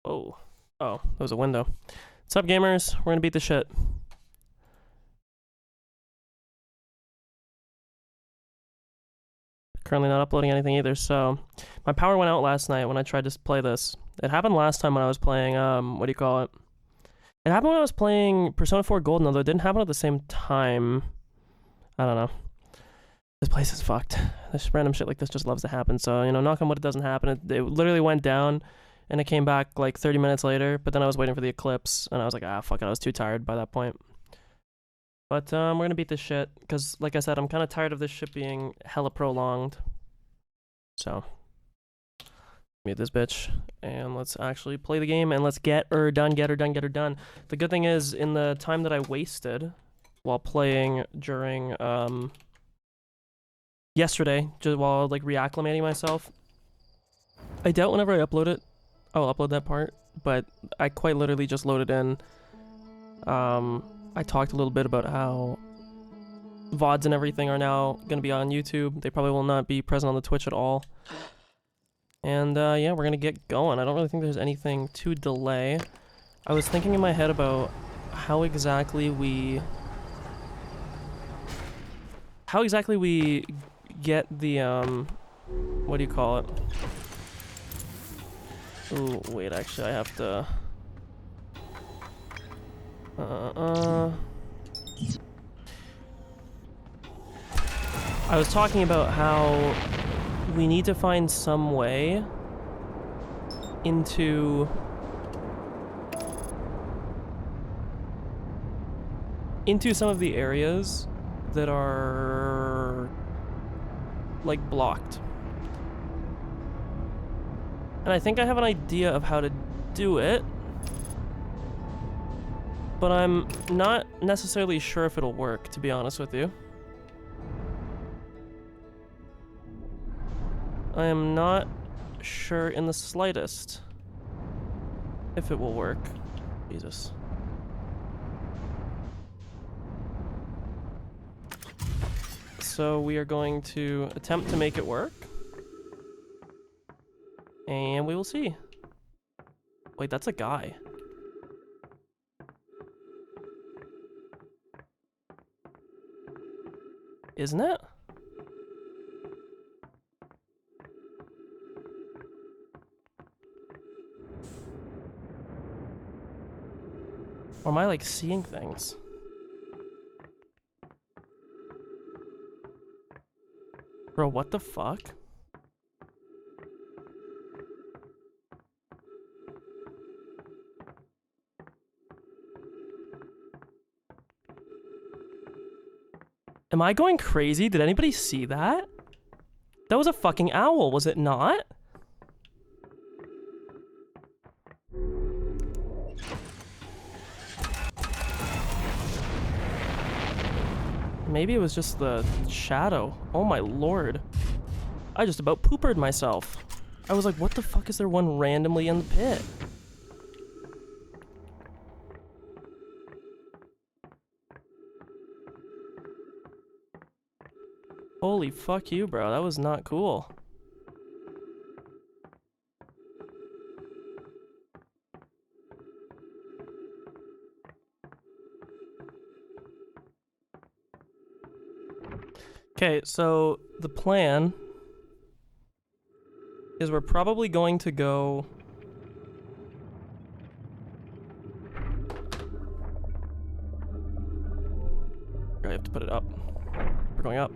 Oh. Oh, that was a window. What's up, gamers? We're gonna beat the shit. Currently not uploading anything either, so... My power went out last night when I tried to play this. It happened last time when I was playing, what do you call it? It happened when I was playing Persona 4 Golden, although it didn't happen at the same time. I don't know. This place is fucked. This random shit like this just loves to happen, so, you know, knock on wood, it doesn't happen. It literally went down, and it came back like 30 minutes later, but then I was waiting for the eclipse, and I was like, ah, fuck it, I was too tired by that point. But, we're gonna beat this shit, because, like I said, I'm kind of tired of this shit being hella prolonged. So, mute this bitch, and let's actually play the game, and let's get her done. The good thing is, in the time that I wasted while playing during, yesterday, just while, like, reacclimating myself, I doubt whenever I upload it, I'll upload that part, but I quite literally just loaded in, I talked a little bit about how VODs and everything are now going to be on YouTube. They probably will not be present on the Twitch at all. And, yeah, we're going to get going. I don't really think there's anything to delay. I was thinking in my head about how exactly we get the, what do you call it? Ooh, wait, actually, I have to... I was talking about how we need to find some way into some of the areas that are like blocked. And I think I have an idea of how to do it, but I'm not necessarily sure if it'll work, to be honest with you. I am not sure in the slightest if it will work. Jesus. So we are going to attempt to make it work. And we will see. Wait, that's a guy. Isn't it? Or am I, like, seeing things? Bro, what the fuck? Am I going crazy? Did anybody see that? That was a fucking owl, was it not? Maybe it was just the shadow. Oh my lord. I just about poopered myself. I was like, what the fuck is there one randomly in the pit? Holy fuck you, bro. That was not cool. Okay, so the plan is we're probably going to go... I have to put it up. We're going up.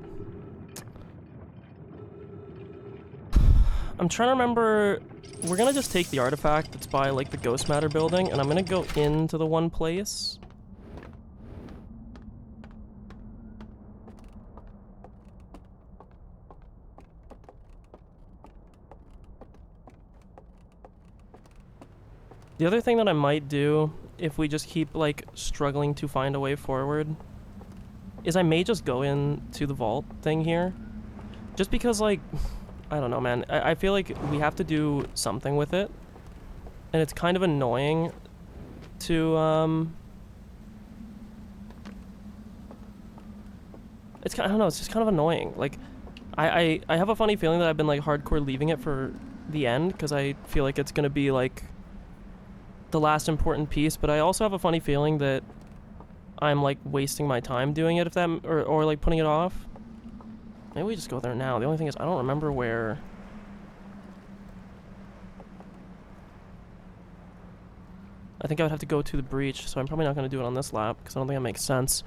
I'm trying to remember... We're gonna just take the artifact that's by, like, the Ghost Matter building, and I'm gonna go into the one place. The other thing that I might do, if we just keep, like, struggling to find a way forward, is I may just go into the vault thing here. Just because, like, I don't know, man. I feel like we have to do something with it. And it's kind of annoying to, it's kind of, I don't know, it's just kind of annoying. Like, I have a funny feeling that I've been, like, hardcore leaving it for the end, because I feel like it's gonna be, like, the last important piece, but I also have a funny feeling that I'm like wasting my time doing it, if that, or like putting it off. Maybe we just go there now. The only thing is I don't remember where. I think I would have to go to the breach, so I'm probably not going to do it on this lap because I don't think that makes sense.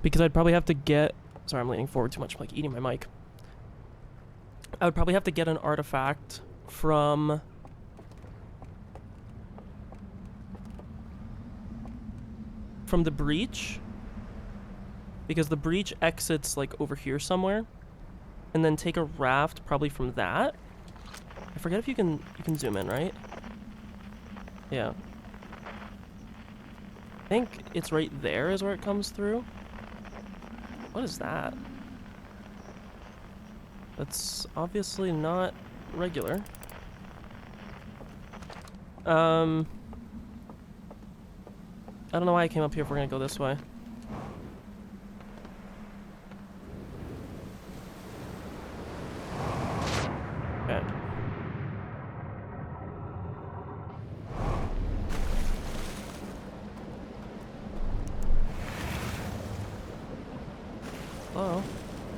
Because I'd probably have to get... Sorry, I'm leaning forward too much. I'm like eating my mic. I would probably have to get an artifact from... the breach. Because the breach exits like over here somewhere. And then take a raft probably from that. I forget if you can zoom in, right? Yeah. I think it's right there is where it comes through. What is that? That's obviously not regular. I don't know why I came up here if we're gonna go this way. Okay. Hello?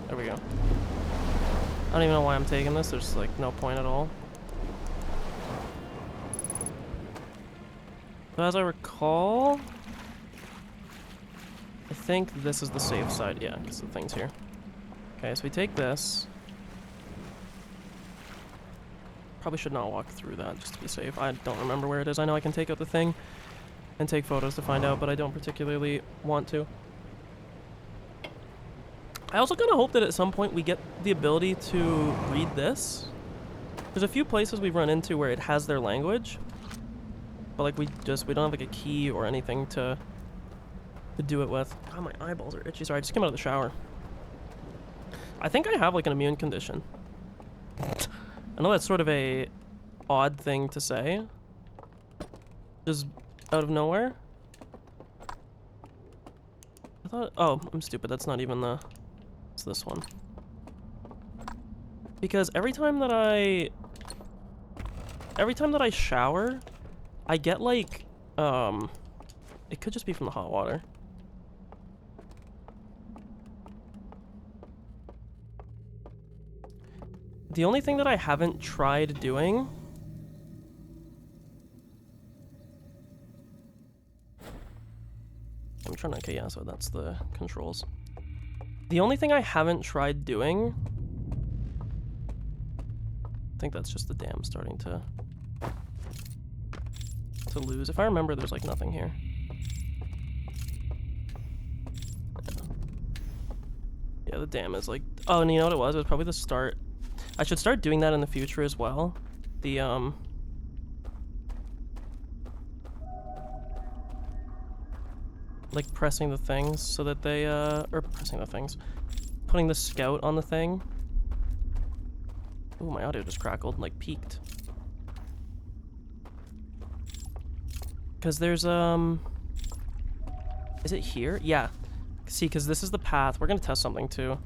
There we go. I don't even know why I'm taking this. There's like no point at all. So as I recall, I think this is the safe side. Yeah, because the thing's here. Okay, so we take this. Probably should not walk through that just to be safe. I don't remember where it is. I know I can take out the thing and take photos to find out, but I don't particularly want to. I also kind of hope that at some point we get the ability to read this. There's a few places we've run into where it has their language, but like we don't have like a key or anything to do it with. God, my eyeballs are itchy. Sorry, I just came out of the shower. I think I have like an immune condition. I know that's sort of a odd thing to say. Just out of nowhere. I thought, oh, I'm stupid. That's not even the... It's this one. Because every time that I shower, I get like, it could just be from the hot water. The only thing that I haven't tried doing... I'm trying to... Okay, yeah, so that's the controls. The only thing I haven't tried doing... I think that's just the dam starting to lose. If I remember, there's like nothing here. Yeah, the dam is like... Oh, and you know what it was? It was probably the start... I should start doing that in the future as well. The, like pressing the things so that they, or pressing the things. Putting the scout on the thing. Ooh, my audio just crackled, like peaked. Cause there's, is it here? Yeah. See, cause this is the path. We're gonna test something too.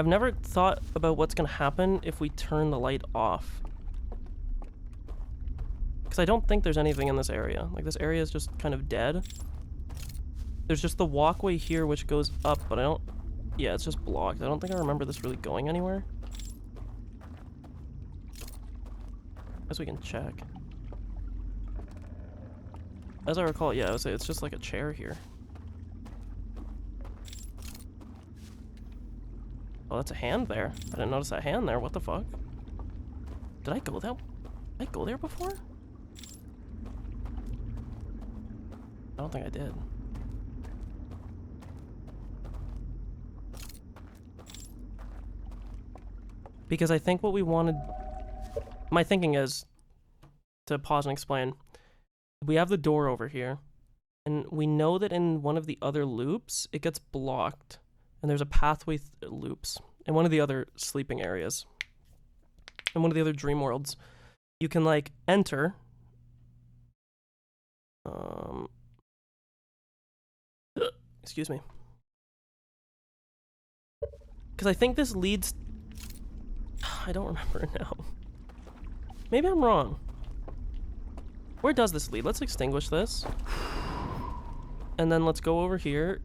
I've never thought about what's gonna happen if we turn the light off. Because I don't think there's anything in this area. Like, this area is just kind of dead. There's just the walkway here which goes up, but I don't... Yeah, it's just blocked. I don't think I remember this really going anywhere. As we can check. As I recall, yeah, I would say it's just like a chair here. Oh, that's a hand there. I didn't notice that hand there. What the fuck? Did I go there? Did I go there before? I don't think I did. Because I think what we wanted... My thinking is, to pause and explain, we have the door over here, and we know that in one of the other loops, it gets blocked. And there's a pathway loops in one of the other sleeping areas. In one of the other dream worlds. You can, like, enter. Excuse me. Because I think this leads... I don't remember now. Maybe I'm wrong. Where does this lead? Let's extinguish this. And then let's go over here.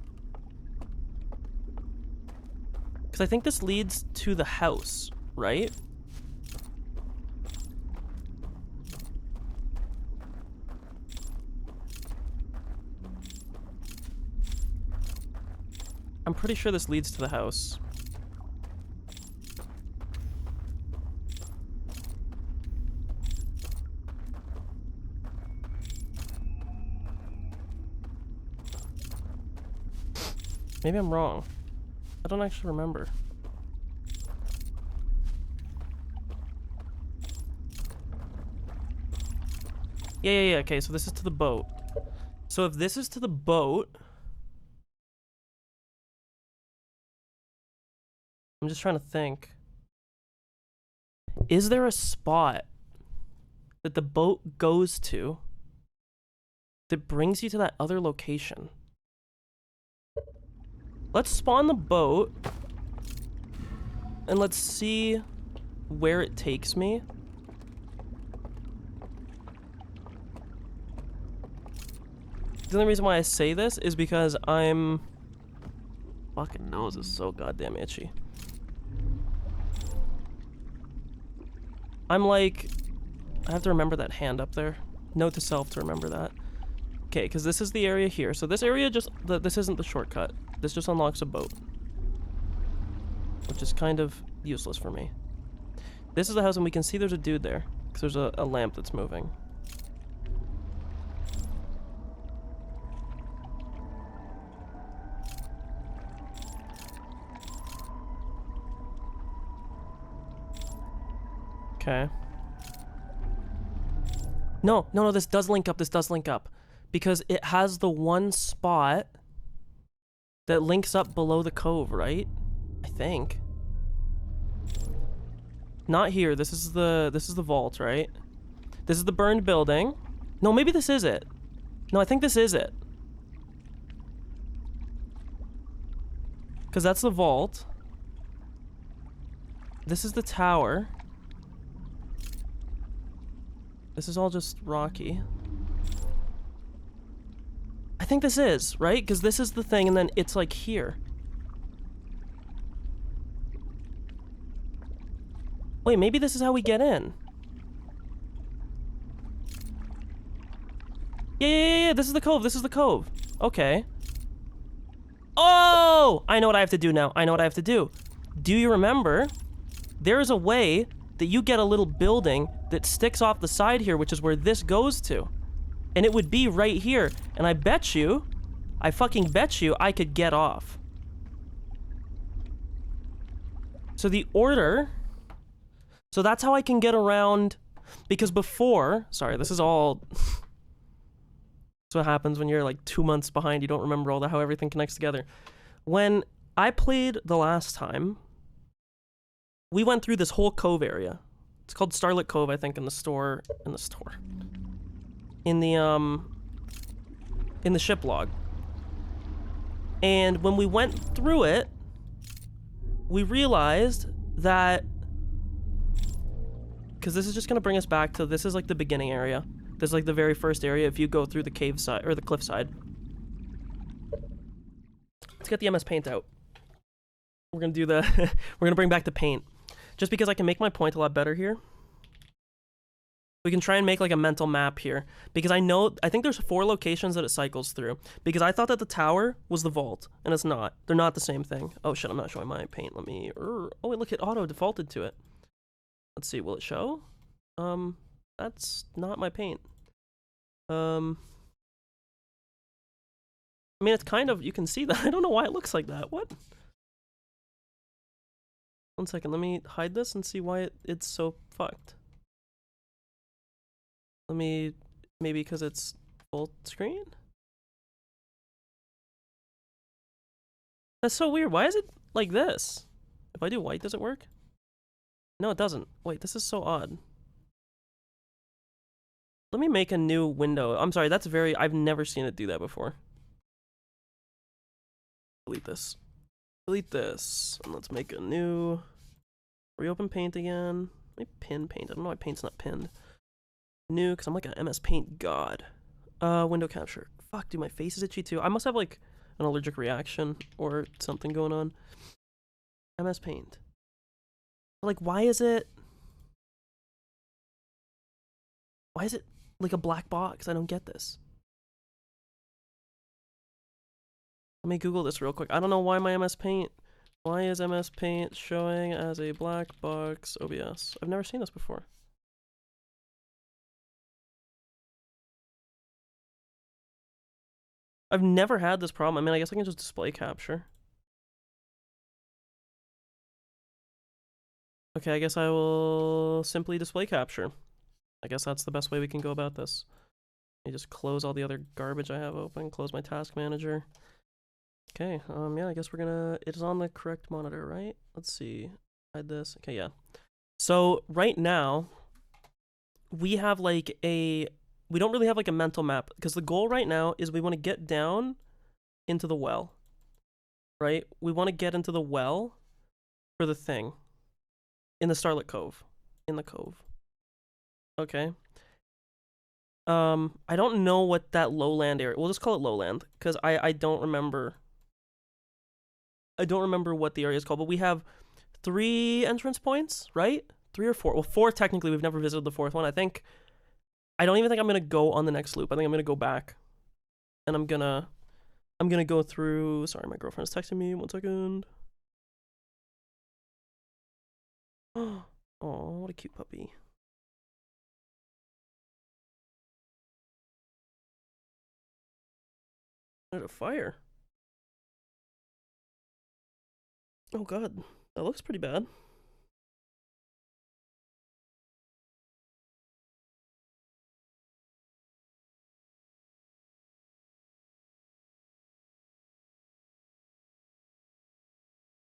Because I think this leads to the house, right? I'm pretty sure this leads to the house. Maybe I'm wrong. I don't actually remember. Yeah, okay, so this is to the boat. So if this is to the boat... I'm just trying to think. Is there a spot that the boat goes to that brings you to that other location? Let's spawn the boat and let's see where it takes me. The only reason why I say this is because I'm... Fucking nose is so goddamn itchy. I'm like... I have to remember that hand up there. Note to self to remember that. Okay, because this is the area here. So this area just... This isn't the shortcut. This just unlocks a boat. Which is kind of useless for me. This is the house and we can see there's a dude there. Because there's a lamp that's moving. Okay. No, this does link up, because it has the one spot that links up below the cove, right? I think. Not here. This is the vault, right? This is the burned building. No, maybe this is it. No, I think this is it. Because that's the vault. This is the tower. This is all just rocky. I think this is, right? Because this is the thing, and then it's like here. Wait, maybe this is how we get in. Yeah, this is the cove, Okay. Oh! I know what I have to do now. Do you remember? There is a way that you get a little building that sticks off the side here, which is where this goes to. And it would be right here. And I fucking bet you I could get off. So the order... So that's how I can get around... Because before... Sorry, this is all... That's what happens when you're like 2 months behind. You don't remember how everything connects together. When I played the last time, we went through this whole cove area. It's called Starlit Cove, I think, in the ship log. And when we went through it, we realized that... Because this is just going to bring us back to... This is like the beginning area. This is like the very first area if you go through the cave side, or the cliff side. Let's get the MS Paint out. We're going to do the... We're going to bring back the paint. Just because I can make my point a lot better here. We can try and make like a mental map here. Because I think there's 4 locations that it cycles through. Because I thought that the tower was the vault. And it's not. They're not the same thing. Oh shit, I'm not showing my paint. Let me... Oh wait, look, it auto defaulted to it. Let's see, will it show? That's not my paint. I mean, it's kind of... You can see that. I don't know why it looks like that. What? 1 second, let me hide this and see why it's so fucked. Let me... Maybe because it's full screen? That's so weird. Why is it like this? If I do white, does it work? No, it doesn't. Wait, this is so odd. Let me make a new window. I'm sorry, that's very... I've never seen it do that before. Delete this. Delete this. And let's make a new... Reopen paint again. Let me pin paint. I don't know why paint's not pinned. new because I'm like an MS Paint god. Window capture. Fuck, dude, my face is itchy too. I must have like an allergic reaction or something going on. MS Paint. Like, why is it like a black box? I don't get this. Let me Google this real quick. I don't know why my MS Paint. Why is MS Paint showing as a black box OBS? I've never seen this before. I've never had this problem. I mean, I guess I can just display capture. Okay, I guess I will simply display capture. I guess that's the best way we can go about this. Let me just close all the other garbage I have open, close my task manager. Okay, yeah, I guess we're gonna, it's on the correct monitor, right? Let's see, hide this, okay, yeah. So, right now, we have like we don't really have like a mental map, because the goal right now is we want to get down into the well, right? We want to get into the well for the thing. In the Starlit Cove. In the cove. Okay. I don't know what that lowland area, we'll just call it lowland, because I don't remember. I don't remember what the area is called, but we have 3 entrance points, right? 3 or 4. Well, 4 technically. We've never visited the 4th one. I don't even think I'm gonna go on the next loop. I think I'm gonna go back, and I'm gonna go through. Sorry, my girlfriend's texting me. 1 second. Oh, what a cute puppy. There's a fire. Oh god, that looks pretty bad.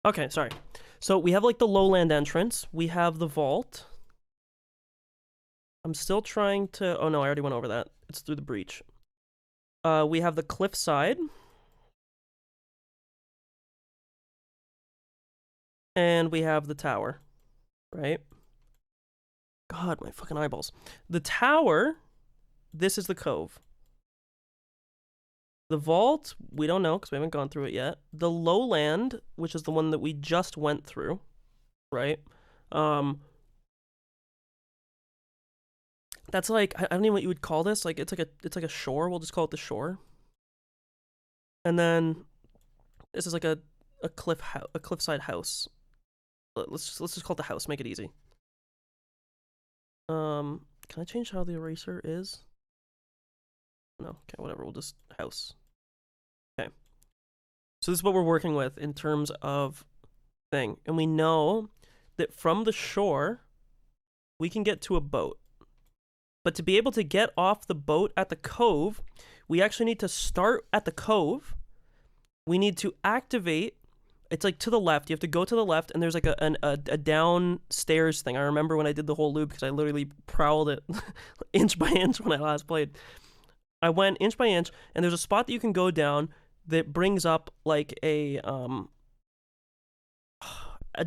Okay, sorry. So we have like the lowland entrance. We have the vault. I'm still trying to, oh no, I already went over that. It's through the breach. We have the cliffside. And we have the tower, right? God, my fucking eyeballs. The tower, this is the cove. The vault, we don't know because we haven't gone through it yet. The lowland, which is the one that we just went through, right? That's like, I don't know what you would call this. Like it's like a shore. We'll just call it the shore. And then this is like a cliffside house. Let's just call it the house. Make it easy. Can I change how the eraser is? No. Okay, whatever. We'll just house. Okay. So this is what we're working with in terms of thing. And we know that from the shore, we can get to a boat. But to be able to get off the boat at the cove, we actually need to start at the cove. We need to activate. It's like to the left. You have to go to the left, and there's like a downstairs thing. I remember when I did the whole loop because I literally prowled it inch by inch when I last played. I went inch by inch, and there's a spot that you can go down that brings up like a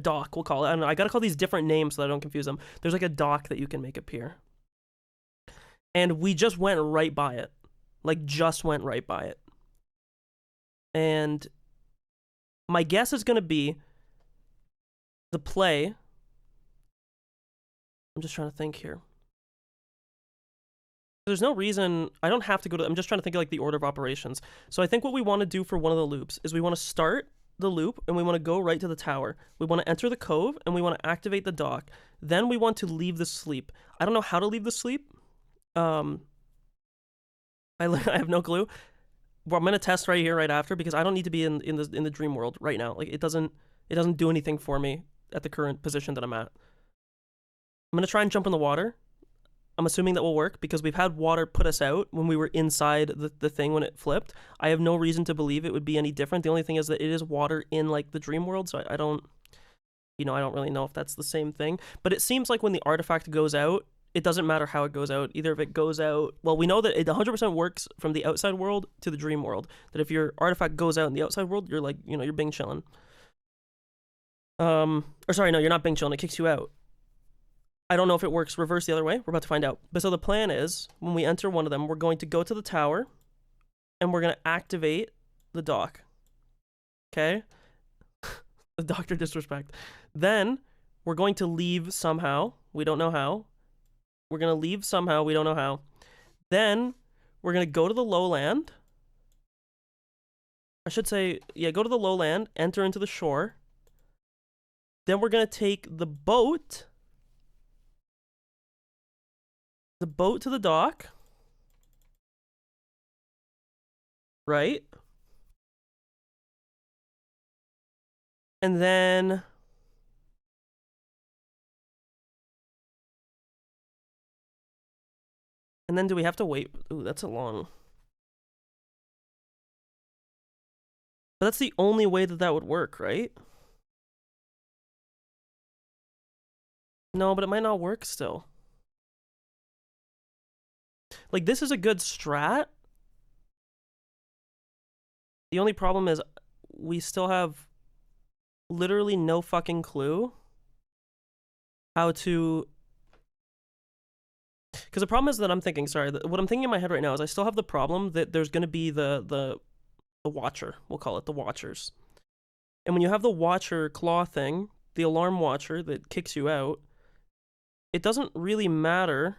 dock, we'll call it. I don't know. I gotta call these different names so that I don't confuse them. There's like a dock that you can make appear. And we just went right by it. Like, just went right by it. And my guess is going to be the play. I'm just trying to think here. There's no reason. I don't have to go to. I'm just trying to think of like the order of operations. So I think what we want to do for one of the loops is we want to start the loop and we want to go right to the tower. We want to enter the cove and we want to activate the dock. Then we want to leave the sleep. I don't know how to leave the sleep. I have no clue. Well, I'm gonna test right here, right after, because I don't need to be in the dream world right now. Like it doesn't do anything for me at the current position that I'm at. I'm gonna try and jump in the water. I'm assuming that will work because we've had water put us out when we were inside the thing when it flipped. I have no reason to believe it would be any different. The only thing is that it is water in like the dream world, so I don't, I don't really know if that's the same thing. But it seems like when the artifact goes out, it doesn't matter how it goes out. Either if it goes out, well, we know that it 100% works from the outside world to the dream world. That if your artifact goes out in the outside world, you're like, you're Bing chilling. Or sorry, no, you're not Bing chilling. It kicks you out. I don't know if it works reverse the other way. We're about to find out. But so the plan is, when we enter one of them, we're going to go to the tower, and we're going to activate the dock. Okay? The Doctor disrespect. Then, we're going to leave somehow. We don't know how. We're going to leave somehow. We don't know how. Then, we're going to go to the lowland. I should say, yeah, go to the lowland, enter into the shore. Then we're going to take the boat to the dock. Right? And then do we have to wait? Ooh, that's a long. But that's the only way that would work, right? No, but it might not work still. Like, this is a good strat. The only problem is we still have literally no fucking clue how to... Because the problem is that I'm thinking, sorry, what I'm thinking in my head right now is I still have the problem that there's going to be the watcher. We'll call it the watchers. And when you have the watcher claw thing, the alarm watcher that kicks you out, it doesn't really matter.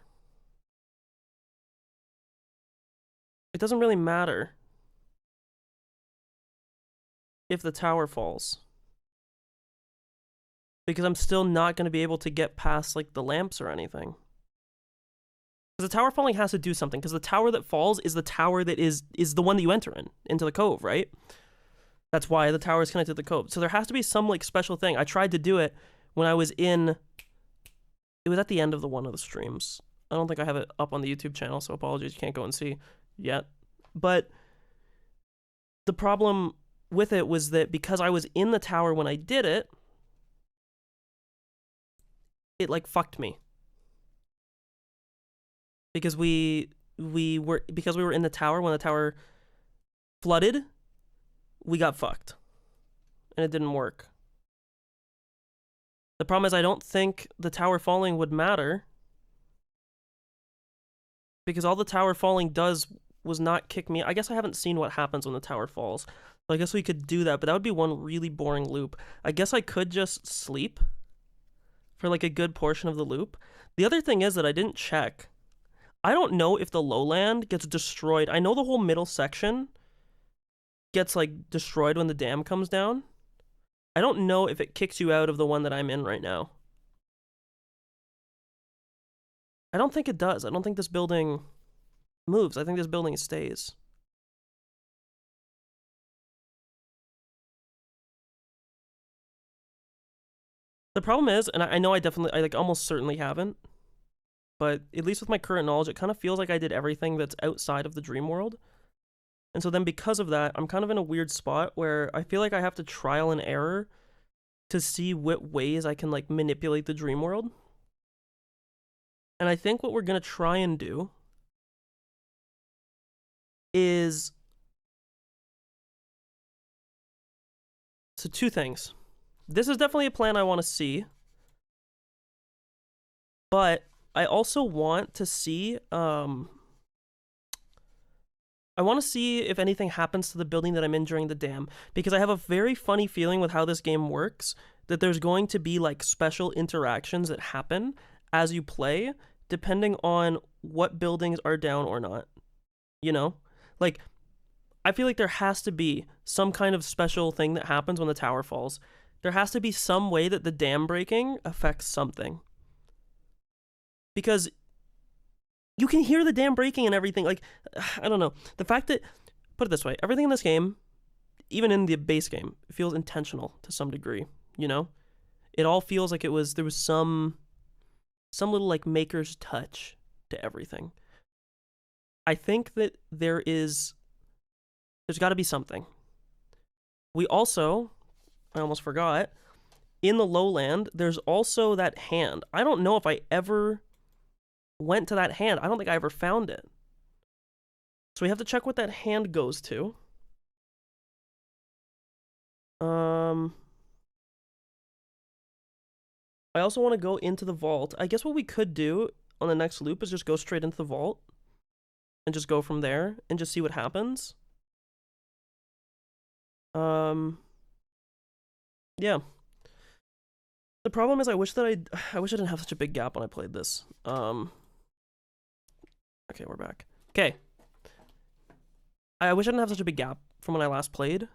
It doesn't really matter if the tower falls. Because I'm still not going to be able to get past, like, the lamps or anything. Because the tower falling has to do something, because the tower that falls is the tower that is the one that you enter into the cove, right? That's why the tower is connected to the cove. So there has to be some, like, special thing. I tried to do it when I was in... It was at the end of one of the streams. I don't think I have it up on the YouTube channel, so apologies, you can't go and see yet. But the problem with it was that because I was in the tower when I did it, it, like, fucked me. Because we were in the tower when the tower flooded, we got fucked. And it didn't work. The problem is I don't think the tower falling would matter. Because all the tower falling does was not kick me. I guess I haven't seen what happens when the tower falls. So I guess we could do that, but that would be one really boring loop. I guess I could just sleep for, like, a good portion of the loop. The other thing is that I didn't check. I don't know if the lowland gets destroyed. I know the whole middle section gets, like, destroyed when the dam comes down. I don't know if it kicks you out of the one that I'm in right now. I don't think it does. I don't think this building moves. I think this building stays. The problem is, and I know I like almost certainly haven't, but at least with my current knowledge, it kind of feels like I did everything that's outside of the dream world. And so then because of that, I'm kind of in a weird spot where I feel like I have to trial and error to see what ways I can, like, manipulate the dream world. And I think what we're going to try and do is... So 2 things. This is definitely a plan I want to see. But I also want to see... I want to see if anything happens to the building that I'm in during the dam, because I have a very funny feeling with how this game works, that there's going to be, like, special interactions that happen as you play, depending on what buildings are down or not. You know? Like, I feel like there has to be some kind of special thing that happens when the tower falls. There has to be some way that the dam breaking affects something. Because... you can hear the dam breaking and everything. Like, I don't know. The fact that, put it this way, everything in this game, even in the base game, feels intentional to some degree, you know? It all feels like there was some little, like, maker's touch to everything. I think that there's got to be something. We also, I almost forgot, in the lowland, there's also that hand. I don't know if I ever went to that hand. I don't think I ever found it. So we have to check what that hand goes to. I also want to go into the vault. I guess what we could do on the next loop is just go straight into the vault and just go from there and just see what happens. Yeah. The problem is I wish I didn't have such a big gap when I played this. Okay, we're back. Okay. I wish I didn't have such a big gap from when I last played.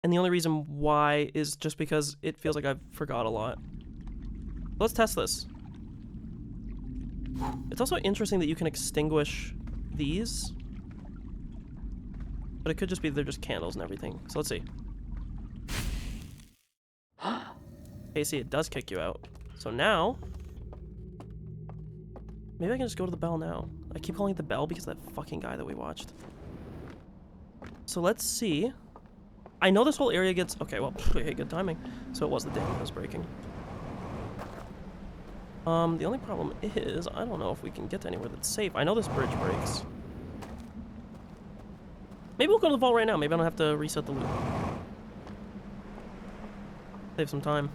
And the only reason why is just because it feels like I've forgot a lot. Let's test this. It's also interesting that you can extinguish these. But it could just be they're just candles and everything. So let's see. Okay, see, it does kick you out. So now... maybe I can just go to the bell now. I keep calling it the bell because of that fucking guy that we watched. So let's see. I know this whole area gets... okay, well, hey, good timing. So it was the dam that was breaking. The only problem is, I don't know if we can get to anywhere that's safe. I know this bridge breaks. Maybe we'll go to the vault right now. Maybe I don't have to reset the loop. Save some time.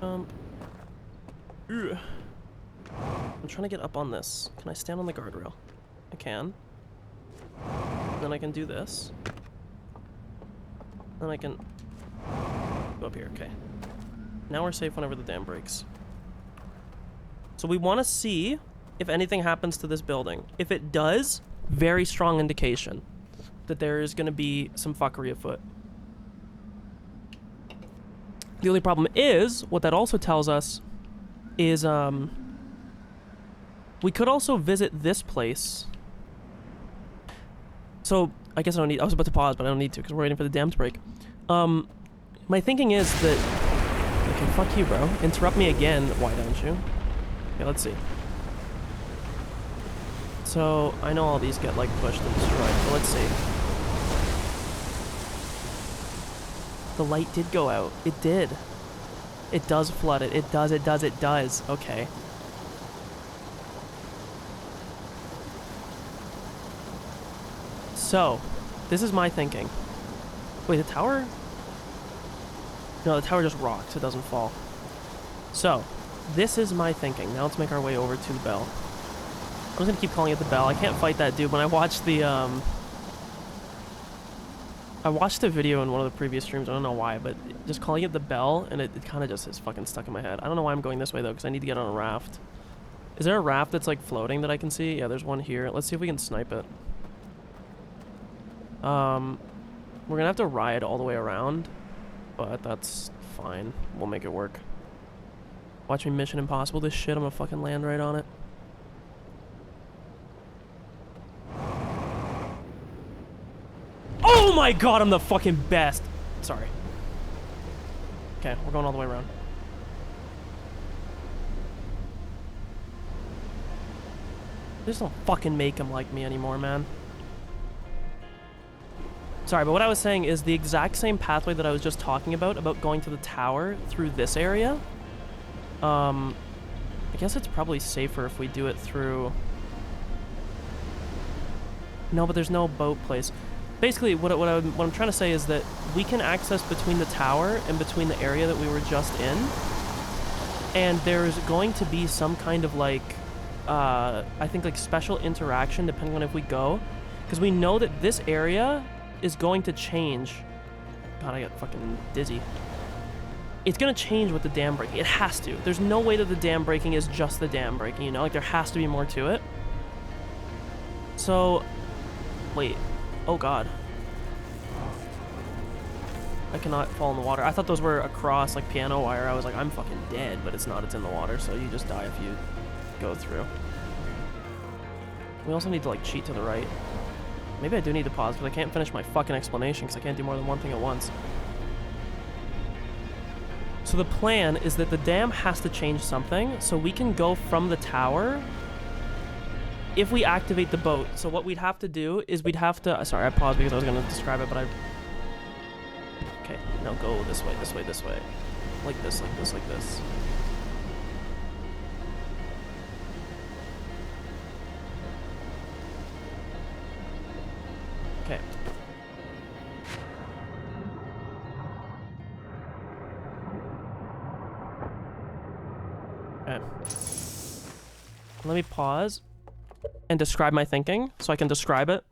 I'm trying to get up on this. Can I stand on the guardrail? I can. Then I can do this. Then I can go up here. Okay. Now we're safe whenever the dam breaks. So we want to see if anything happens to this building. If it does, very strong indication that there is going to be some fuckery afoot. The only problem is, what that also tells us is, we could also visit this place. So, I guess I don't need... I was about to pause, but I don't need to, because we're waiting for the dam to break. My thinking is that... okay, fuck you, bro. Interrupt me again. Why don't you? Okay, let's see. So, I know all these get, like, pushed and destroyed, but let's see. The light did go out. It did. It does flood it. It does. Okay. So, this is my thinking. Wait, the tower? No, the tower just rocks. It doesn't fall. So, this is my thinking. Now let's make our way over to the bell. I'm just gonna keep calling it the bell. I can't fight that dude. When I watched the, I watched a video in one of the previous streams, I don't know why, but just calling it the bell, and it kind of just is fucking stuck in my head. I don't know why I'm going this way, though, because I need to get on a raft. Is there a raft that's, like, floating that I can see? Yeah, there's one here. Let's see if we can snipe it. We're gonna have to ride all the way around, but that's fine. We'll make it work. Watch me Mission Impossible this shit. I'm gonna fucking land right on it. Oh my god, I'm the fucking best! Sorry. Okay, we're going all the way around. Just don't fucking make him like me anymore, man. Sorry, but what I was saying is the exact same pathway that I was just talking about going to the tower through this area. I guess it's probably safer if we do it through... no, but there's no boat place. Basically, what I'm trying to say is that we can access between the tower and between the area that we were just in. And there's going to be some kind of, like, I think, like, special interaction depending on if we go. Because we know that this area is going to change. God, I got fucking dizzy. It's going to change with the dam breaking. It has to. There's no way that the dam breaking is just the dam breaking, you know? Like, there has to be more to it. So, wait. Oh, God. I cannot fall in the water. I thought those were across, like, piano wire. I was like, I'm fucking dead, but it's not. It's in the water, so you just die if you go through. We also need to, like, cheat to the right. Maybe I do need to pause, but I can't finish my fucking explanation because I can't do more than one thing at once. So the plan is that the dam has to change something, so we can go from the tower if we activate the boat. So what we'd have to do is we'd have to... sorry, I paused because I was going to describe it, but I... okay, now go this way, this way, this way. Like this, like this, like this. Okay. Okay. Let me pause and describe my thinking so I can describe it.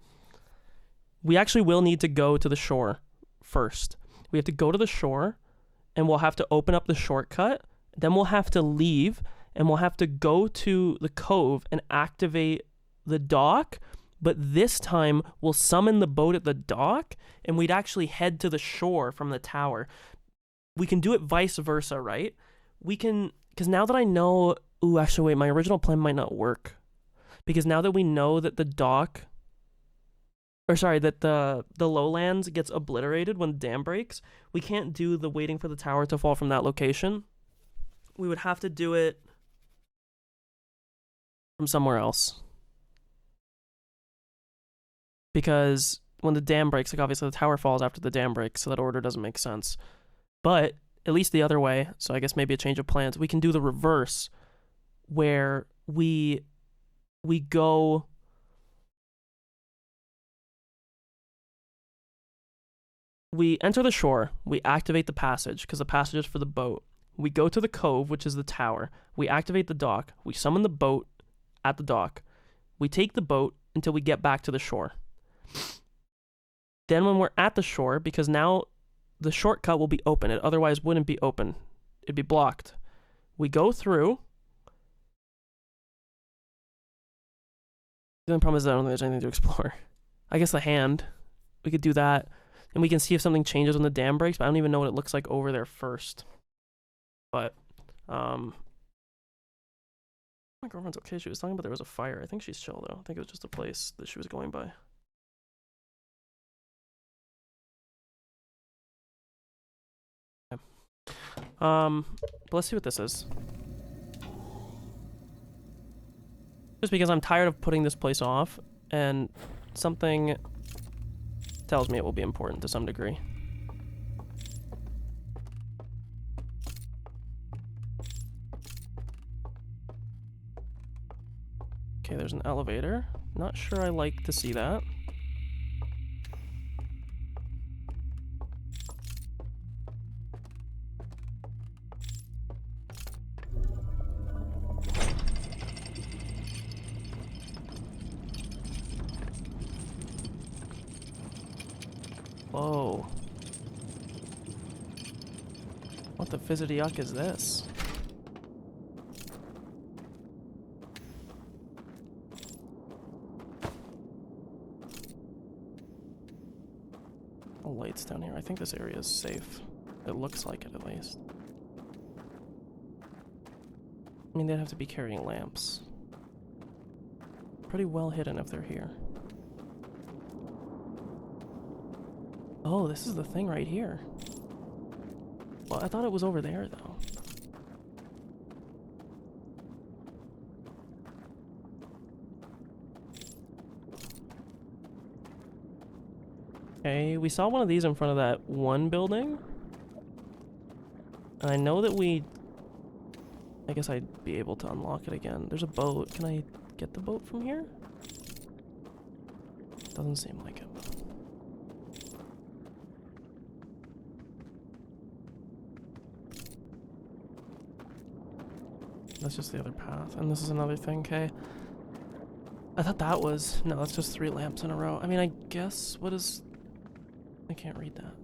We actually will need to go to the shore first. We have to go to the shore and we'll have to open up the shortcut. Then we'll have to leave and we'll have to go to the cove and activate the dock. But this time we'll summon the boat at the dock and we'd actually head to the shore from the tower. We can do it vice versa, right? We can, because now that I know, ooh, actually wait, my original plan might not work. Because now that we know that the dock, or sorry, that the lowlands gets obliterated when the dam breaks, we can't do the waiting for the tower to fall from that location. We would have to do it from somewhere else. Because when the dam breaks, like obviously the tower falls after the dam breaks, so that order doesn't make sense. But at least the other way, so I guess maybe a change of plans, we can do the reverse where we go we enter the shore, we activate the passage because the passage is for the boat. We go to the cove, which is the tower. We activate the dock. We summon the boat at the dock. We take the boat until we get back to the shore. Then when we're at the shore, because now the shortcut will be open, it otherwise wouldn't be open. It'd be blocked. We go through. The only problem is I don't think there's anything to explore. I guess the hand. We could do that. And we can see if something changes when the dam breaks, but I don't even know what it looks like over there first. But, my girlfriend's okay. She was talking about there was a fire. I think she's chill, though. I think it was just a place that she was going by. Okay. But let's see what this is. Just because I'm tired of putting this place off, and something tells me it will be important to some degree. Okay, there's an elevator. Not sure I like to see that. Whoa. What the fizzity yuck is this? Oh, lights down here. I think this area is safe. It looks like it, at least. I mean, they'd have to be carrying lamps. Pretty well hidden if they're here. Oh, this is the thing right here. Well, I thought it was over there, though. Okay, we saw one of these in front of that one building. And I know that I guess I'd be able to unlock it again. There's a boat. Can I get the boat from here? Doesn't seem like it. That's just the other path. And this is another thing, okay? I thought that was... No, that's just 3 lamps in a row. I mean, I guess... What is... I can't read that.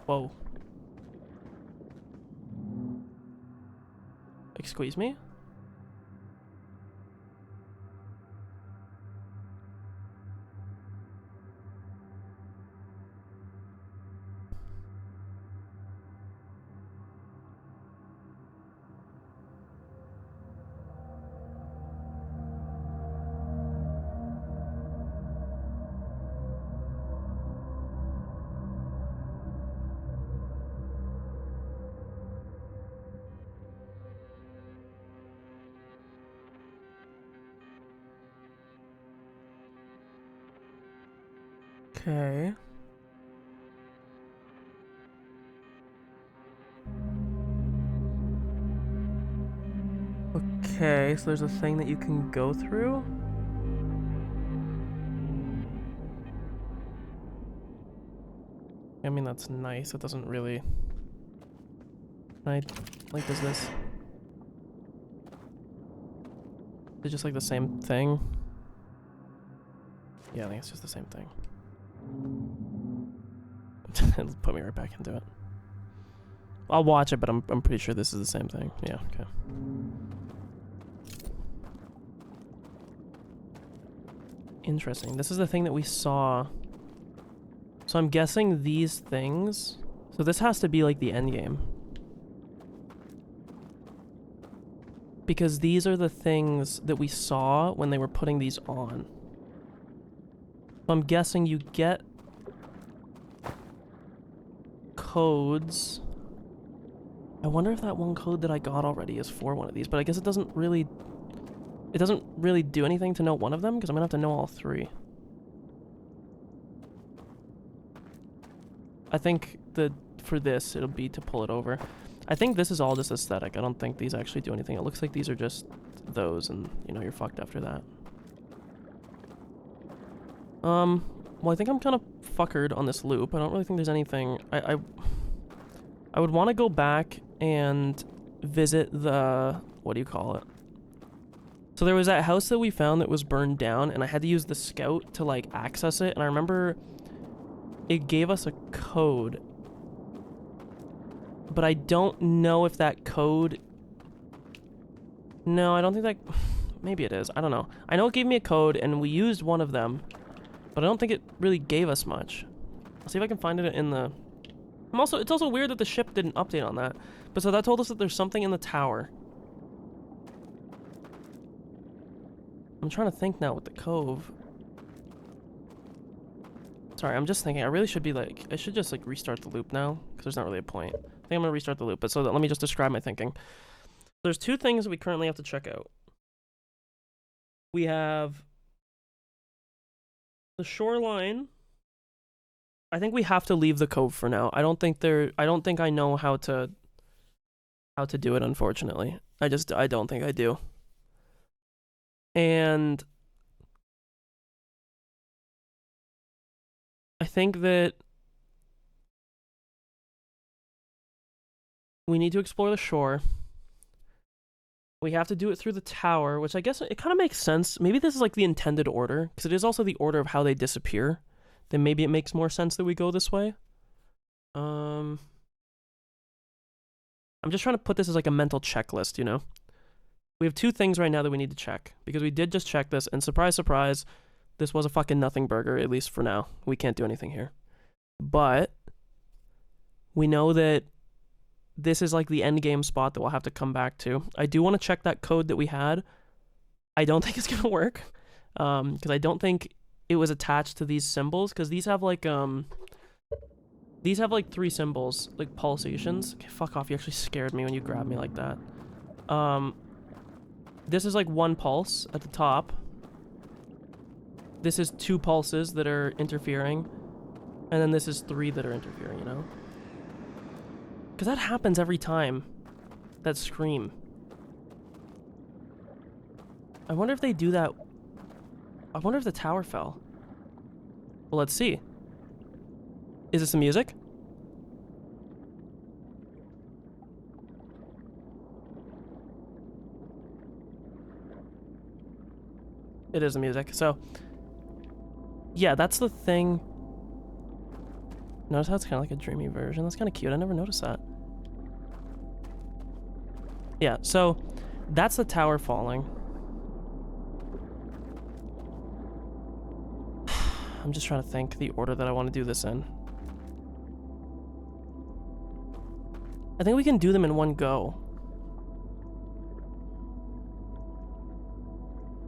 Whoa. Excuse me? Okay. Okay, so there's a thing that you can go through? I mean, that's nice. It doesn't really... Like, does this... Is it just like the same thing? Yeah, I think it's just the same thing. It'll put me right back into it. I'll watch it, but I'm pretty sure this is the same thing. Yeah, okay. Interesting. This is the thing that we saw. So I'm guessing these things... So this has to be like the end game. Because these are the things that we saw when they were putting these on. So I'm guessing you get codes. I wonder if that one code that I got already is for one of these, but I guess it doesn't really do anything to know one of them, because I'm gonna have to know all three. I think that for this, it'll be to pull it over. I think this is all just aesthetic. I don't think these actually do anything. It looks like these are just those, and, you know, you're fucked after that. Well, I think I'm kind of fuckered on this loop. I don't really think there's anything... I would want to go back and visit the... What do you call it? So there was that house that we found that was burned down, and I had to use the scout to, like, access it, and I remember it gave us a code. But I don't know if that code... No, I don't think that... Maybe it is. I don't know. I know it gave me a code, and we used one of them, but I don't think it really gave us much. I'll see if I can find it in the... It's also weird that the ship didn't update on that. But so that told us that there's something in the tower. I'm trying to think now with the cove. Sorry, I'm just thinking. I really should be like... I should just like restart the loop now, because there's not really a point. I think I'm going to restart the loop, but so let me just describe my thinking. There's two things that we currently have to check out. We have the shoreline. I think we have to leave the cove for now. I don't think I know how to do it, unfortunately. I don't think I do. And I think that we need to explore the shore. We have to do it through the tower, which I guess it kind of makes sense. Maybe this is like the intended order, because it is also the order of how they disappear. Then maybe it makes more sense that we go this way. I'm just trying to put this as like a mental checklist, you know? We have two things right now that we need to check, because we did just check this, and surprise, surprise, this was a fucking nothing burger, at least for now. We can't do anything here. But we know that this is like the end game spot that we'll have to come back to. I do want to check that code that we had. I don't think it's going to work, because I don't think it was attached to these symbols, because these have like three symbols, like pulsations. Okay, fuck off, you actually scared me when you grabbed me like that. This is like one pulse at the top. This is two pulses that are interfering, and then this is three that are interfering, you know? Because that happens every time. That scream. I wonder if they do that. I wonder if the tower fell. Well, let's see. Is this the music? It is the music. So, yeah, that's the thing. Notice how it's kind of like a dreamy version? That's kind of cute. I never noticed that. Yeah, so that's the tower falling. I'm just trying to think the order that I want to do this in. I think we can do them in one go.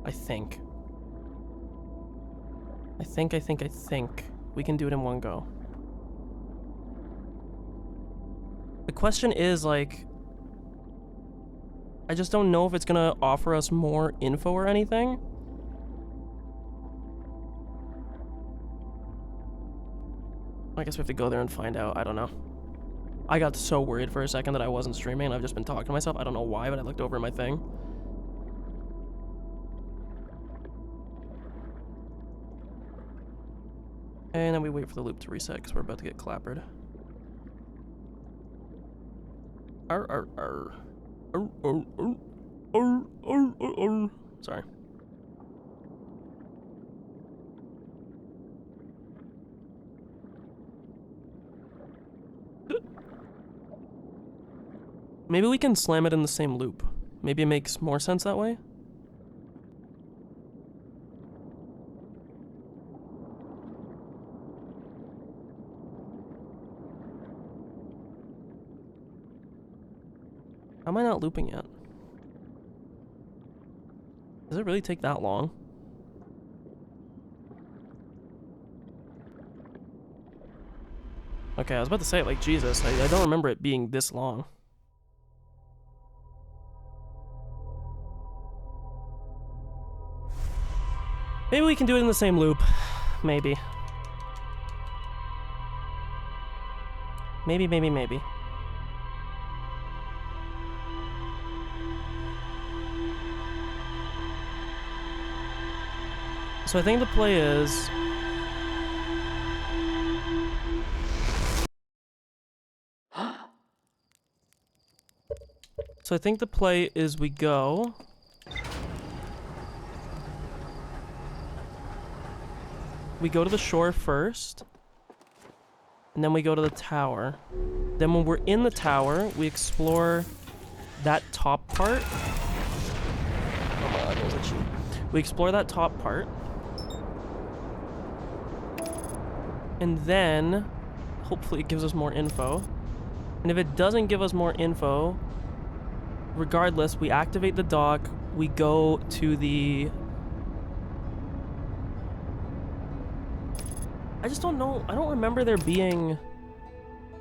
I think we can do it in one go. The question is, like, I just don't know if it's gonna offer us more info or anything. I guess we have to go there and find out. I don't know. I got so worried for a second that I wasn't streaming, and I've just been talking to myself. I don't know why, but I looked over at my thing. And then we wait for the loop to reset because we're about to get clappered. Arr, arr, arr. Arr, arr, arr. Arr, arr, arr, arr. Sorry. Maybe we can slam it in the same loop. Maybe it makes more sense that way? How am I not looping yet? Does it really take that long? Okay, I was about to say, like, Jesus, I don't remember it being this long. Maybe we can do it in the same loop. Maybe. Maybe, maybe, maybe. So I think the play is... So I think the play is we go... We go to the shore first, and then we go to the tower. Then when we're in the tower, we explore that top part. Oh my god, there's a cheat. We explore that top part. And then, hopefully it gives us more info. And if it doesn't give us more info, regardless, we activate the dock, we go to the... I just don't know. I don't remember there being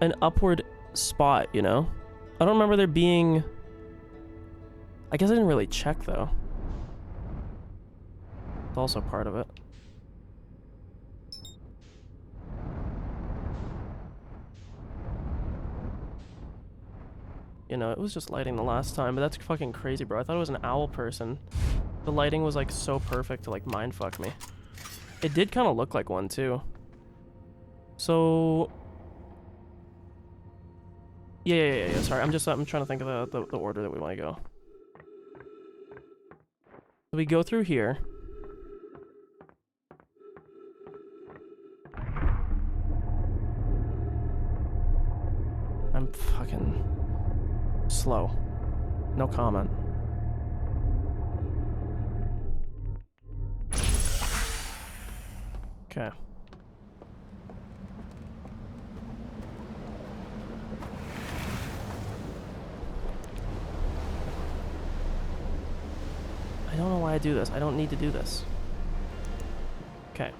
an upward spot, you know? I don't remember there being... I guess I didn't really check, though. It's also part of it. You know, it was just lighting the last time, but that's fucking crazy, bro. I thought it was an owl person. The lighting was, like, so perfect to, like, mindfuck me. It did kind of look like one, too. So... Yeah, sorry. I'm trying to think of the order that we want to go. So we go through here. I'm fucking slow. No comment. Okay. I don't know why I do this. I don't need to do this. Okay.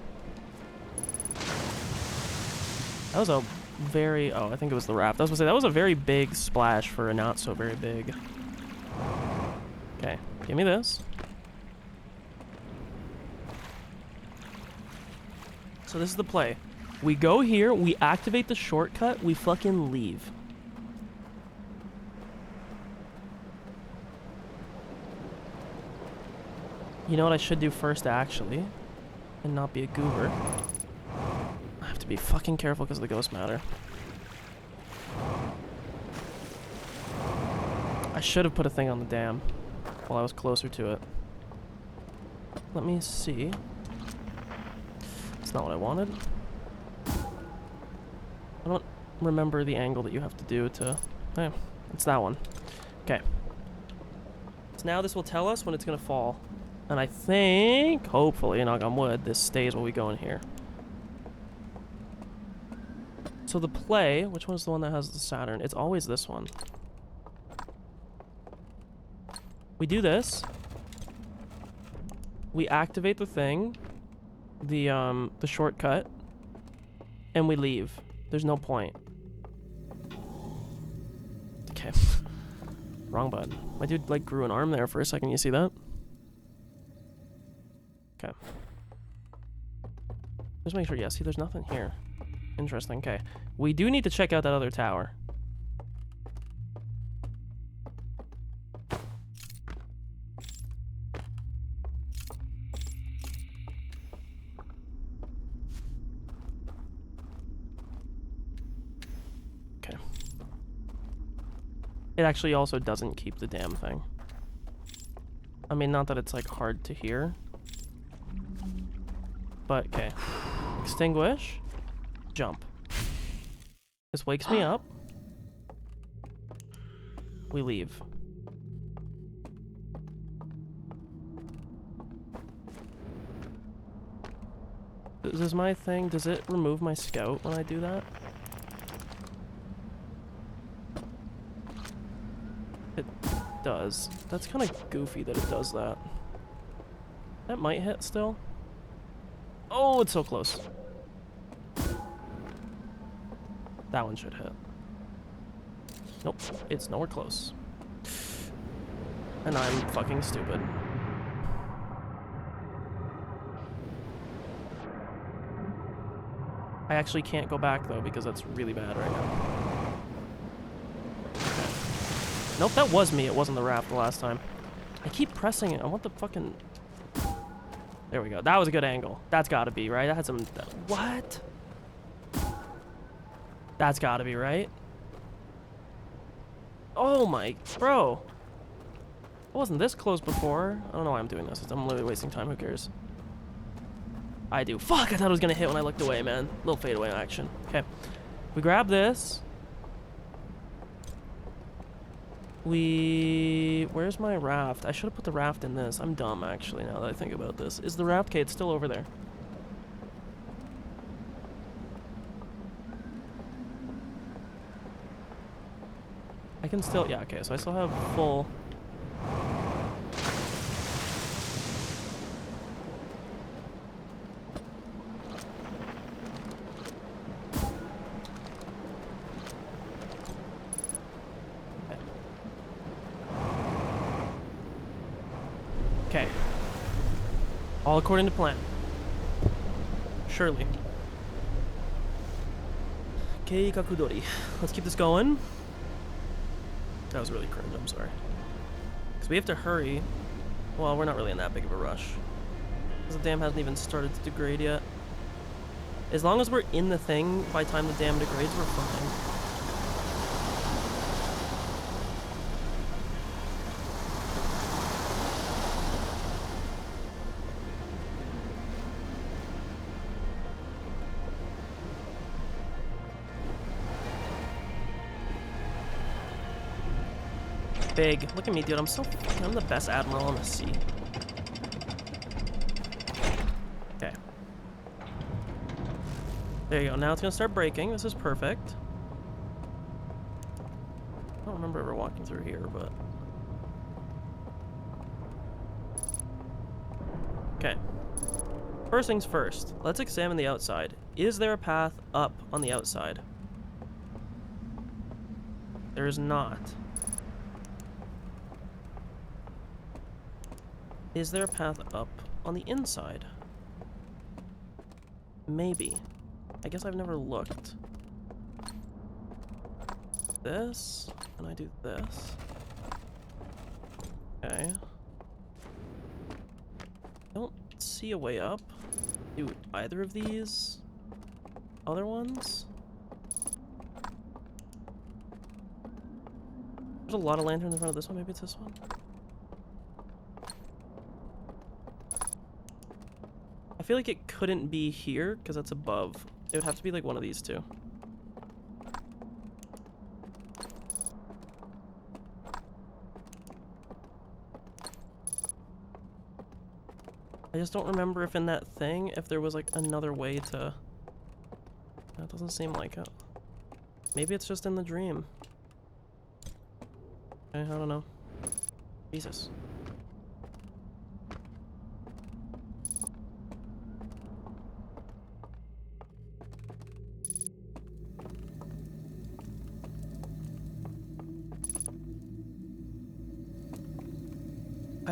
That was a very... Oh, I think it was the raft. I was gonna say, that was a very big splash for a not so very big. Okay. Give me this. So this is the play. We go here, we activate the shortcut, we fucking leave. You know what I should do first, actually? And not be a goober. I have to be fucking careful because of the ghost matter. I should have put a thing on the dam while I was closer to it. Let me see. It's not what I wanted. I don't remember the angle that you have to do to... Eh, it's that one. Okay. So now this will tell us when it's going to fall. And I think, hopefully, knock on wood, this stays while we go in here. So the play, which one's the one that has the Saturn? It's always this one. We do this. We activate the thing, the shortcut, and we leave. There's no point. Okay. Wrong button. My dude, like, grew an arm there for a second. You see that? Okay. Just make sure. Yeah, see, there's nothing here. Interesting. Okay. We do need to check out that other tower. It actually also doesn't keep the damn thing. I mean, not that it's like hard to hear. But, okay. Extinguish. Jump. This wakes me up. We leave. This is my thing. Does it remove my scout when I do that? It does. That's kind of goofy that it does that. That might hit still. Oh, it's so close. That one should hit. Nope, it's nowhere close. And I'm fucking stupid. I actually can't go back though because that's really bad right now. Okay. Nope, that was me. It wasn't the raft the last time. I keep pressing it. I want the fucking... There we go. That was a good angle. That's gotta be, right? I had some... What? That's gotta be, right? Oh my... Bro. I wasn't this close before. I don't know why I'm doing this. I'm literally wasting time. Who cares? I do. Fuck, I thought it was gonna hit when I looked away, man. Little fadeaway action. Okay. We grab this. Where's my raft? I should have put the raft in this. I'm dumb, actually, now that I think about this. Is the raft... Okay, it's still over there. I can still... Yeah, okay, so I still have full... Okay. All according to plan. Surely. Keikakudori. Let's keep this going. That was really cringe, I'm sorry. Because we have to hurry. Well, we're not really in that big of a rush. Because the dam hasn't even started to degrade yet. As long as we're in the thing by the time the dam degrades, we're fine. Big. Look at me, dude. I'm the best admiral on the sea. Okay. There you go. Now it's gonna start breaking. This is perfect. I don't remember ever walking through here, but... Okay. First things first. Let's examine the outside. Is there a path up on the outside? There is not. Is there a path up on the inside? Maybe. I guess I've never looked. This, and I do this. Okay. Don't see a way up. Do either of these other ones? There's a lot of lanterns in front of this one. Maybe it's this one. I feel like it couldn't be here because that's above. It would have to be like one of these two. I just don't remember if in that thing, if there was like another way to... That doesn't seem like it. Maybe it's just in the dream. Okay, I don't know. Jesus.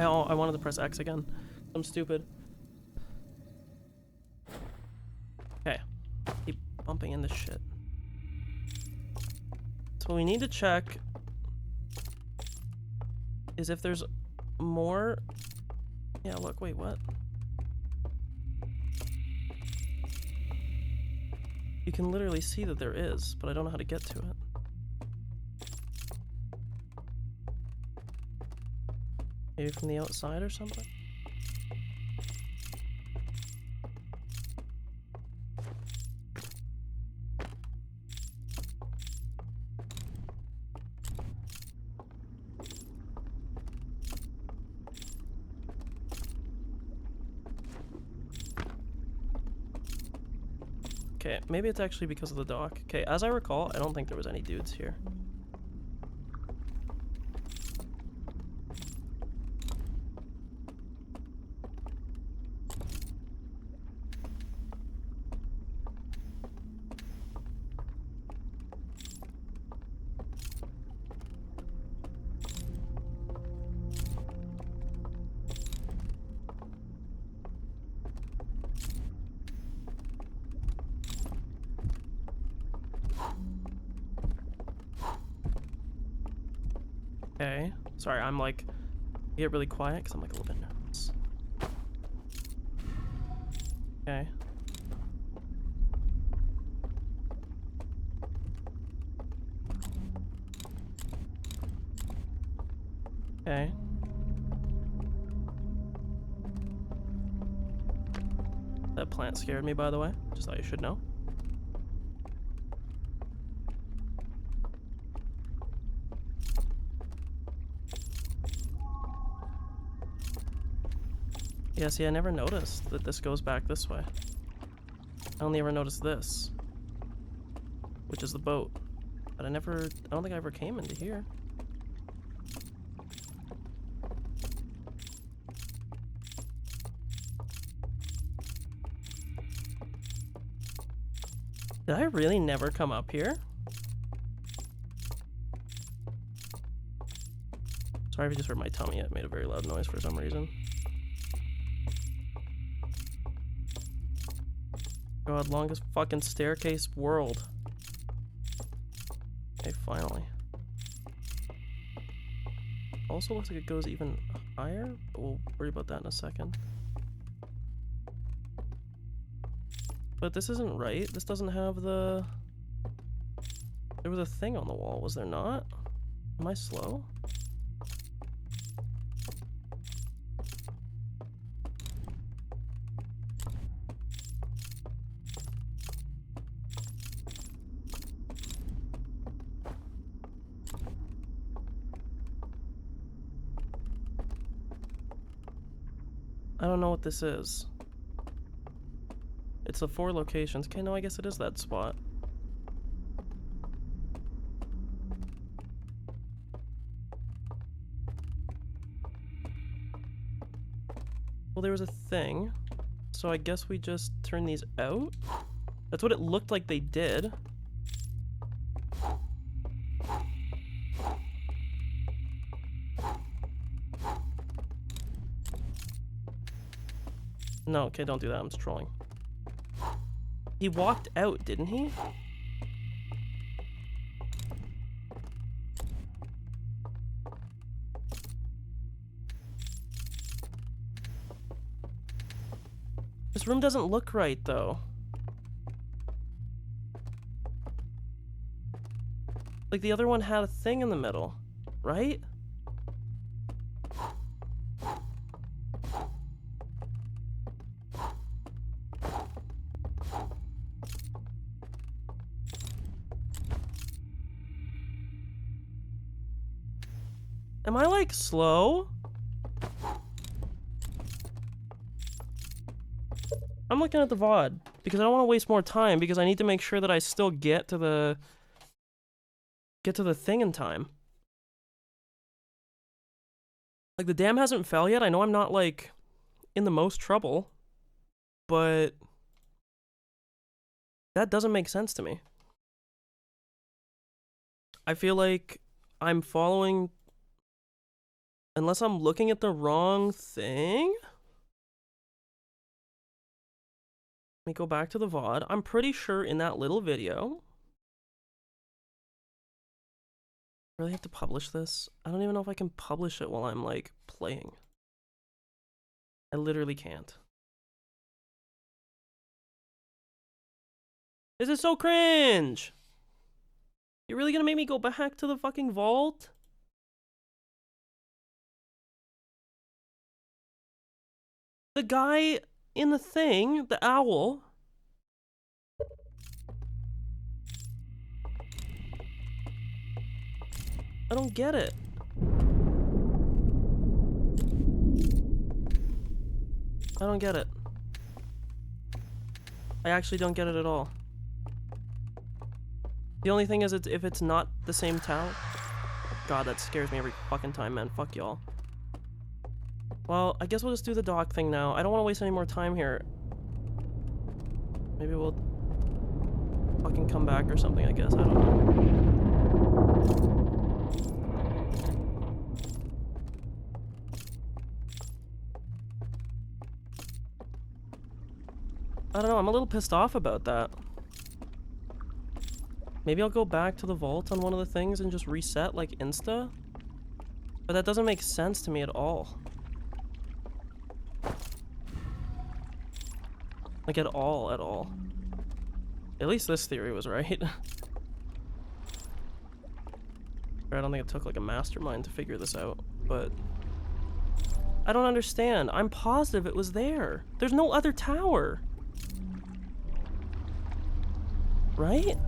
I wanted to press X again. I'm stupid. Okay. Keep bumping into shit. So what we need to check is if there's more... Yeah, look, wait, what? You can literally see that there is, but I don't know how to get to it. Maybe from the outside or something? Okay, maybe it's actually because of the dock. Okay, as I recall, I don't think there was any dudes here. Okay. Sorry, I'm like, I get really quiet because I'm like a little bit nervous. Okay. Okay. That plant scared me, by the way. Just thought you should know. Yeah, see, I never noticed that this goes back this way. I only ever noticed this, which is the boat. But I don't think I ever came into here. Did I really never come up here? Sorry if you just heard my tummy. It made a very loud noise for some reason. God, longest fucking staircase world. Okay, finally. Also looks like it goes even higher, but we'll worry about that in a second. But this isn't right. This doesn't have the... There was a thing on the wall, was there not? Am I slow? I don't know what this is. It's the 4 locations. Okay, no, I guess it is that spot. Well, there was a thing. So I guess we just turn these out? That's what it looked like they did. No, okay, don't do that. I'm just trolling. He walked out, didn't he? This room doesn't look right, though. Like, the other one had a thing in the middle, right? Am I, like, slow? I'm looking at the VOD because I don't want to waste more time because I need to make sure that I still get to the thing in time. Like, the dam hasn't fell yet. I know I'm not, like, in the most trouble, but that doesn't make sense to me. I feel like I'm following... Unless I'm looking at the wrong thing? Let me go back to the VOD. I'm pretty sure in that little video... I really have to publish this? I don't even know if I can publish it while I'm, like, playing. I literally can't. This is so cringe! You're really gonna make me go back to the fucking vault? The guy in the thing, the owl. I don't get it. I don't get it. I actually don't get it at all. The only thing is, if it's not the same tower... God, that scares me every fucking time, man. Fuck y'all. Well, I guess we'll just do the dock thing now. I don't want to waste any more time here. Maybe we'll fucking come back or something, I guess. I don't know. I don't know, I'm a little pissed off about that. Maybe I'll go back to the vault on one of the things and just reset, like, insta? But that doesn't make sense to me at all. Like, at all, at all. At least this theory was right. I don't think it took, like, a mastermind to figure this out, but... I don't understand. I'm positive it was there. There's no other tower. Right?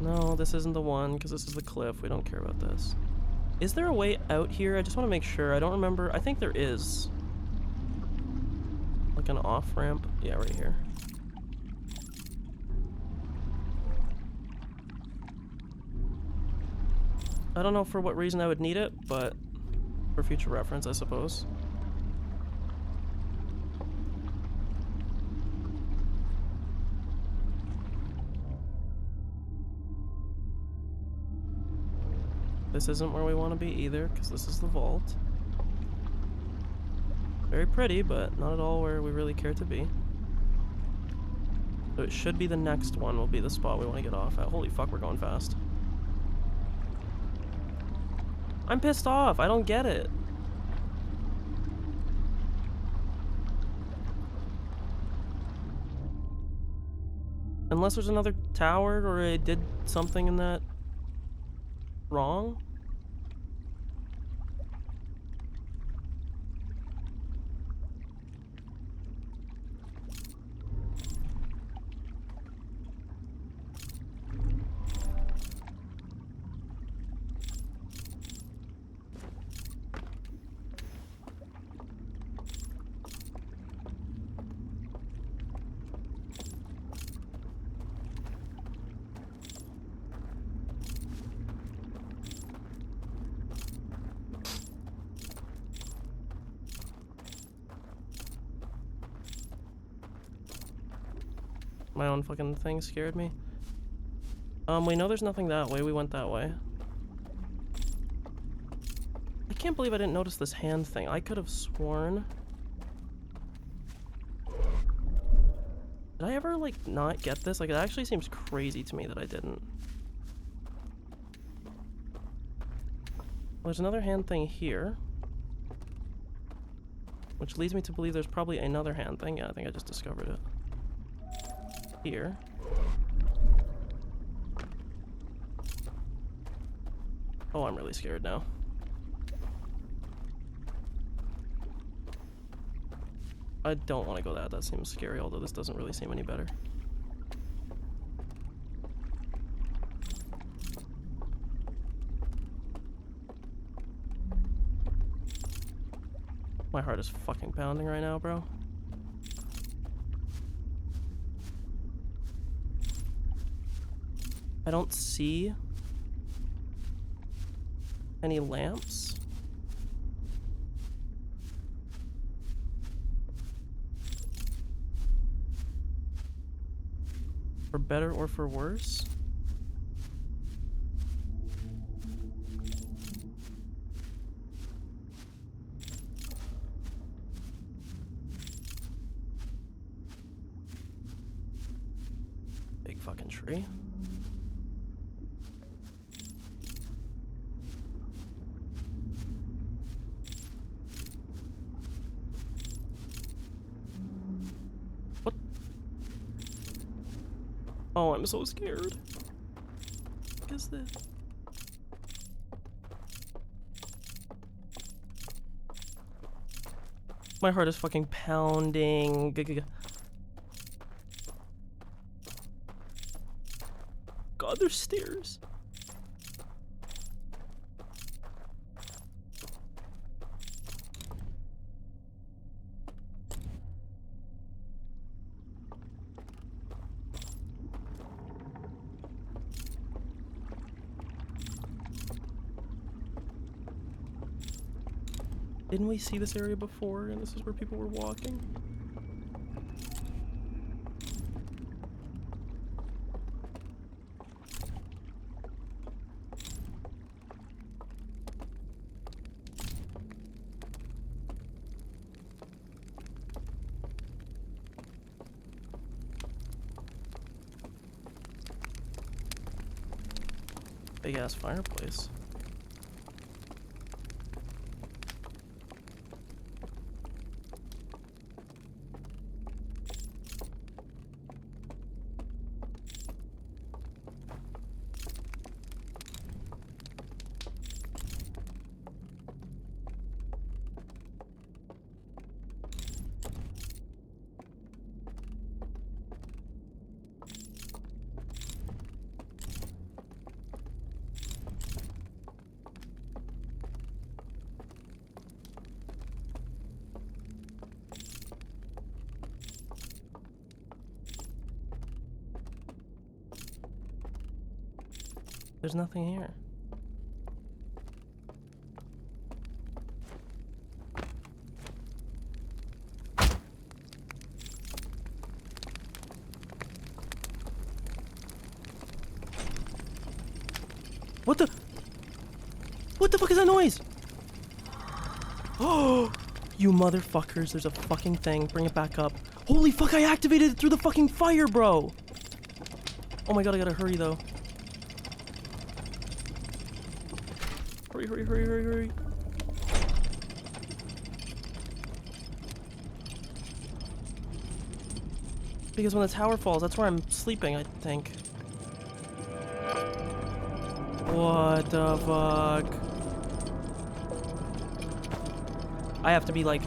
No, this isn't the one, because this is the cliff. We don't care about this. Is there a way out here? I just want to make sure. I don't remember. I think there is. Like an off-ramp? Yeah, right here. I don't know for what reason I would need it, but for future reference, I suppose. This isn't where we want to be either, because this is the vault. Very pretty, but not at all where we really care to be. So it should be the next one will be the spot we want to get off at. Holy fuck, we're going fast. I'm pissed off. I don't get it. Unless there's another tower or I did something in that wrong. My own fucking thing scared me. We know there's nothing that way. We went that way. I can't believe I didn't notice this hand thing. I could have sworn... Did I ever, like, not get this? Like, it actually seems crazy to me that I didn't. Well, there's another hand thing here. Which leads me to believe there's probably another hand thing. Yeah, I think I just discovered it. Here. Oh, I'm really scared now. I don't want to go that. That seems scary, although this doesn't really seem any better. My heart is fucking pounding right now, bro. I don't see any lamps. For better or for worse. Big fucking tree. Oh, I'm so scared. What is this? My heart is fucking pounding. God, there's stairs. Didn't we see this area before, and this is where people were walking? Big ass fireplace. There's nothing here. What the? What the fuck is that noise? Oh, you motherfuckers, there's a fucking thing. Bring it back up. Holy fuck, I activated it through the fucking fire, bro. Oh my god, I gotta hurry though. Hurry, hurry, hurry, hurry, hurry. Because when the tower falls, that's where I'm sleeping, I think. What the fuck? I have to be like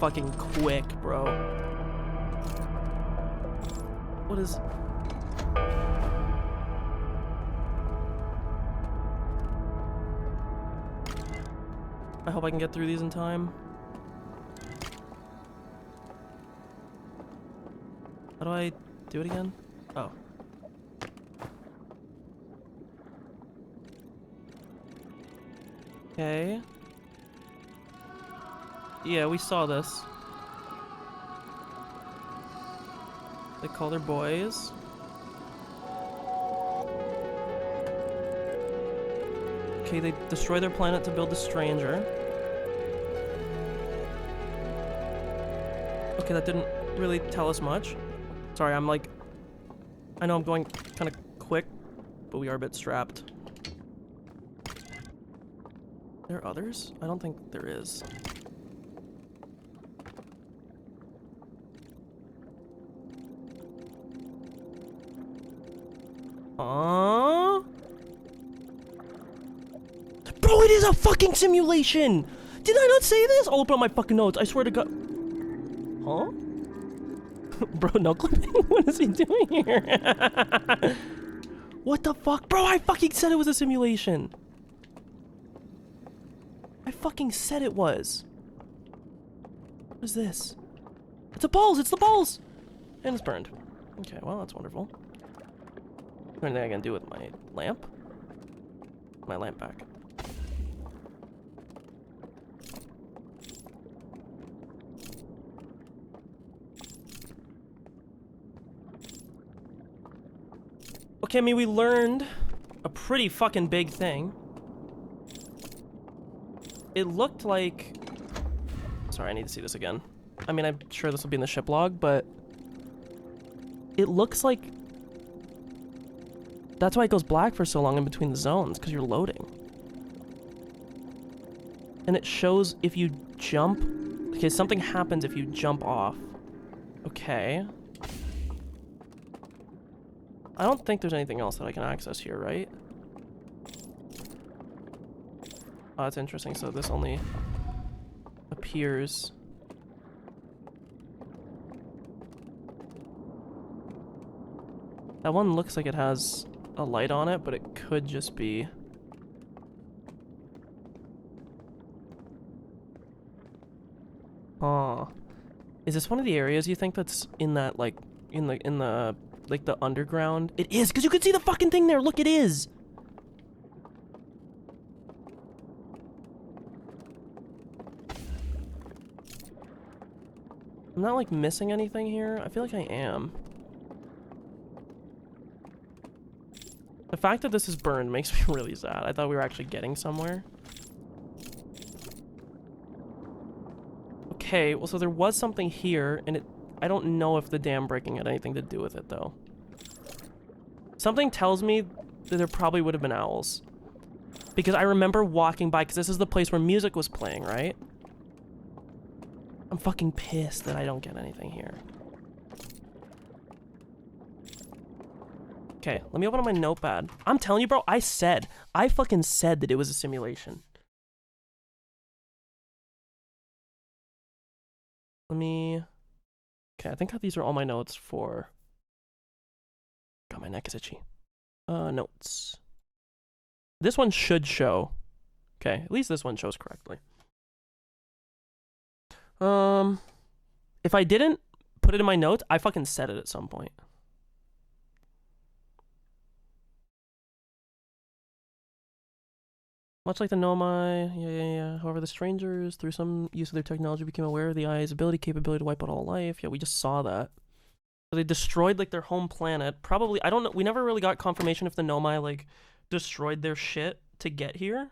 fucking quick, bro. What is... I hope I can get through these in time. How do I do it again? Oh. Okay. Yeah, we saw this. They call their boys. Okay, they destroy their planet to build the stranger. Okay, that didn't really tell us much. Sorry, I'm like... I know I'm going kind of quick, but we are a bit strapped. There are others? I don't think there is. Bro, it is a fucking simulation! Did I not say this? I'll open up my fucking notes. I swear to God. Huh? Bro, no clipping? What is he doing here? What the fuck? Bro, I fucking said it was a simulation. I fucking said it was. What is this? It's the balls! It's the balls! And it's burned. Okay, well, that's wonderful. Is there anything I can do with my lamp? My lamp back. Okay, I mean, we learned a pretty fucking big thing. It looked like... Sorry, I need to see this again. I mean, I'm sure this will be in the ship log, but... It looks like... That's why it goes black for so long in between the zones, because you're loading. And it shows if you jump... Okay, something happens if you jump off. Okay. I don't think there's anything else that I can access here, right? Oh, that's interesting. So this only appears That one looks like it has a light on it, but it could just be... Oh. Is this one of the areas you think that's in that, like, in the, like, the underground? It is, because you can see the fucking thing there! Look, it is! I'm not, like, missing anything here. I feel like I am. The fact that this is burned makes me really sad. I thought we were actually getting somewhere. Okay, well, so there was something here, and I don't know if the dam breaking had anything to do with it, though. Something tells me that there probably would have been owls. Because I remember walking by, because this is the place where music was playing, right? I'm fucking pissed that I don't get anything here. Okay, let me open up my notepad. I'm telling you, bro, I fucking said that it was a simulation. Let me... Okay, I think these are all my notes for... God, my neck is itchy. Notes. This one should show. Okay, at least this one shows correctly. If I didn't put it in my notes, I fucking said it at some point. Much like the Nomai, yeah. However, the strangers, through some use of their technology, became aware of the Eye's capability to wipe out all life. Yeah, we just saw that. So they destroyed, like, their home planet. Probably, I don't know, we never really got confirmation if the Nomai, like, destroyed their shit to get here.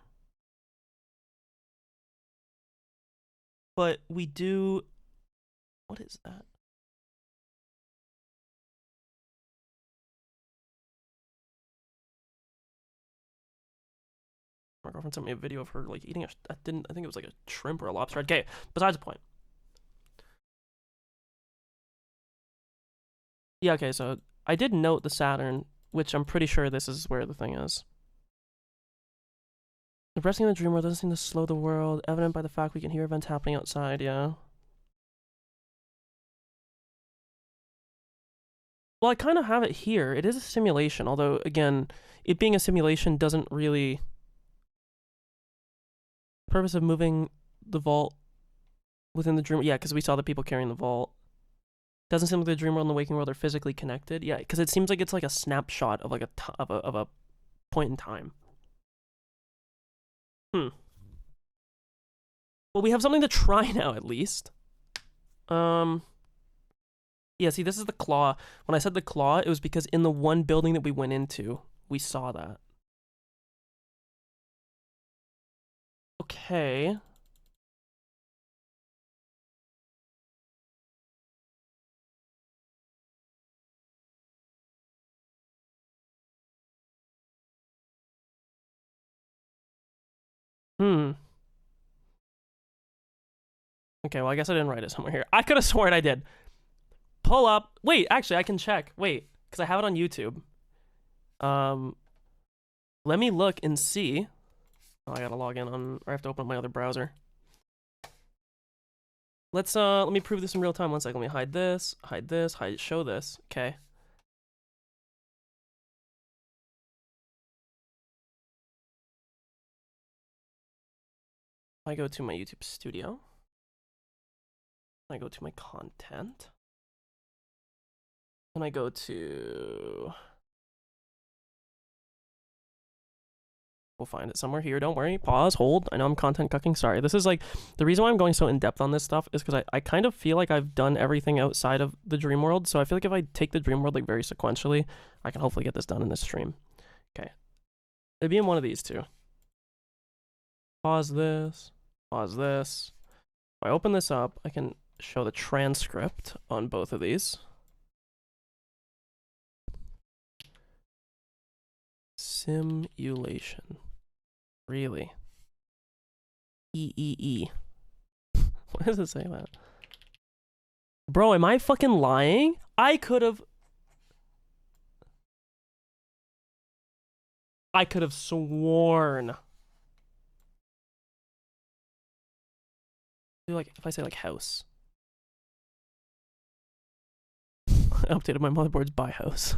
But we do... What is that? My girlfriend sent me a video of her, like, eating I think it was like a shrimp or a lobster. Okay, besides the point. Yeah, okay, so I did note the Saturn, which I'm pretty sure this is where the thing is. The resting in the dream world doesn't seem to slow the world, evident by the fact we can hear events happening outside, yeah. Well, I kind of have it here. It is a simulation, although, again, it being a simulation doesn't really... The purpose of moving the vault within the dream... Yeah, because we saw the people carrying the vault. Doesn't seem like the dream world and the waking world are physically connected. Yeah, because it seems like it's like a snapshot of like a point in time. Well, we have something to try now, at least. Yeah, see, this is the claw. When I said the claw, it was because in the one building that we went into, we saw that. Okay. Okay, well, I guess I didn't write it somewhere here. I could have sworn I did. Pull up. Wait, actually, I can check. Wait, because I have it on YouTube. Let me look and see. Oh, I gotta log in on, or I have to open up my other browser. Let me prove this in real time. 1 second. Let me hide this, show this. Okay. I go to my YouTube studio. I go to my content. And I go to... We'll find it somewhere here. Don't worry. Pause. Hold. I know I'm content cucking. Sorry. This is like... The reason why I'm going so in-depth on this stuff is because I kind of feel like I've done everything outside of the dream world. So I feel like if I take the dream world like very sequentially, I can hopefully get this done in this stream. Okay. It'd be in one of these two. Pause this. Pause this. If I open this up, I can show the transcript on both of these. Simulation. Really? E. Why does it say that? Bro, am I fucking lying? I could have sworn. Like, if I say like house. I updated my motherboard's by house.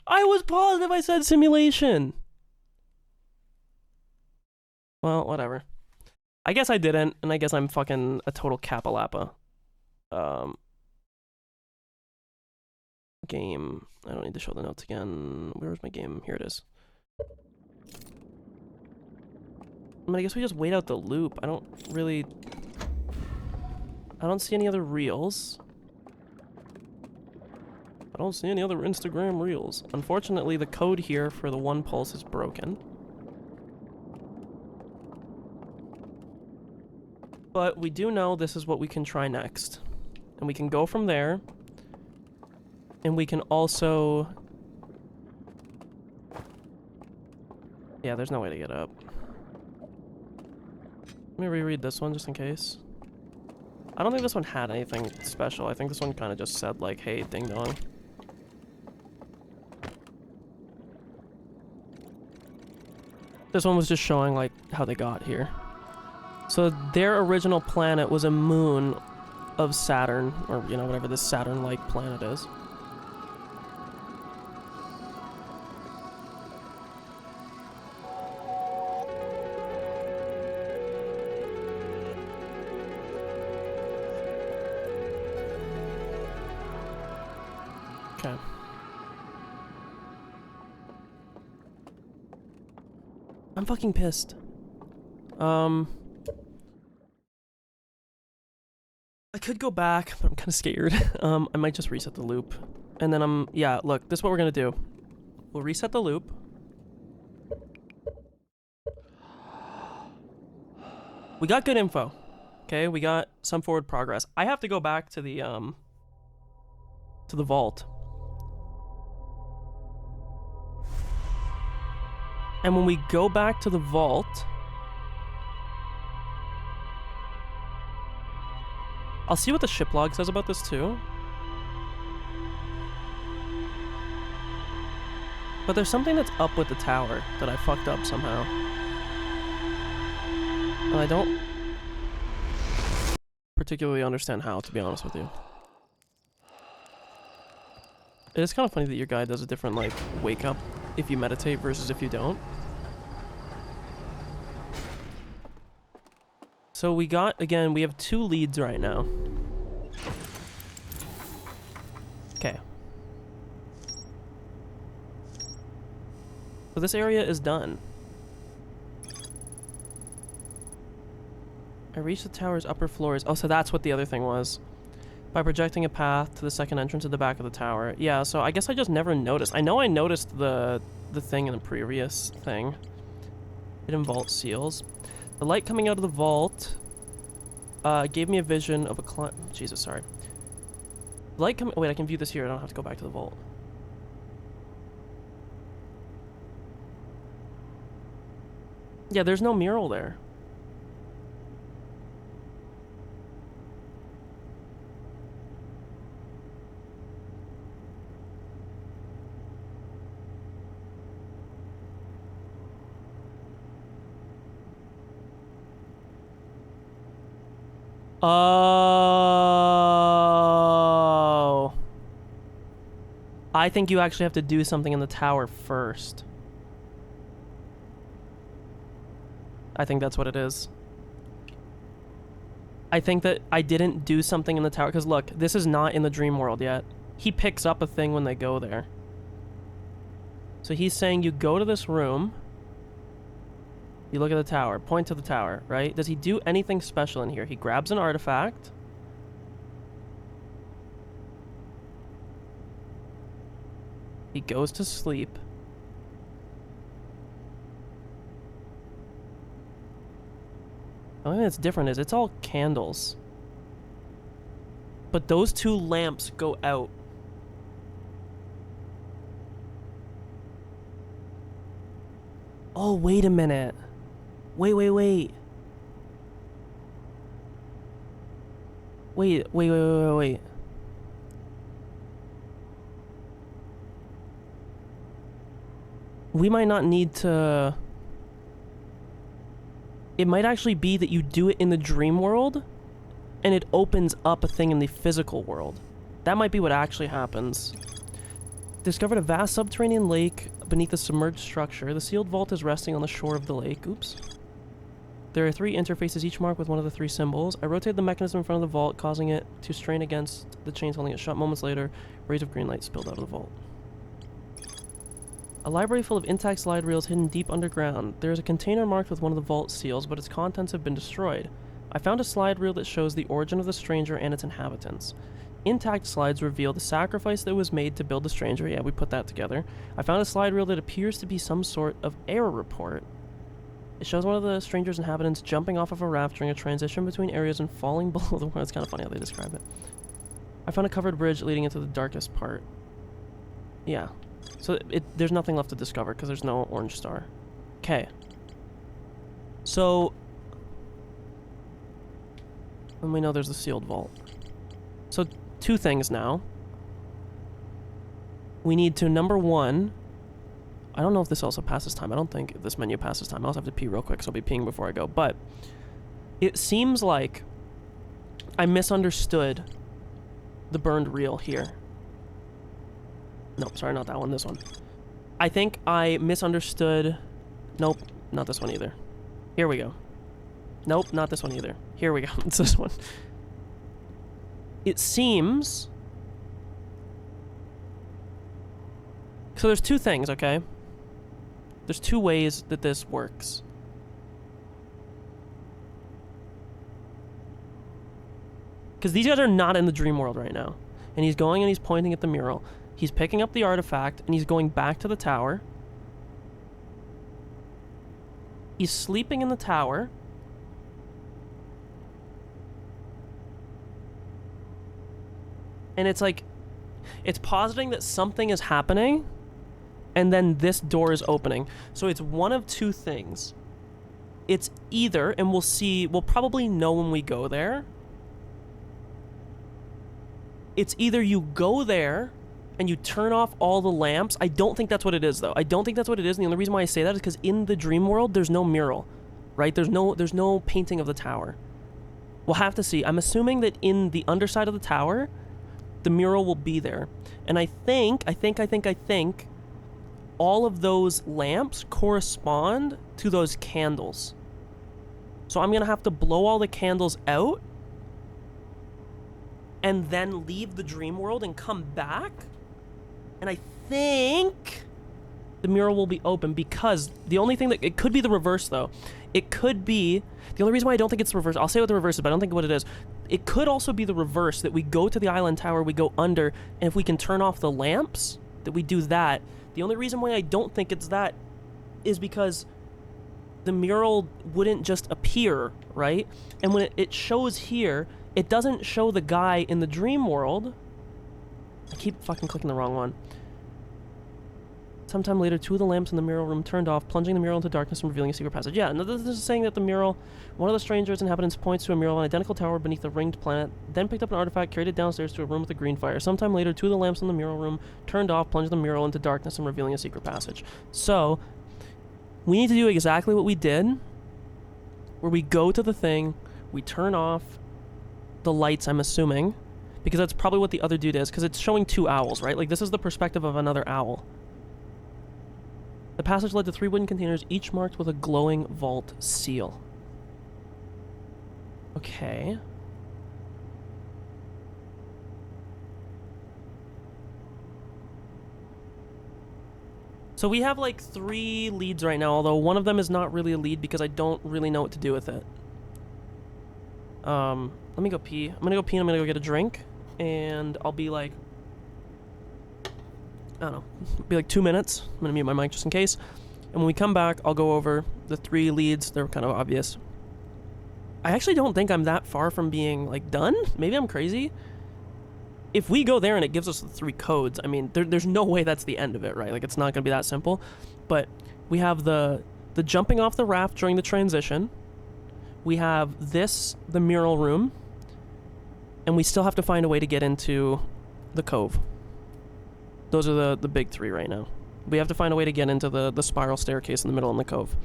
I was positive I said simulation. Well, whatever. I guess I didn't, and I guess I'm fucking a total kappa-lappa. Game. I don't need to show the notes again. Where's my game? Here it is. I mean, I guess we just wait out the loop. I don't see any other reels. I don't see any other Instagram reels. Unfortunately, the code here for the one pulse is broken. But we do know this is what we can try next. And we can go from there. And we can also... Yeah, there's no way to get up. Let me reread this one just in case. I don't think this one had anything special. I think this one kind of just said like, hey, ding dong. This one was just showing like how they got here. So their original planet was a moon of Saturn, or you know, whatever this Saturn-like planet is. Okay. I'm fucking pissed. I could go back, but I'm kind of scared. I might just reset the loop. And then yeah, look, this is what we're gonna do. We'll reset the loop. We got good info. Okay, we got some forward progress. I have to go back to the vault. And when we go back to the vault, I'll see what the ship log says about this too. But there's something that's up with the tower that I fucked up somehow. And I don't particularly understand how, to be honest with you. It is kind of funny that your guy does a different, like, wake up if you meditate versus if you don't. So we got, again, we have 2 leads right now. Okay. So this area is done. I reached the tower's upper floors. Oh, so that's what the other thing was. By projecting a path to the second entrance at the back of the tower. Yeah, so I guess I just never noticed. I know I noticed the thing in the previous thing. Hidden vault seals. The light coming out of the vault gave me a vision of a Jesus, sorry. The light coming... Wait, I can view this here. I don't have to go back to the vault. Yeah, there's no mural there. Oh. I think you actually have to do something in the tower first. I think that's what it is. I think that I didn't do something in the tower, because look, this is not in the dream world yet. He picks up a thing when they go there. So he's saying you go to this room, you look at the tower, point to the tower, right? Does he do anything special in here? He grabs an artifact. He goes to sleep. The only thing that's different is it's all candles. But those 2 lamps go out. Oh, wait a minute. Wait. Wait. We might not need to... It might actually be that you do it in the dream world, and it opens up a thing in the physical world. That might be what actually happens. Discovered a vast subterranean lake beneath a submerged structure. The sealed vault is resting on the shore of the lake. Oops. There are 3 interfaces, each marked with one of the 3 symbols. I rotated the mechanism in front of the vault, causing it to strain against the chains holding it shut. Moments later, rays of green light spilled out of the vault. A library full of intact slide reels hidden deep underground. There is a container marked with one of the vault seals, but its contents have been destroyed. I found a slide reel that shows the origin of the stranger and its inhabitants. Intact slides reveal the sacrifice that was made to build the stranger. Yeah, we put that together. I found a slide reel that appears to be some sort of error report. It shows one of the stranger's inhabitants jumping off of a raft during a transition between areas and falling below the water. It's kind of funny how they describe it. I found a covered bridge leading into the darkest part. Yeah. So there's nothing left to discover because there's no orange star. Okay. So... and we know there's the sealed vault. So 2 things now. We need to, number 1... I don't know if this also passes time. I don't think this menu passes time. I also have to pee real quick, so I'll be peeing before I go. But it seems like I misunderstood the burned reel here. Nope, sorry, not that one. This one. I think I misunderstood... Nope, not this one either. Here we go. Nope, not this one either. Here we go. It's this one. It seems... so there's 2 things, okay? There's 2 ways that this works. Because these guys are not in the dream world right now. And he's going and he's pointing at the mural. He's picking up the artifact and he's going back to the tower. He's sleeping in the tower. And it's like... it's positing that something is happening, and then this door is opening. So it's one of 2 things. It's either, and we'll probably know when we go there. It's either you go there, and you turn off all the lamps. I don't think that's what it is, though. I don't think that's what it is, and the only reason why I say that is because in the dream world, there's no mural, right? There's no painting of the tower. We'll have to see. I'm assuming that in the underside of the tower, the mural will be there. And I think all of those lamps correspond to those candles. So I'm gonna have to blow all the candles out and then leave the dream world and come back. And I think the mural will be open, because the only thing that... it could be the reverse, though. It could be... the only reason why I don't think it's the reverse... I'll say what the reverse is, but I don't think what it is. It could also be the reverse, that we go to the island tower, we go under, and if we can turn off the lamps, that we do that. The only reason why I don't think it's that is because the mural wouldn't just appear, right? And when it shows here, it doesn't show the guy in the dream world. I keep fucking clicking the wrong one. Sometime later, 2 of the lamps in the mural room turned off, plunging the mural into darkness and revealing a secret passage. Yeah, this is saying that the mural... one of the stranger's inhabitants points to a mural on an identical tower beneath a ringed planet, then picked up an artifact, carried it downstairs to a room with a green fire. Sometime later, 2 of the lamps in the mural room turned off, plunging the mural into darkness and revealing a secret passage. So, we need to do exactly what we did, where we go to the thing, we turn off the lights, I'm assuming, because that's probably what the other dude is, because it's showing 2 owls, right? Like, this is the perspective of another owl. The passage led to 3 wooden containers, each marked with a glowing vault seal. Okay. So we have like 3 leads right now, although one of them is not really a lead because I don't really know what to do with it. Let me go pee. I'm gonna go pee and I'm gonna go get a drink, and I'll be like... I don't know, be like 2 minutes. I'm gonna mute my mic just in case. And when we come back, I'll go over the 3 leads. They're kind of obvious. I actually don't think I'm that far from being, like, done. Maybe I'm crazy. If we go there and it gives us the 3 codes, I mean, there's no way that's the end of it, right? Like, it's not gonna be that simple. But we have the jumping off the raft during the transition. We have the mural room. And we still have to find a way to get into the cove. Those are the big 3 right now. We have to find a way to get into the spiral staircase in the middle in the cove.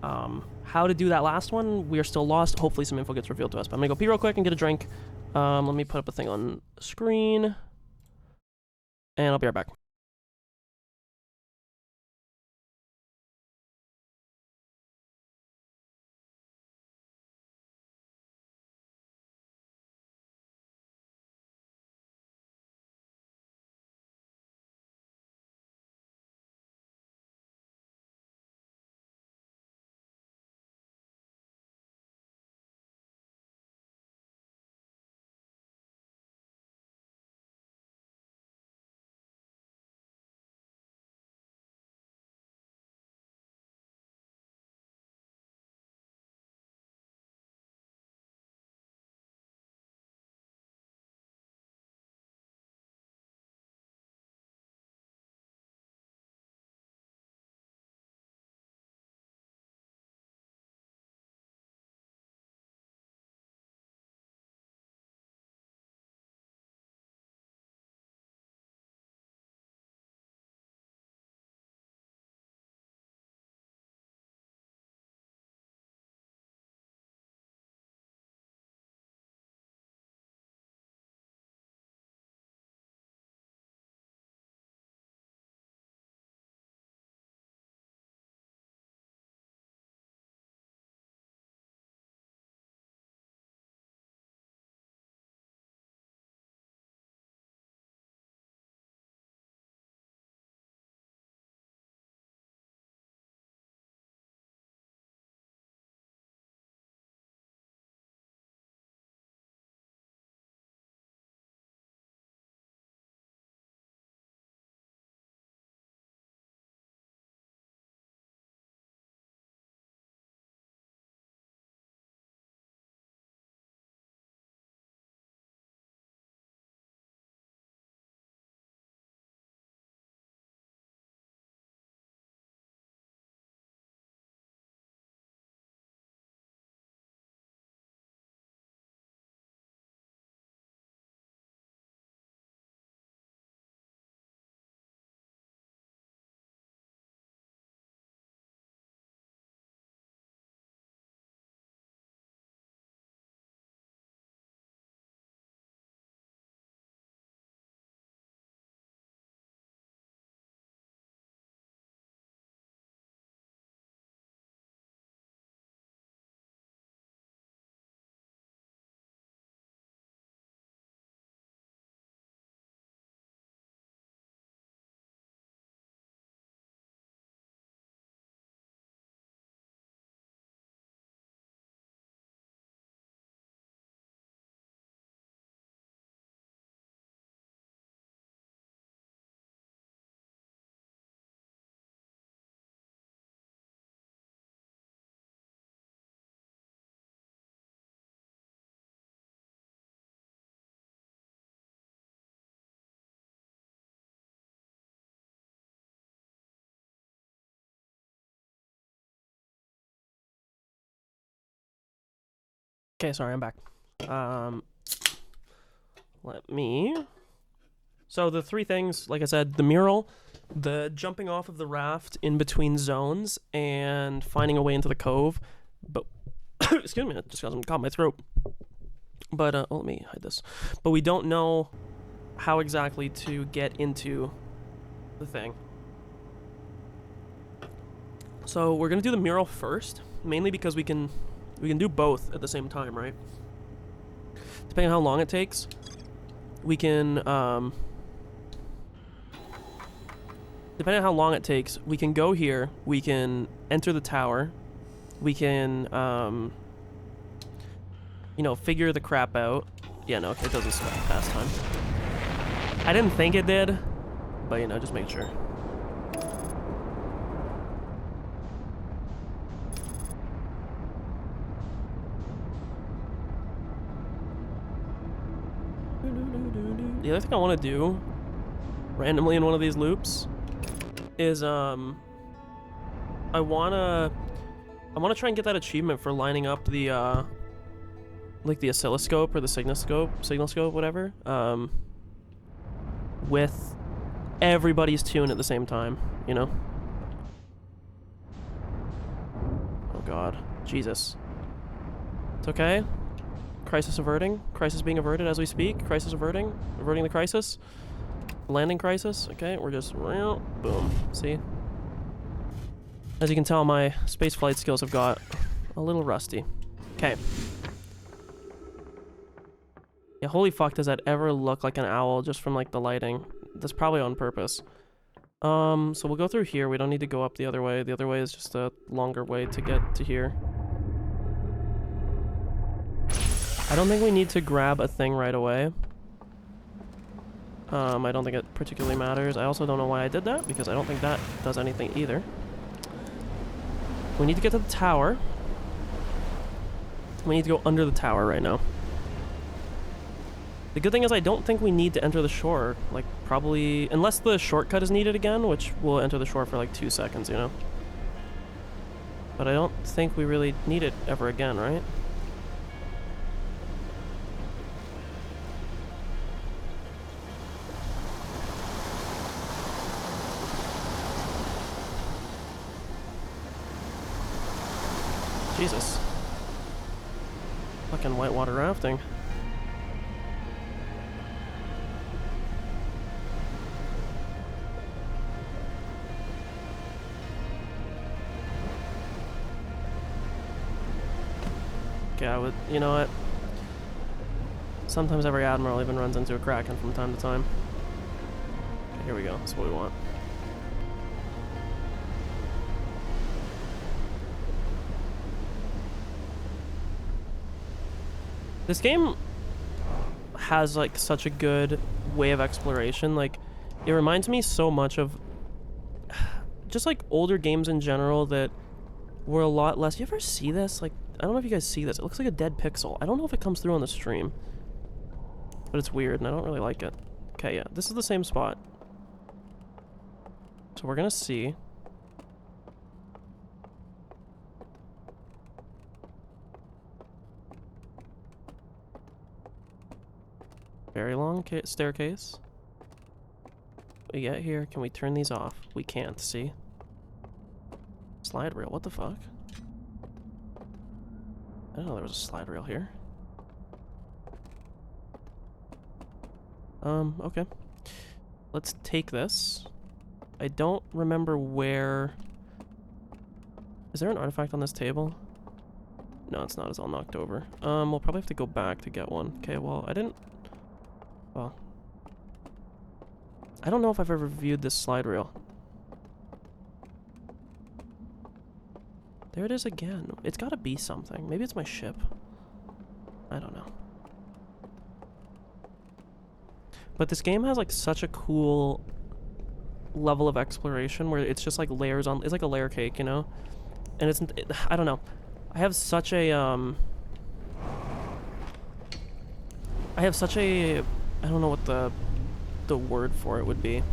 How to do that last one, we are still lost. Hopefully some info gets revealed to us. But I'm gonna go pee real quick and get a drink. Let me put up a thing on screen. And I'll be right back. Okay, sorry, I'm back. Let me... So the three things, like I said, the mural, the jumping off of the raft in between zones, and finding a way into the cove. But excuse me, it just got caught in my throat. But let me hide this. But we don't know how exactly to get into the thing. So we're gonna do the mural first, mainly because we can do both at the same time, right? Depending on how long it takes, we can depending on how long it takes, we can go here, we can enter the tower, we can you know, figure the crap out. Yeah, no, it doesn't stop past time. I didn't think it did, but you know, just make sure. The other thing I want to do randomly in one of these loops is I want to try and get that achievement for lining up the like the oscilloscope or the signal scope, whatever, with everybody's tune at the same time, you know? Oh god. Jesus. It's okay. Crisis averting. Crisis being averted as we speak. Crisis averting. Averting the crisis. Landing crisis. Okay, we're just... boom. See? As you can tell, my spaceflight skills have got a little rusty. Okay. Yeah, holy fuck, does that ever look like an owl just from, like, the lighting? That's probably on purpose. So we'll go through here. We don't need to go up the other way. The other way is just a longer way to get to here. I don't think we need to grab a thing right away. I don't think it particularly matters. I also don't know why I did that, because I don't think that does anything either. We need to get to the tower. We need to go under the tower right now. The good thing is I don't think we need to enter the shore. Like, probably... Unless the shortcut is needed again, which we'll enter the shore for like 2 seconds, you know? But I don't think we really need it ever again, right? Jesus. Fucking whitewater rafting. Okay, I would, you know what? Sometimes every admiral even runs into a kraken from time to time. Okay, here we go. That's what we want. This game has like such a good way of exploration. Like, it reminds me so much of just like older games in general that were a lot less. You ever see this? Like, I don't know if you guys see this. It looks like a dead pixel. I don't know if it comes through on the stream, but it's weird and I don't really like it. Okay, yeah, this is the same spot. So we're gonna see. Very long staircase. We get here. Can we turn these off? We can't, see? Slide rail, what the fuck? I didn't know there was a slide rail here. Okay. Let's take this. I don't remember where... Is there an artifact on this table? No, it's not. It's all knocked over. We'll probably have to go back to get one. Okay, well, I didn't... Well... I don't know if I've ever viewed this slide rail. There it is again. It's gotta be something. Maybe it's my ship. I don't know. But this game has like such a cool level of exploration where it's just like layers on... It's like a layer cake, you know? And it's... I don't know. I have such a... I don't know what the word for it would be.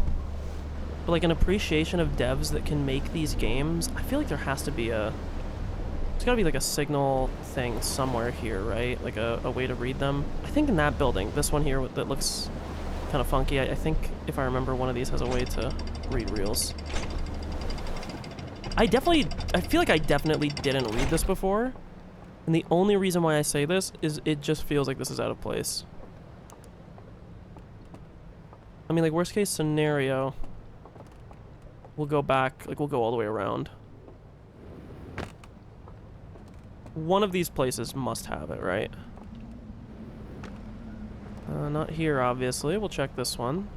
But like an appreciation of devs that can make these games. I feel like there has to be a There's gotta be like a signal thing somewhere here, right? Like a way to read them. I think in that building, this one here that looks kind of funky, I think if I remember, one of these has a way to read reels. I feel like I definitely didn't read this before. And the only reason why I say this is it just feels like this is out of place. I mean, like, worst case scenario, we'll go back, like, we'll go all the way around. One of these places must have it, right? Not here, obviously. We'll check this one.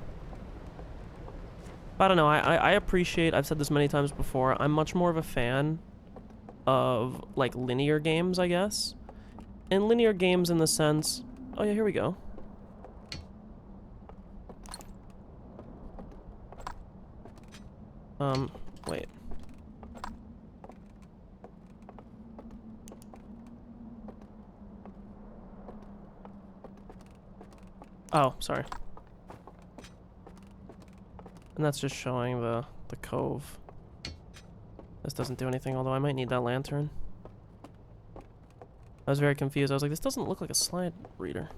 I don't know, I appreciate, I've said this many times before, I'm much more of a fan of, like, linear games, I guess. And linear games in the sense... Oh yeah, here we go. Wait. Oh, sorry. And that's just showing the cove. This doesn't do anything, although I might need that lantern. I was very confused. I was like, this doesn't look like a slide reader.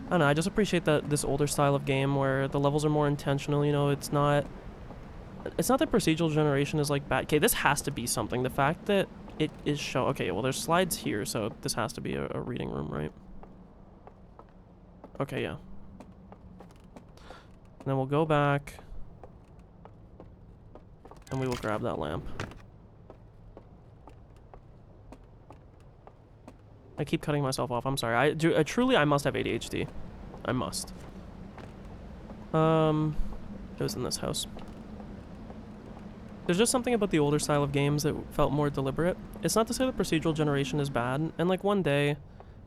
I don't know, I just appreciate that this older style of game where the levels are more intentional, you know, it's not that procedural generation is like bad. Okay, this has to be something. The fact that it is show... Okay, well, there's slides here, so this has to be a reading room, right? Okay, yeah. And then we'll go back. And we will grab that lamp. I keep cutting myself off. I'm sorry. I truly, I must have ADHD. I must. It was in this house. There's just something about the older style of games that felt more deliberate. It's not to say that procedural generation is bad, and like one day,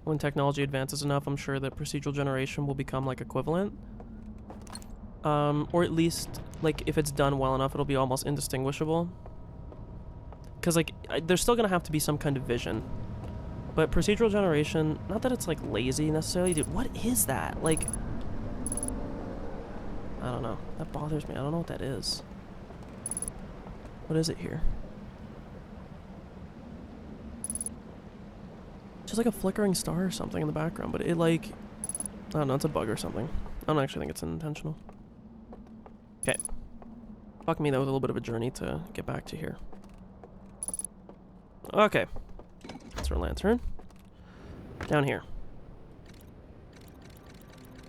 when technology advances enough, I'm sure that procedural generation will become like equivalent. Or at least, like, if it's done well enough, it'll be almost indistinguishable. Because, like, there's still gonna have to be some kind of vision. But procedural generation, not that it's, like, lazy necessarily, dude, what is that? Like, I don't know. That bothers me. I don't know what that is. What is it here? Just like a flickering star or something in the background, but it, like, I don't know, it's a bug or something. I don't actually think it's intentional. Okay. Fuck me, that was a little bit of a journey to get back to here. Okay. That's our lantern. Down here.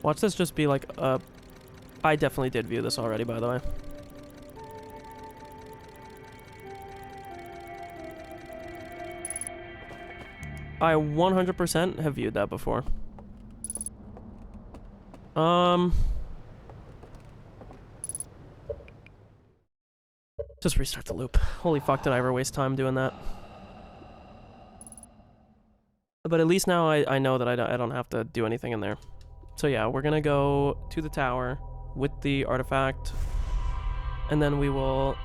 Watch this just be like a... I definitely did view this already, by the way. I 100% have viewed that before. Just restart the loop. Holy fuck, did I ever waste time doing that. But at least now I know that I don't have to do anything in there. So yeah, we're gonna go to the tower with the artifact, and then we will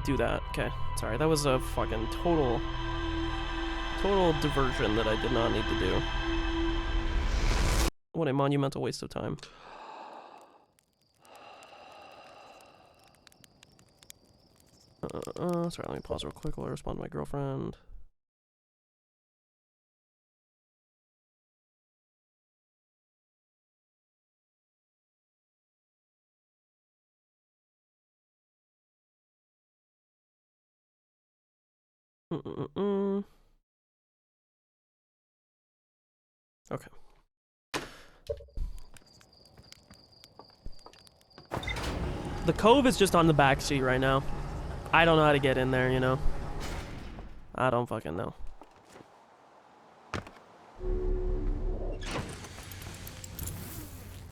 do that. Okay, sorry, that was a fucking total diversion that I did not need to do. What a monumental waste of time. Sorry, let me pause real quick while I respond to my girlfriend. Okay. The cove is just on the back seat right now. I don't know how to get in there, you know. I don't fucking know.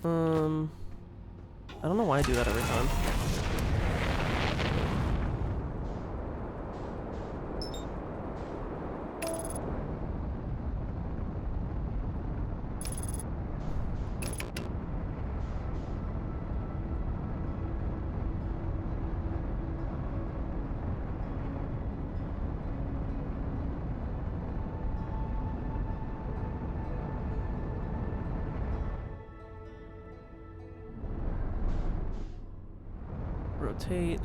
I don't know why I do that every time. Rotate.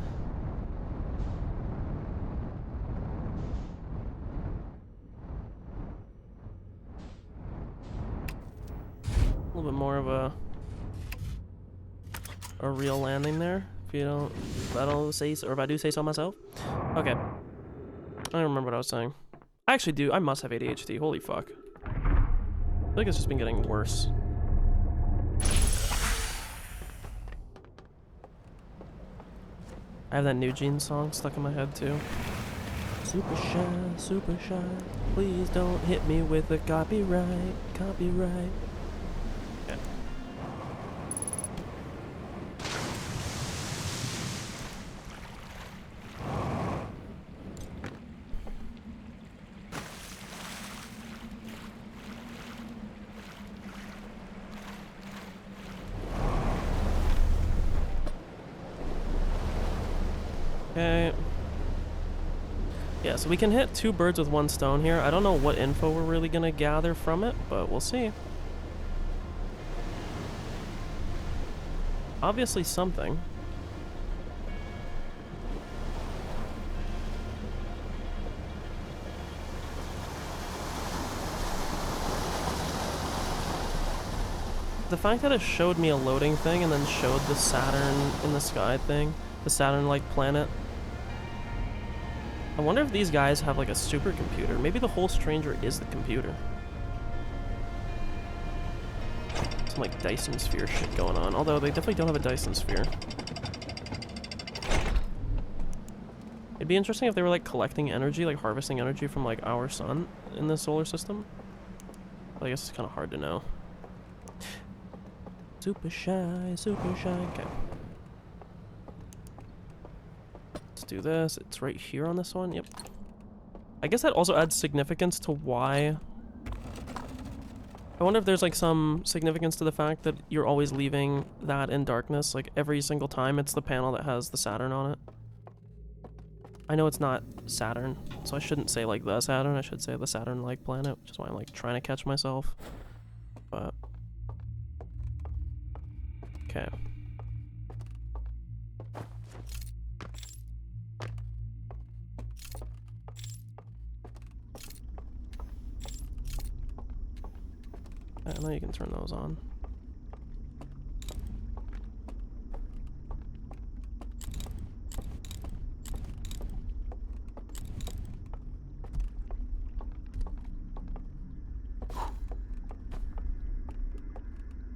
little bit more of a real landing there. If you don't, if I don't say so, or if I do say so myself. Okay. I don't remember what I was saying. I actually do. I must have ADHD. Holy fuck. I feel like it's just been getting worse. I have that New Jeans song stuck in my head too. Super shy, please don't hit me with a copyright, copyright. Okay. Okay. Yeah, so we can hit 2 birds with 1 stone here. I don't know what info we're really gonna gather from it, but we'll see. Obviously something. The fact that it showed me a loading thing and then showed the Saturn in the sky thing, the Saturn-like planet. I wonder if these guys have like a supercomputer. Maybe the whole stranger is the computer. Some like Dyson sphere shit going on. Although they definitely don't have a Dyson sphere. It'd be interesting if they were like collecting energy, like harvesting energy from like our sun in the solar system. But I guess it's kind of hard to know. Super shy, super shy. Okay. Let's do this. It's right here on this one. Yep. I guess that also adds significance to why. I wonder if there's like some significance to the fact that you're always leaving that in darkness. Like every single time it's the panel that has the Saturn on it. I know it's not Saturn, so I shouldn't say like the Saturn. I should say the Saturn-like planet, which is why I'm like trying to catch myself. But okay. I know you can turn those on.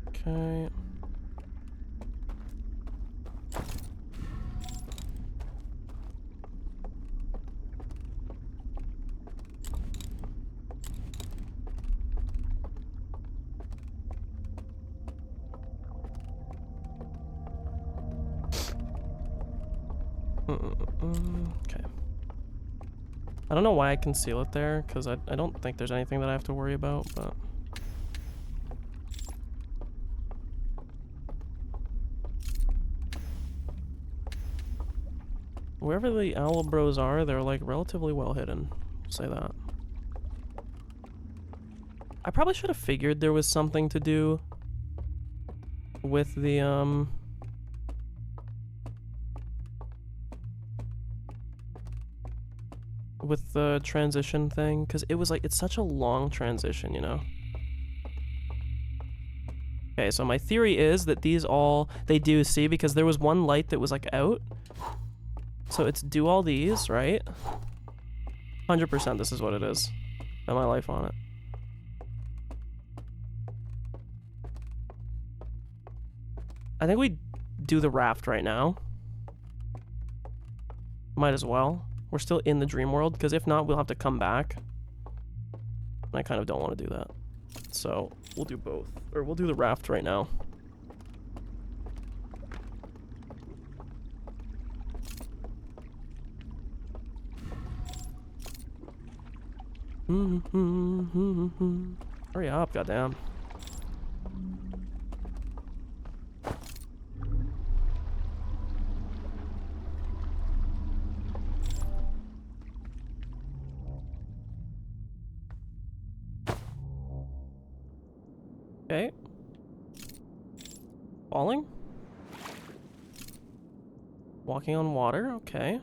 Okay. Okay. I don't know why I conceal it there, because I don't think there's anything that I have to worry about, but... Wherever the owl bros are, they're like relatively well hidden. I'll say that. I probably should have figured there was something to do with the with the transition thing, because it was like, it's such a long transition, you know? Okay, so my theory is that these all, they do see, because there was one light that was like out. So it's do all these, right? 100% this is what it is. Bet my life on it. I think we do the raft right now. Might as well. We're still in the dream world, because if not, we'll have to come back. And I kind of don't want to do that. So we'll do both. Or we'll do the raft right now. Hurry up, goddamn. Okay. Falling? Walking on water, okay.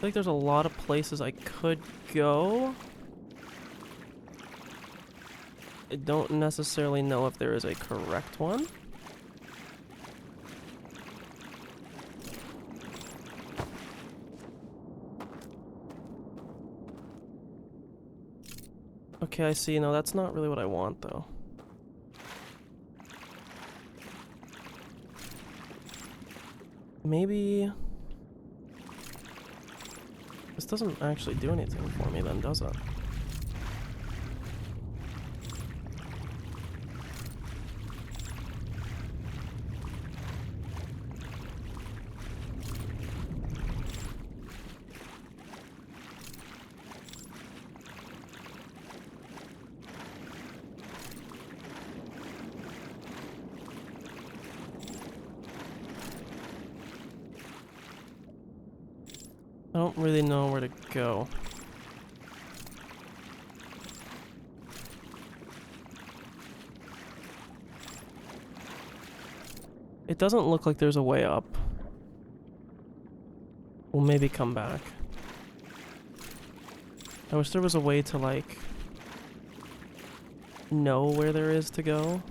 feel like there's a lot of places I could go. I don't necessarily know if there is a correct one. Okay, I see. No, that's not really what I want, though. Maybe... This doesn't actually do anything for me then, does it? I don't really know where to go. It doesn't look like there's a way up. We'll maybe come back. I wish there was a way to, like, know where there is to go.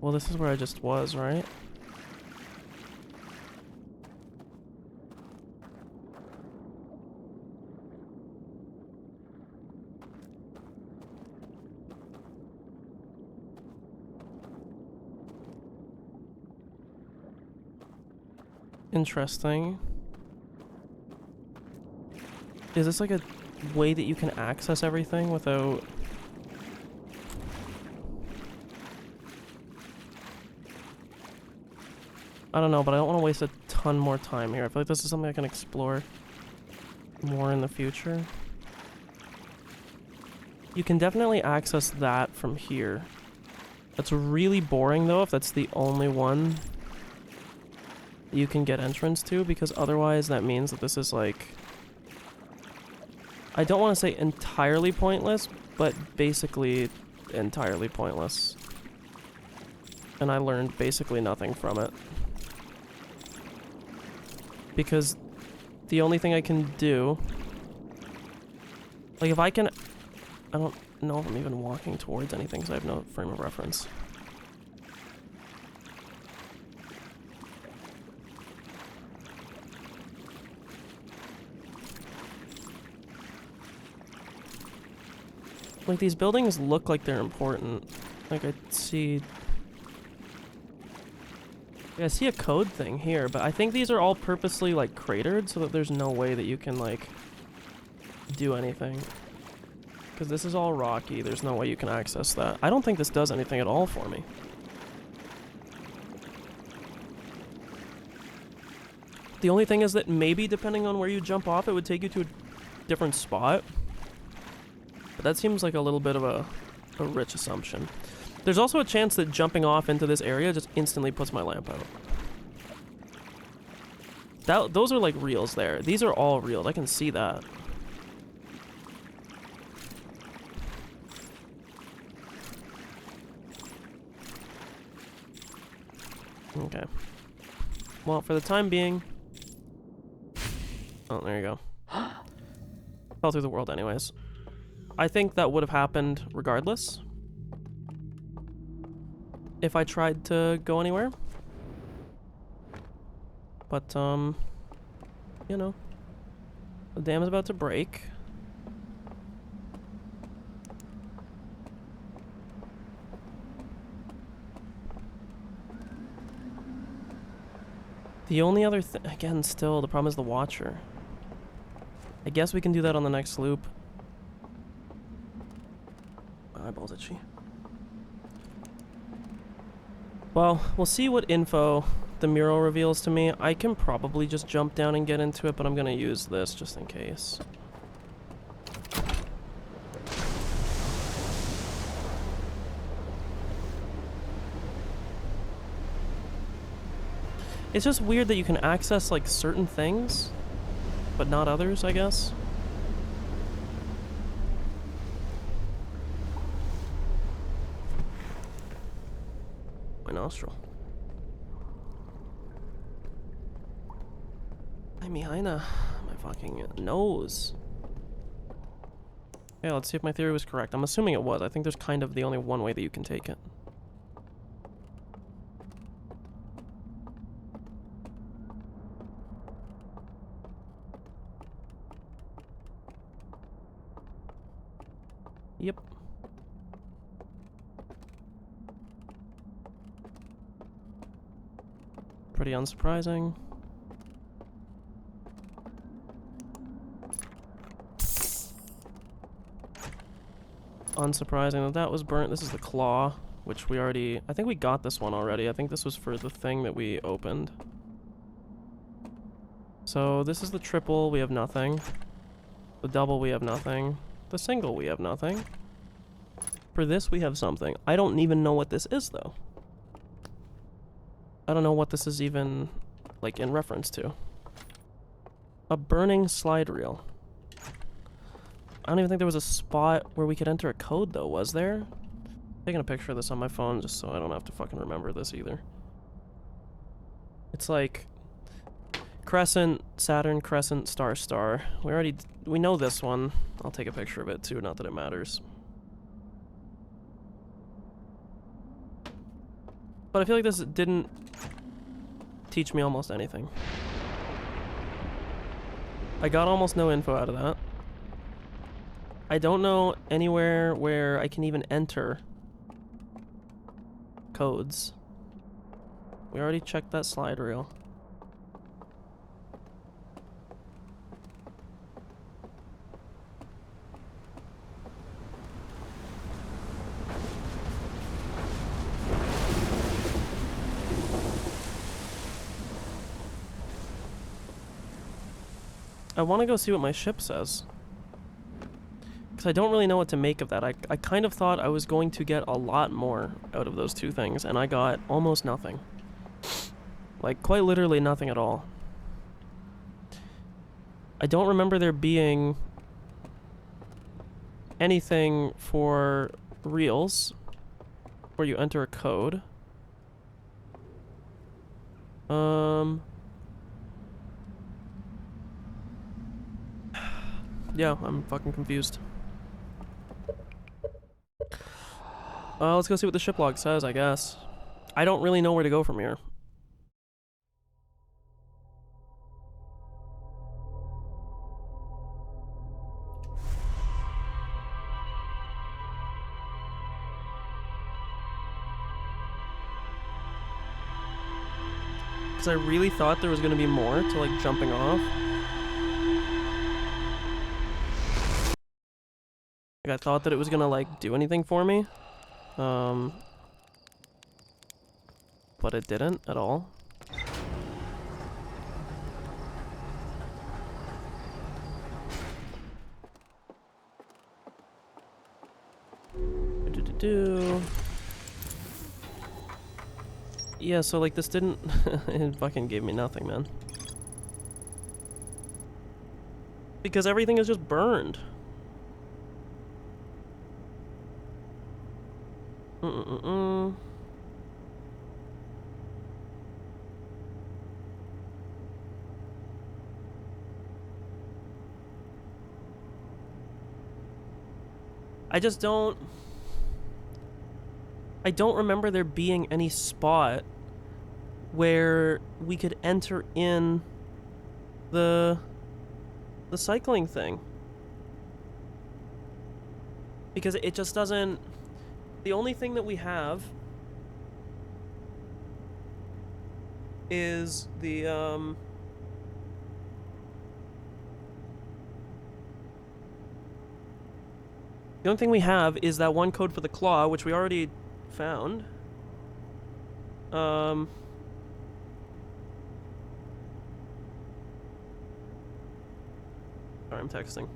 Well, this is where I just was, right? Interesting. Is this like a way that you can access everything without... I don't know, but I don't want to waste a ton more time here. I feel like this is something I can explore more in the future. You can definitely access that from here. That's really boring, though, if that's the only one you can get entrance to, because otherwise that means that this is, like... I don't want to say entirely pointless, but basically entirely pointless. And I learned basically nothing from it. Because the only thing I can do... Like, if I can... I don't know if I'm even walking towards anything, because I have no frame of reference. Like, these buildings look like they're important. Like, I see a code thing here, but I think these are all purposely, like, cratered so that there's no way that you can, like, do anything. Because this is all rocky, there's no way you can access that. I don't think this does anything at all for me. The only thing is that maybe, depending on where you jump off, it would take you to a different spot. But that seems like a little bit of a rich assumption. There's also a chance that jumping off into this area just instantly puts my lamp out. Those are like reals there. These are all reals. I can see that. Okay. Well, for the time being... Oh, there you go. Fell through the world anyways. I think that would have happened regardless. If I tried to go anywhere. But, you know. The dam is about to break. The only other thing, again, still, the problem is the Watcher. I guess we can do that on the next loop. My eyeballs itchy. Well, we'll see what info the mural reveals to me. I can probably just jump down and get into it, but I'm gonna use this just in case. It's just weird that you can access, like, certain things, but not others, I guess. My nostril. Hi, Mihaina. My fucking nose. Yeah, let's see if my theory was correct. I'm assuming it was. I think there's kind of the only one way that you can take it. Yep. Pretty unsurprising. Unsurprising that that was burnt. This is the claw, which we already... I think we got this one already. I think this was for the thing that we opened. So this is the triple, we have nothing. The double, we have nothing. The single, we have nothing. For this, we have something. I don't even know what this is, though. I don't know what this is even, like, in reference to. A burning slide reel. I don't even think there was a spot where we could enter a code, though, was there? I'm taking a picture of this on my phone just so I don't have to fucking remember this either. It's like... Crescent, Saturn, Crescent, Star, Star. We know this one. I'll take a picture of it, too, not that it matters. But I feel like this didn't teach me almost anything. I got almost no info out of that. I don't know anywhere where I can even enter codes. We already checked that slide reel. I want to go see what my ship says. Because I don't really know what to make of that. I kind of thought I was going to get a lot more out of those two things, and I got almost nothing. Like, quite literally nothing at all. I don't remember there being anything for reels where you enter a code. Yeah, I'm fucking confused. Let's go see what the ship log says, I guess. I don't really know where to go from here. Because I really thought there was going to be more to, like, jumping off. Like, I thought that it was going to, like, do anything for me. But it didn't at all. Yeah, so like this didn't it fucking gave me nothing, man. Because everything is just burned. I don't remember there being any spot where we could enter in the cycling thing. Because it just doesn't... The only thing that we have is the, The only thing we have is that one code for the claw, which we already found. Sorry, I'm texting.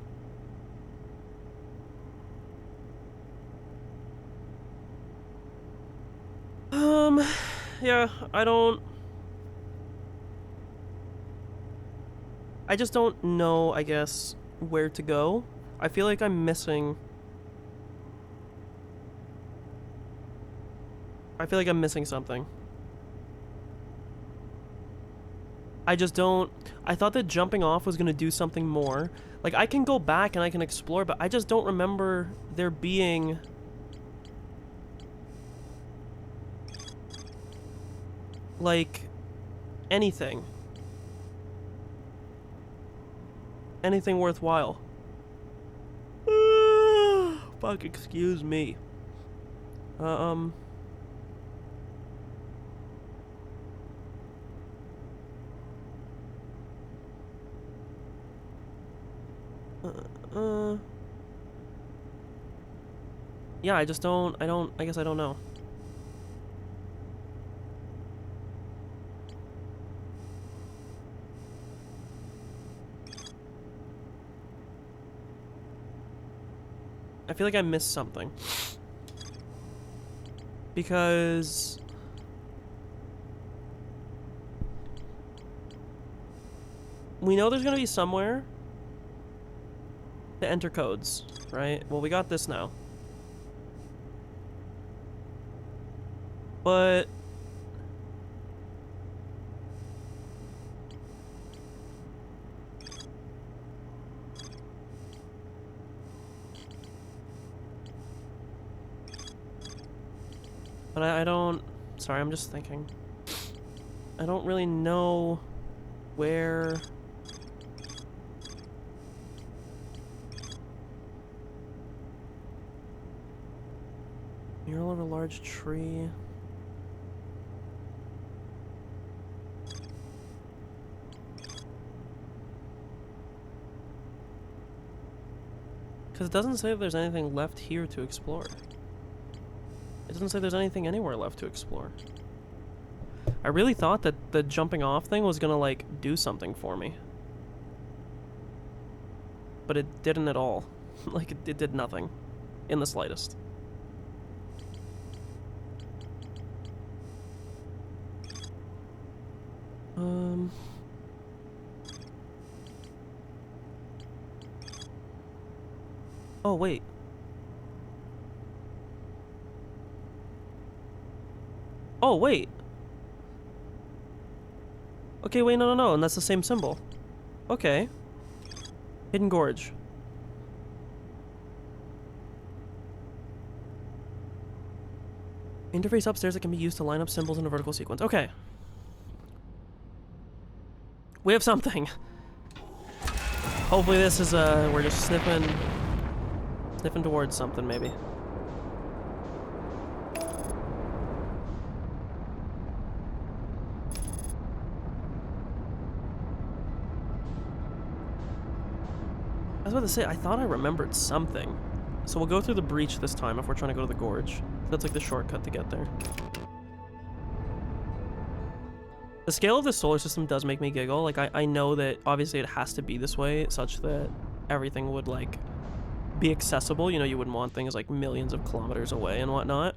Yeah, I don't I just don't know, I guess, where to go. I feel like I'm missing... I feel like I'm missing something. I just don't... I thought that jumping off was going to do something more. Like, I can go back and I can explore, but I just don't remember there being... like, anything. Anything worthwhile. Fuck, excuse me. Yeah, I just don't, I guess I don't know. I feel like I missed something. Because... we know there's gonna be somewhere to enter codes, right? Well, we got this now. But... but I don't... Sorry, I'm just thinking. I don't really know where... Mural of a large tree. Because it doesn't say if there's anything left here to explore. It doesn't say there's anything anywhere left to explore. I really thought that the jumping off thing was gonna, like, do something for me. But it didn't at all. Like, it did nothing. In the slightest. Oh, wait. Oh, wait. Okay, wait, no, and that's the same symbol. Okay. Hidden Gorge. Interface upstairs that can be used to line up symbols in a vertical sequence. Okay. We have something. Hopefully this is, we're just sniffing towards something, maybe. I was about to say, I thought I remembered something. So we'll go through the breach this time if we're trying to go to the gorge. That's like the shortcut to get there. The scale of the solar system does make me giggle. Like, I know that obviously it has to be this way such that everything would, like, be accessible. You know, you wouldn't want things like millions of kilometers away and whatnot.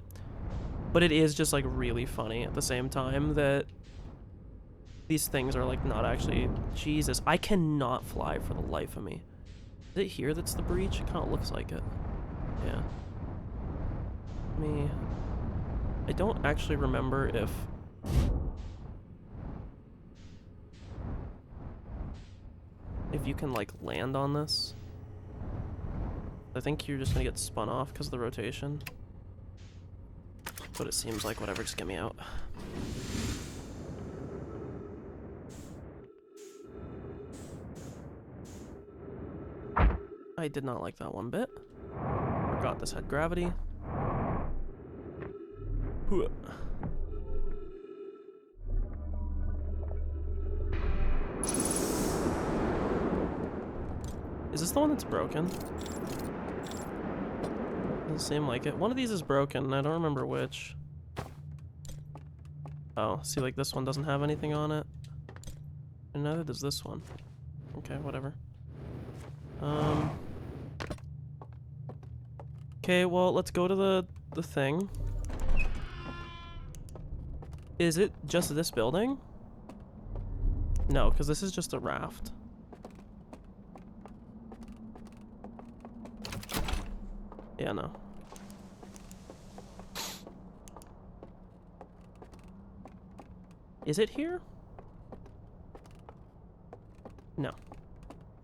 But it is just, like, really funny at the same time that these things are, like, not actually... Jesus, I cannot fly for the life of me. Is it here that's the breach? It kind of looks like it. Yeah. I don't actually remember if you can, like, land on this. I think you're just gonna get spun off because of the rotation. But it seems like whatever, just get me out. I did not like that one bit. Forgot this had gravity. Hooah. Is this the one that's broken? Doesn't seem like it. One of these is broken, I don't remember which. Oh, see, like this one doesn't have anything on it. And neither does this one. Okay, whatever. Okay, well, let's go to the thing. Is it just this building? No, because this is just a raft. Yeah, no. Is it here? No.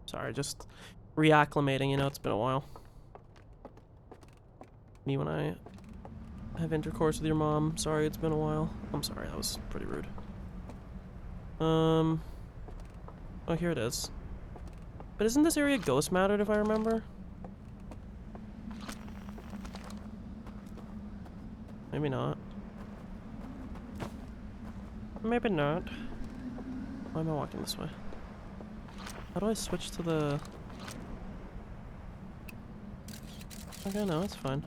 Sorry, just reacclimating, you know, it's been a while. Me when I have intercourse with your mom. Sorry, it's been a while. I'm sorry, that was pretty rude. Oh, here it is. But isn't this area ghost mattered if I remember? Maybe not. Maybe not. Why am I walking this way? How do I switch to the... Okay, no, it's fine.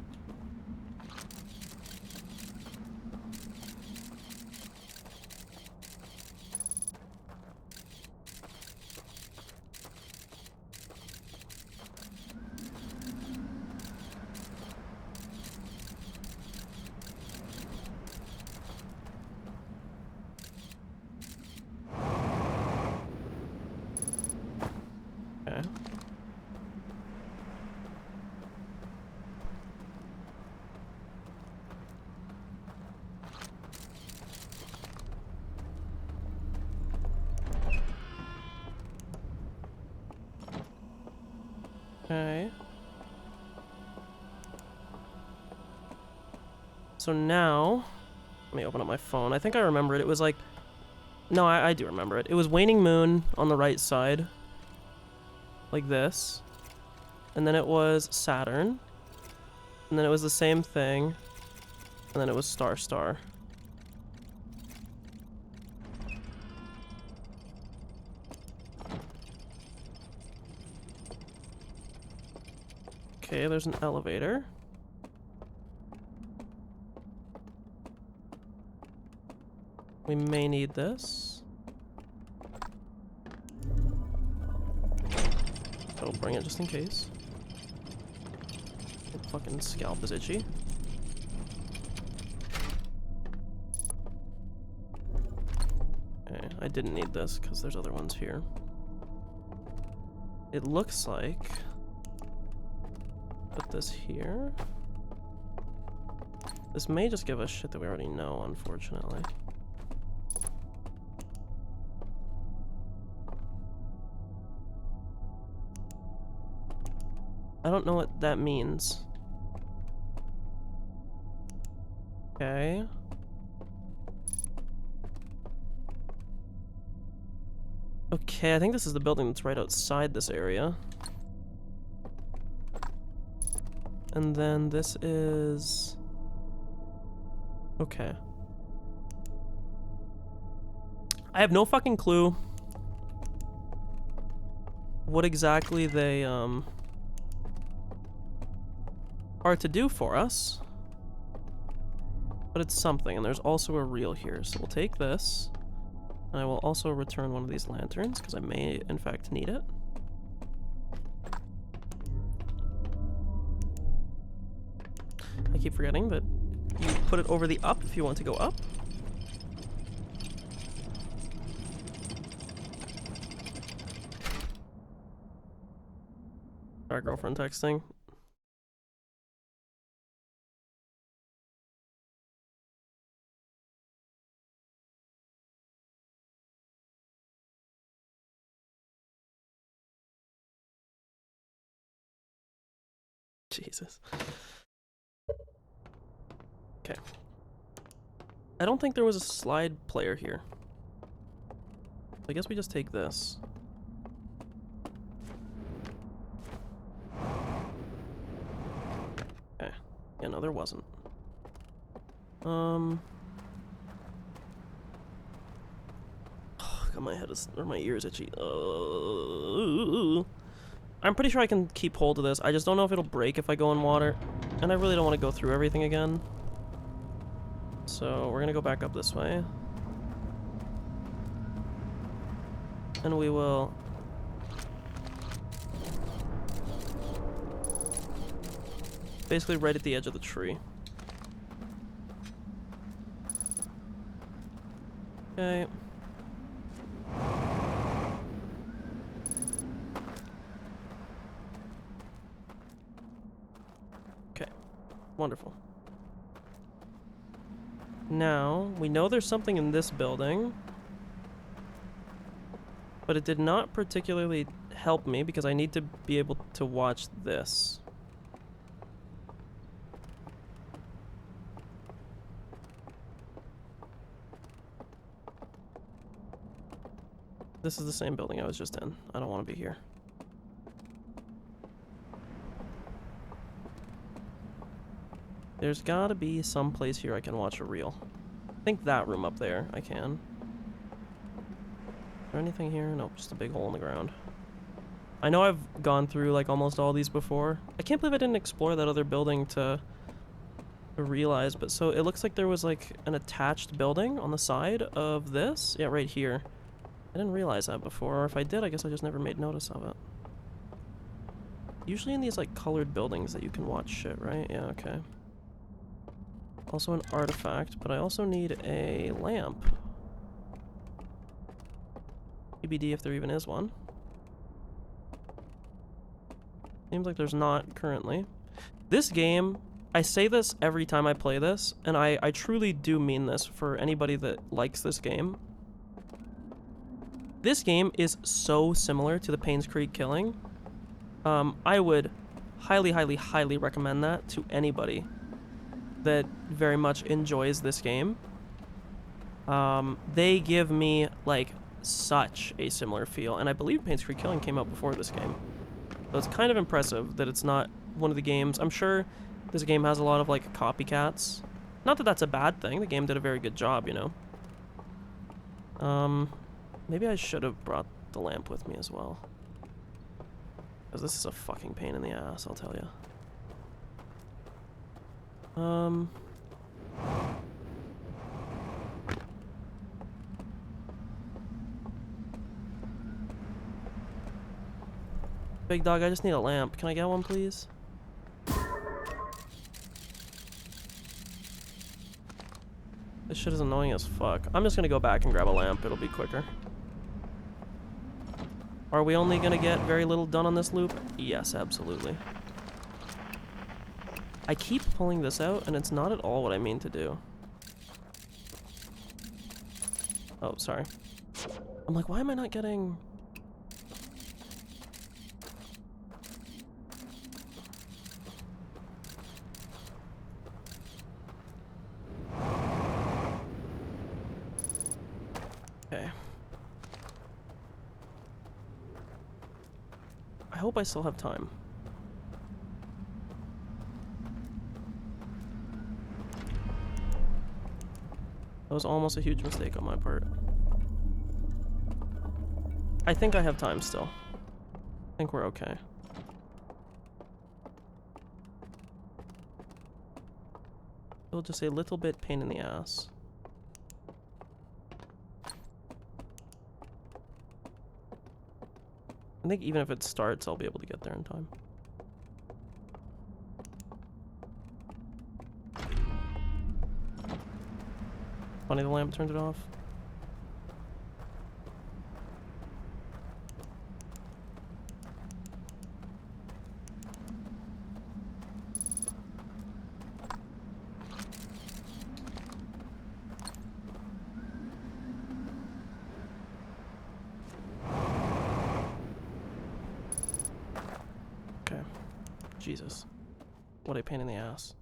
Okay. Okay. So now, let me open up my phone. I think I remember it. It was like, no, I do remember it. It was waning moon on the right side, like this, and then it was Saturn, and then it was the same thing, and then it was star star. Okay, there's an elevator. We may need this. So bring it just in case. My fucking scalp is itchy. Okay, I didn't need this because there's other ones here. It looks like... Put this here. This may just give us shit that we already know, unfortunately. I don't know what that means. Okay. Okay, I think this is the building that's right outside this area. And then this is... Okay. I have no fucking clue what exactly they, are to do for us. But it's something, and there's also a reel here. So we'll take this, and I will also return one of these lanterns, because I may, in fact, need it. I keep forgetting that you put it over the up if you want to go up. Our girlfriend texting. Jesus. Okay. I don't think there was a slide player here. I guess we just take this. Okay. Yeah, no, there wasn't. Oh, God, my head is, or my ears itchy. I'm pretty sure I can keep hold of this. I just don't know if it'll break if I go in water. And I really don't want to go through everything again. So we're gonna go back up this way. And we will... basically right at the edge of the tree. Okay. Wonderful. Now, we know there's something in this building. But it did not particularly help me because I need to be able to watch this. This is the same building I was just in. I don't want to be here. There's gotta be some place here I can watch a reel. I think that room up there I can. Is there anything here? Nope, just a big hole in the ground. I know I've gone through like almost all these before. I can't believe I didn't explore that other building to realize, but so it looks like there was like an attached building on the side of this. Yeah, right here. I didn't realize that before, or if I did, I guess I just never made notice of it. Usually in these like colored buildings that you can watch shit, right? Yeah, okay. Also an artifact, but I also need a lamp. TBD if there even is one. Seems like there's not currently. This game, I say this every time I play this, and I truly do mean this for anybody that likes this game. This game is so similar to the Payne's Creek Killing. I would highly, highly, highly recommend that to anybody that very much enjoys this game. They give me, like, such a similar feel, and I believe Payne's Creek Killing came out before this game. So it's kind of impressive that it's not one of the games. I'm sure this game has a lot of, like, copycats. Not that that's a bad thing. The game did a very good job, you know. Maybe I should have brought the lamp with me as well. Because this is a fucking pain in the ass, I'll tell you. Big dog, I just need a lamp. Can I get one, please? This shit is annoying as fuck. I'm just gonna go back and grab a lamp. It'll be quicker. Are we only gonna get very little done on this loop? Yes, absolutely. I keep pulling this out, and it's not at all what I mean to do. Oh, sorry. I'm like, why am I not getting... Okay. I hope I still have time. That was almost a huge mistake on my part. I think I have time still. I think we're okay. It'll just a little bit pain in the ass. I think even if it starts, I'll be able to get there in time. Funny the lamp turned it off. Okay. Jesus. What a pain in the ass.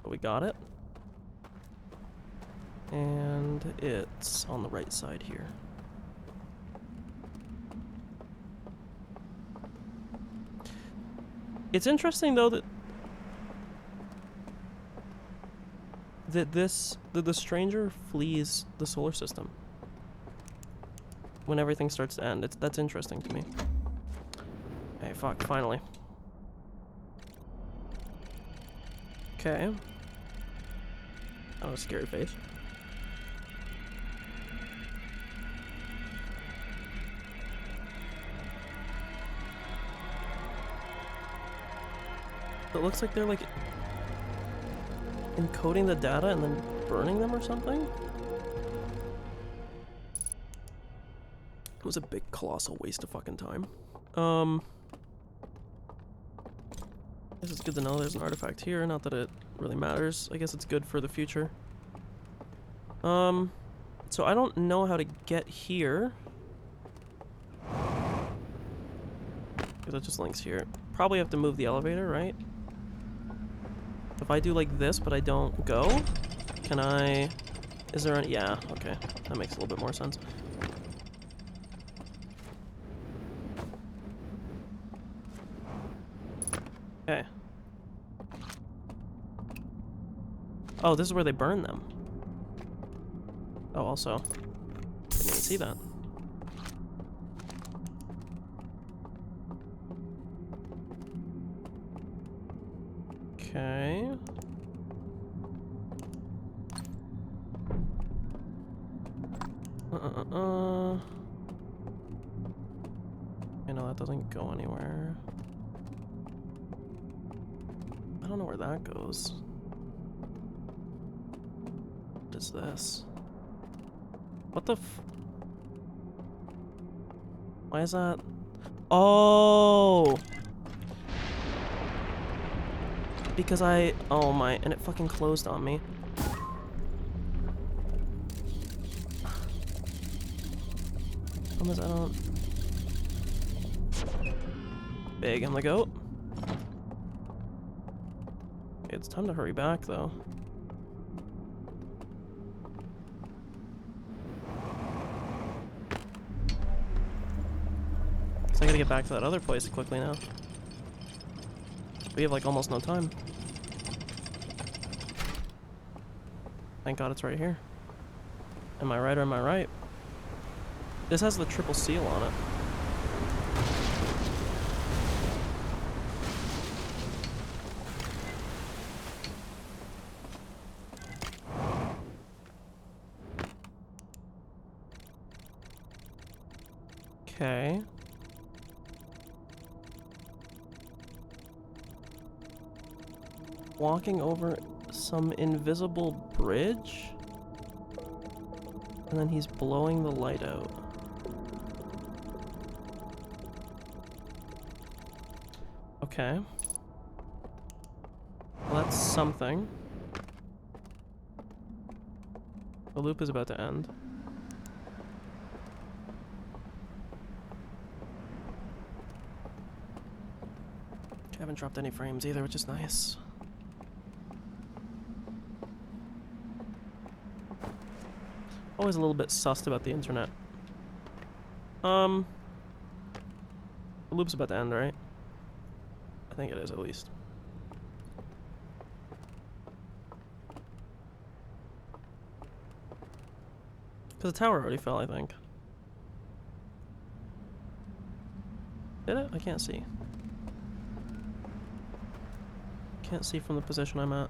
But we got it. And it's on the right side here. It's interesting though that the stranger flees the solar system when everything starts to end. That's interesting to me. Hey, fuck, finally. Okay. Oh, scary face. It looks like they're like encoding the data and then burning them or something. It was a big colossal waste of fucking time. This is good to know there's an artifact here, not that it really matters. I guess it's good for the future. So I don't know how to get here. Because it just links here. Probably have to move the elevator, right? If I do like this, but I don't go, can I... Is there any... Yeah, okay. That makes a little bit more sense. Okay. Oh, this is where they burn them. Oh, also. Didn't even see that. Okay. You know, that doesn't go anywhere. I don't know where that goes. What is this? What the f... Why is that? Oh! Because I... Oh my... And it fucking closed on me. I don't... Big, I'm the goat. Okay, it's time to hurry back, though. So I gotta get back to that other place quickly now. We have, like, almost no time. Thank God it's right here. Am I right or am I right? This has the triple seal on it. Okay. Walking over some invisible bridge? And then he's blowing the light out. Okay. Well, that's something. The loop is about to end. I haven't dropped any frames either, which is nice. Always a little bit sussed about the internet. The loop's about to end, right? I think it is, at least. Because the tower already fell, I think. Did it? I can't see. Can't see from the position I'm at.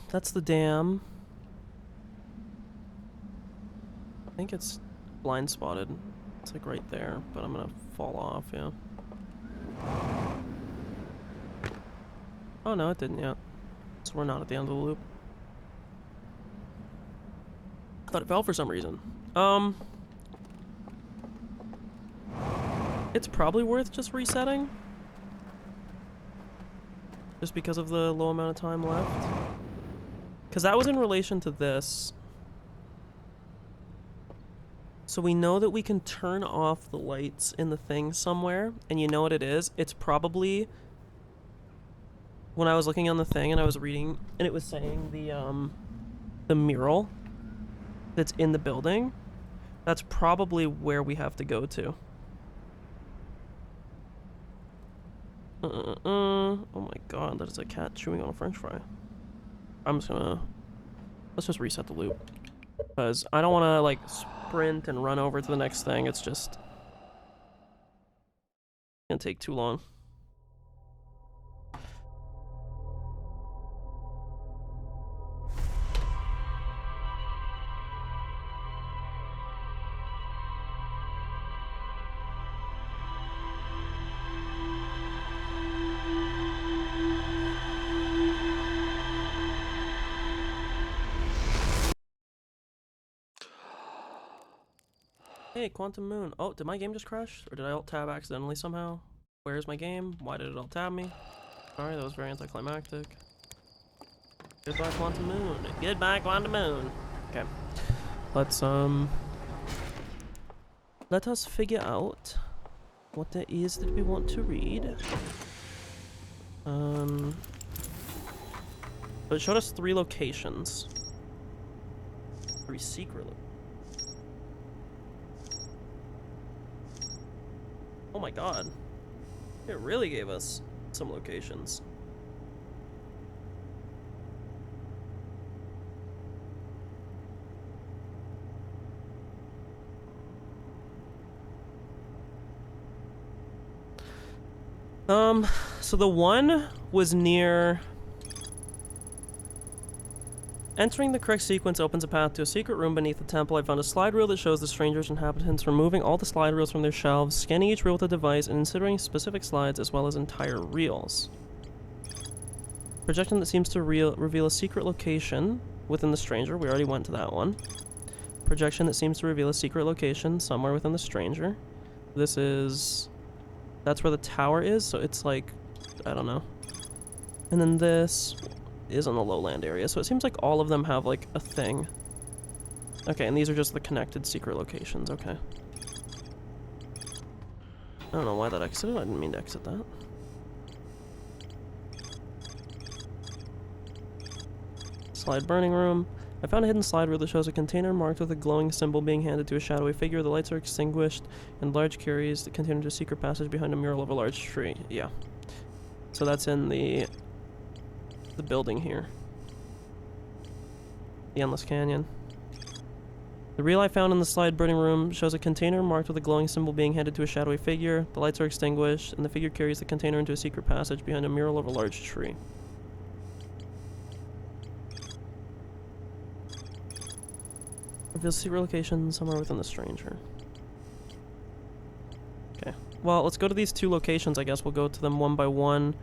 That's the dam. I think it's blind spotted. It's like right there, but I'm gonna fall off, yeah. Oh no, it didn't yet. So we're not at the end of the loop. I thought it fell for some reason. It's probably worth just resetting. Just because of the low amount of time left. Because that was in relation to this. So we know that we can turn off the lights in the thing somewhere, and you know what it is? It's probably... When I was looking on the thing and I was reading, and it was saying the mural that's in the building, that's probably where we have to go to. Oh my god, that is a cat chewing on a french fry. I'm just gonna... Let's just reset the loop. Because I don't want to, like, sprint and run over to the next thing. It's just... gonna take too long. Hey, Quantum Moon. Oh, did my game just crash? Or did I alt-tab accidentally somehow? Where's my game? Why did it alt-tab me? Sorry, that was very anticlimactic. Goodbye, Quantum Moon. Goodbye, Quantum Moon. Okay. Let us figure out what there is that we want to read. But it showed us 3 locations. 3 secret locations. Oh my god. It really gave us some locations. So the one was near... Entering the correct sequence opens a path to a secret room beneath the temple. I found a slide reel that shows the stranger's inhabitants removing all the slide reels from their shelves, scanning each reel with a device, and inserting specific slides as well as entire reels. Projection that seems to reveal a secret location within the stranger. We already went to that one. Projection that seems to reveal a secret location somewhere within the stranger. This is... That's where the tower is, so it's like... I don't know. And then this is on the lowland area, so it seems like all of them have like a thing. Okay, and these are just the connected secret locations, okay. I don't know why that exited, I didn't mean to exit that. Slide burning room. I found a hidden slide reel that shows a container marked with a glowing symbol being handed to a shadowy figure. The lights are extinguished, and large carries the container to a secret passage behind a mural of a large tree. Yeah. So that's in the building here. The Endless Canyon. The reel I found in the slide burning room shows a container marked with a glowing symbol being handed to a shadowy figure. The lights are extinguished, and the figure carries the container into a secret passage behind a mural of a large tree. Reveals secret location somewhere within the stranger. Okay. Well, let's go to these 2 locations, I guess. We'll go to them one by one.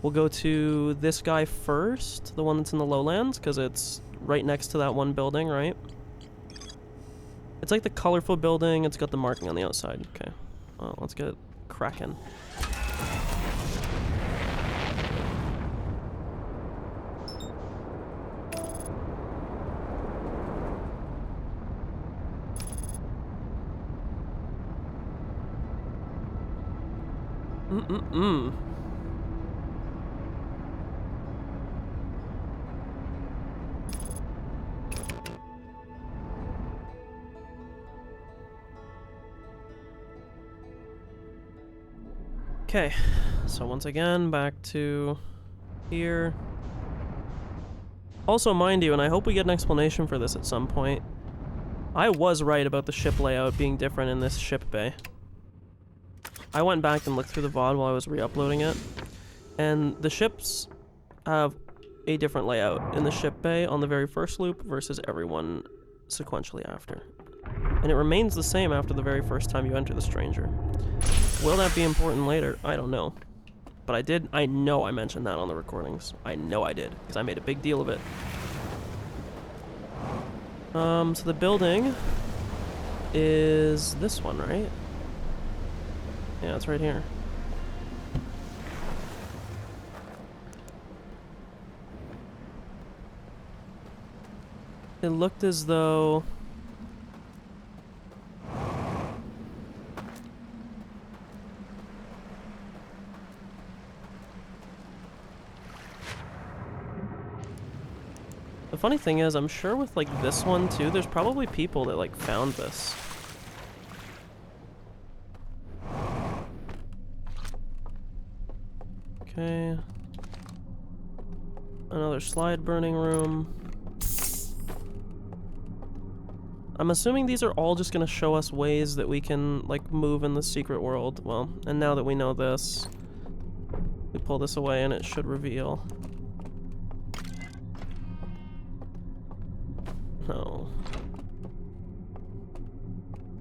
We'll go to this guy first, the one that's in the lowlands, because it's right next to that one building, right? It's like the colorful building. It's got the marking on the outside. Okay. Well, let's get cracking. Okay, so once again, back to here. Also, mind you, and I hope we get an explanation for this at some point, I was right about the ship layout being different in this ship bay. I went back and looked through the VOD while I was re-uploading it, and the ships have a different layout in the ship bay on the very first loop versus everyone sequentially after. And it remains the same after the very first time you enter the stranger. Will that be important later? I don't know. But I know I mentioned that on the recordings. I know I did, because I made a big deal of it. So the building is this one, right? Yeah, it's right here. It looked as though... The funny thing is, I'm sure with like this one too, there's probably people that like found this. Okay. Another slide burning room. I'm assuming these are all just gonna show us ways that we can like move in the secret world. Well, and now that we know this, we pull this away and it should reveal. No.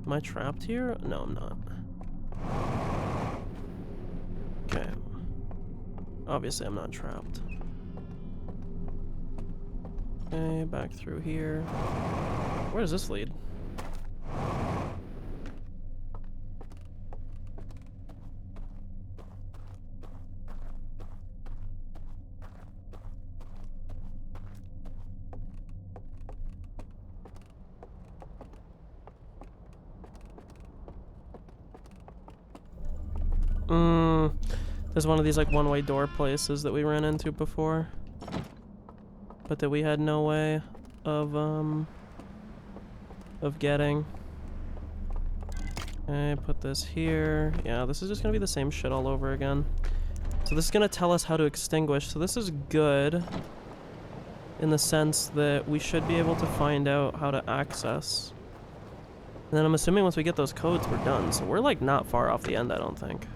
Am I trapped here? No, I'm not. Okay. Obviously, I'm not trapped. Okay, back through here. Where does this lead? There's one of these like one-way door places that we ran into before. But that we had no way of getting. Okay, put this here. Yeah, this is just gonna be the same shit all over again. So this is gonna tell us how to extinguish. So this is good in the sense that we should be able to find out how to access. And then I'm assuming once we get those codes, we're done. So we're like not far off the end, I don't think.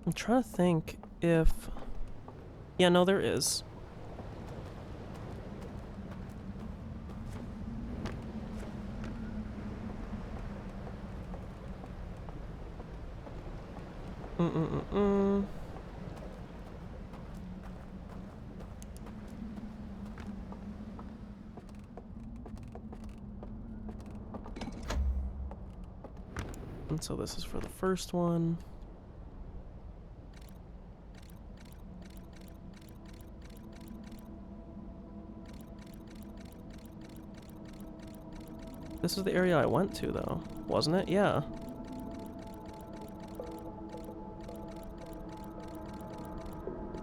I'm trying to think if... Yeah, no, there is. And so this is for the first one. This is the area I went to, though, wasn't it? Yeah.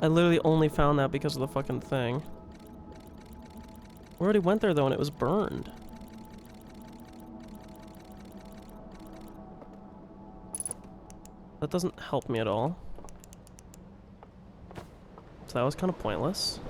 I literally only found that because of the fucking thing. We already went there, though, and it was burned. That doesn't help me at all. So that was kind of pointless.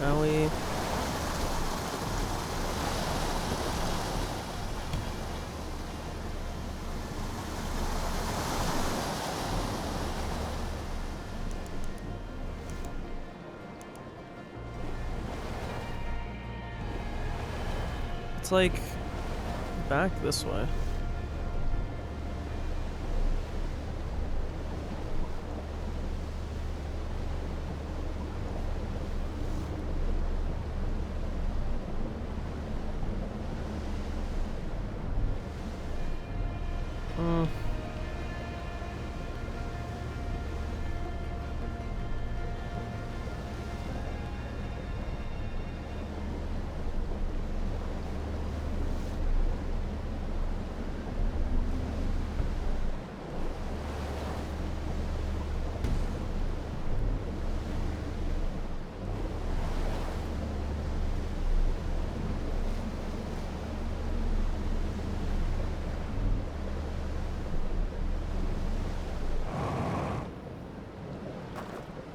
Alley. It's like back this way.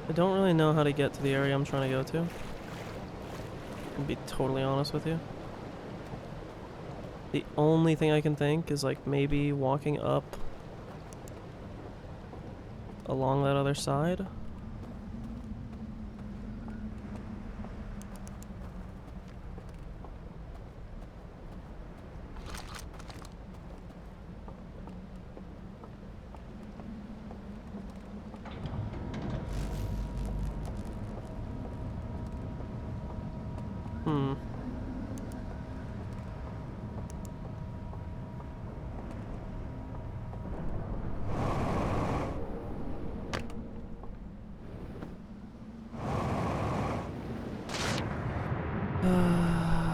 I don't really know how to get to the area I'm trying to go to. I'll be totally honest with you. The only thing I can think is like maybe walking up along that other side.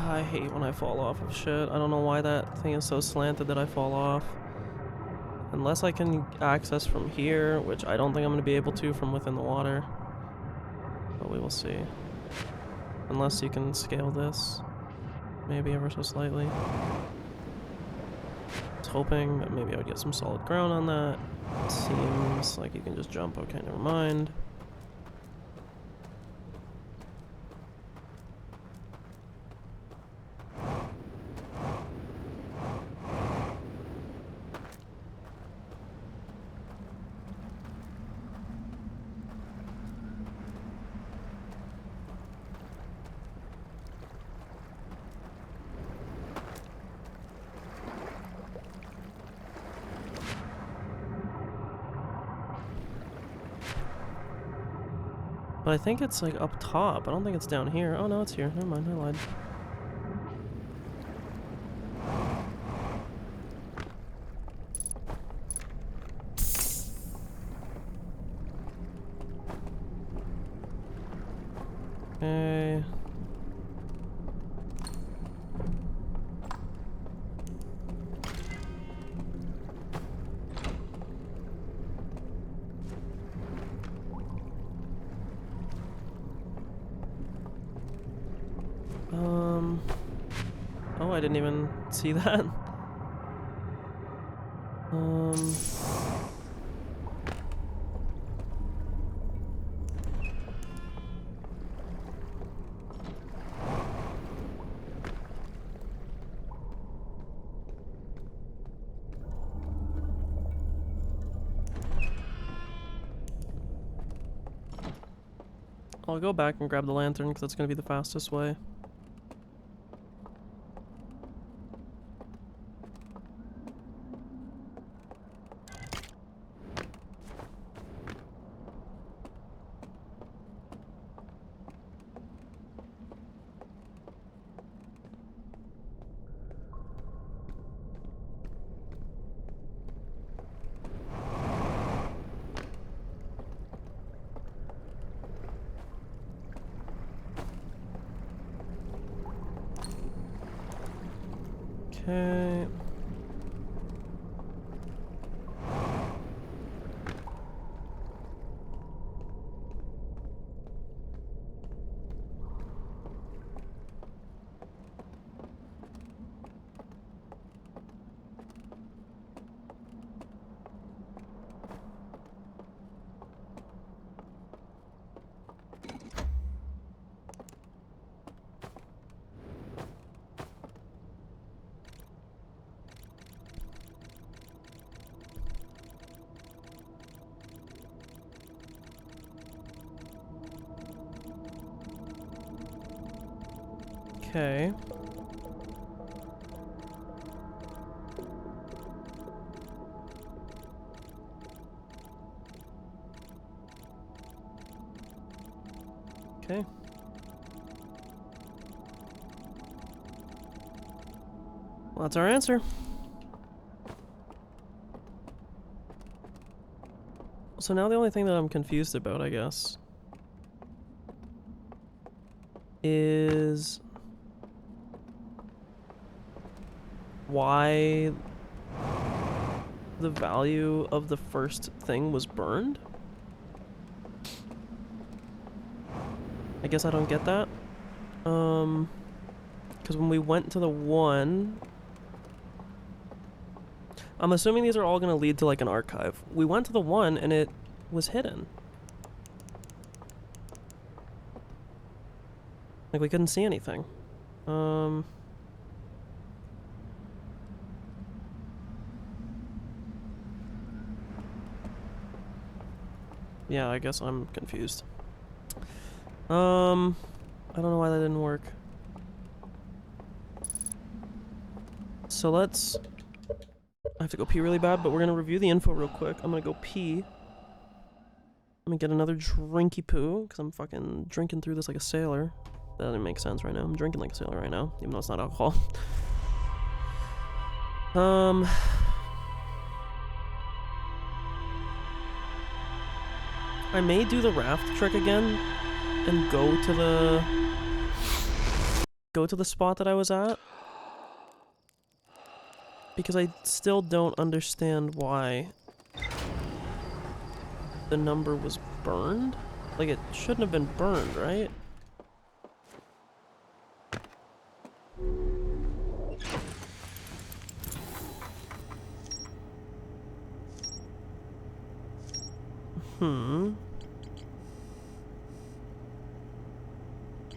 I hate when I fall off of shit. I don't know why that thing is so slanted that I fall off. Unless I can access from here, which I don't think I'm going to be able to from within the water. But we will see. Unless you can scale this. Maybe ever so slightly. I was hoping that maybe I would get some solid ground on that. It seems like you can just jump. Okay, never mind. But I think it's like up top. I don't think it's down here. Oh no, it's here. Never mind, I lied. Okay. Oh, I didn't even see that. I'll go back and grab the lantern because that's going to be the fastest way. Okay. Okay. Okay. Well, that's our answer. So now the only thing that I'm confused about, I guess, is why the value of the first thing was burned? I guess I don't get that. Because when we went to the one... I'm assuming these are all going to lead to like an archive. We went to the one and it was hidden. Like we couldn't see anything. Yeah, I guess I'm confused. I don't know why that didn't work. So let's... I have to go pee really bad, but we're gonna review the info real quick. I'm gonna go pee. I'm gonna get another drinky poo, because I'm fucking drinking through this like a sailor. That doesn't make sense right now. I'm drinking like a sailor right now, even though it's not alcohol. I may do the raft trick again and go to the spot that I was at, because I still don't understand why the number was burned. Like, it shouldn't have been burned, right?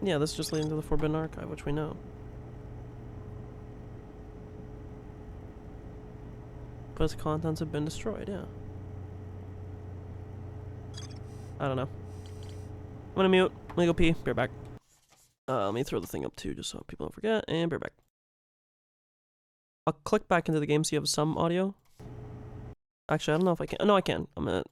Yeah, this is just leading to the Forbidden Archive, which we know. But its contents have been destroyed, yeah. I don't know. I'm gonna mute. I'm gonna go pee. Be right back. Let me throw the thing up too, just so people don't forget, and be right back. I'll click back into the game so you have some audio. Actually, I don't know if I can. Oh, no, I can. I'm gonna...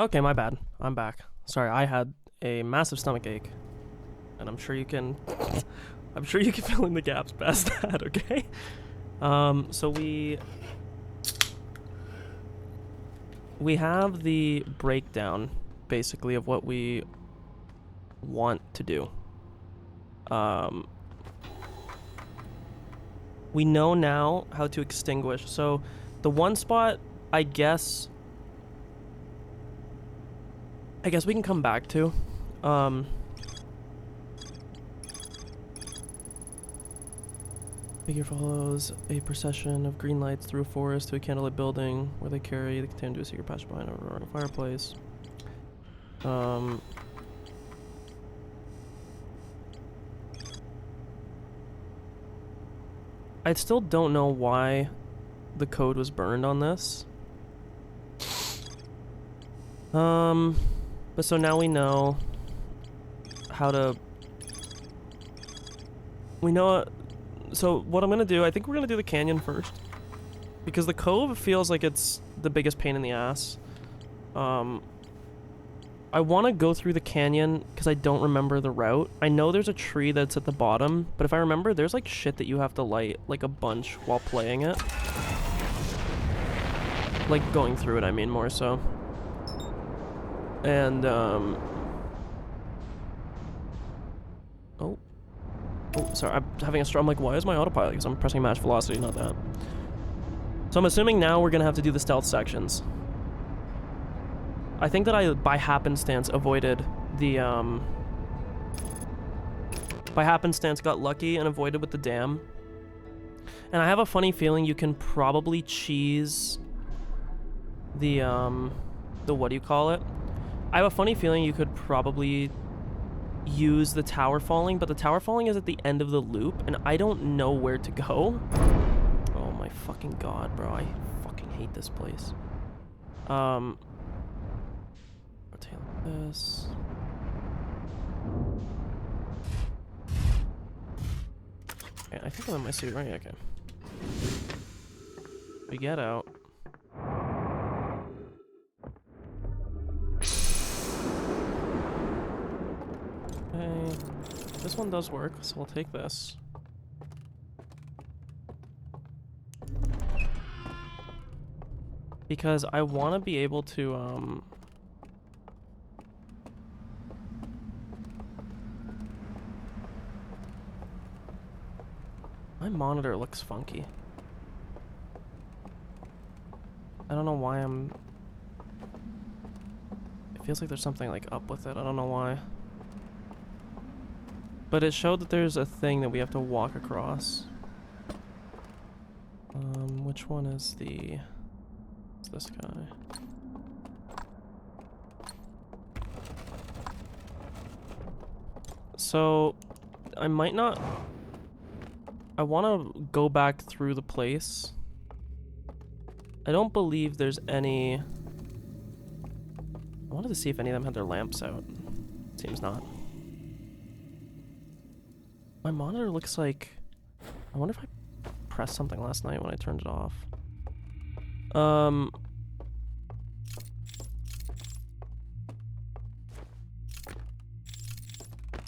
Okay, my bad. I'm back. Sorry, I had a massive stomach ache. And I'm sure you can... I'm sure you can fill in the gaps past that, okay? So we have the breakdown, basically, of what we want to do. We know now how to extinguish. So the one spot, I guess we can come back to. Figure follows a procession of green lights through a forest to a candlelit building where they carry the container to a secret passage behind a roaring fireplace. I still don't know why the code was burned on this. But so now we know how to... We know... So what I'm gonna do, I think we're gonna do the canyon first. Because the cove feels like it's the biggest pain in the ass. I want to go through the canyon because I don't remember the route. I know there's a tree that's at the bottom, but if I remember, there's like shit that you have to light like a bunch while playing it. Like going through it, I mean, more so. And, oh, sorry, I'm having a I'm like, why is my autopilot? Because I'm pressing match velocity, not that. So I'm assuming now we're gonna have to do the stealth sections. I think that I, by happenstance, avoided the, by happenstance got lucky and avoided with the dam. And I have a funny feeling you can probably cheese the what do you call it? I have a funny feeling you could probably use the tower falling, but the tower falling is at the end of the loop, and I don't know where to go. Oh my fucking god, bro. I fucking hate this place. Rotate like this. Okay, I think I'm in my suit, right? Okay. We get out. Okay. This one does work, so we'll take this. Because I want to be able to, my monitor looks funky. I don't know why it feels like there's something like up with it. I don't know why. But it showed that there's a thing that we have to walk across. Which one is the... It's this guy. So, I might not... I want to go back through the place. I don't believe there's any... I wanted to see if any of them had their lamps out. Seems not. My monitor looks like... I wonder if I pressed something last night when I turned it off. So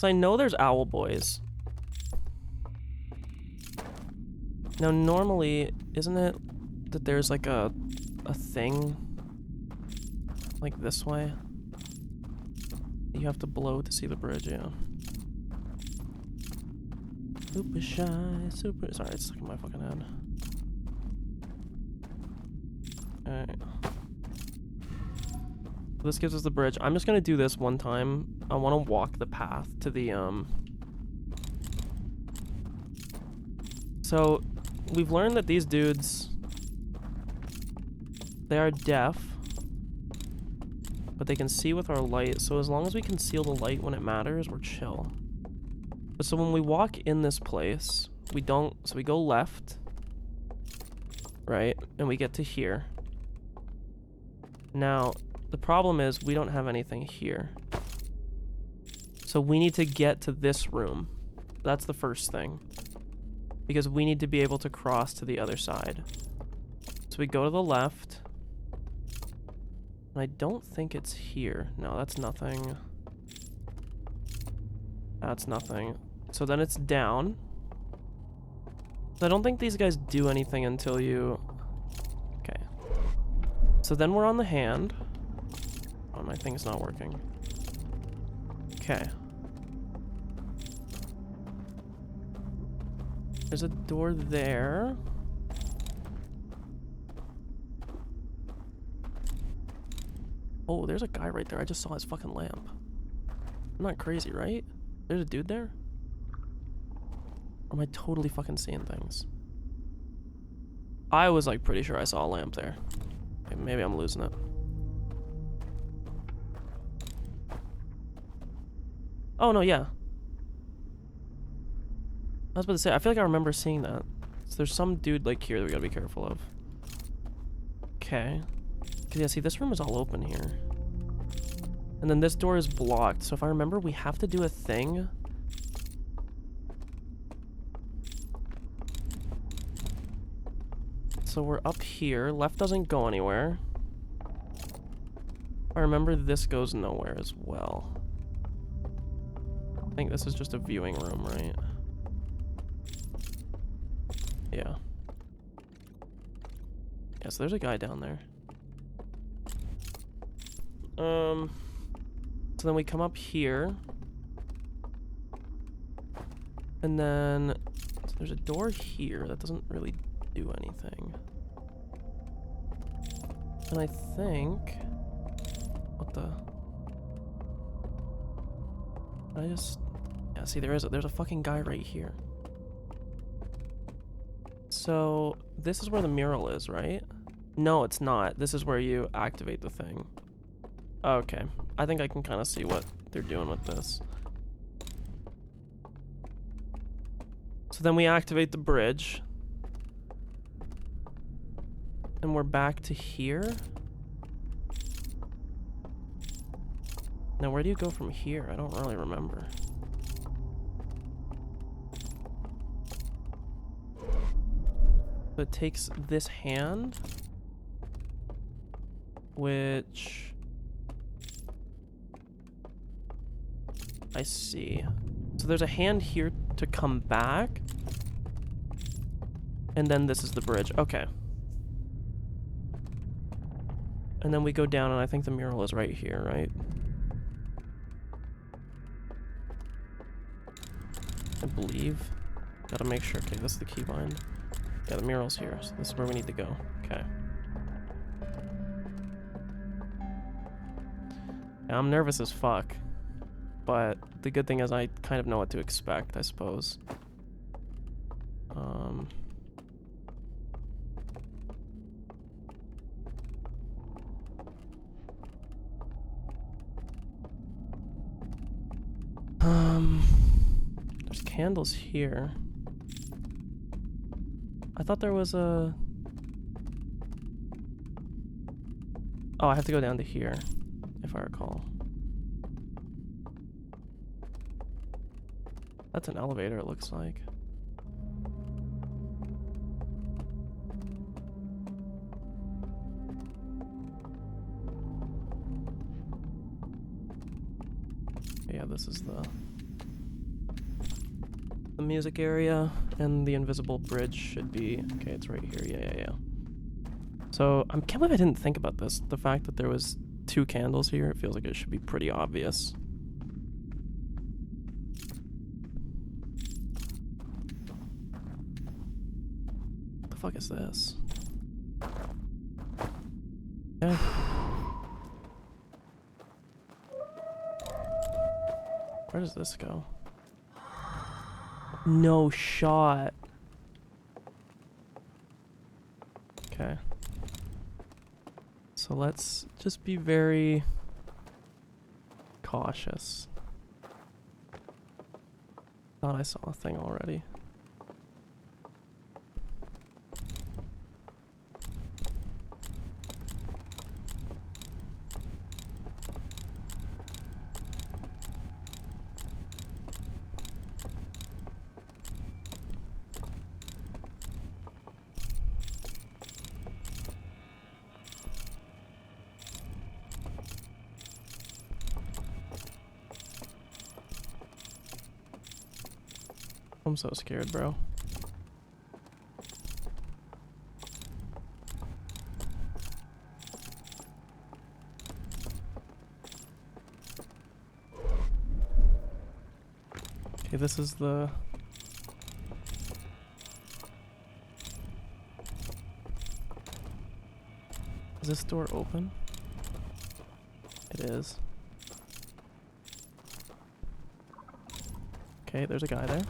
I know there's owl boys. Now normally, isn't it that there's like a thing like this way? You have to blow to see the bridge, yeah. Super shy, super... Sorry, it's stuck in my fucking head. Alright. This gives us the bridge. I'm just gonna do this one time. I want to walk the path to the, So, we've learned that these dudes... They are deaf. But they can see with our light, so as long as we conceal the light when it matters, we're chill. But so when we walk in this place, we don't... So we go left. Right? And we get to here. Now, the problem is we don't have anything here. So we need to get to this room. That's the first thing. Because we need to be able to cross to the other side. So we go to the left. I don't think it's here. No, that's nothing. That's nothing. So then it's down. So I don't think these guys do anything until you... Okay. So then we're on the hand. Oh, my thing's not working. Okay. There's a door there. Oh, there's a guy right there. I just saw his fucking lamp. I'm not crazy, right? There's a dude there? Or am I totally fucking seeing things? I was like pretty sure I saw a lamp there. Okay, maybe I'm losing it. Oh no, yeah. I was about to say, I feel like I remember seeing that. So there's some dude like here that we gotta be careful of. Okay. Cause yeah, see, this room is all open here. And then this door is blocked, so if I remember, we have to do a thing. So we're up here. Left doesn't go anywhere. If I remember, this goes nowhere as well. I think this is just a viewing room, right? Yeah. Yeah, so there's a guy down there. So then we come up here. And then so there's a door here that doesn't really do anything. And I think... What the... I just... Yeah, see, there's a fucking guy right here. So, this is where the mural is, right? No, it's not. This is where you activate the thing. Okay. I think I can kind of see what they're doing with this. So then we activate the bridge. And we're back to here. Now, where do you go from here? I don't really remember. So it takes this hand, which I see. So there's a hand here to come back, and then this is the bridge. Okay. And then we go down, and I think the mural is right here, right? I believe. Gotta make sure. Okay, this is the keybind. Yeah, the mural's here, so this is where we need to go. Okay. Yeah, I'm nervous as fuck. But the good thing is I kind of know what to expect, I suppose. There's candles here. I thought there was a... Oh, I have to go down to here, if I recall. That's an elevator, it looks like. Yeah, this is the music area, and the invisible bridge should be... Okay, it's right here. Yeah. So, I can't believe I didn't think about this. The fact that there was 2 candles here, it feels like it should be pretty obvious. What the fuck is this? Okay. Where does this go? No shot. Okay. So let's just be very cautious. Thought I saw a thing already. I'm so scared, bro. Okay, this is the... Is this door open? It is. Okay, there's a guy there.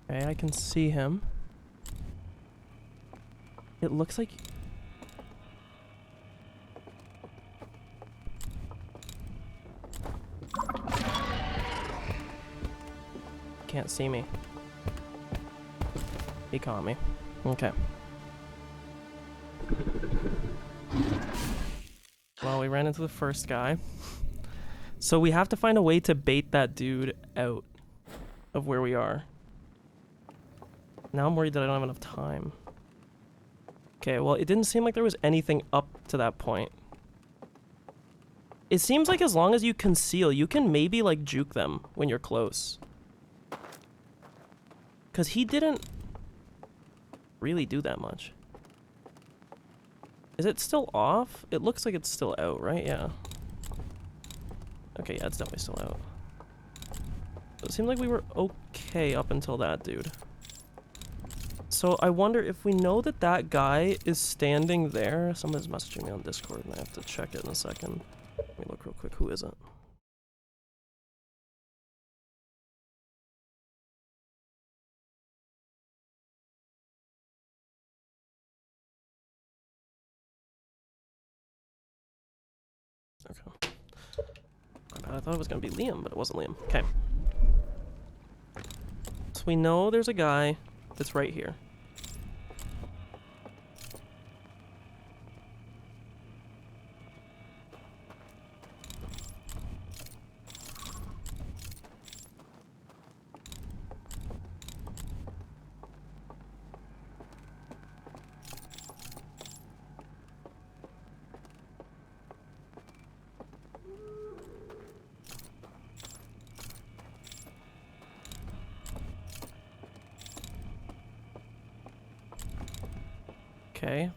Okay, I can see him. It looks like... Can't see me. He caught me. Okay. Well, we ran into the first guy. So we have to find a way to bait that dude out of where we are. Now I'm worried that I don't have enough time. Okay, well, it didn't seem like there was anything up to that point. It seems like as long as you conceal, you can maybe, like, juke them when you're close. Because he didn't really do that much. Is it still off? It looks like it's still out, right? Yeah. Okay, yeah, it's definitely still out. It seemed like we were okay up until that dude. So I wonder if we know that that guy is standing there. Someone's messaging me on Discord and I have to check it in a second. Let me look real quick. Who is it? Okay. I thought it was going to be Liam, but it wasn't Liam. Okay. So we know there's a guy that's right here. Okay.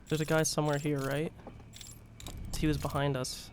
There's a guy somewhere here, right? He was behind us.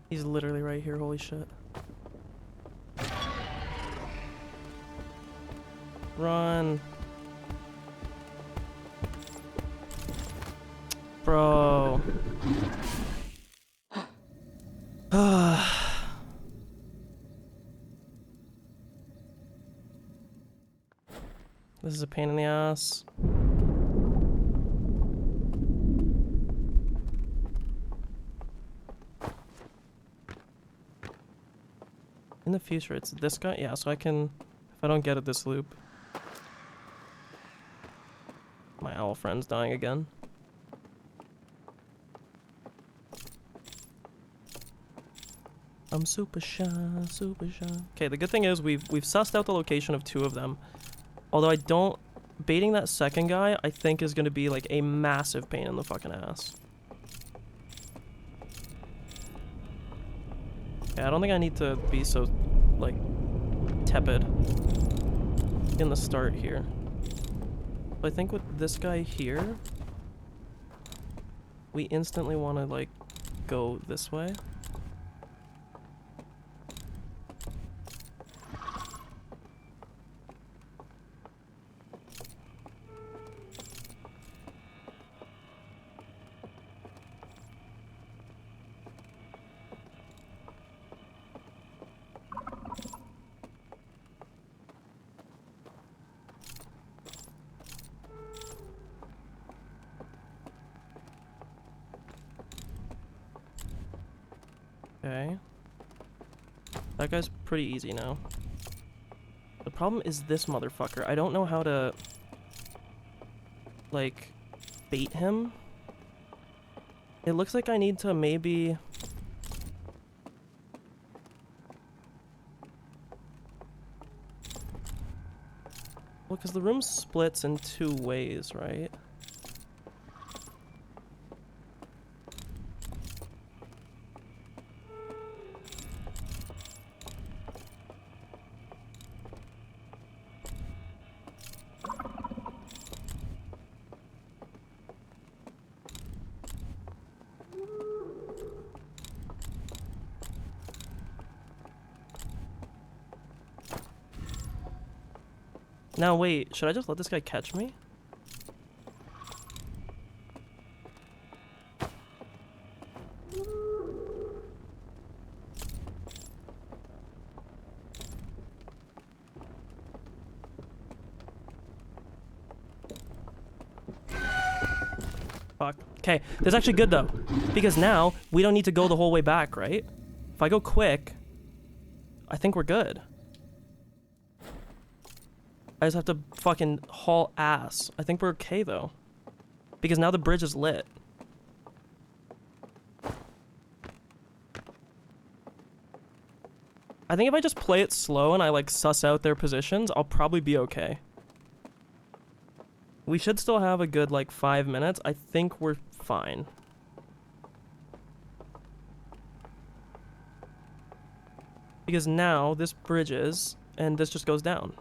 He's literally right here, holy shit. Run. Bro. This is a pain in the ass. In the future, it's this guy? Yeah, so I can... If I don't get it this loop... My owl friend's dying again. I'm super shy, super shy. Okay, the good thing is we've sussed out the location of two of them. Although I don't... Baiting that second guy, I think is going to be like a massive pain in the fucking ass. Yeah, I don't think I need to be so, like, tepid in the start here. But I think with this guy here, we instantly want to, like, go this way. Okay. That guy's pretty easy now. The problem is this motherfucker. I don't know how to, like, bait him. It looks like I need to maybe... Well, because the room splits in 2 ways, right? Now wait, should I just let this guy catch me? Fuck. Okay, that's actually good though, because now we don't need to go the whole way back, right? If I go quick, I think we're good. I just have to fucking haul ass. I think we're okay though, because now the bridge is lit. I think if I just play it slow and I like suss out their positions, I'll probably be okay. We should still have a good like 5 minutes. I think we're fine. Because now this bridges and this just goes down,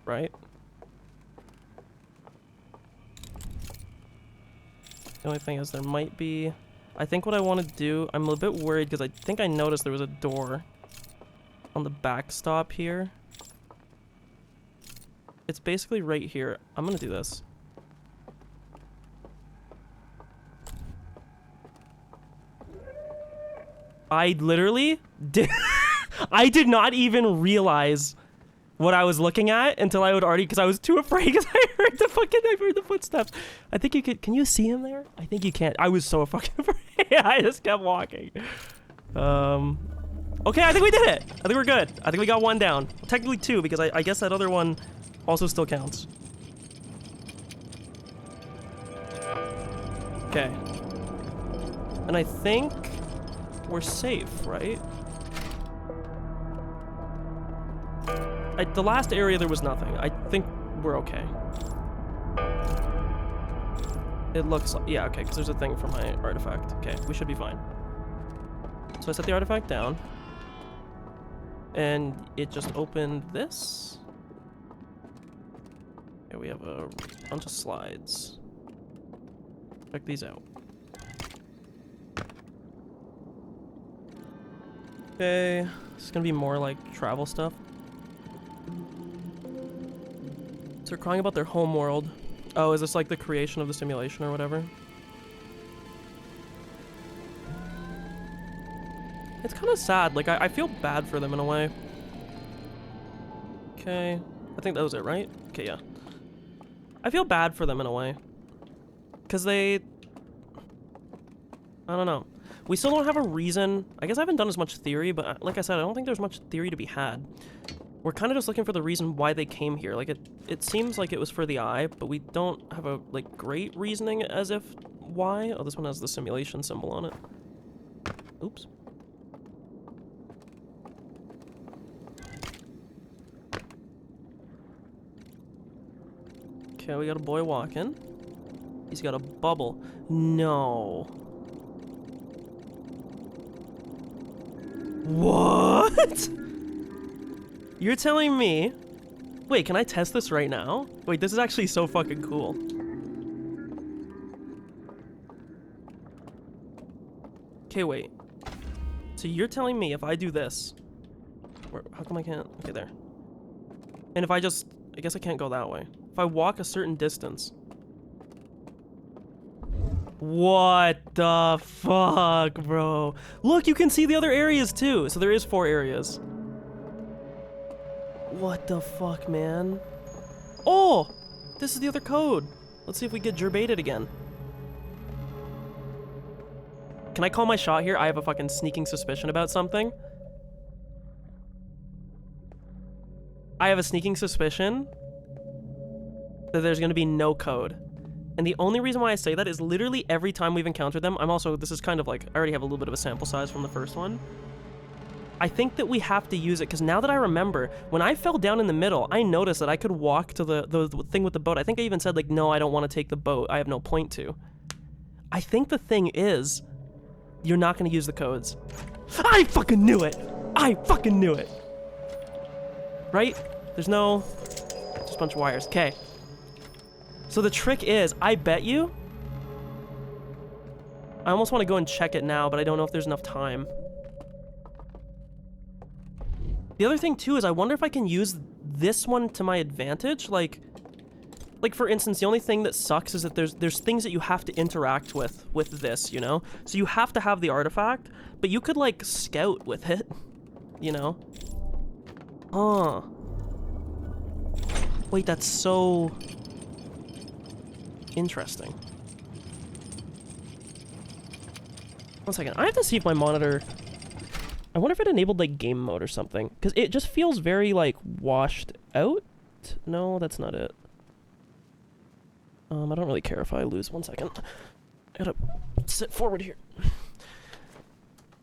right? The only thing is there might be... I think what I want to do... I'm a bit worried because I think I noticed there was a door on the backstop here. It's basically right here. I'm gonna do this. I literally did... I did not even realize what I was looking at until I would already... Because I was too afraid because I heard the footsteps. I think you could... Can you see him there? I think you can't. I was so fucking afraid. I just kept walking. Okay, I think we did it. I think we're good. I think we got 1 down. Well, technically 2 because I guess that other one also still counts. Okay. And I think we're safe, right? The last area there was nothing. I think we're okay. It looks like... Yeah, okay, because there's a thing for my artifact. Okay, we should be fine. So I set the artifact down. And it just opened this. Okay, we have a bunch of slides. Check these out. Okay, this is gonna be more like travel stuff. So they're crying about their home world. Oh, is this like the creation of the simulation or whatever? It's kind of sad. Like, I feel bad for them in a way. Okay. I think that was it, right? Okay, yeah. I feel bad for them in a way. Because they... I don't know. We still don't have a reason. I guess I haven't done as much theory, but like I said, I don't think there's much theory to be had. We're kind of just looking for the reason why they came here. Like, it seems like it was for the eye, but we don't have a, like, great reasoning as if why. Oh, this one has the simulation symbol on it. Oops. Okay, we got a boy walking. He's got a bubble. No. What? You're telling me... Wait, can I test this right now? Wait, this is actually so fucking cool. Okay, wait. So you're telling me if I do this... How come I can't... Okay, there. And if I just... I guess I can't go that way. If I walk a certain distance... What the fuck, bro? Look, you can see the other areas too. So there is 4 areas. What the fuck, man? Oh! This is the other code. Let's see if we get gerbated again. Can I call my shot here? I have a fucking sneaking suspicion about something. I have a sneaking suspicion that there's gonna be no code. And the only reason why I say that is literally every time we've encountered them, this is kind of like, I already have a little bit of a sample size from the first one. I think that we have to use it, because now that I remember, when I fell down in the middle, I noticed that I could walk to the thing with the boat. I think I even said, like, no, I don't want to take the boat. I have no point to. I think the thing is, you're not going to use the codes. I fucking knew it! I fucking knew it! Right? There's no... just a bunch of wires. Okay. So the trick is, I bet you... I almost want to go and check it now, but I don't know if there's enough time. The other thing, too, is I wonder if I can use this one to my advantage. Like for instance, the only thing that sucks is that there's things that you have to interact with this, you know? So you have to have the artifact, but you could, like, scout with it, you know? Huh. Wait, that's so... interesting. One second. I have to see if my monitor... I wonder if it enabled, like, game mode or something. Because it just feels very, like, washed out. No, that's not it. I don't really care if I lose. 1 second. I gotta sit forward here.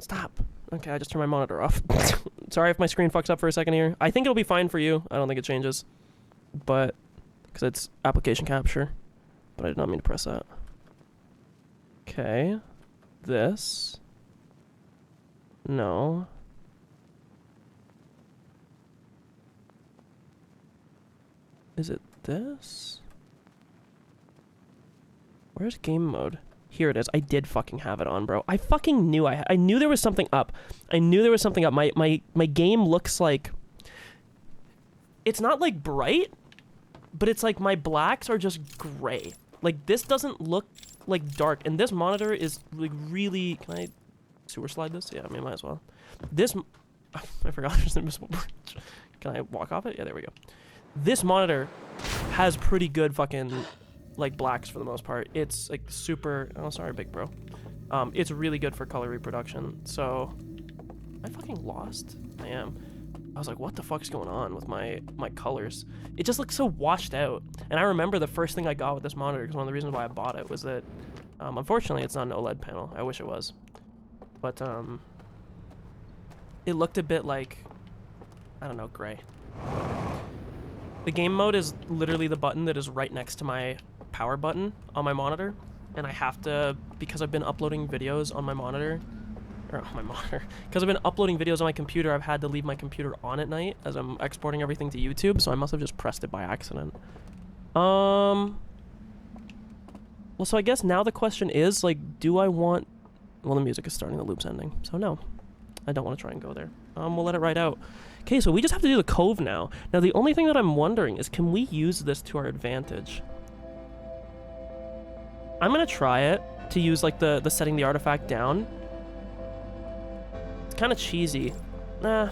Stop. Okay, I just turned my monitor off. Sorry if my screen fucks up for a second here. I think it'll be fine for you. I don't think it changes. But... because it's application capture. But I did not mean to press that. Okay. This... no. Is it this? Where's game mode? Here it is. I did fucking have it on, bro. I fucking knew I knew there was something up. I knew there was something up. My game looks like... it's not, like, bright, but it's like my blacks are just gray. Like, this doesn't look, like, dark. And this monitor is, like, really... can I... sewer slide this? Yeah, I mean, might as well. This... I forgot there's an invisible bridge. Can I walk off it? Yeah, there we go. This monitor has pretty good fucking, like, blacks for the most part. It's, like, super... oh, sorry, big bro. It's really good for color reproduction, so... am I fucking lost? I am. I was like, what the fuck's going on with my colors? It just looks so washed out. And I remember the first thing I got with this monitor, because one of the reasons why I bought it was that... unfortunately, it's not an OLED panel. I wish it was. But, it looked a bit like, I don't know, gray. The game mode is literally the button that is right next to my power button on my monitor. And I have to, because I've been uploading videos on my monitor, because I've been uploading videos on my computer, I've had to leave my computer on at night as I'm exporting everything to YouTube, so I must have just pressed it by accident. Well, so I guess now the question is, like, do I want... well, the music is starting, the loop's ending, so no. I don't want to try and go there. We'll let it ride out. Okay, so we just have to do the cove now. Now, the only thing that I'm wondering is, can we use this to our advantage? I'm gonna try it to use, like, the setting the artifact down. It's kind of cheesy. Nah.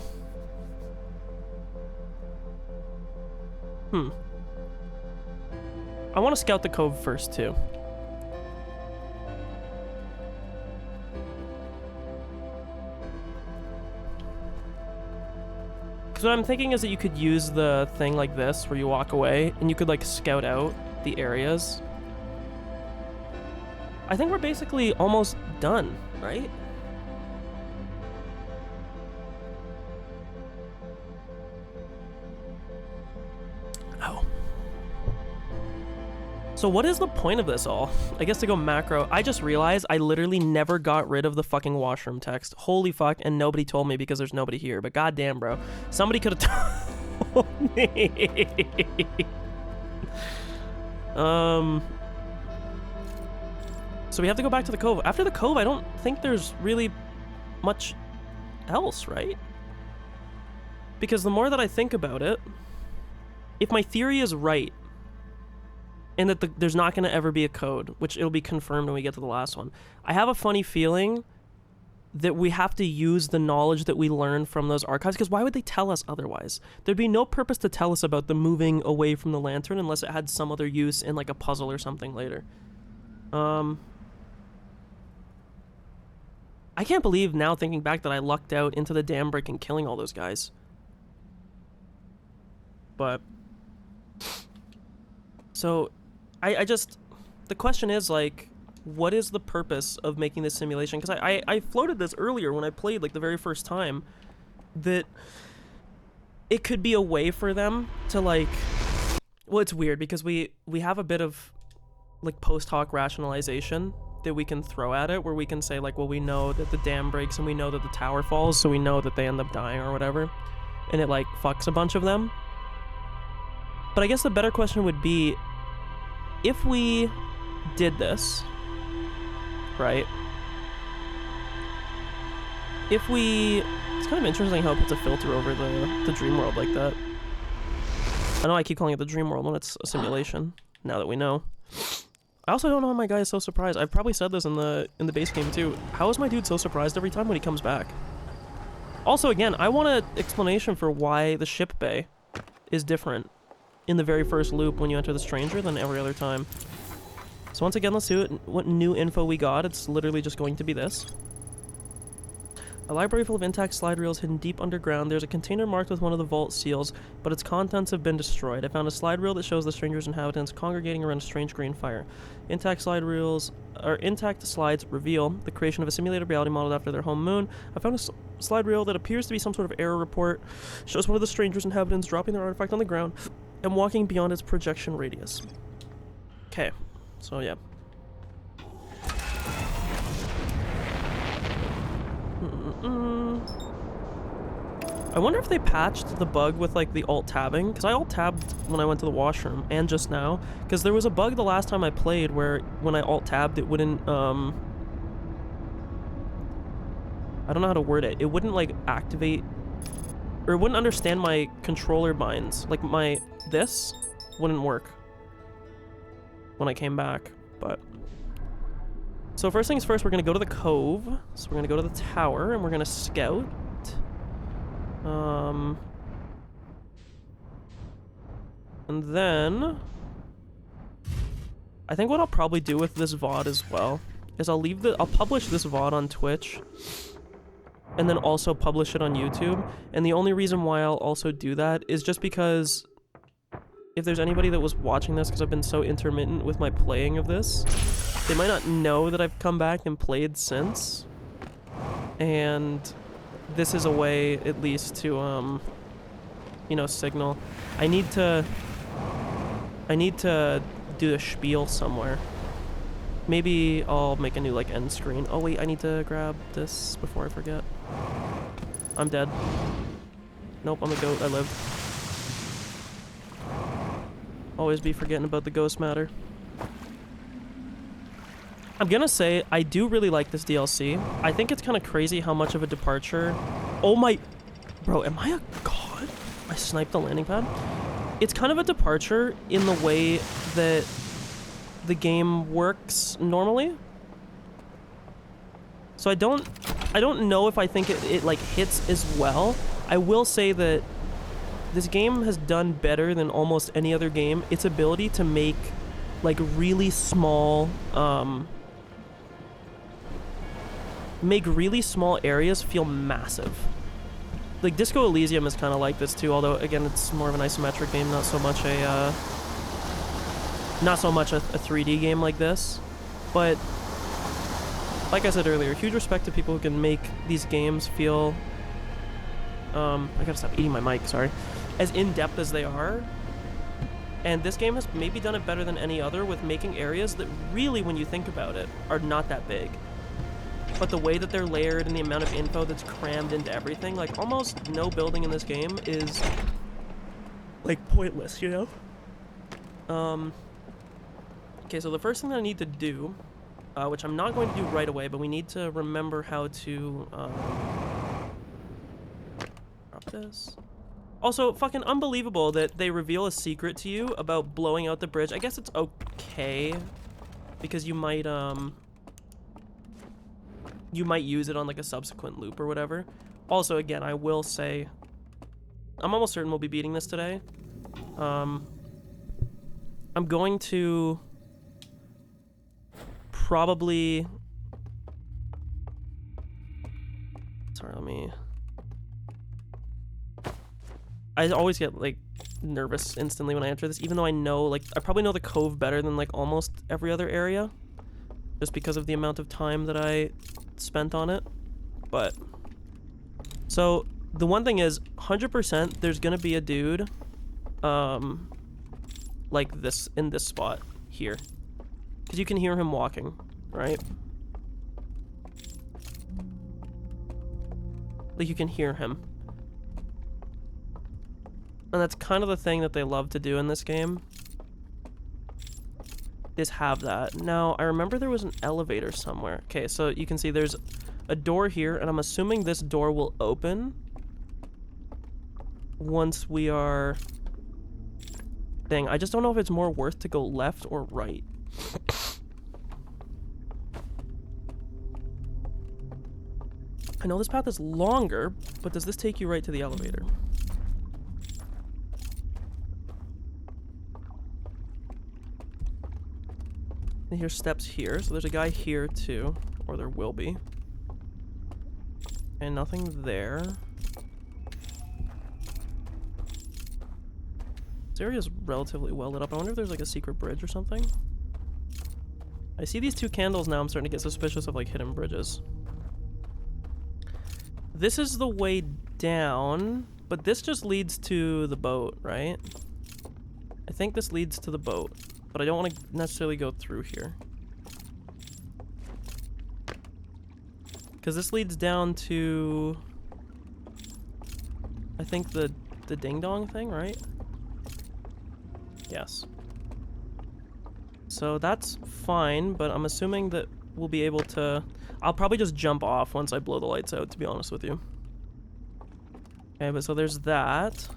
I want to scout the cove first, too. What I'm thinking is that you could use the thing like this, where you walk away, and you could, like, scout out the areas. I think we're basically almost done, right? Oh. So what is the point of this all? I guess to go macro. I just realized I literally never got rid of the fucking washroom text. Holy fuck, and nobody told me because there's nobody here. But goddamn, bro. Somebody could have told me. So we have to go back to the cove. After the cove, I don't think there's really much else, right? Because the more that I think about it, if my theory is right, and that there's not going to ever be a code, which it'll be confirmed when we get to the last one. I have a funny feeling that we have to use the knowledge that we learned from those archives, because why would they tell us otherwise? There'd be no purpose to tell us about the moving away from the lantern unless it had some other use in, like, a puzzle or something later. I can't believe now, thinking back, that I lucked out into the dam break and killing all those guys. But... So, I just... The question is, like, what is the purpose of making this simulation? Because I floated this earlier when I played, like, the very first time, that it could be a way for them to, like... Well, it's weird, because we have a bit of, like, post hoc rationalization that we can throw at it, where we can say, like, well, we know that the dam breaks and we know that the tower falls, so we know that they end up dying or whatever, and it, like, fucks a bunch of them. But I guess the better question would be, if we did this, right? If we... It's kind of interesting how it puts a filter over the dream world like that. I know I keep calling it the dream world when it's a simulation, now that we know. I also don't know how my guy is so surprised. I've probably said this in the base game too. How is my dude so surprised every time when he comes back? Also, again, I want an explanation for why the ship bay is different in the very first loop when you enter the stranger than every other time. So once again, let's see what new info we got. It's literally just going to be this. A library full of intact slide reels hidden deep underground. There's a container marked with one of the vault seals, but its contents have been destroyed. I found a slide reel that shows the stranger's inhabitants congregating around a strange green fire. Intact slides reveal the creation of a simulated reality modeled after their home moon. I found a slide reel that appears to be some sort of error report. Shows one of the stranger's inhabitants dropping their artifact on the ground and walking beyond its projection radius. Okay, so yeah. I wonder if they patched the bug with, like, the alt-tabbing, because I alt-tabbed when I went to the washroom, and just now, because there was a bug the last time I played where when I alt-tabbed it wouldn't, I don't know how to word it, it wouldn't, like, activate, or it wouldn't understand my controller binds, like, this wouldn't work when I came back, but... So first things first, we're going to go to the cove. So we're going to go to the tower, and we're going to scout. And then... I think what I'll probably do with this VOD as well is I'll publish this VOD on Twitch. And then also publish it on YouTube. And the only reason why I'll also do that is just because... If there's anybody that was watching this, because I've been so intermittent with my playing of this... They might not know that I've come back and played since, and this is a way, at least, to, you know, signal. I need to do a spiel somewhere. Maybe I'll make a new, like, end screen. Oh wait, I need to grab this before I forget. I'm dead. Nope, I'm a goat, I live. Always be forgetting about the ghost matter. I'm gonna say, I do really like this DLC. I think it's kind of crazy how much of a departure... Oh my... Bro, am I a god? I sniped the landing pad? It's kind of a departure in the way that the game works normally. So I don't know if I think it like, hits as well. I will say that this game has done better than almost any other game. Its ability to make, like, really small, make really small areas feel massive. Like, Disco Elysium is kind of like this too, although again it's more of an isometric game, not so much a 3D game like this. But like I said earlier, huge respect to people who can make these games feel I gotta stop eating my mic, sorry, as in-depth as they are. And this game has maybe done it better than any other with making areas that really, when you think about it, are not that big. But the way that they're layered and the amount of info that's crammed into everything, like, almost no building in this game is, like, pointless, you know? Okay, so the first thing that I need to do, which I'm not going to do right away, but we need to remember how to, drop this. Also, fucking unbelievable that they reveal a secret to you about blowing out the bridge. I guess it's okay, because you might use it on, like, a subsequent loop or whatever. Also, again, I will say, I'm almost certain we'll be beating this today. I'm going to probably Sorry, let me... I always get, like, nervous instantly when I enter this, even though I know, like, I probably know the cove better than, like, almost every other area. Just because of the amount of time that I spent on it. But... So, the one thing is, 100% there's gonna be a dude, like this, in this spot, here. Because you can hear him walking, right? Like, you can hear him. And that's kind of the thing that they love to do in this game. Is have that. Now, I remember there was an elevator somewhere. Okay, so you can see there's a door here, and I'm assuming this door will open once we are... Dang, I just don't know if it's more worth to go left or right. I know this path is longer, but does this take you right to the elevator? And here's steps here, so there's a guy here too, or there will be. And nothing there. This area is relatively well lit up. I wonder if there's like a secret bridge or something. I see these two candles now. I'm starting to get suspicious of like hidden bridges. This is the way down, but this just leads to the boat, right? I think this leads to the boat, but I don't want to necessarily go through here. Because this leads down to... I think the ding-dong thing, right? Yes. So that's fine, but I'm assuming that we'll be able to... I'll probably just jump off once I blow the lights out, to be honest with you. Okay, but so there's that.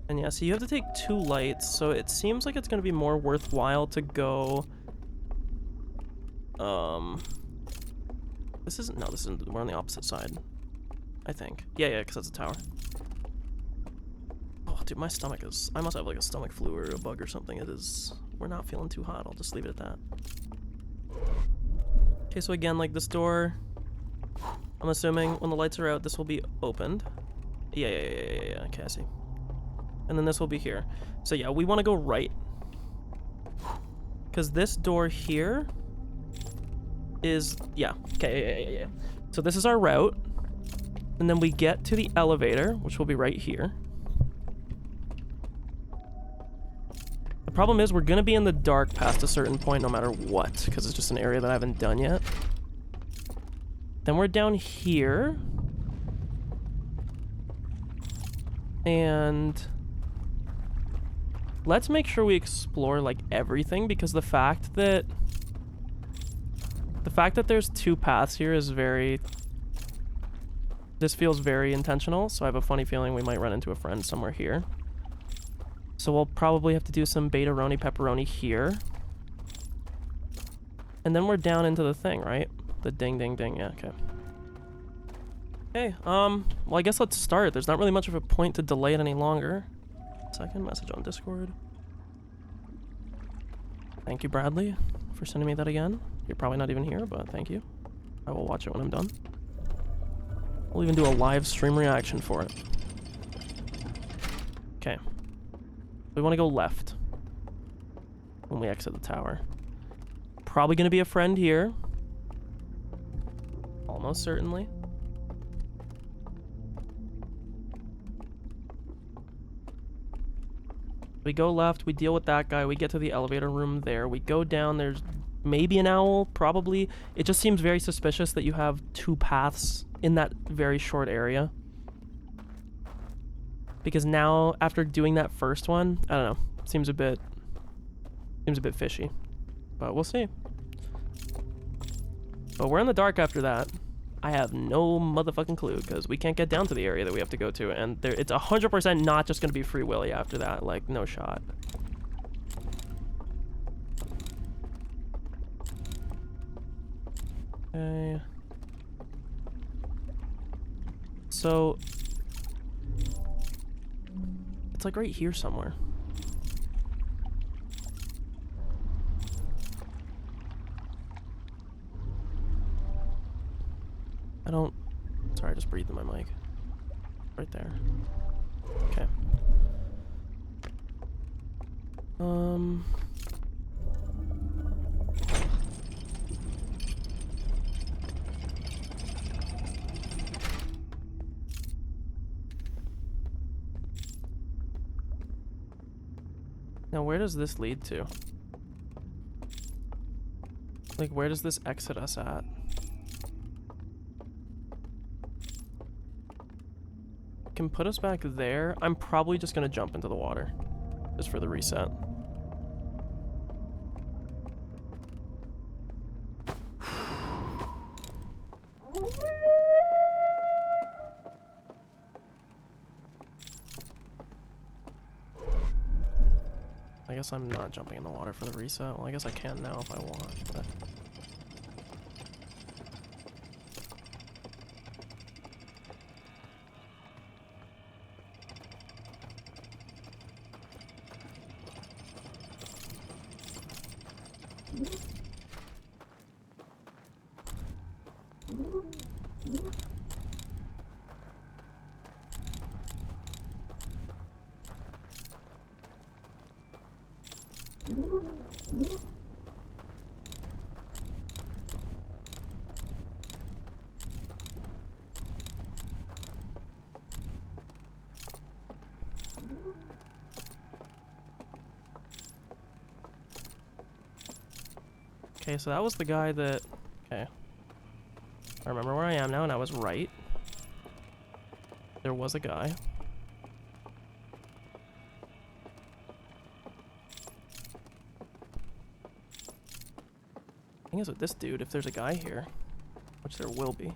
And yeah, so you have to take 2 lights, so it seems like it's going to be more worthwhile to go... This isn't... No, this isn't... We're on the opposite side. I think. Yeah, because that's a tower. Oh, dude, my stomach is... I must have like a stomach flu or a bug or something. It is... We're not feeling too hot. I'll just leave it at that. Okay, so again, like this door... I'm assuming when the lights are out, this will be opened. Yeah. Okay, I see. And then this will be here. So yeah, we want to go right. Because this door here is... Yeah. Okay, yeah. So this is our route. And then we get to the elevator, which will be right here. The problem is we're going to be in the dark past a certain point no matter what, because it's just an area that I haven't done yet. Then we're down here. And let's make sure we explore like everything, because the fact that there's 2 paths here is very... This feels very intentional, so I have a funny feeling we might run into a friend somewhere here. So we'll probably have to do some beta-roni pepperoni here. And then we're down into the thing, right? The ding, yeah, okay. Okay, well, I guess let's start. There's not really much of a point to delay it any longer. Second message on Discord. Thank you, Bradley, for sending me that again. You're probably not even here, but thank you. I will watch it when I'm done. We'll even do a live stream reaction for it. Okay. We want to go left when we exit the tower. Probably going to be a friend here. Almost certainly. We go left, we deal with that guy, we get to the elevator room there, we go down, there's maybe an owl, probably. It just seems very suspicious that you have 2 paths in that very short area. Because now, after doing that first one, I don't know, seems a bit fishy. But we'll see. But we're in the dark after that. I have no motherfucking clue, because we can't get down to the area that we have to go to, and it's 100% not just going to be Free Willy after that, like, no shot. Okay. So, it's like right here somewhere. I don't... Sorry, I just breathed in my mic. Right there. Okay. Now, where does this lead to? Like, where does this exit us at? Can put us back there. I'm probably just gonna jump into the water. Just for the reset. I guess I'm not jumping in the water for the reset. Well, I guess I can now if I want, but... Okay, so that was the guy that... Okay. I remember where I am now, and I was right. There was a guy. The thing is with this dude, if there's a guy here, which there will be,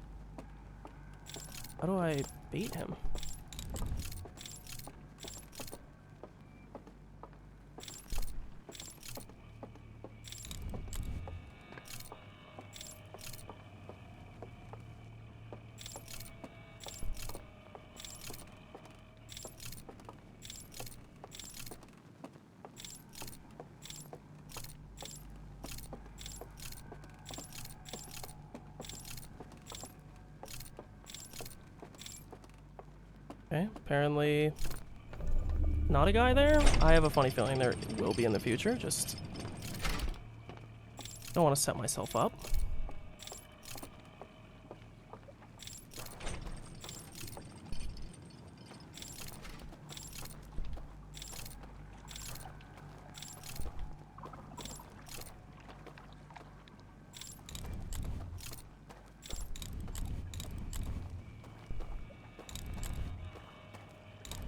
how do I bait him? Okay, apparently not a guy there. I have a funny feeling there will be in the future, just don't want to set myself up.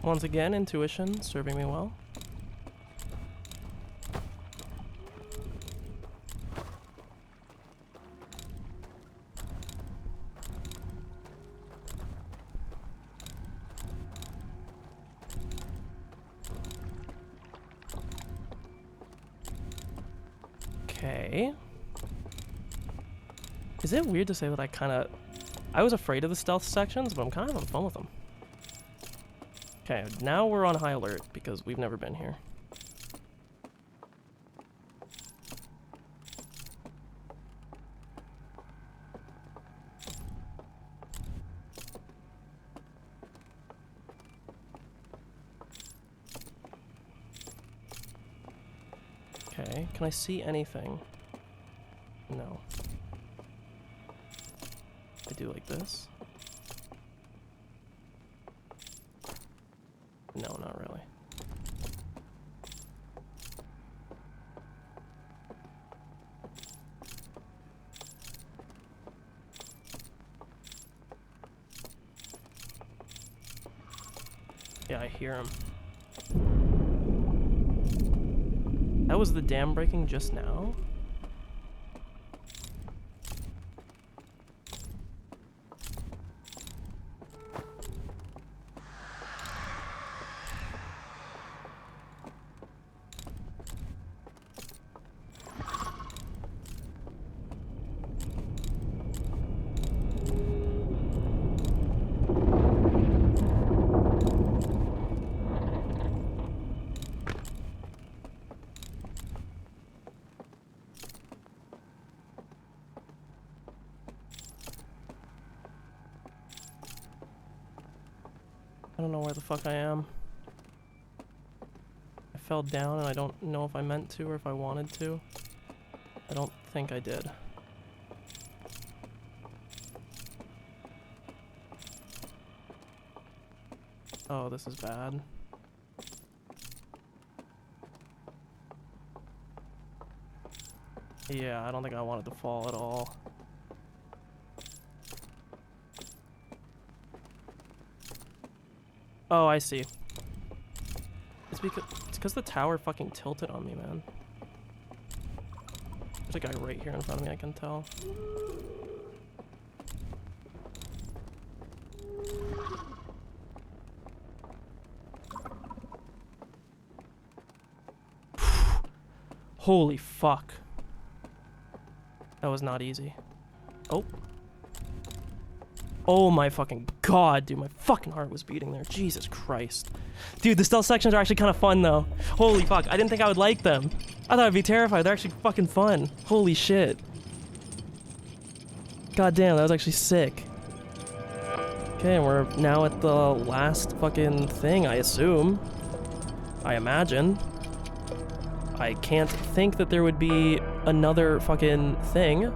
Once again, intuition serving me well. Okay. Is it weird to say that I was afraid of the stealth sections, but I'm kind of having fun with them. Okay, now we're on high alert because we've never been here. Okay, can I see anything? No. I do like this. No, not really. Yeah, I hear him. That was the dam breaking just now? I don't know where the fuck I am. I fell down and I don't know if I meant to or if I wanted to. I don't think I did. Oh, this is bad. Yeah, I don't think I wanted to fall at all. Oh, I see. It's because the tower fucking tilted on me, man. There's a guy right here in front of me, I can tell. Holy fuck. That was not easy. Oh. Oh my fucking god, dude. My fucking heart was beating there. Jesus Christ. Dude, the stealth sections are actually kind of fun, though. Holy fuck. I didn't think I would like them. I thought I'd be terrified. They're actually fucking fun. Holy shit. God damn, that was actually sick. Okay, and we're now at the last fucking thing, I assume. I imagine. I can't think that there would be another fucking thing.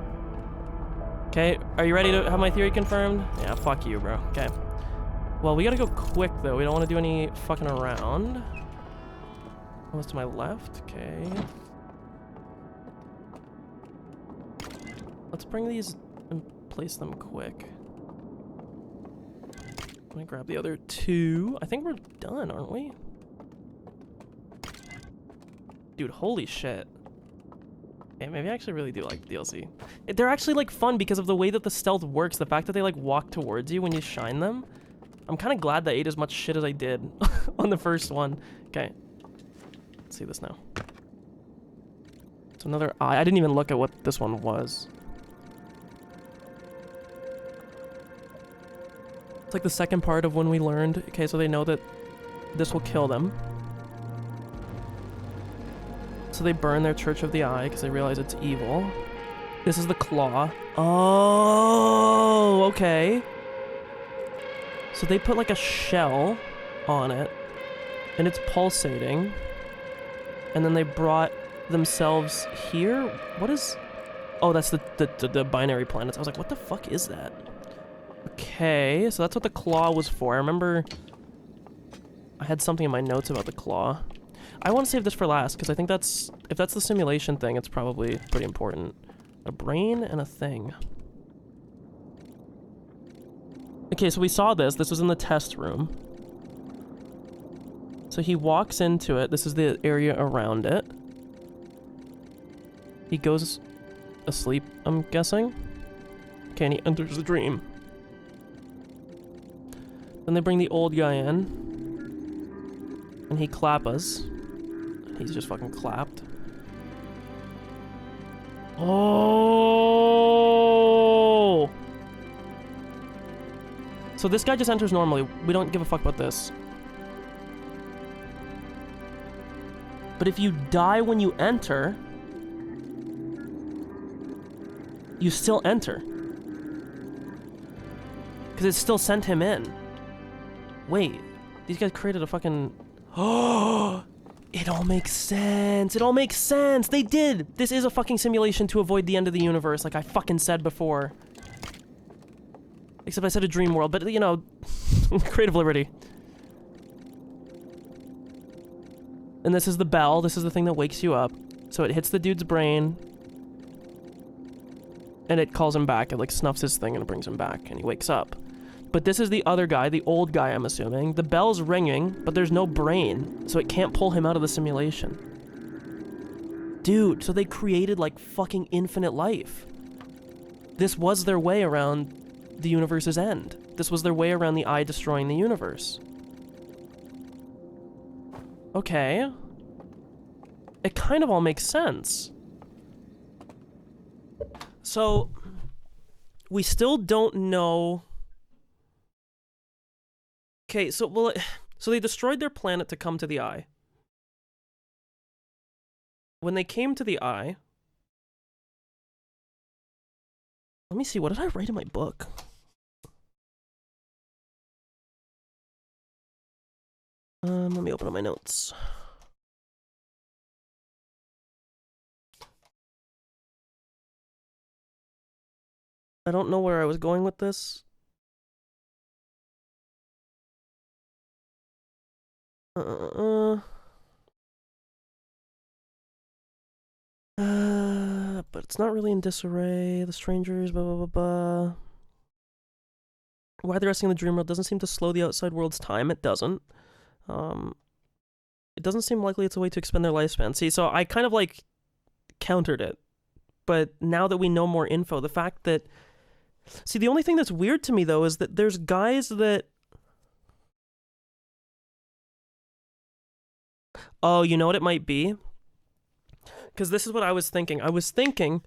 Okay, are you ready to have my theory confirmed? Yeah, fuck you, bro. Okay. Well, we gotta go quick, though. We don't want to do any fucking around. What's to my left? Okay. Let's bring these and place them quick. Let me grab the other two. I think we're done, aren't we? Dude, holy shit. Okay, maybe I actually really do like DLC. They're actually, like, fun because of the way that the stealth works. The fact that they, like, walk towards you when you shine them. I'm kind of glad that I ate as much shit as I did on the first one. Okay. Let's see this now. It's another eye. I didn't even look at what this one was. It's like the second part of when we learned. Okay, so they know that this will kill them. So they burn their Church of the Eye because they realize it's evil. This is the claw. Oh, okay. So they put like a shell on it, and it's pulsating. And then they brought themselves here. What is? Oh, that's the binary planets. I was like, what the fuck is that? Okay, so that's what the claw was for. I remember I had something in my notes about the claw. I want to save this for last, because I think that's... If that's the simulation thing, it's probably pretty important. A brain and a thing. Okay, so we saw this. This was in the test room. So he walks into it. This is the area around it. He goes asleep, I'm guessing. Okay, and he enters the dream. Then they bring the old guy in. And he clappas. He's just fucking clapped. Oh! So this guy just enters normally. We don't give a fuck about this. But if you die when you enter, you still enter. Because it still sent him in. Wait, these guys created a fucking... Oh! It all makes sense. It all makes sense. They did. This is a fucking simulation to avoid the end of the universe, like I fucking said before. Except I said a dream world, but you know, creative liberty. And this is the bell. This is the thing that wakes you up. So it hits the dude's brain. And it calls him back. It like snuffs his thing and it brings him back. And he wakes up. But this is the other guy, the old guy, I'm assuming. The bell's ringing, but there's no brain, so it can't pull him out of the simulation. Dude, so they created, like, fucking infinite life. This was their way around the universe's end. This was their way around the eye destroying the universe. Okay. It kind of all makes sense. So, we still don't know... Okay, so, well, so they destroyed their planet to come to the eye. When they came to the eye... Let me see, what did I write in my book? Let me open up my notes. I don't know where I was going with this. But it's not really in disarray. The strangers, blah, blah, blah, blah. Why they're resting in the dream world doesn't seem to slow the outside world's time. It doesn't. It doesn't seem likely it's a way to expend their lifespan. See, so I kind of like countered it. But now that we know more info, the fact that... See, the only thing that's weird to me, though, is that there's guys that... Oh, you know what it might be? Because this is what I was thinking. I was thinking,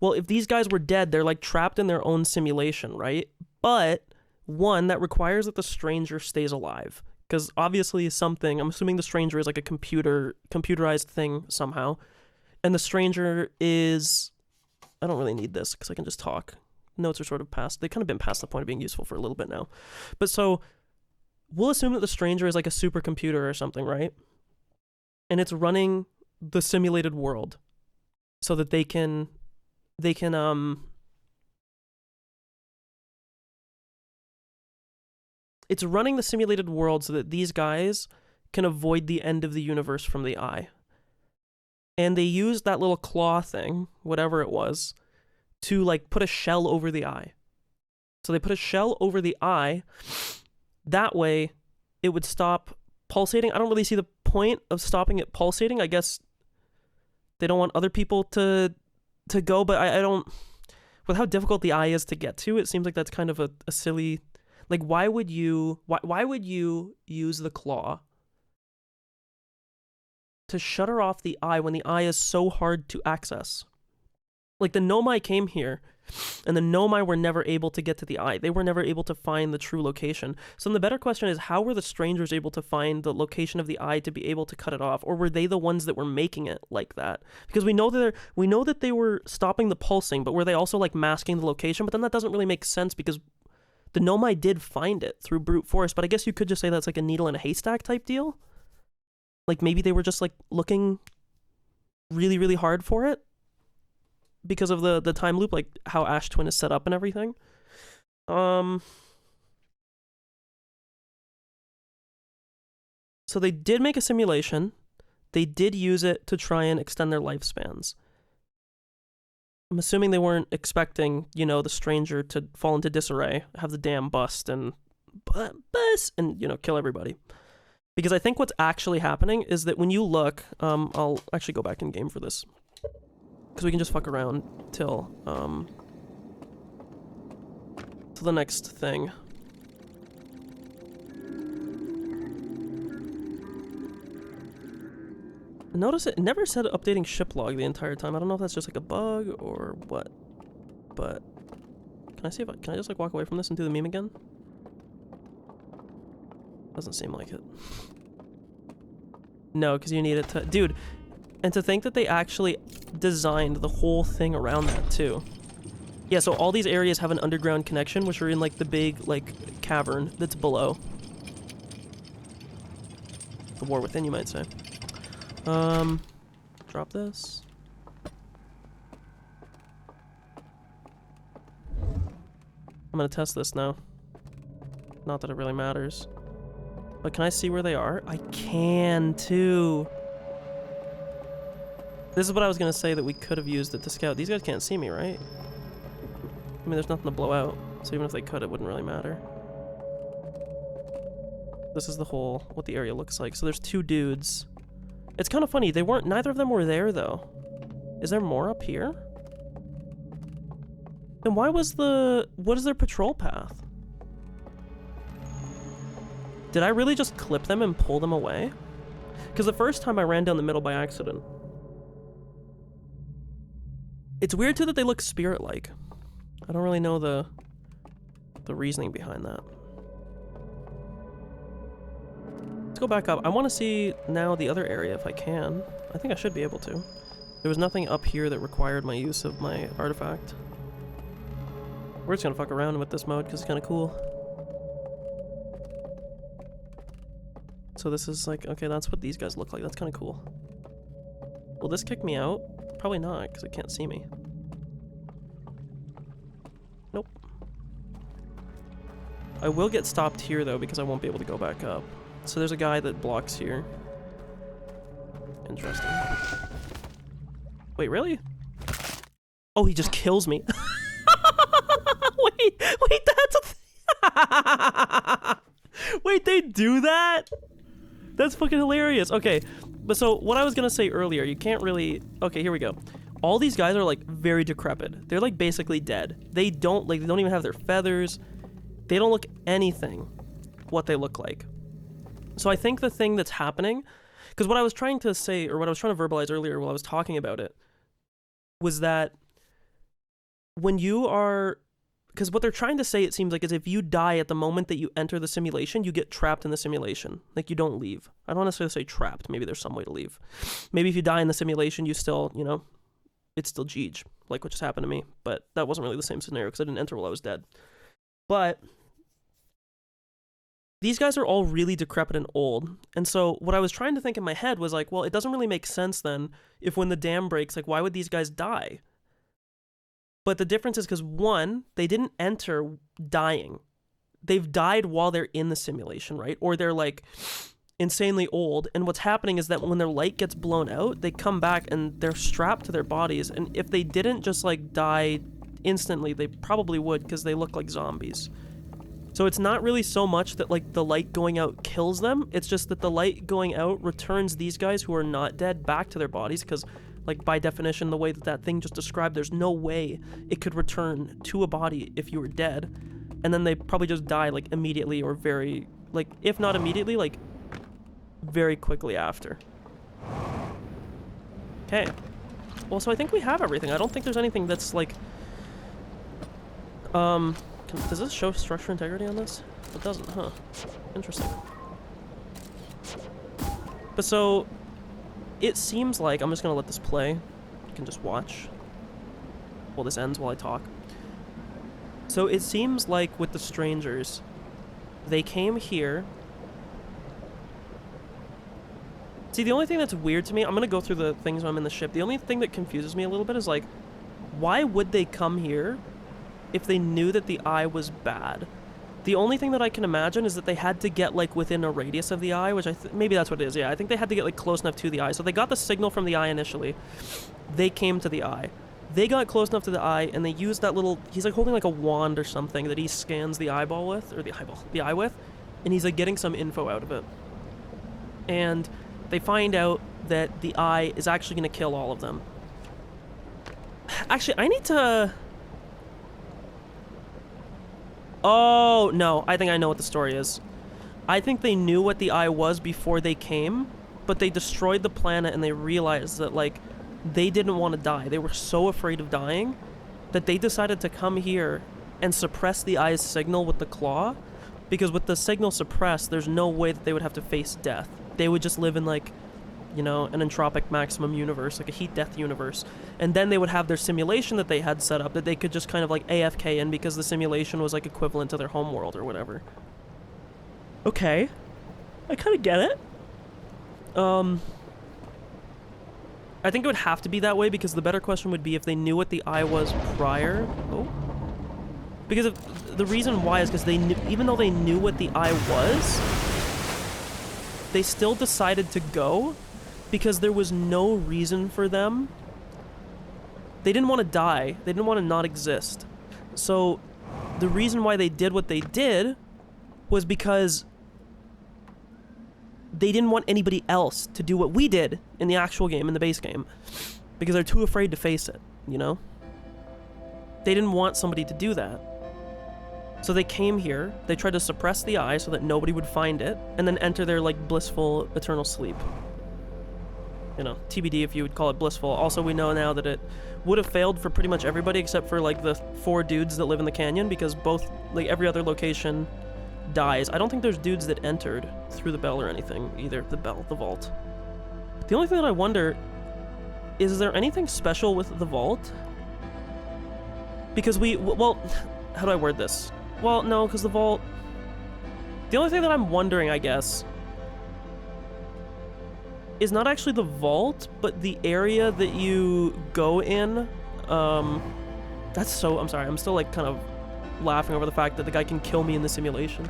well, if these guys were dead, they're like trapped in their own simulation, right? But one, that requires that the stranger stays alive. Because obviously something, I'm assuming the stranger is like a computerized thing somehow. And the stranger is... I don't really need this because I can just talk. Notes are sort of past. They've kind of been past the point of being useful for a little bit now. But so, we'll assume that the stranger is like a supercomputer or something, right? And it's running the simulated world so that they can it's running the simulated world so that these guys can avoid the end of the universe from the eye. And they used that little claw thing, whatever it was, to like put a shell over the eye. So they put a shell over the eye. That way it would stop pulsating. I don't really see the point of stopping it pulsating. I guess they don't want other people to go, but I don't... With how difficult the eye is to get to, it seems like that's kind of a silly... Like, why would you use the claw to shutter off the eye when the eye is so hard to access? Like, the Nomai came here, and the Nomai were never able to get to the eye. They were never able to find the true location. So then the better question is, how were the strangers able to find the location of the eye to be able to cut it off? Or were they the ones that were making it like that? Because we know that they were stopping the pulsing, but were they also, like, masking the location? But then that doesn't really make sense because the Nomai did find it through brute force, but I guess you could just say that's like a needle in a haystack type deal. Like, maybe they were just, like, looking really, really hard for it because of the time loop, like how Ash Twin is set up and everything. So they did make a simulation. They did use it to try and extend their lifespans. I'm assuming they weren't expecting, you know, the stranger to fall into disarray, have the dam bust and you know, kill everybody. Because I think what's actually happening is that when you look, I'll actually go back in game for this, because we can just fuck around till the next thing. Notice it never said updating ship log the entire time. I don't know if that's just like a bug or what, but can I just like walk away from this and do the meme again? Doesn't seem like it. No, because you need it to... Dude, and to think that they actually designed the whole thing around that, too. Yeah, so all these areas have an underground connection, which are in, like, the big, like, cavern that's below. The war within, you might say. Drop this. I'm gonna test this now. Not that it really matters. But can I see where they are? I can, too. This is what I was gonna say, that we could have used it to scout. These guys can't see me, right? I mean, there's nothing to blow out. So even if they could, it wouldn't really matter. This is the whole, what the area looks like. So there's two dudes. It's kind of funny. Neither of them were there, though. Is there more up here? Then why was what is their patrol path? Did I really just clip them and pull them away? Because the first time I ran down the middle by accident. It's weird, too, that they look spirit-like. I don't really know the reasoning behind that. Let's go back up. I want to see now the other area if I can. I think I should be able to. There was nothing up here that required my use of my artifact. We're just gonna fuck around with this mode because it's kind of cool. So this is like, okay, that's what these guys look like. That's kind of cool. Will this kick me out? Probably not, because it can't see me. Nope. I will get stopped here, though, because I won't be able to go back up. So there's a guy that blocks here. Interesting. Wait, really? Oh, he just kills me. Wait, that's a Wait, they do that? That's fucking hilarious. Okay, but so what I was gonna say earlier, you can't really... Okay, here we go. All these guys are like very decrepit. They're like basically dead. They don't even have their feathers. They don't look anything what they look like. So I think the thing that's happening, because what I was trying to say, or what I was trying to verbalize earlier while I was talking about it, was that when you are... Because what they're trying to say, it seems like, is if you die at the moment that you enter the simulation, you get trapped in the simulation. Like, you don't leave. I don't necessarily say trapped. Maybe there's some way to leave. Maybe if you die in the simulation, you still, you know, it's still Jeej, like what just happened to me. But that wasn't really the same scenario because I didn't enter while I was dead. But these guys are all really decrepit and old. And so what I was trying to think in my head was like, well, it doesn't really make sense then if when the dam breaks, like, why would these guys die? But the difference is because, one, they didn't enter dying. They've died while they're in the simulation, right? Or they're, like, insanely old. And what's happening is that when their light gets blown out, they come back and they're strapped to their bodies. And if they didn't just, like, die instantly, they probably would because they look like zombies. So it's not really so much that, like, the light going out kills them. It's just that the light going out returns these guys who are not dead back to their bodies because... Like, by definition, the way that that thing just described, there's no way it could return to a body if you were dead. And then they probably just die, like, immediately or very, like, if not immediately, like, very quickly after. Okay. Well, so I think we have everything. I don't think there's anything that's, like... does this show structure integrity on this? It doesn't, huh? Interesting. But so... It seems like, I'm just gonna let this play. You can just watch. Well, this ends while I talk. So it seems like with the strangers, they came here. See, the only thing that's weird to me, I'm gonna go through the things when I'm in the ship. The only thing that confuses me a little bit is like, why would they come here if they knew that the eye was bad? The only thing that I can imagine is that they had to get, like, within a radius of the eye, which maybe that's what it is, yeah. I think they had to get, like, close enough to the eye. So they got the signal from the eye initially. They came to the eye. They got close enough to the eye, and they used that little... He's, like, holding, like, a wand or something that he scans the eyeball with, or the eye with, and he's, like, getting some info out of it. And they find out that the eye is actually going to kill all of them. Actually, I need to... Oh, no, I think I know what the story is. I think they knew what the eye was before they came, but they destroyed the planet and they realized that, like, they didn't want to die. They were so afraid of dying that they decided to come here and suppress the eye's signal with the claw, because with the signal suppressed, there's no way that they would have to face death. They would just live in, like, you know, an entropic maximum universe, like a heat death universe. And then they would have their simulation that they had set up that they could just kind of like AFK in because the simulation was like equivalent to their home world or whatever. Okay. I kind of get it. I think it would have to be that way because the better question would be if they knew what the eye was prior. Oh. Because the reason why is because they knew, even though they knew what the eye was, they still decided to go because there was no reason for them. They didn't want to die. They didn't want to not exist. So the reason why they did what they did was because they didn't want anybody else to do what we did in the actual game, in the base game, because they're too afraid to face it, you know? They didn't want somebody to do that. So they came here, they tried to suppress the eye so that nobody would find it, and then enter their, like, blissful eternal sleep. You know, TBD if you would call it blissful. Also, we know now that it would have failed for pretty much everybody except for, like, the 4 dudes that live in the canyon, because both, like, every other location dies. I don't think there's dudes that entered through the bell or anything, either. The bell, the vault. The only thing that I wonder is there anything special with the vault? Because well, how do I word this? Well, no, because the vault... The only thing that I'm wondering, I guess, is not actually the vault, but the area that you go in. That's so... I'm sorry, I'm still like kind of laughing over the fact that the guy can kill me in the simulation.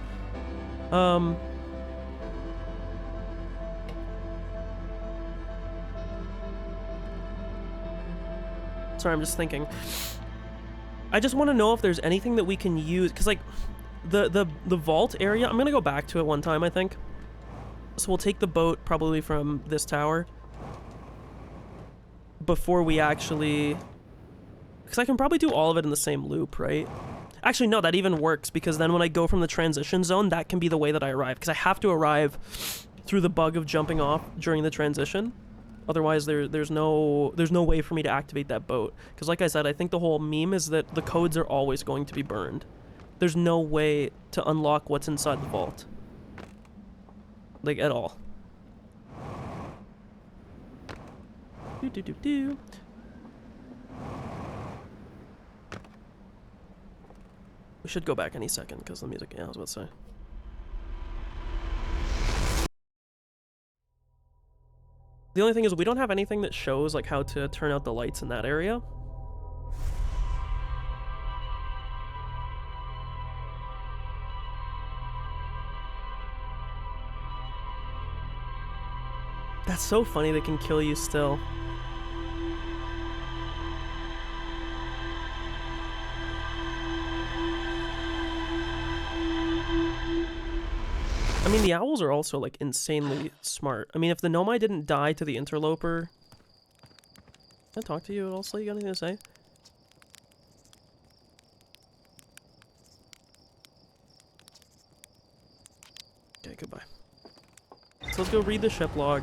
Sorry, I'm just thinking. I just want to know if there's anything that we can use, because like the vault area, I'm gonna go back to it one time, I think. So we'll take the boat probably from this tower before we actually, because I can probably do all of it in the same loop, right? Actually, no, that even works, because then when I go from the transition zone, that can be the way that I arrive, because I have to arrive through the bug of jumping off during the transition. Otherwise, there's no way for me to activate that boat. Because like I said, I think the whole meme is that the codes are always going to be burned. There's no way to unlock what's inside the vault. Like, at all. Do. We should go back any second, because the music, yeah, I was about to say. The only thing is we don't have anything that shows like how to turn out the lights in that area. That's so funny, they can kill you still. I mean, the owls are also, like, insanely smart. I mean, if the Nomai didn't die to the interloper... Can I talk to you at all, Slate? You got anything to say? Okay, goodbye. So let's go read the ship log.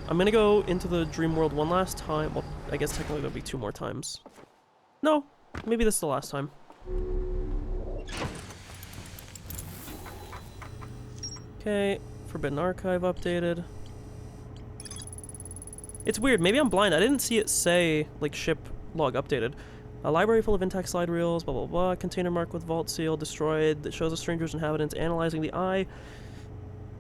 I'm gonna go into the dream world one last time. Well, I guess technically there'll be 2 more times. No, maybe this is the last time. Okay, Forbidden Archive updated. It's weird, maybe I'm blind. I didn't see it say, like, ship log updated. A library full of intact slide reels, blah blah blah. Container marked with vault seal destroyed that shows a stranger's inhabitants analyzing the eye.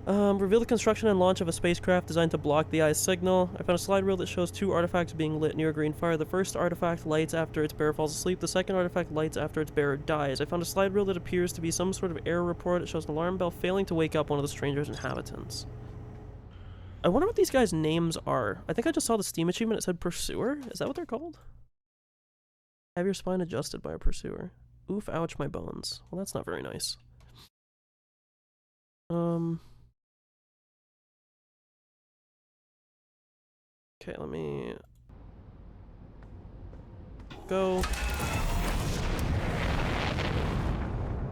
Reveal the construction and launch of a spacecraft designed to block the eye's signal. I found a slide reel that shows 2 artifacts being lit near a green fire. The first artifact lights after its bearer falls asleep. The second artifact lights after its bearer dies. I found a slide reel that appears to be some sort of error report. It shows an alarm bell failing to wake up one of the stranger's inhabitants. I wonder what these guys' names are. I think I just saw the Steam achievement. It said Pursuer. Is that what they're called? Have your spine adjusted by a pursuer. Oof, ouch, my bones. Well, that's not very nice. Okay, let me go.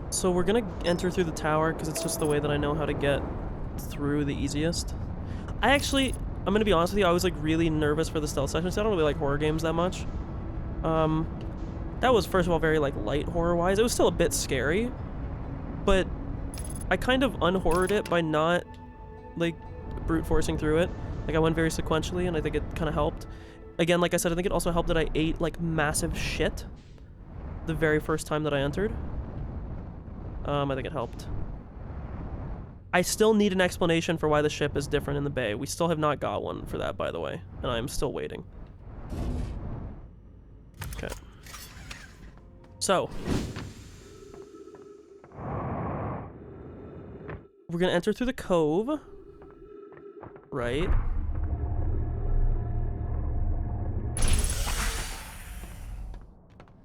So we're gonna enter through the tower because it's just the way that I know how to get through the easiest. I'm gonna be honest with you, I was like really nervous for the stealth session, so I don't really like horror games that much. That was first of all very like light horror-wise. It was still a bit scary, but I kind of unhorrored it by not like brute forcing through it. Like, I went very sequentially, and I think it kind of helped. Again, like I said, I think it also helped that I ate, like, massive shit the very first time that I entered. I think it helped. I still need an explanation for why the ship is different in the bay. We still have not got one for that, by the way, and I am still waiting. Okay. So. We're gonna enter through the cove. Right.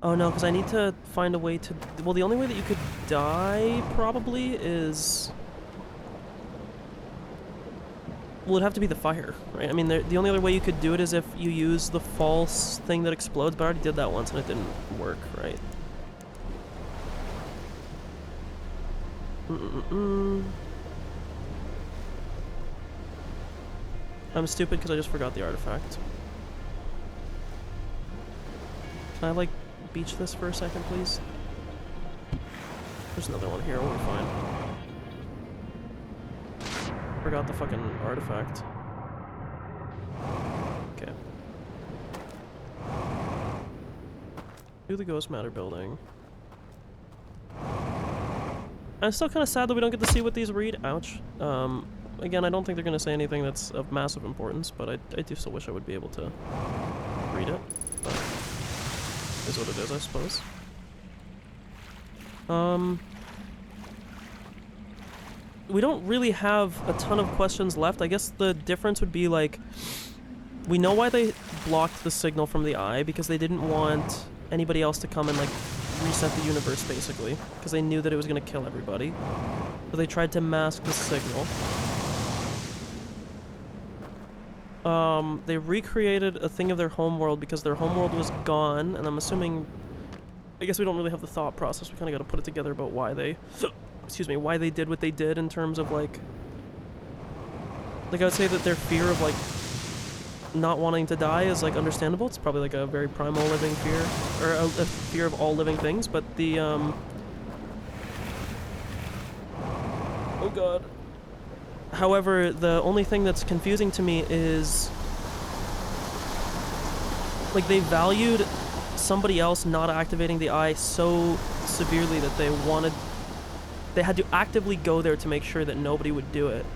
Oh no, because I need to find a way to... Well, the only way that you could die, probably, is... Well, it'd have to be the fire, right? I mean, the only other way you could do it is if you use the false thing that explodes, but I already did that once and it didn't work, right? I'm stupid because I just forgot the artifact. Can I, like, beach this for a second, please? There's another one here, we'll be fine. Forgot the fucking artifact. Okay. Do the Ghost Matter building. I'm still kind of sad that we don't get to see what these read. Ouch. again, I don't think they're going to say anything that's of massive importance, but I do still wish I would be able to read it. But is what it is, I suppose. We don't really have a ton of questions left. I guess the difference would be, like, we know why they blocked the signal from the eye, because they didn't want anybody else to come and, like, reset the universe, basically, because they knew that it was going to kill everybody. So they tried to mask the signal. They recreated a thing of their homeworld because their homeworld was gone, and I'm assuming... I guess we don't really have the thought process. We kind of got to put it together about why they... excuse me, why they did what they did in terms of, like... Like, I would say that their fear of, like, not wanting to die is, like, understandable. It's probably, like, a very primal living fear, or a fear of all living things, but the, oh god. However, the only thing that's confusing to me is... Like, they valued somebody else not activating the eye so severely that they wanted... They had to actively go there to make sure that nobody would do it.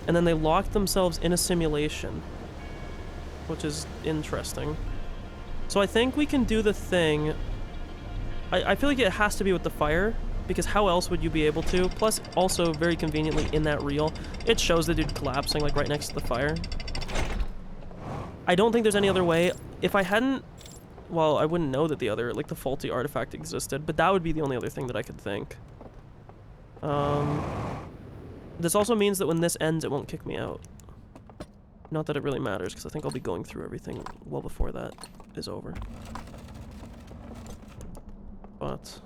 And then they locked themselves in a simulation, which is interesting. So I think we can do the thing... I feel like it has to be with the fire, because how else would you be able to? Plus, also, very conveniently, in that reel, it shows the dude collapsing, like, right next to the fire. I don't think there's any other way. If I hadn't... Well, I wouldn't know that the other, like, the faulty artifact existed, but that would be the only other thing that I could think. This also means that when this ends, it won't kick me out. Not that it really matters, because I think I'll be going through everything well before that is over. But...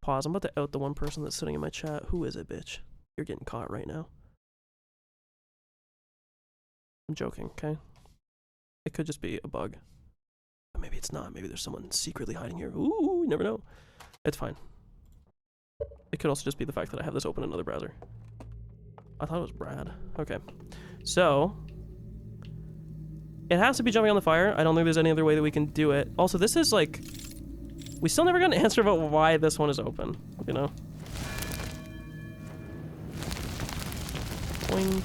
Pause. I'm about to out the one person that's sitting in my chat. Who is it, bitch? You're getting caught right now. I'm joking, okay? It could just be a bug. But maybe it's not. Maybe there's someone secretly hiding here. Ooh, you never know. It's fine. It could also just be the fact that I have this open in another browser. I thought it was Brad. Okay. So... It has to be jumping on the fire. I don't think there's any other way that we can do it. Also, this is like... We still never got an answer about why this one is open, you know? Boing.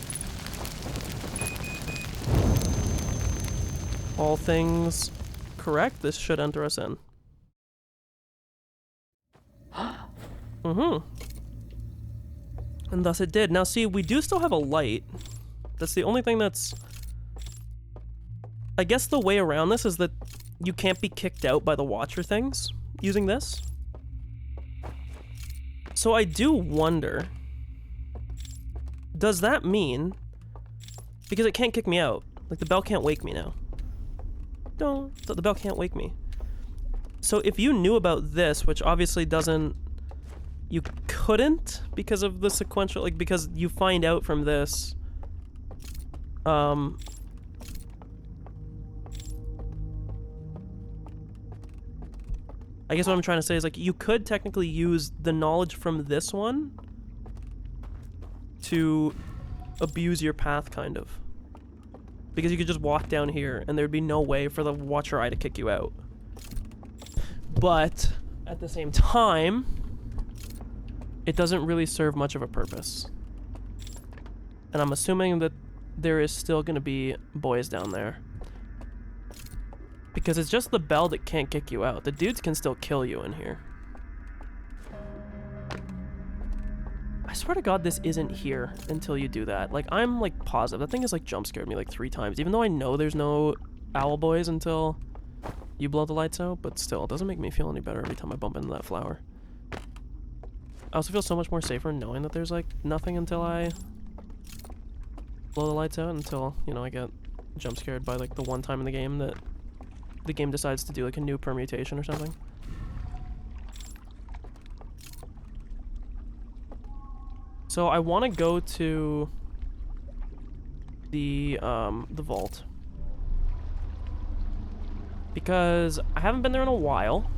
All things correct, this should enter us in. Mm-hmm. And thus it did. Now see, we do still have a light. That's the only thing that's... I guess the way around this is that you can't be kicked out by the watcher things using this. So I do wonder... Does that mean... Because it can't kick me out. Like, the bell can't wake me now. No, the bell can't wake me. So if you knew about this, which obviously doesn't... You couldn't because of the sequential... Like, because you find out from this... I guess what I'm trying to say is, like, you could technically use the knowledge from this one to abuse your path, kind of. Because you could just walk down here, and there'd be no way for the Watcher Eye to kick you out. But, at the same time, it doesn't really serve much of a purpose. And I'm assuming that there is still going to be boys down there. Because it's just the bell that can't kick you out. The dudes can still kill you in here. I swear to God this isn't here until you do that. Like, I'm, like, positive. That thing has, like, jump scared me, like, 3 times. Even though I know there's no owl boys until you blow the lights out. But still, it doesn't make me feel any better every time I bump into that flower. I also feel so much more safer knowing that there's, like, nothing until I blow the lights out. Until, you know, I get jump scared by, like, the one time in the game that the game decides to do, like, a new permutation or something. So I want to go to the vault. Because I haven't been there in a while.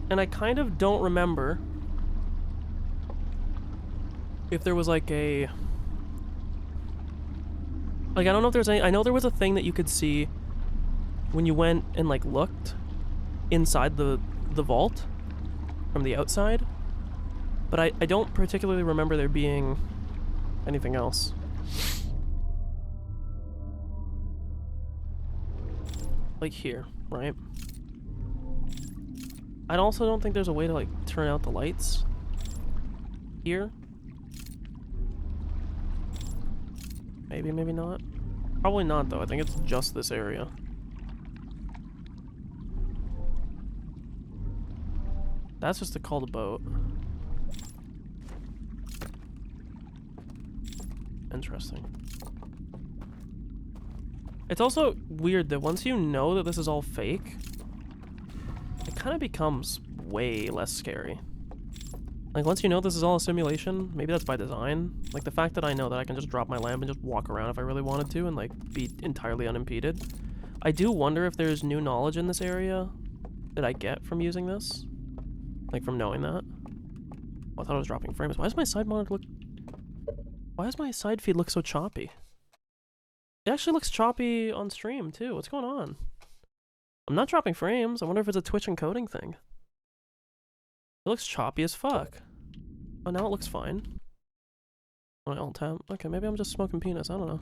And I kind of don't remember if there was, like, a... Like, I don't know if there's any... I know there was a thing that you could see when you went and, like, looked. inside the vault from the outside, but I don't particularly remember there being anything else. Like here, right? I also don't think there's a way to, like, turn out the lights here. Maybe, maybe not. Probably not, though. I think it's just this area. That's just to call the boat. Interesting. It's also weird that once you know that this is all fake, it kind of becomes way less scary. Like, once you know this is all a simulation, maybe that's by design. Like, the fact that I know that I can just drop my lamp and just walk around if I really wanted to and, like, be entirely unimpeded. I do wonder if there's new knowledge in this area that I get from using this. Like, from knowing that. Oh, I thought I was dropping frames. Why does my side monitor look... Why does my side feed look so choppy? It actually looks choppy on stream, too. What's going on? I'm not dropping frames. I wonder if it's a Twitch encoding thing. It looks choppy as fuck. Oh, now it looks fine. Oh, alt tab. Okay, maybe I'm just smoking penis. I don't know.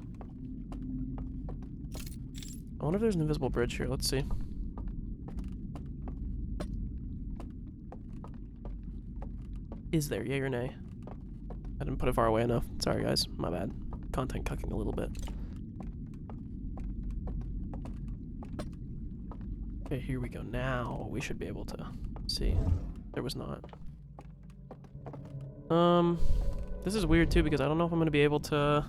I wonder if there's an invisible bridge here. Let's see. Is there? Yay or nay? I didn't put it far away enough. Sorry, guys. My bad. Content cucking a little bit. Okay, here we go. Now we should be able to see. There was not. This is weird too because I don't know if I'm gonna be able to...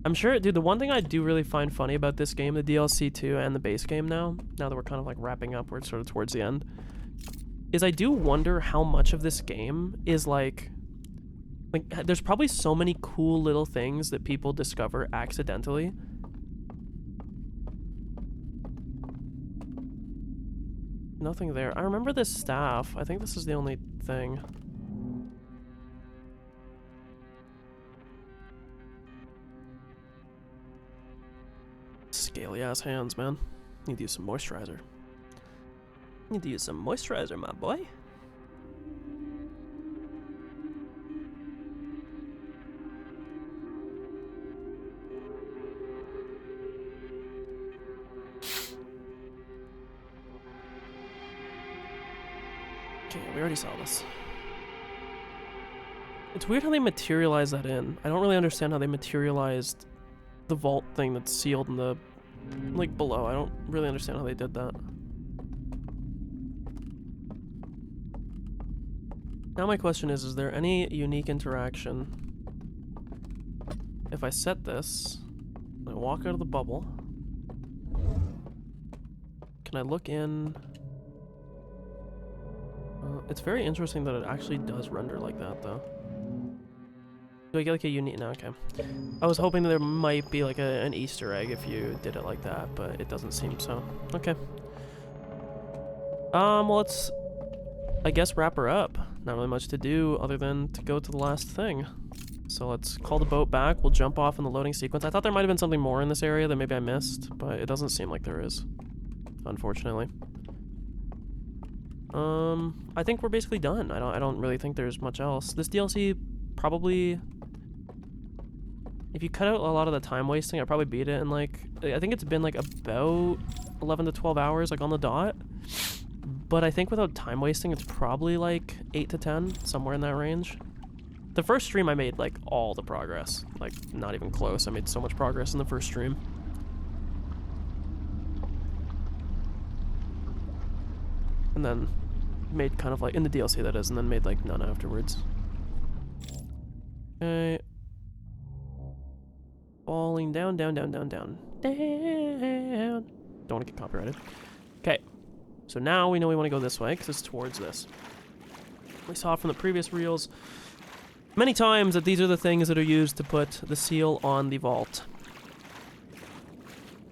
I'm sure, dude, the one thing I do really find funny about this game, the DLC 2 and the base game now that we're kind of like wrapping up, we're sort of towards the end, is I do wonder how much of this game is like there's probably so many cool little things that people discover accidentally. Nothing there. I remember this staff. I think this is the only thing. Scaly ass hands, man. Need to use some moisturizer. Need to use some moisturizer, my boy. Okay, we already saw this. It's weird how they materialize that in. I don't really understand how they materialized the vault thing that's sealed in the, like, below. I don't really understand how they did that. Now my question is there any unique interaction if I set this, and I walk out of the bubble? Can I look in? It's very interesting that it actually does render like that, though. Do I get like a unique... No, okay. I was hoping that there might be like an Easter egg if you did it like that, but it doesn't seem so. Okay. Well, let's, I guess, wrap her up. Not really much to do other than to go to the last thing. So let's call the boat back. We'll jump off in the loading sequence. I thought there might have been something more in this area that maybe I missed, but it doesn't seem like there is, unfortunately. I think we're basically done. I don't really think there's much else. This DLC probably, if you cut out a lot of the time wasting, I probably beat it in like, I think it's been like about 11 to 12 hours, like on the dot. But I think without time wasting, it's probably like 8 to 10, somewhere in that range. The first stream I made like all the progress, like not even close. I made so much progress in the first stream. And then made kind of like, in the DLC that is, and then made like none afterwards. Okay. Falling down, down, down, down, down, down. Don't want to get copyrighted. Okay. So now we know we want to go this way, because it's towards this. We saw from the previous reels many times that these are the things that are used to put the seal on the vault.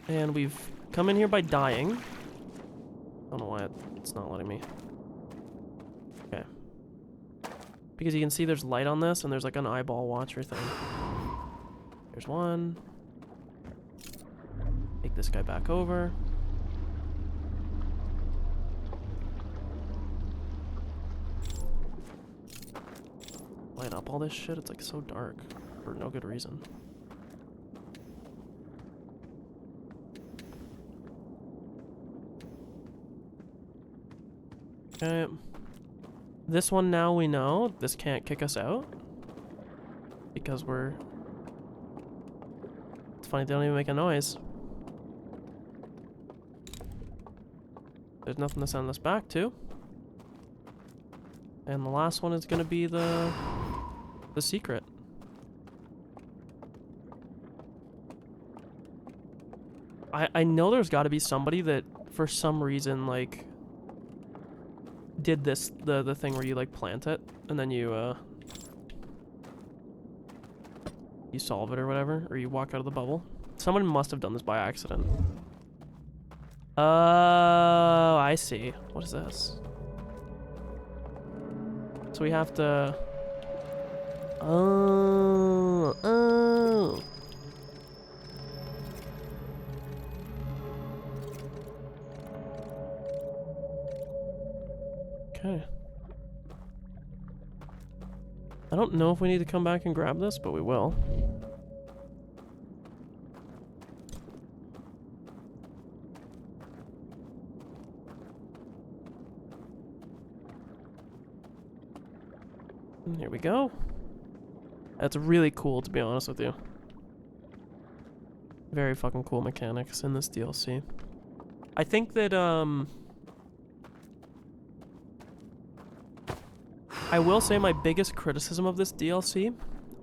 And we've come in here by dying. I don't know why it's not letting me. Okay. Because you can see there's light on this, and there's like an eyeball watcher thing. There's one. Take this guy back over. light up all this shit? It's like so dark for no good reason. Okay. This one now we know this can't kick us out because we're... It's funny, they don't even make a noise. There's nothing to send us back to. And the last one is gonna be the secret. I know there's gotta be somebody that for some reason like did this the thing where you like plant it and then you solve it or whatever, or you walk out of the bubble. Someone must have done this by accident. Oh, I see. What is this? So we have to... Oh. Okay. I don't know if we need to come back and grab this, but we will. Here we go. That's really cool, to be honest with you. Very fucking cool mechanics in this DLC. I think that, I will say my biggest criticism of this DLC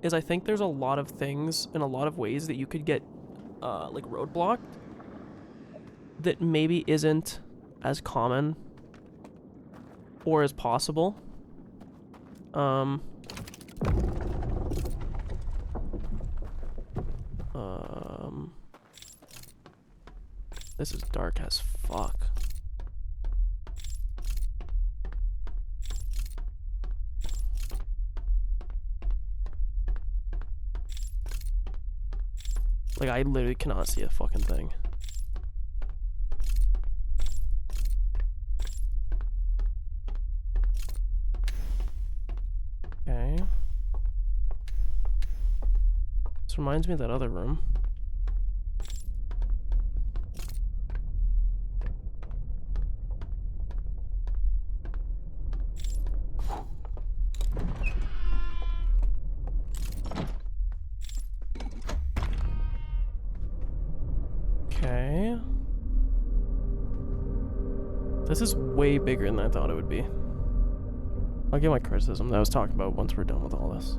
is I think there's a lot of things in a lot of ways that you could get, like, roadblocked that maybe isn't as common or as possible. This is dark as fuck. Like, I literally cannot see a fucking thing. Okay. This reminds me of that other room. Okay. This is way bigger than I thought it would be. I'll get my criticism that I was talking about once we're done with all this.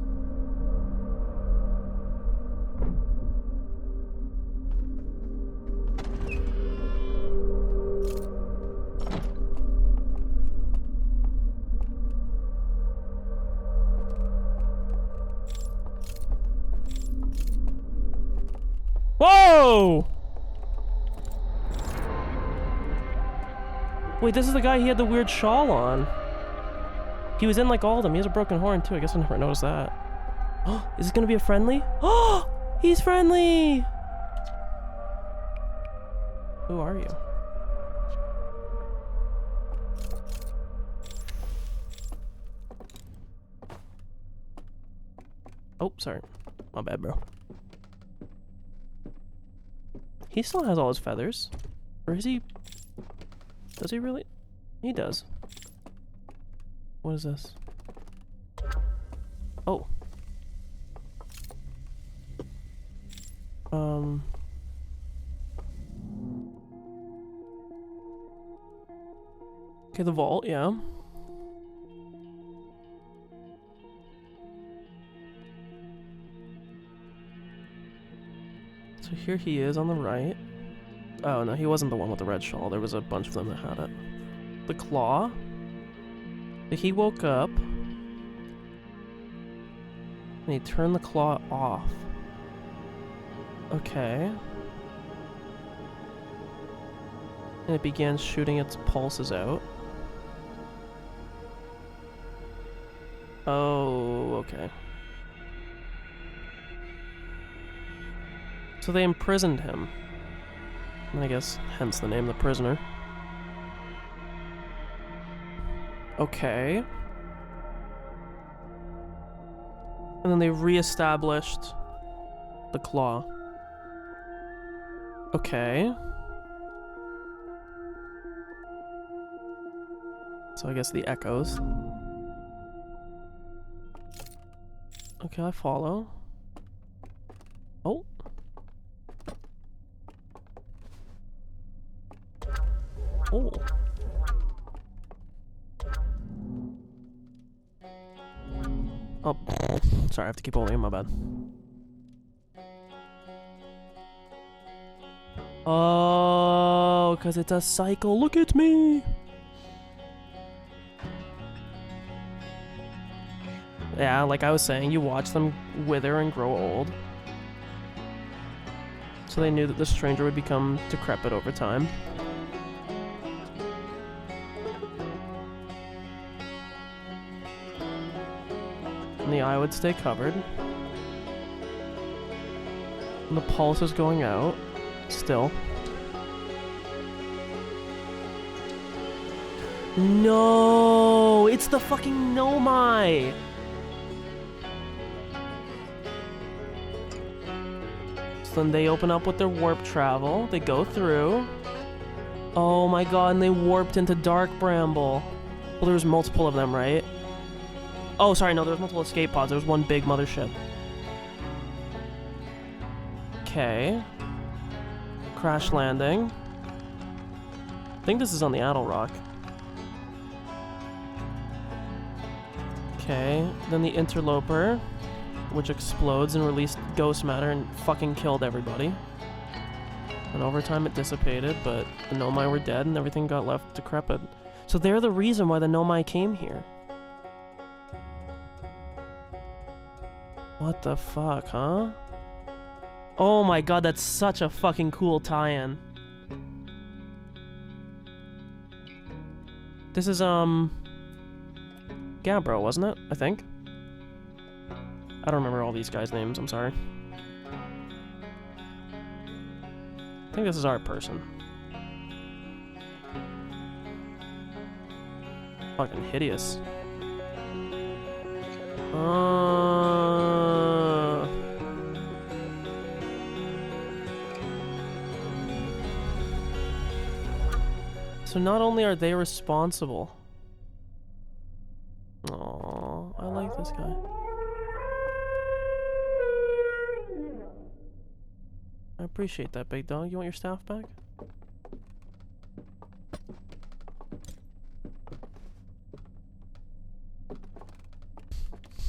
Whoa! Wait, this is the guy he had the weird shawl on. He was in like all of them. He has a broken horn too. I guess I never noticed that. Oh, is this gonna be a friendly? Oh, he's friendly! Who are you? Oh, sorry. My bad, bro. He still has all his feathers. Or is he... Does he really? He does. What is this? Oh. Okay, the vault, yeah. So here he is on the right. Oh no, he wasn't the one with the red shawl. There was a bunch of them that had it. The claw. He woke up. And he turned the claw off. Okay. And it began shooting its pulses out. Oh, okay. So they imprisoned him. I guess, hence the name, the prisoner. Okay. And then they re-established the claw. Okay. So I guess the echoes. Okay, I follow. Oh. Oh. Oh. Sorry, I have to keep holding it, my bad. Oh, because it's a cycle. Look at me! Yeah, like I was saying, you watch them wither and grow old. So they knew that the stranger would become decrepit over time. And the eye would stay covered. And the pulse is going out. Still. No! It's the fucking Nomai! So then they open up with their warp travel. They go through. Oh my god, and they warped into Dark Bramble. Well, there was multiple of them, right? Oh, sorry, no, there was multiple escape pods. There was one big mothership. Okay. Crash landing. I think this is on the Addle Rock. Okay, then the Interloper, which explodes and released ghost matter and fucking killed everybody. And over time it dissipated, but the Nomai were dead and everything got left decrepit. So they're the reason why the Nomai came here. What the fuck, huh? Oh my god, that's such a fucking cool tie-in. This is, Gabbro, wasn't it? I think. I don't remember all these guys' names, I'm sorry. I think this is our person. Fucking hideous. So not only are they responsible. Aww, I like this guy. I appreciate that, big dog. You want your staff back?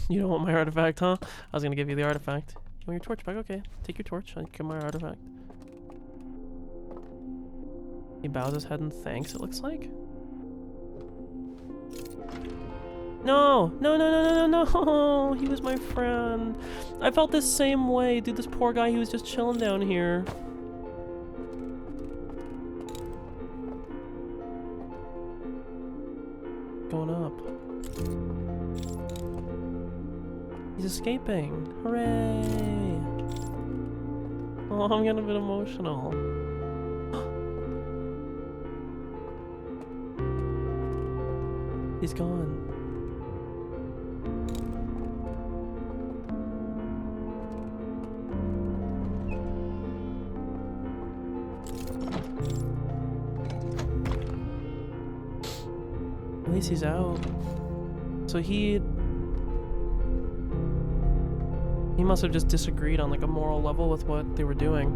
You don't want my artifact, huh? I was gonna give you the artifact. You want your torch back? Okay, take your torch. I'll give my artifact. He bows his head in thanks, it looks like. No! No, no, no, no, no, no! He was my friend. I felt the same way. Dude, this poor guy, he was just chilling down here. Going up. He's escaping. Hooray! Oh, I'm getting a bit emotional. He's gone. At least he's out. So he must have just disagreed on like a moral level with what they were doing.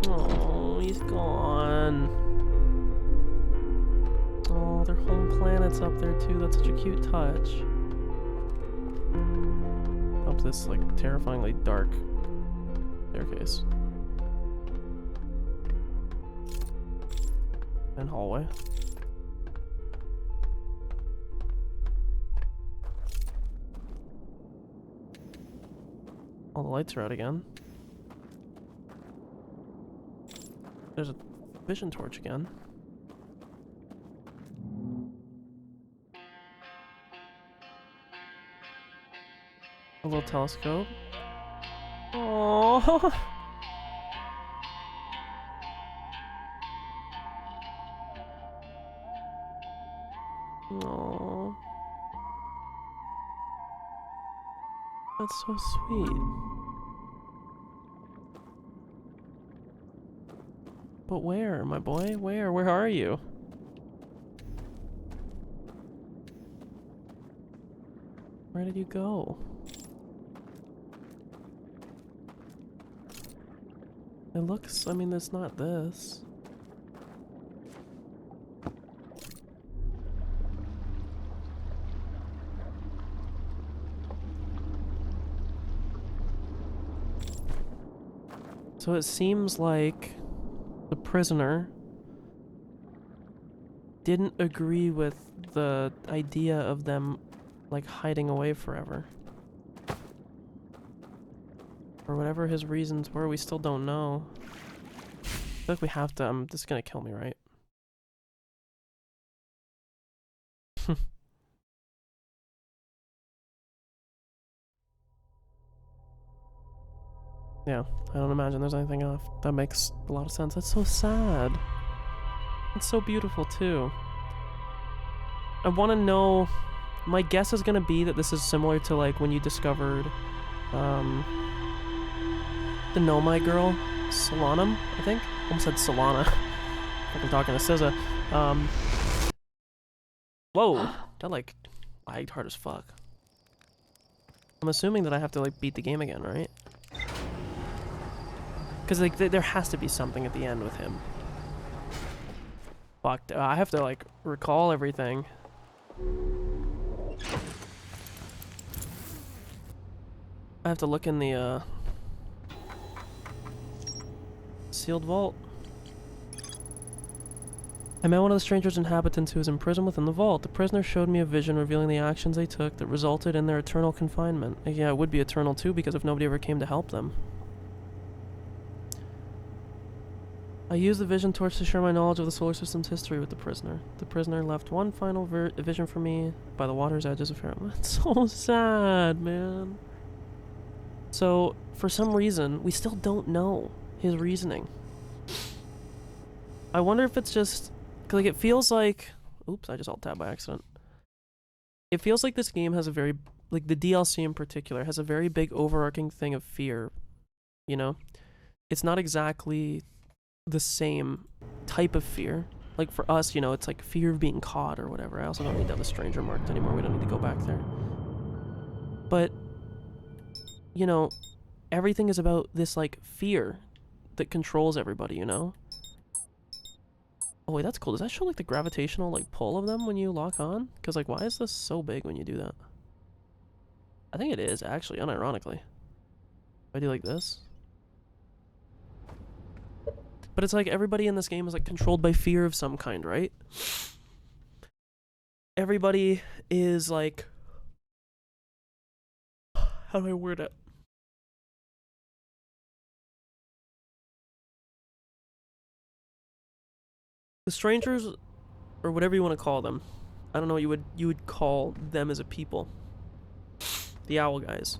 Oh, he's gone. Oh, their home planet's up there too. That's such a cute touch. Up this like terrifyingly dark staircase. And hallway. All the lights are out again. There's a vision torch again. A little telescope. Oh. Aww. That's so sweet. But where, my boy? Where? Where are you? Where did you go? It looks, I mean, it's not this. So it seems like the prisoner didn't agree with the idea of them, like, hiding away forever. Or whatever his reasons were, we still don't know. I feel like we have to, this is gonna kill me, right? Yeah, I don't imagine there's anything off. That makes a lot of sense. That's so sad. It's so beautiful, too. I want to know... My guess is gonna be that this is similar to, like, when you discovered, the Nomai girl, Solanum, I think? Almost said Solana. Like I'm talking to SZA. Whoa! That, like, lagged hard as fuck. I'm assuming that I have to, like, beat the game again, right? Because, like, there has to be something at the end with him. Fuck, I have to, like, recall everything. I have to look in the, sealed vault. I met one of the stranger's inhabitants who was imprisoned within the vault. The prisoner showed me a vision revealing the actions they took that resulted in their eternal confinement. Yeah, it would be eternal too, because if nobody ever came to help them. I used the vision torch to share my knowledge of the solar system's history with the prisoner. The prisoner left one final vision for me by the water's edges of Farum. That's so sad, man. So, for some reason, we still don't know his reasoning. I wonder if it's just... Cause, like, it feels like... Oops, I just alt-tabbed by accident. It feels like this game has a very... Like, the DLC in particular has a very big overarching thing of fear. You know? It's not exactly the same type of fear. Like, for us, you know, it's like fear of being caught or whatever. I also don't need to have the stranger marked anymore. We don't need to go back there. But, you know, everything is about this, like, fear that controls everybody, you know? Oh, wait, that's cool. Does that show, like, the gravitational, like, pull of them when you lock on? Because, like, why is this so big when you do that? I think it is, actually, unironically. If I do like this. But it's like everybody in this game is, like, controlled by fear of some kind, right? Everybody is, like... How do I word it? The strangers, or whatever you want to call them, I don't know what you would call them as a people. The owl guys.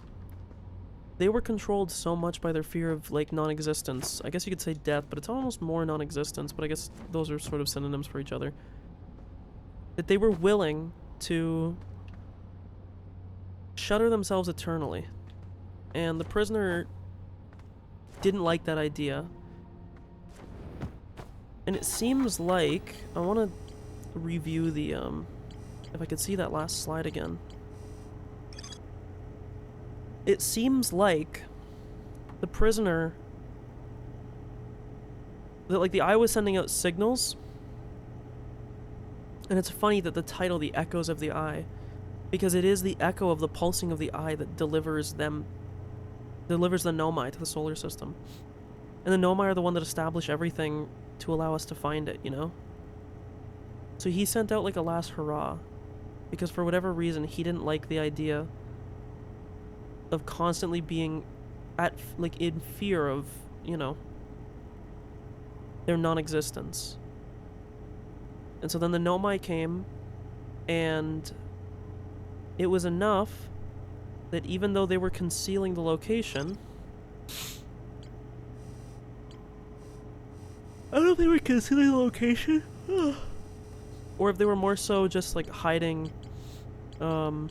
They were controlled so much by their fear of, like, non-existence. I guess you could say death, but it's almost more non-existence, but I guess those are sort of synonyms for each other. That they were willing to shutter themselves eternally. And the prisoner didn't like that idea. And it seems like... I want to review the, if I could see that last slide again. It seems like the prisoner... that, like, the eye was sending out signals. And it's funny that the title, The Echoes of the Eye, because it is the echo of the pulsing of the eye that delivers the Nomai to the solar system. And the Nomai are the one that establish everything to allow us to find it, you know? So he sent out, like, a last hurrah, because for whatever reason he didn't like the idea of constantly being like, in fear of, you know, their non-existence. And so then the Nomai came, and it was enough that even though they were concealing the location... I don't know if they were concealing the location. or if they were more so just like hiding, no,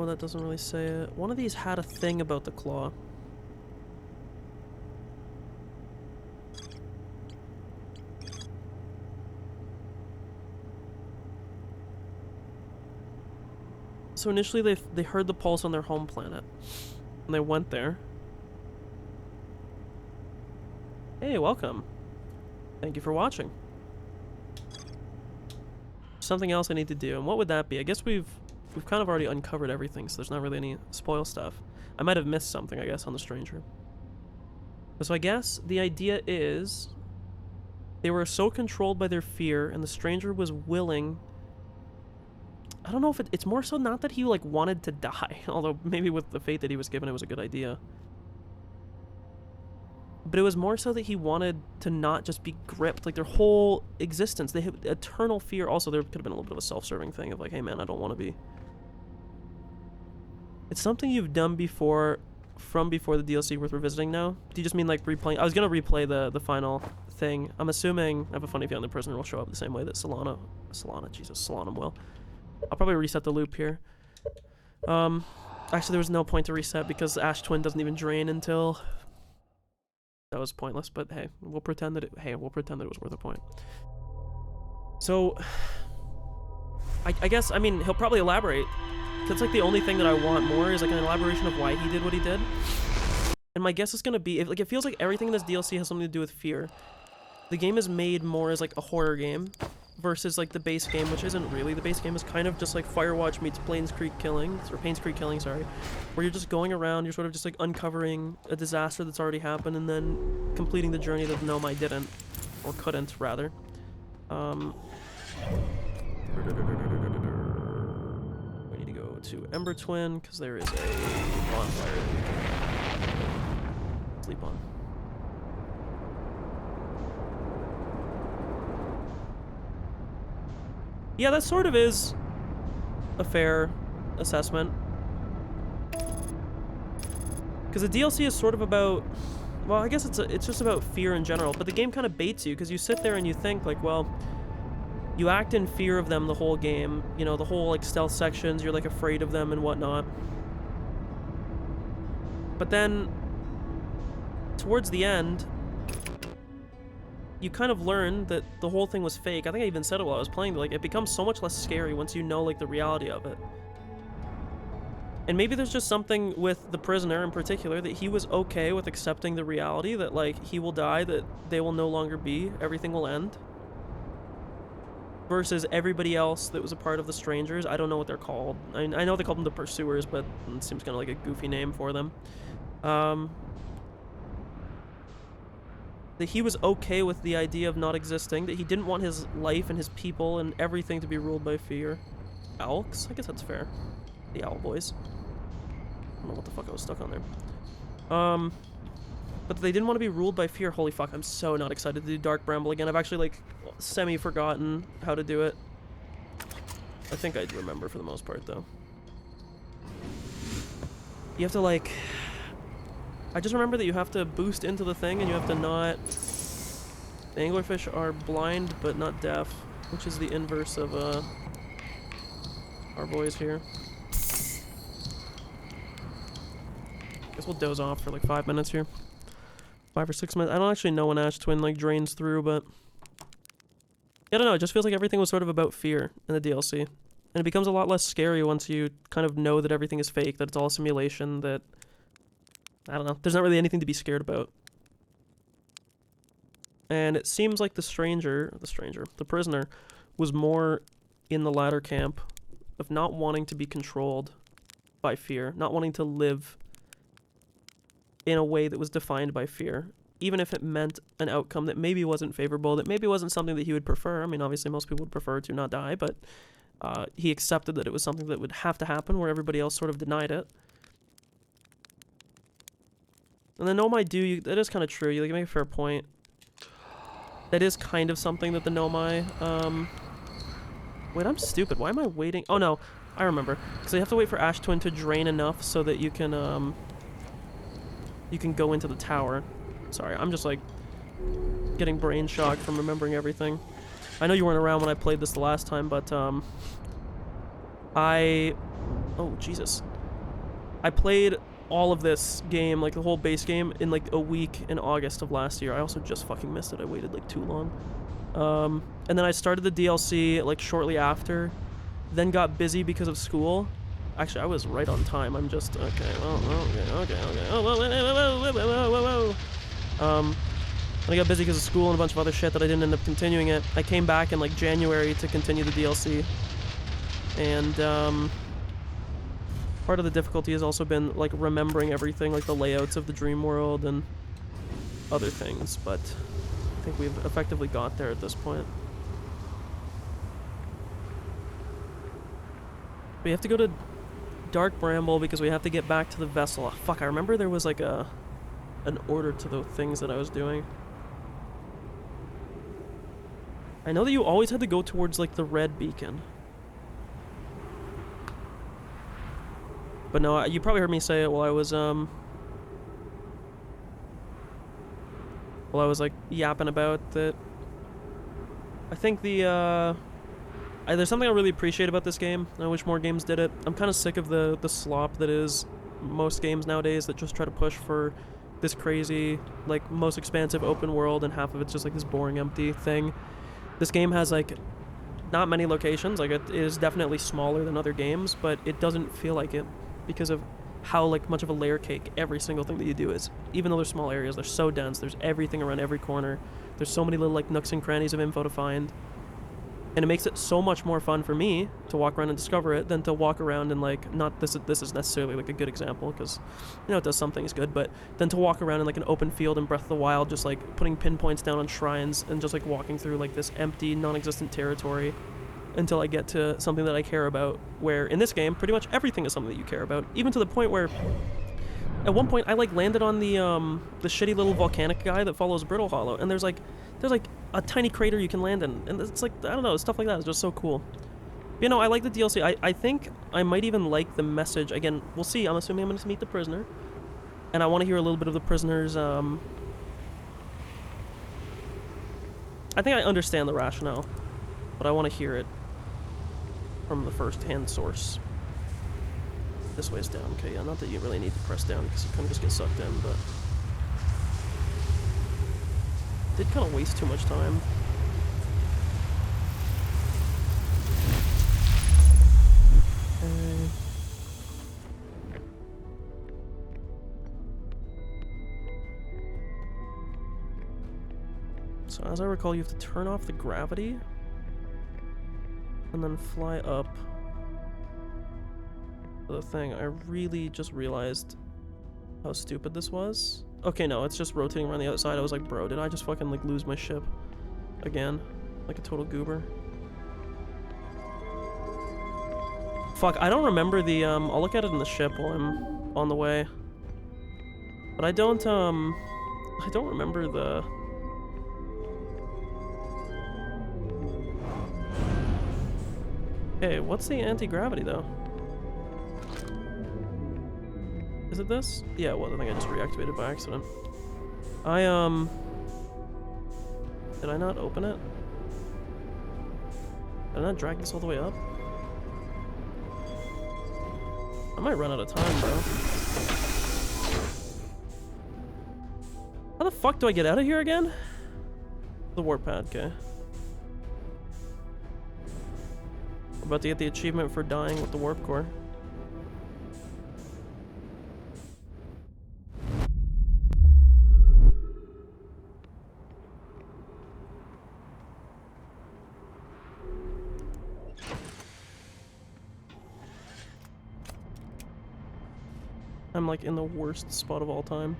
that doesn't really say it. One of these had a thing about the claw. So initially they heard the pulse on their home planet, and they went there. Hey, welcome. Thank you for watching. Something else I need to do, and what would that be? I guess we've kind of already uncovered everything, so there's not really any spoil stuff. I might have missed something, I guess, on the stranger. So I guess the idea is they were so controlled by their fear, and the stranger was willing. I don't know if it's more so not that he like wanted to die, although maybe with the fate that he was given, it was a good idea. But it was more so that he wanted to not just be gripped, like their whole existence. They had eternal fear. Also, there could have been a little bit of a self-serving thing of like, hey man, I don't want to be. It's something you've done before, from before the DLC worth revisiting now? Do you just mean like replaying? I was gonna replay the final thing. I'm assuming, I have a funny feeling the prisoner will show up the same way that Solana will. I'll probably reset the loop here. Actually there was no point to reset because Ash Twin doesn't even drain until... That was pointless, but hey, we'll pretend that it was worth a point. So, I guess, I mean, he'll probably elaborate. That's like the only thing that I want more is like an elaboration of why he did what he did. And my guess is gonna be, if, like, it feels like everything in this DLC has something to do with fear. The game is made more as like a horror game versus like the base game, which isn't really. The base game is kind of just like Firewatch meets Payne's Creek Killing, sorry, where you're just going around, you're sort of just like uncovering a disaster that's already happened and then completing the journey that Nomai didn't, or couldn't, rather. We need to go to Ember Twin, because there is a bonfire that we can sleep on. Yeah, that sort of is a fair assessment. Because the DLC is sort of about... Well, I guess it's just about fear in general, but the game kind of baits you, because you sit there and you think, like, well, you act in fear of them the whole game. You know, the whole, like, stealth sections, you're, like, afraid of them and whatnot. But then, towards the end... you kind of learn that the whole thing was fake. I think I even said it while I was playing, like, it becomes so much less scary once you know, like, the reality of it. And maybe there's just something with the prisoner in particular that he was okay with accepting the reality that, like, he will die, that they will no longer be, everything will end. Versus everybody else that was a part of the Strangers. I don't know what they're called. I know they call them the Pursuers, but it seems kind of like a goofy name for them. That he was okay with the idea of not existing, that he didn't want his life and his people and everything to be ruled by fear. Elks? I guess that's fair. The Owl Boys. I don't know what the fuck I was stuck on there. But they didn't want to be ruled by fear. Holy fuck, I'm so not excited to do Dark Bramble again. I've actually, like, semi-forgotten how to do it. I think I'd remember for the most part, though. You have to, like... I just remember that you have to boost into the thing and you have to not... The anglerfish are blind but not deaf, which is the inverse of our boys here. Guess we'll doze off for like 5 minutes here. 5 or 6 minutes. I don't actually know when Ash Twin like drains through, but... I don't know, it just feels like everything was sort of about fear in the DLC. And it becomes a lot less scary once you kind of know that everything is fake, that it's all a simulation, that... I don't know. There's not really anything to be scared about. And it seems like the prisoner, was more in the latter camp of not wanting to be controlled by fear, not wanting to live in a way that was defined by fear, even if it meant an outcome that maybe wasn't favorable, that maybe wasn't something that he would prefer. I mean, obviously most people would prefer to not die, but he accepted that it was something that would have to happen where everybody else sort of denied it. And the Nomai do, that is kind of true, you make a fair point. That is kind of something that the Nomai, wait, I'm stupid, why am I waiting? Oh no, I remember. Because you have to wait for Ash Twin to drain enough so that you can go into the tower. Sorry, I'm just like getting brain shock from remembering everything. I know you weren't around when I played this the last time, but oh Jesus. I played all of this game, like the whole base game, in like a week in August of last year. I also just fucking missed it. I waited like too long. And then I started the DLC like shortly after, then got busy because of school. Actually, I was right on time. I'm just okay. Okay. And I got busy because of school and a bunch of other shit that I didn't end up continuing it. I came back in like January to continue the DLC, and part of the difficulty has also been like remembering everything, like the layouts of the dream world and other things. But I think we've effectively got there at this point. We have to go to Dark Bramble because we have to get back to the vessel. Oh, fuck, I remember there was like an order to the things that I was doing. I know that you always had to go towards like the red beacon. But no, you probably heard me say it while I was like yapping about that. I think there's something I really appreciate about this game. I wish more games did it. I'm kind of sick of the slop that is most games nowadays that just try to push for this crazy, like, most expansive open world, and half of it's just like this boring, empty thing. This game has like not many locations. Like, it is definitely smaller than other games, but it doesn't feel like it because of how like much of a layer cake every single thing that you do is. Even though they're small areas, they're so dense. There's everything around every corner. There's so many little like nooks and crannies of info to find. And it makes it so much more fun for me to walk around and discover it than to walk around and like, not this is necessarily like a good example because, you know, it does some things good, but then to walk around in like an open field in Breath of the Wild, just like putting pinpoints down on shrines and just like walking through like this empty, non-existent territory until I get to something that I care about, where in this game, pretty much everything is something that you care about, even to the point where at one point I like landed on the shitty little volcanic guy that follows Brittle Hollow, and there's like a tiny crater you can land in, and it's like, I don't know, stuff like that is just so cool. You know, I like the DLC. I think I might even like the message. Again, we'll see. I'm assuming I'm going to meet the prisoner, and I want to hear a little bit of the prisoner's, I think I understand the rationale, but I want to hear it from the first-hand source. This way's down. Okay, yeah, not that you really need to press down because you kind of just get sucked in, but did kind of waste too much time. Okay. So as I recall, you have to turn off the gravity and then fly up the thing. I really just realized how stupid this was. Okay, no, it's just rotating around the outside. I was like, bro, did I just fucking like lose my ship again? Like a total goober. Fuck, I don't remember the, I'll look at it in the ship while I'm on the way. But I don't remember the... Hey, what's the anti-gravity though? Is it this? Yeah, well, I think I just reactivated by accident. Did I not open it? Did I not drag this all the way up? I might run out of time, bro. How the fuck do I get out of here again? The warp pad, okay. We're about to get the achievement for dying with the warp core. I'm like in the worst spot of all time.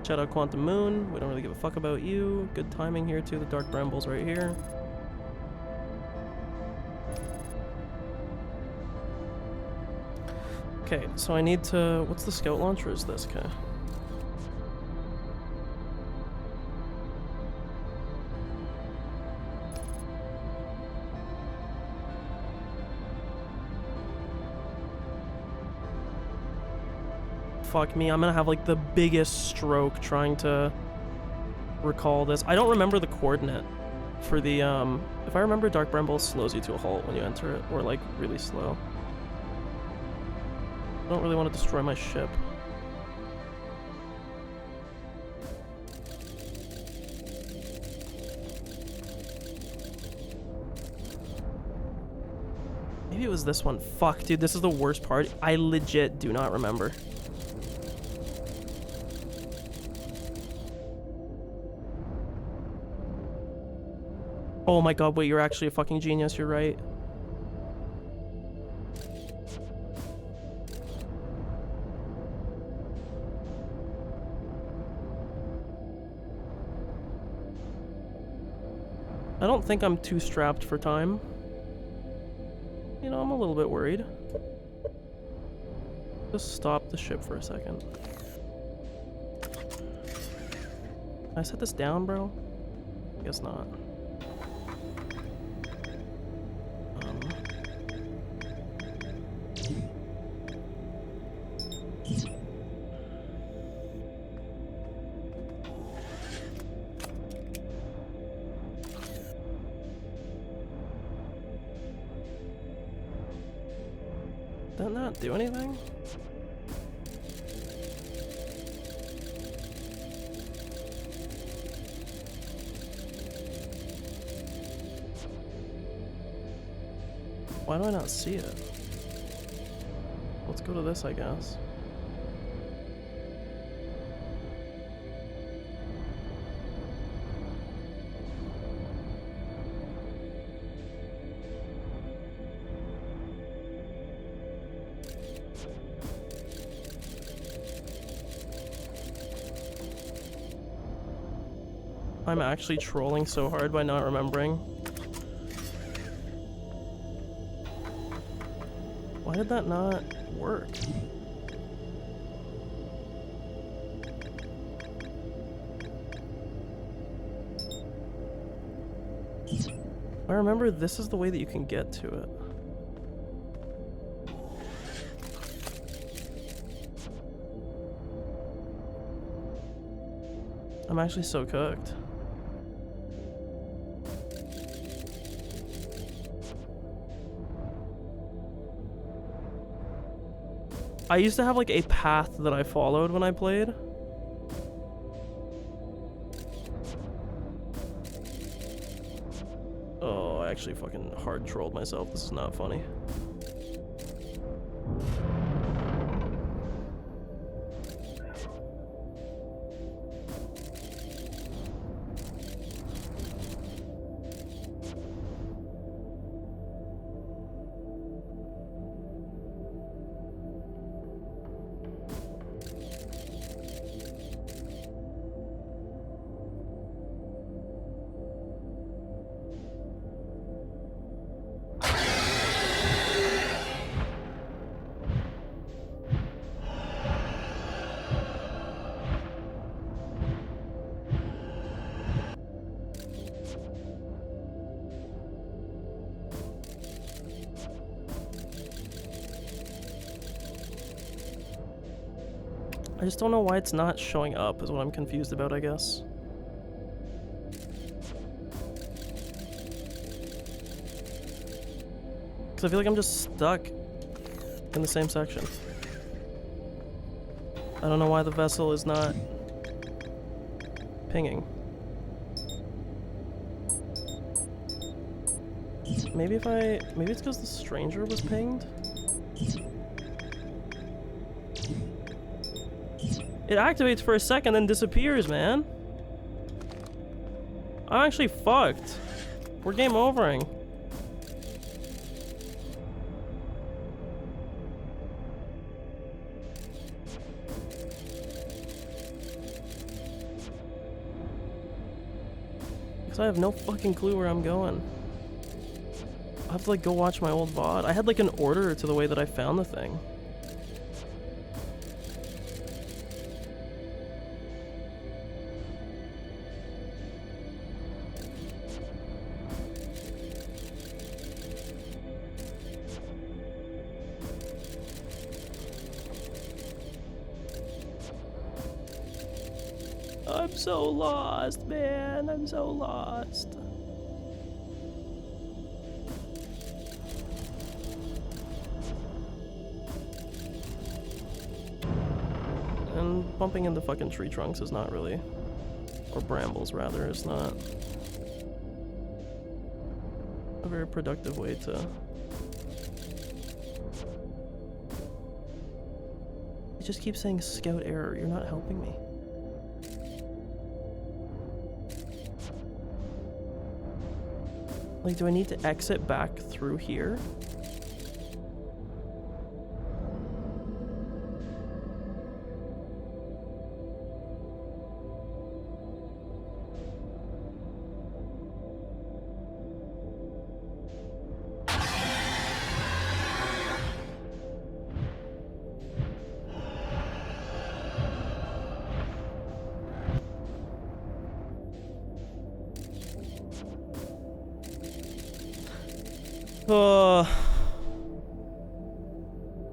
Shout out Quantum Moon. We don't really give a fuck about you. Good timing here too. The Dark Bramble's right here. Okay, so I need to... What's the scout launcher? Is this? Okay. fuck me, I'm gonna have like the biggest stroke trying to recall this. I don't remember the coordinate for the, if I remember, Dark Bramble slows you to a halt when you enter it, or like really slow. I don't really want to destroy my ship. Maybe it was this one. Fuck, dude, this is the worst part. I legit do not remember. Oh my god, wait, you're actually a fucking genius, you're right. I don't think I'm too strapped for time. You know, I'm a little bit worried. Just stop the ship for a second. Can I set this down, bro? I guess not. Did that not do anything? Why do I not see it? Let's go to this, I guess. I'm actually trolling so hard by not remembering. Why did that not work? I remember this is the way that you can get to it. I'm actually so cooked. I used to have like a path that I followed when I played. Oh, I actually fucking hard trolled myself. This is not funny. I just don't know why it's not showing up is what I'm confused about, I guess. Because I feel like I'm just stuck in the same section. I don't know why the vessel is not pinging. Maybe it's because the stranger was pinged? It activates for a second, then disappears, man. I'm actually fucked. We're game overing. Because I have no fucking clue where I'm going. I have to like go watch my old VOD. I had like an order to the way that I found the thing. I'm so lost, man. I'm so lost. And bumping into fucking tree trunks is not really, or brambles rather, is not a very productive way to. It just keeps saying scout error. You're not helping me. Like, do I need to exit back through here?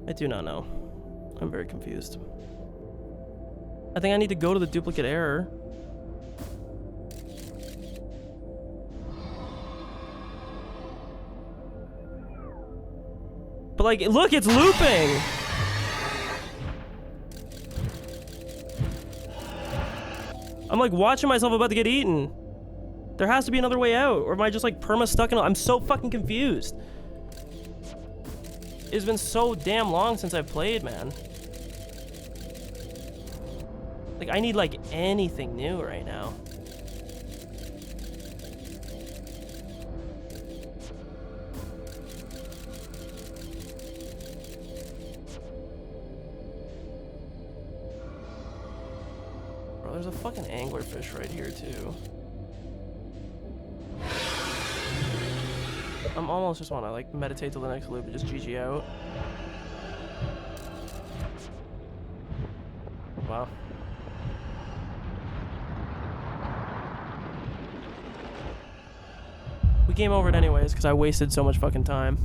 I do not know. I'm very confused. I think I need to go to the duplicate error. But like, look, it's looping! I'm like watching myself about to get eaten. There has to be another way out, or am I just like perma stuck in? I'm so fucking confused. It's been so damn long since I've played, man. Like, I need like anything new right now. Bro, there's a fucking anglerfish right here too. I'm almost just want to like meditate till the next loop and just GG out. Wow. We game over it anyways because I wasted so much fucking time.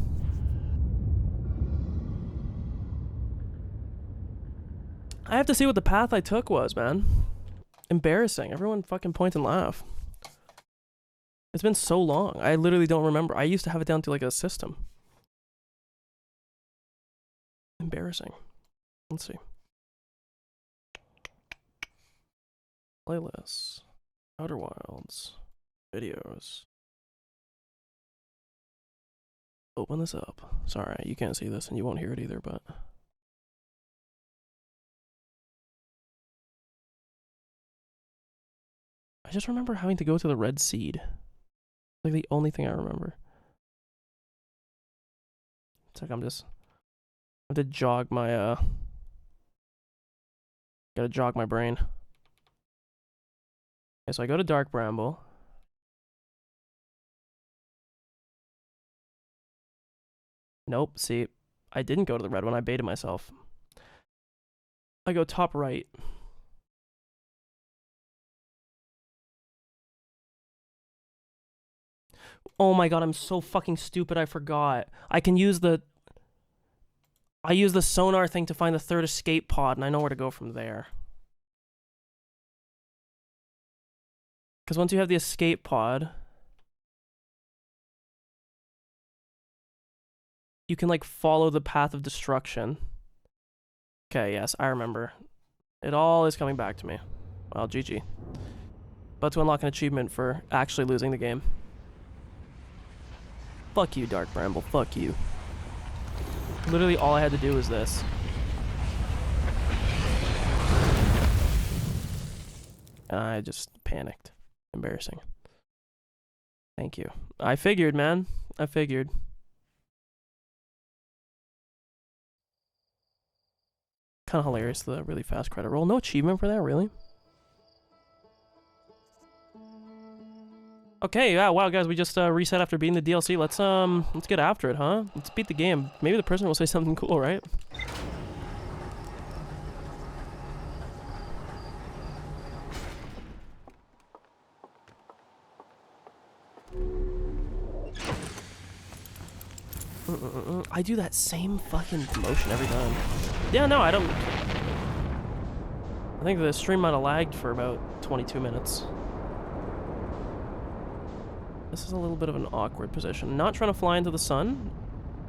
I have to see what the path I took was, man. Embarrassing. Everyone fucking point and laugh. It's been so long. I literally don't remember. I used to have it down to like a system. Embarrassing. Let's see. Playlists. Outer Wilds. Videos. Open this up. Sorry, you can't see this and you won't hear it either, but... I just remember having to go to the Red Seed. Like the only thing I remember. It's like I have to jog my gotta jog my brain. Okay, so I go to Dark Bramble. Nope, see, I didn't go to the red one, I baited myself. I go top right. Oh my god, I'm so fucking stupid, I forgot. I use the sonar thing to find the third escape pod, and I know where to go from there. Because once you have the escape pod, you can like follow the path of destruction. Okay, yes, I remember. It all is coming back to me. Well, GG. About to unlock an achievement for actually losing the game. Fuck you, Dark Bramble. Fuck you. Literally all I had to do was this. I just panicked. Embarrassing. Thank you. I figured, man. I figured. Kind of hilarious, the really fast credit roll. No achievement for that, really? Okay, yeah, wow, guys, we just reset after beating the DLC. Let's get after it, huh? Let's beat the game. Maybe the prisoner will say something cool, right? I do that same fucking motion every time. Yeah, no, I don't... I think the stream might have lagged for about 22 minutes. This is a little bit of an awkward position. Not trying to fly into the sun.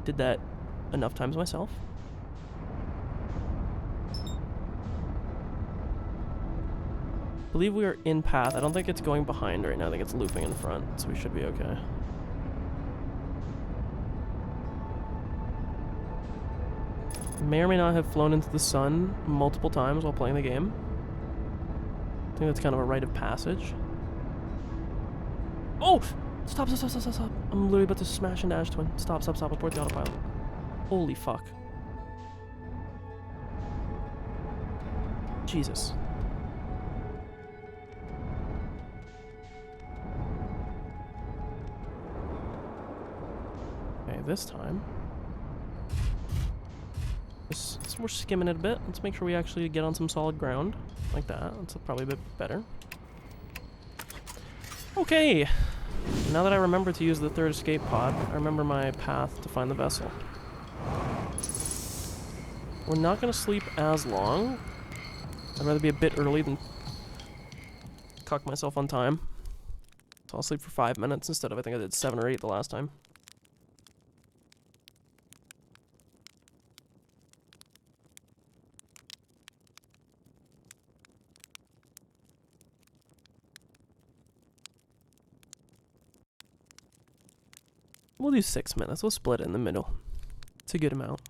Did that enough times myself. I believe we are in path. I don't think it's going behind right now. I think it's looping in front, so we should be okay. May or may not have flown into the sun multiple times while playing the game. I think that's kind of a rite of passage. Oh! Stop, stop, stop, stop, stop, stop. I'm literally about to smash into Ash Twin. Stop, stop, stop. Abort the autopilot. Holy fuck. Jesus. Okay, this time. We're skimming it a bit. Let's make sure we actually get on some solid ground. Like that. That's probably a bit better. Okay. Now that I remember to use the third escape pod, I remember my path to find the vessel. We're not going to sleep as long. I'd rather be a bit early than cuck myself on time. So I'll sleep for 5 minutes instead of, I think I did 7 or 8 the last time. We'll do 6 minutes. We'll split it in the middle. It's a good amount.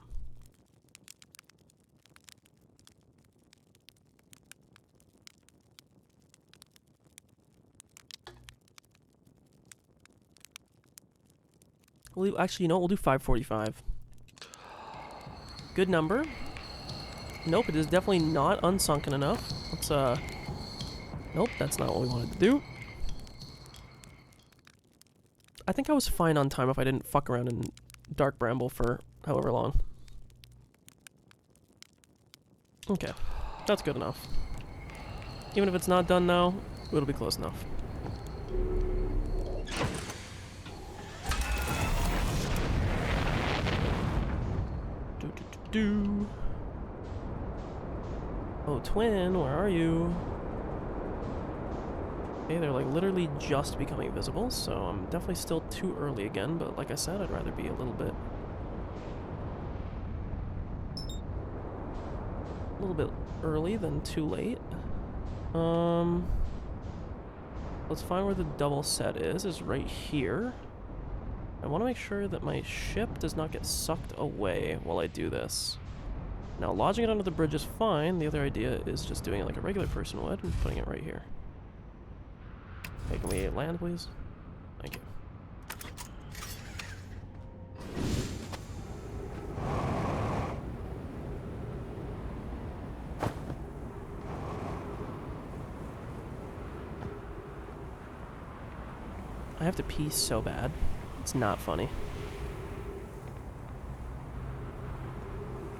Actually, you know what? We'll do 5:45. Good number. Nope, it is definitely not unsunken enough. Let's, nope, that's not what we wanted to do. I think I was fine on time if I didn't fuck around in Dark Bramble for however long. Okay, that's good enough. Even if it's not done now, it'll be close enough. Oh, Twin, where are you? Okay, they're like literally just becoming visible, so I'm definitely still too early again, but like I said, I'd rather be a little bit early than too late. Let's find where the double set is right here. I want to make sure that my ship does not get sucked away while I do this. Now, lodging it under the bridge is fine. The other idea is just doing it like a regular person would and putting it right here. Okay, can we land, please? Thank you. I have to pee so bad. It's not funny.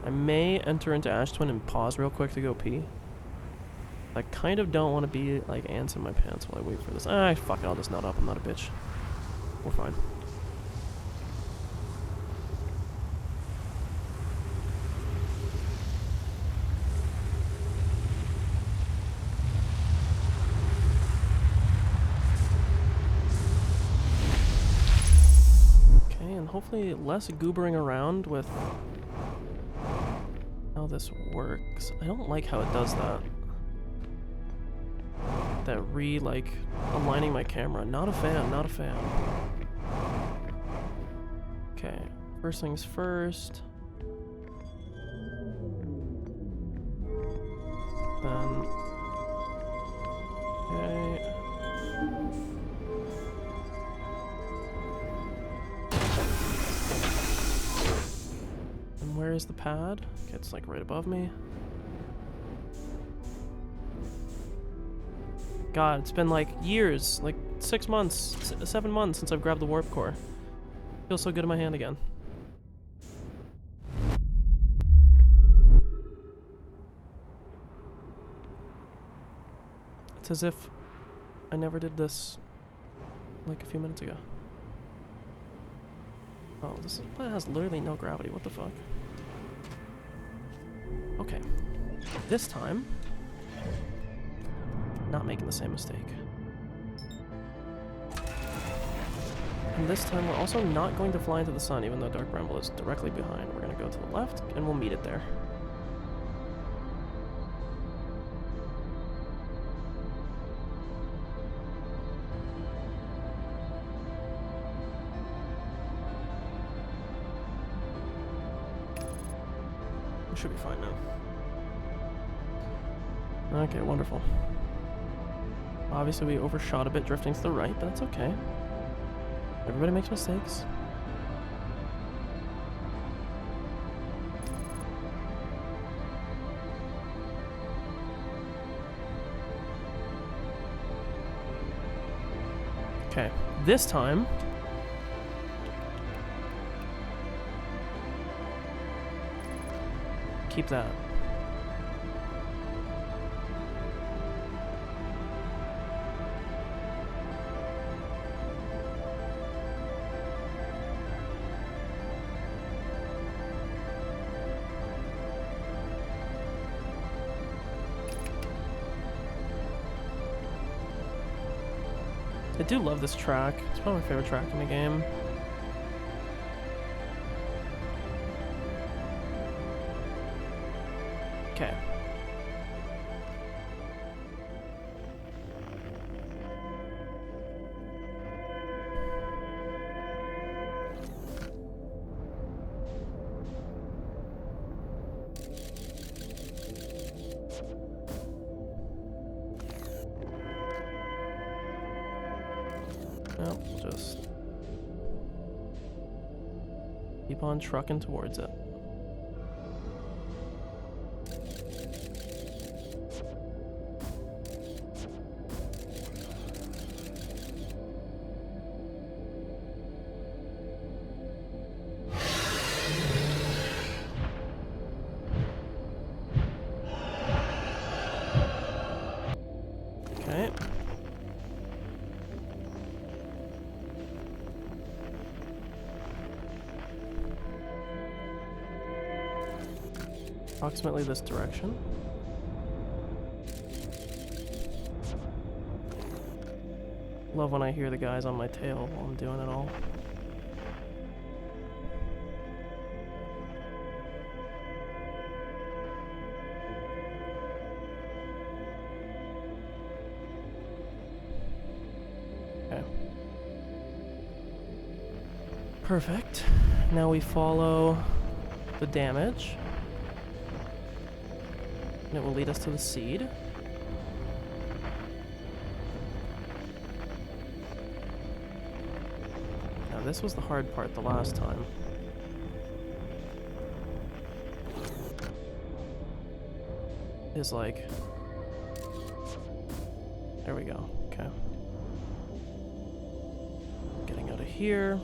I may enter into Ash Twin and pause real quick to go pee. I kind of don't want to be like ants in my pants while I wait for this. Ah, fuck it, I'll just nut up. I'm not a bitch. We're fine. Okay, and hopefully less goobering around with how this works. I don't like how it does that. That aligning my camera. Not a fan, not a fan. Okay, first things first. Then, okay. And where is the pad? Okay, it's like right above me. God, it's been like years, like 6 months, 7 months since I've grabbed the warp core. Feels so good in my hand again. It's as if I never did this like a few minutes ago. Oh, this planet has literally no gravity, what the fuck? Okay. This time, not making the same mistake. And this time we're also not going to fly into the sun, even though Dark Bramble is directly behind. We're going to go to the left, and we'll meet it there. We should be fine now. Okay, wonderful. Obviously we overshot a bit drifting to the right, but that's okay. Everybody makes mistakes. Okay, this time... keep that. I do love this track. It's probably my favorite track in the game. Okay. Well, just keep on trucking towards it. Okay. Approximately this direction. Love when I hear the guys on my tail while I'm doing it all. Okay. Perfect. Now we follow the damage. And it will lead us to the seed. Now this was the hard part the last time. Is like... there we go, okay. Getting out of here.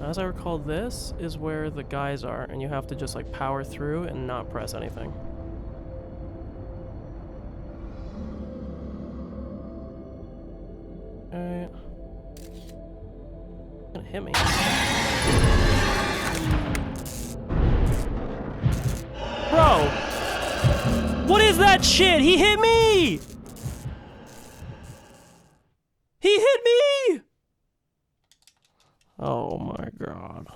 As I recall, this is where the guys are, and you have to just like power through and not press anything. Okay. Gonna hit me. Bro! What is that shit? He hit me! He hit me! Oh my god.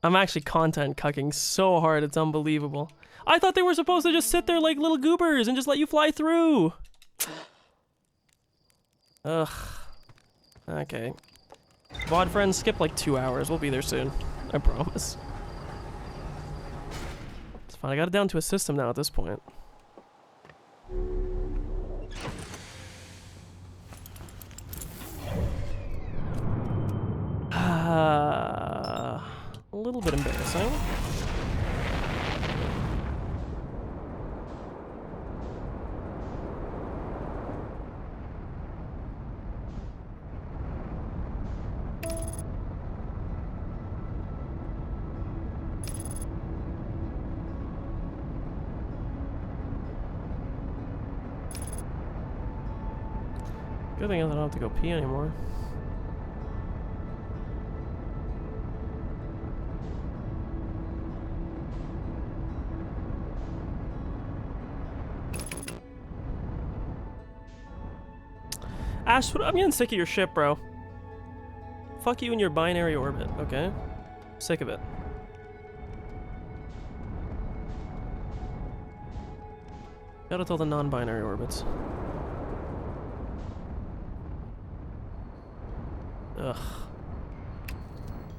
I'm actually content cucking so hard, it's unbelievable. I thought they were supposed to just sit there like little goobers and just let you fly through. Ugh. Okay. VOD friends, skip like 2 hours. We'll be there soon. I promise. It's fine. I got it down to a system now at this point. A little bit embarrassing. Good thing is I don't have to go pee anymore. Ash, I'm getting sick of your shit, bro. Fuck you and your binary orbit, okay? Sick of it. Gotta tell the non-binary orbits. Ugh.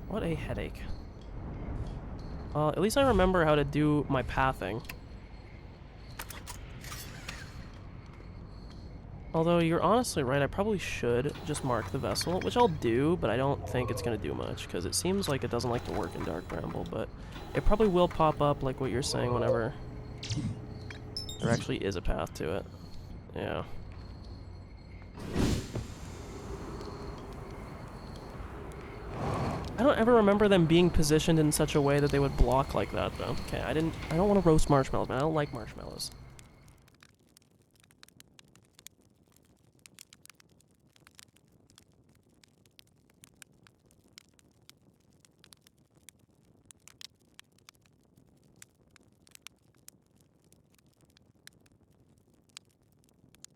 What a headache. At least I remember how to do my pathing. Although, you're honestly right, I probably should just mark the vessel, which I'll do, but I don't think it's going to do much, because it seems like it doesn't like to work in Dark Bramble, but it probably will pop up, like what you're saying, whenever there actually is a path to it. Yeah. I don't ever remember them being positioned in such a way that they would block like that, though. Okay, I don't want to roast marshmallows, man. I don't like marshmallows.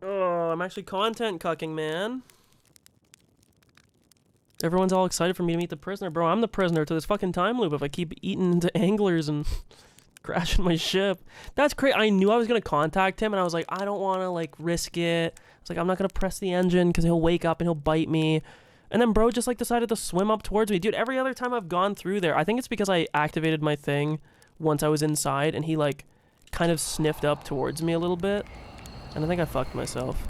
Oh, I'm actually content cucking, man. Everyone's all excited for me to meet the prisoner. Bro, I'm the prisoner to this fucking time loop if I keep eating into anglers and crashing my ship. That's crazy. I knew I was going to contact him, and I was like, I don't want to, like, risk it. I was like, I'm not going to press the engine because he'll wake up and he'll bite me. And then bro just, like, decided to swim up towards me. Dude, every other time I've gone through there, I think it's because I activated my thing once I was inside, and he, like, kind of sniffed up towards me a little bit. And I think I fucked myself.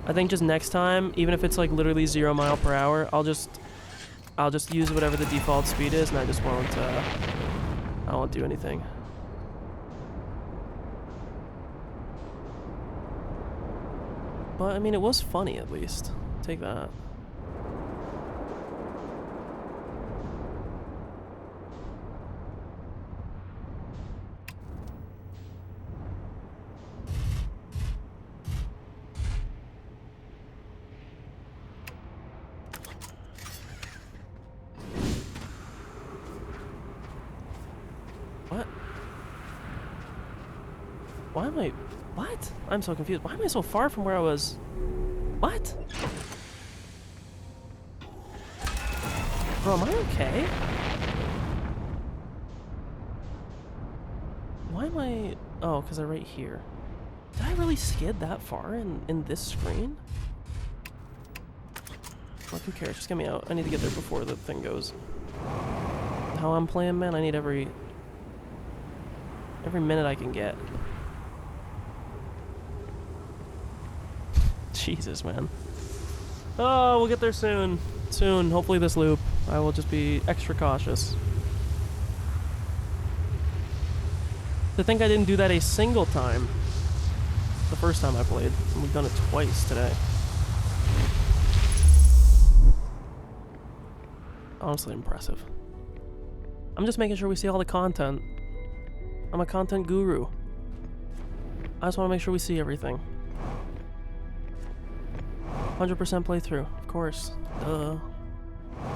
I think just next time, even if it's like literally 0 mile per hour, I'll just use whatever the default speed is, and I just won't do anything. But I mean, it was funny at least. Take that. What? Why am I... What? I'm so confused. Why am I so far from where I was... What? Bro, am I okay? Why am I... Oh, because I'm right here. Did I really skid that far in this screen? Like, who cares? Just get me out. I need to get there before the thing goes. How I'm playing, man, I need every minute I can get. Jesus, man. Oh, we'll get there soon. Soon. Hopefully this loop. I will just be extra cautious. To think I didn't do that a single time the first time I played, and we've done it twice today. Honestly impressive. I'm just making sure we see all the content. I'm a content guru. I just want to make sure we see everything. 100% playthrough, of course. Duh.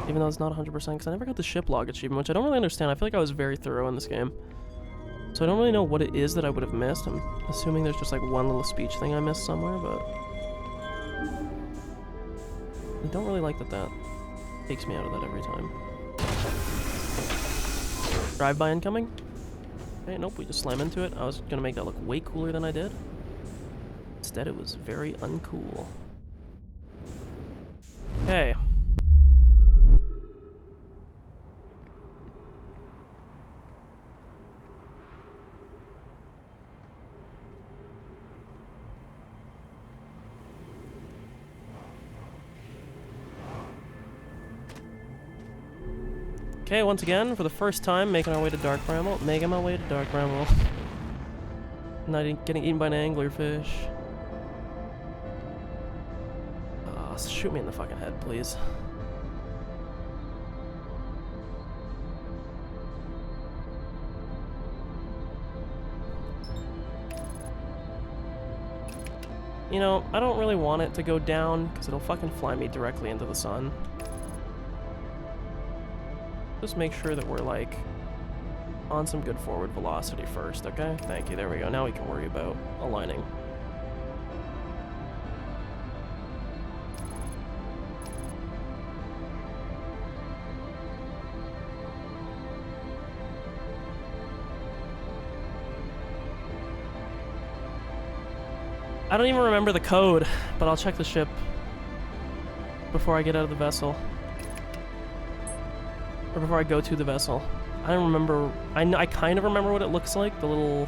Even though it's not 100%, because I never got the ship log achievement, which I don't really understand. I feel like I was very thorough in this game. So I don't really know what it is that I would have missed. I'm assuming there's just like one little speech thing I missed somewhere, but... I don't really like that takes me out of that every time. Drive-by incoming? Okay, nope, we just slam into it. I was gonna make that look way cooler than I did. Instead, it was very uncool. Okay. Okay, once again, for the first time, making our way to Dark Bramble. Making my way to Dark Bramble. Not getting eaten by an anglerfish. Shoot me in the fucking head, please. You know, I don't really want it to go down because it'll fucking fly me directly into the sun. Just make sure that we're like on some good forward velocity first, okay? Thank you, there we go. Now we can worry about aligning. I don't even remember the code, but I'll check the ship before I get out of the vessel. Or before I go to the vessel. I don't remember. I kind of remember what it looks like, the little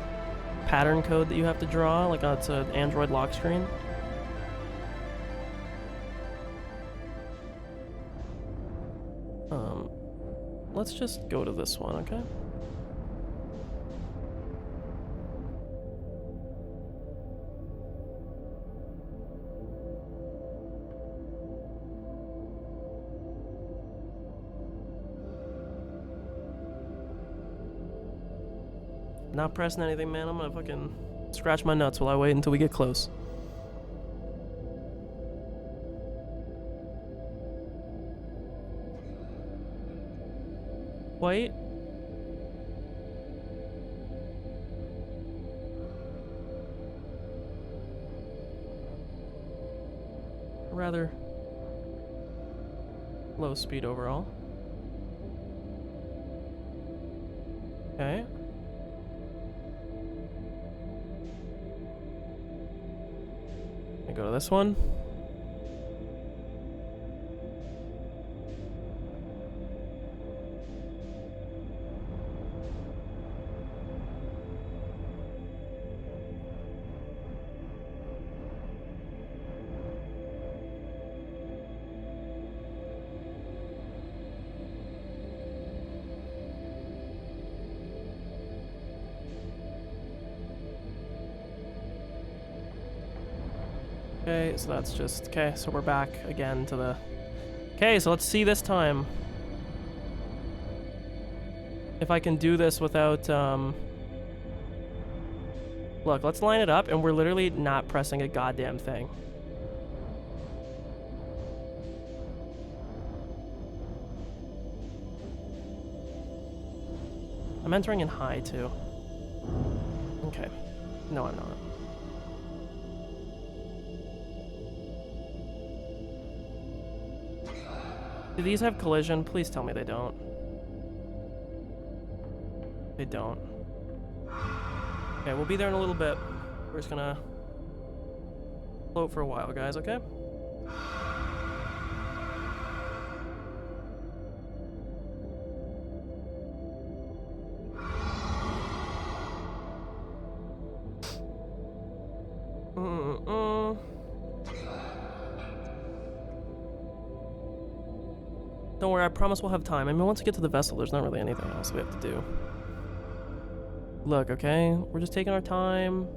pattern code that you have to draw, like it's an Android lock screen. Let's just go to this one, okay? Not pressing anything, man. I'm gonna fucking scratch my nuts while I wait until we get close. Wait. Rather low speed overall. Okay. I go to this one. Okay, so that's just... Okay, so we're back again to the... Okay, so let's see this time. If I can do this without, Look, let's line it up, and we're literally not pressing a goddamn thing. I'm entering in high, too. Okay. No, I'm not. Do these have collision? Please tell me they don't. They don't. Okay, we'll be there in a little bit. We're just gonna float for a while, guys, okay? Don't worry, I promise we'll have time. I mean, once we get to the vessel, there's not really anything else we have to do. Look, okay? We're just taking our time.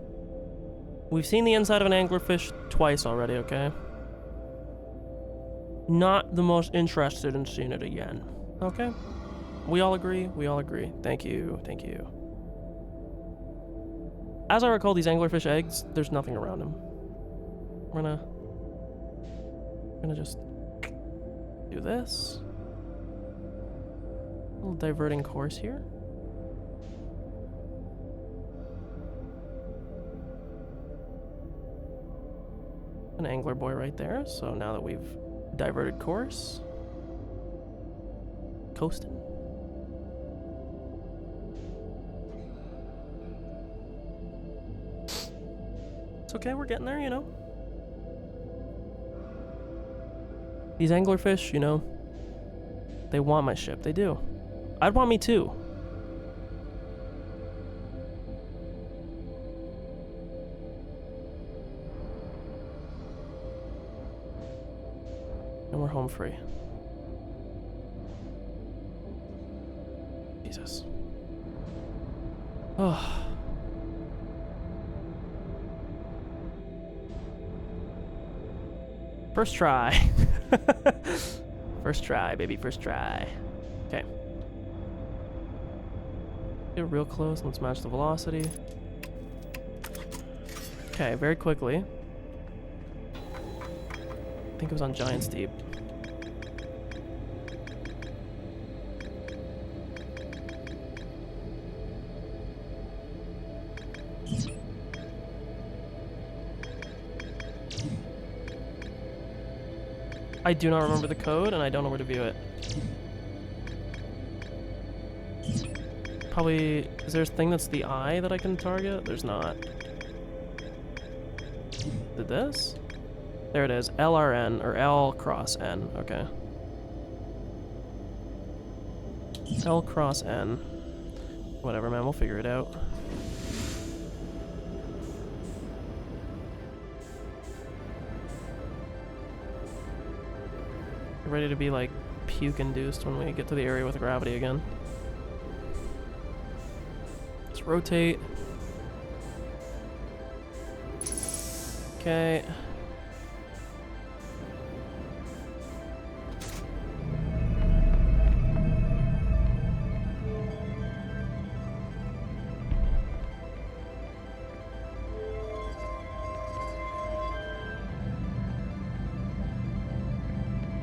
We've seen the inside of an anglerfish twice already, okay? Not the most interested in seeing it again. Okay? We all agree? We all agree. Thank you. Thank you. As I recall, these anglerfish eggs, there's nothing around them. We're gonna just do this. A little diverting course here. An angler boy right there. So now that we've diverted course, coasting. It's okay, we're getting there, you know. These anglerfish, you know, they want my ship. They do. I'd want me too. And we're home free. Jesus. Oh. First try. First try, baby. First try. Okay. Get real close. Let's match the velocity. Okay, very quickly. think it was on Giant's Deep. I do not remember the code, and I don't know where to view it. Probably... Is there a thing that's the eye that I can target? There's not. Did this? There it is. LRN, or L cross N. Okay. L cross N. Whatever, man. We'll figure it out. Ready to be like puke induced when we get to the area with gravity again. Let's rotate. Okay.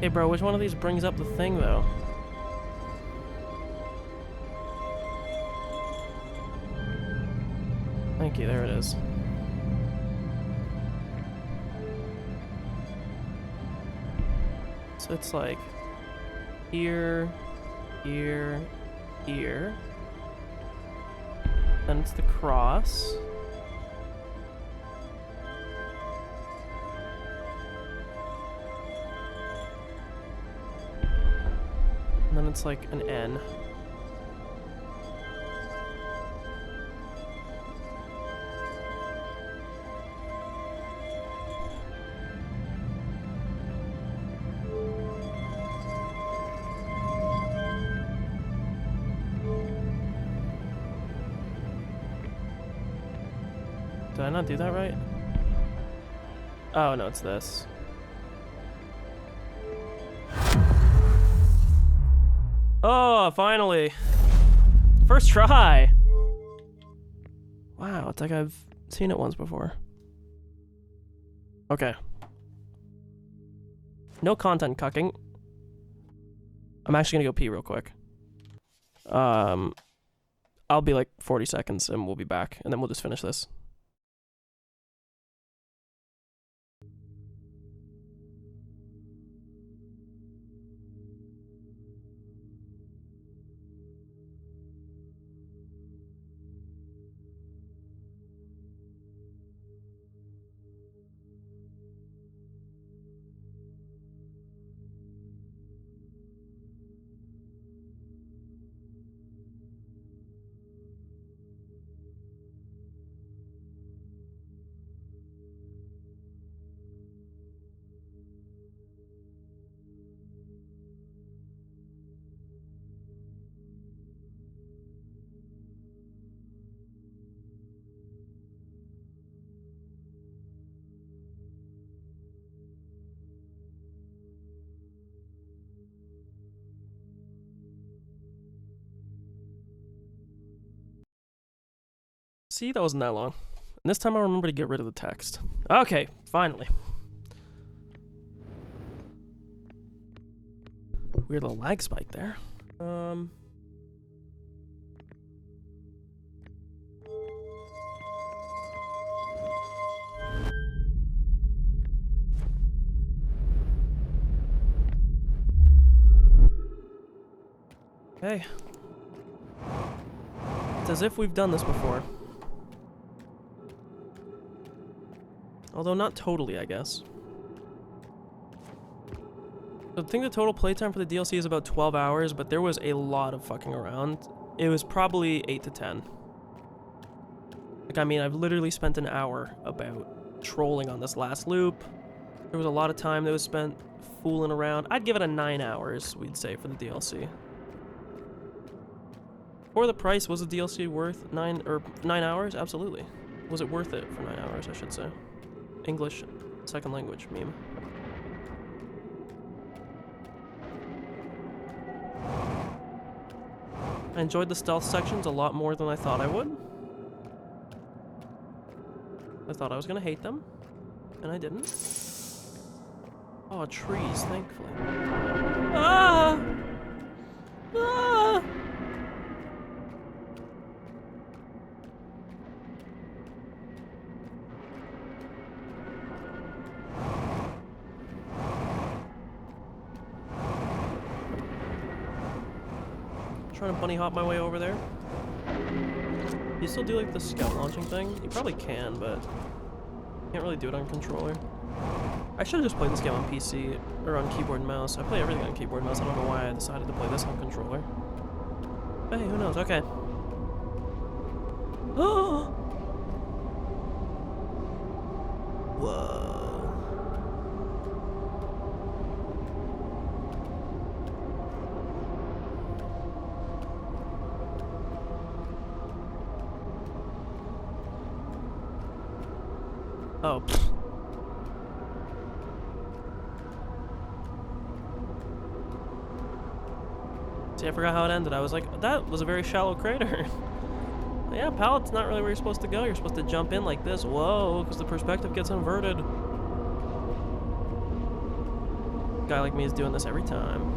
Hey bro, which one of these brings up the thing though? Thank you, there it is. So it's like here, here, here. Then it's the cross. And then it's like an N. Did I not do that right? Oh, no, it's this. Oh, finally. First try. Wow, it's like I've seen it once before. Okay. No content cucking. I'm actually gonna go pee real quick. I'll be like 40 seconds and we'll be back, and then we'll just finish this. See, that wasn't that long. And this time I'll remember to get rid of the text. Okay, finally. Weird little lag spike there. Hey. It's as if we've done this before. Although not totally, I guess. I think the total playtime for the DLC is about 12 hours, but there was a lot of fucking around. It was probably 8 to 10. Like, I mean, I've literally spent an hour about trolling on this last loop. There was a lot of time that was spent fooling around. I'd give it a 9 hours, we'd say, for the DLC. For the price, was the DLC worth 9 hours? Absolutely. Was it worth it for 9 hours, I should say. English, second language meme. I enjoyed the stealth sections a lot more than I thought I would. I thought I was gonna hate them, and I didn't. Oh, trees, thankfully. Ah! Ah! Trying to bunny hop my way over there. You still do like the scout launching thing? You probably can, but you can't really do it on controller. I should have just played this game on PC or on keyboard and mouse. I play everything on keyboard and mouse. I don't know why I decided to play this on controller. But hey, who knows? Okay. Oh! Whoa. Oh. See, I forgot how it ended. I was like, that was a very shallow crater. Yeah, pallet's not really where you're supposed to go. You're supposed to jump in like this. Whoa, because the perspective gets inverted. A guy like me is doing this every time.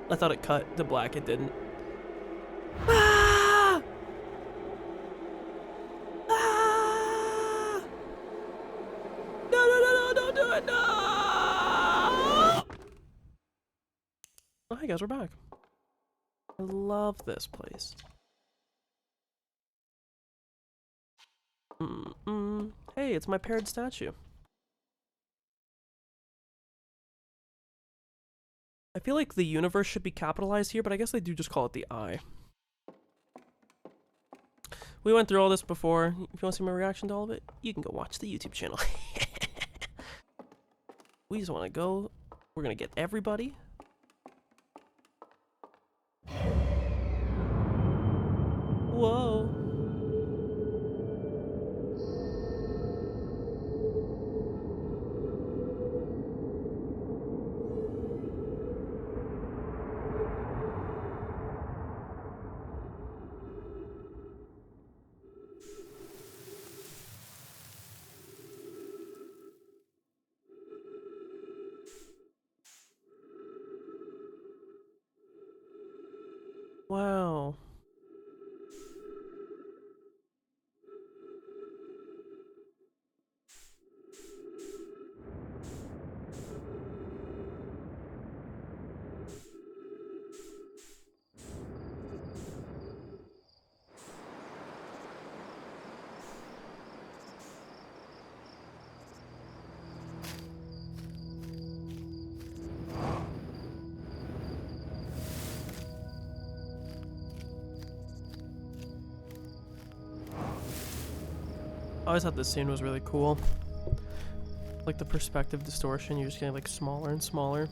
I thought it cut to black. It didn't. Oh, hey guys, we're back. I love this place. Hey, it's my paired statue. I feel like the universe should be capitalized here, but I guess they do just call it the eye. We went through all this before. If you want to see my reaction to all of it, you can go watch the YouTube channel. We just want to go. We're going to get everybody. Whoa. Wow. I always thought this scene was really cool. Like the perspective distortion, you're just getting like smaller and smaller.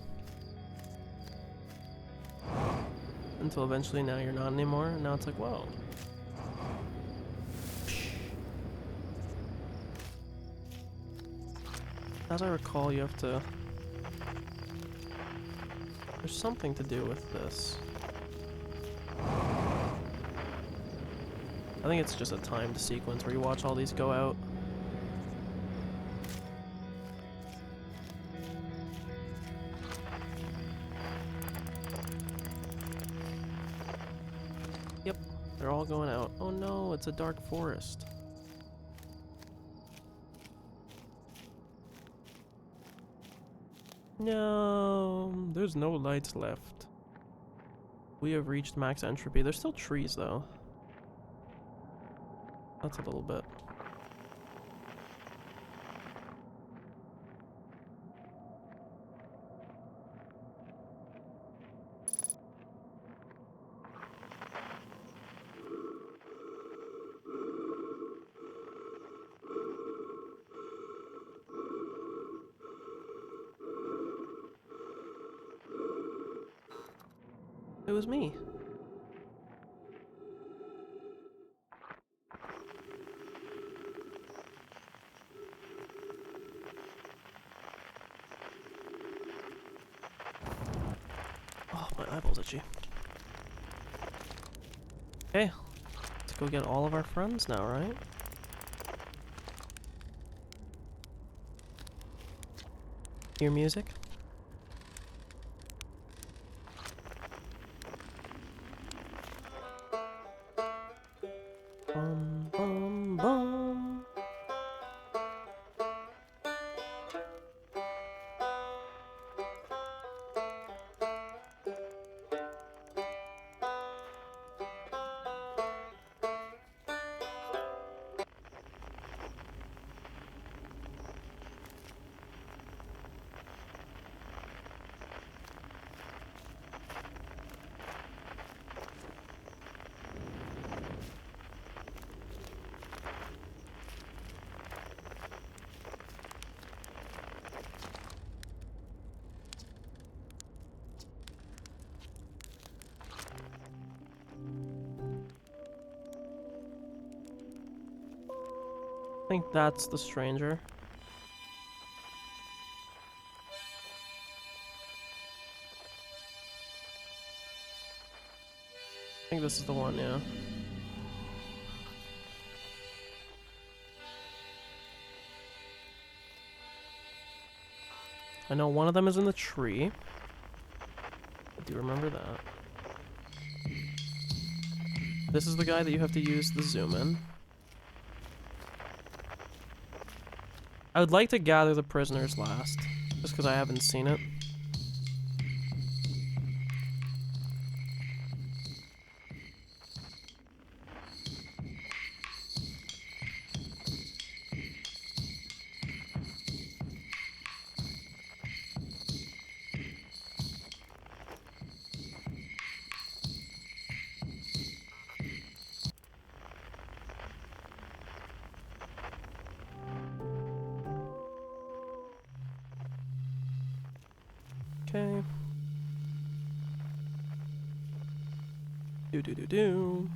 Until eventually now you're not anymore, and now it's like, whoa. As I recall, you have to... There's something to do with this. I think it's just a timed sequence where you watch all these go out. Yep, they're all going out. Oh no, it's a dark forest. No, there's no lights left. We have reached max entropy. There's still trees though. That's a little bit. It was me. Oh, my eyeballs itchy. Okay, let's go get all of our friends now, right? Hear music? Bum, bum, bum. I think that's the stranger. I think this is the one, yeah. I know one of them is in the tree. I do remember that. This is the guy that you have to use the zoom in. I would like to gather the prisoners last, just because I haven't seen it. Okay. Do.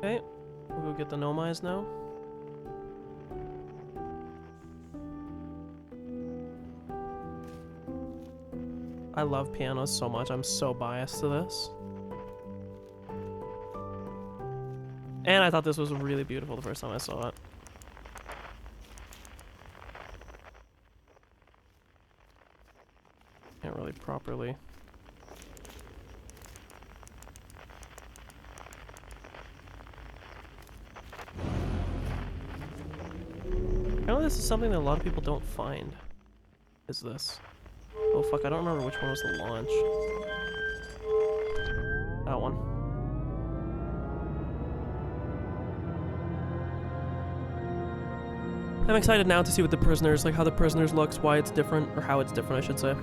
Okay, we'll go get the Nomize now. I love pianos so much, I'm so biased to this. And I thought this was really beautiful the first time I saw it. Can't really properly. Apparently this is something that a lot of people don't find. Is this? Oh fuck, I don't remember which one was the launch. That one. I'm excited now to see what the prisoners, like how the prisoners looks, why it's different, or how it's different I should say.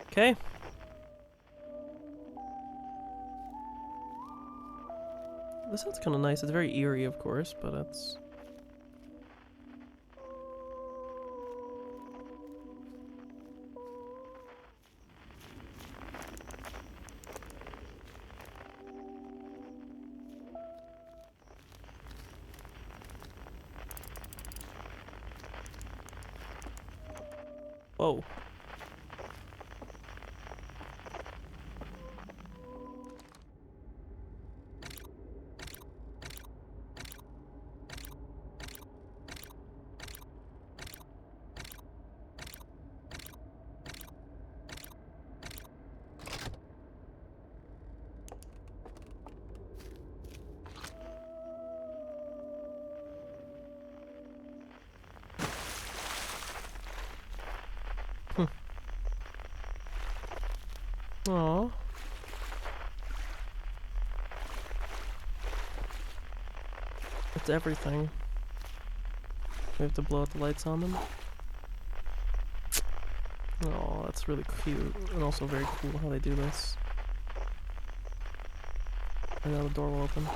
Okay. This sounds kind of nice. It's very eerie, of course, but it's... Whoa. Aww. It's everything. We have to blow out the lights on them. Oh, that's really cute. And also very cool how they do this. And now the door will open.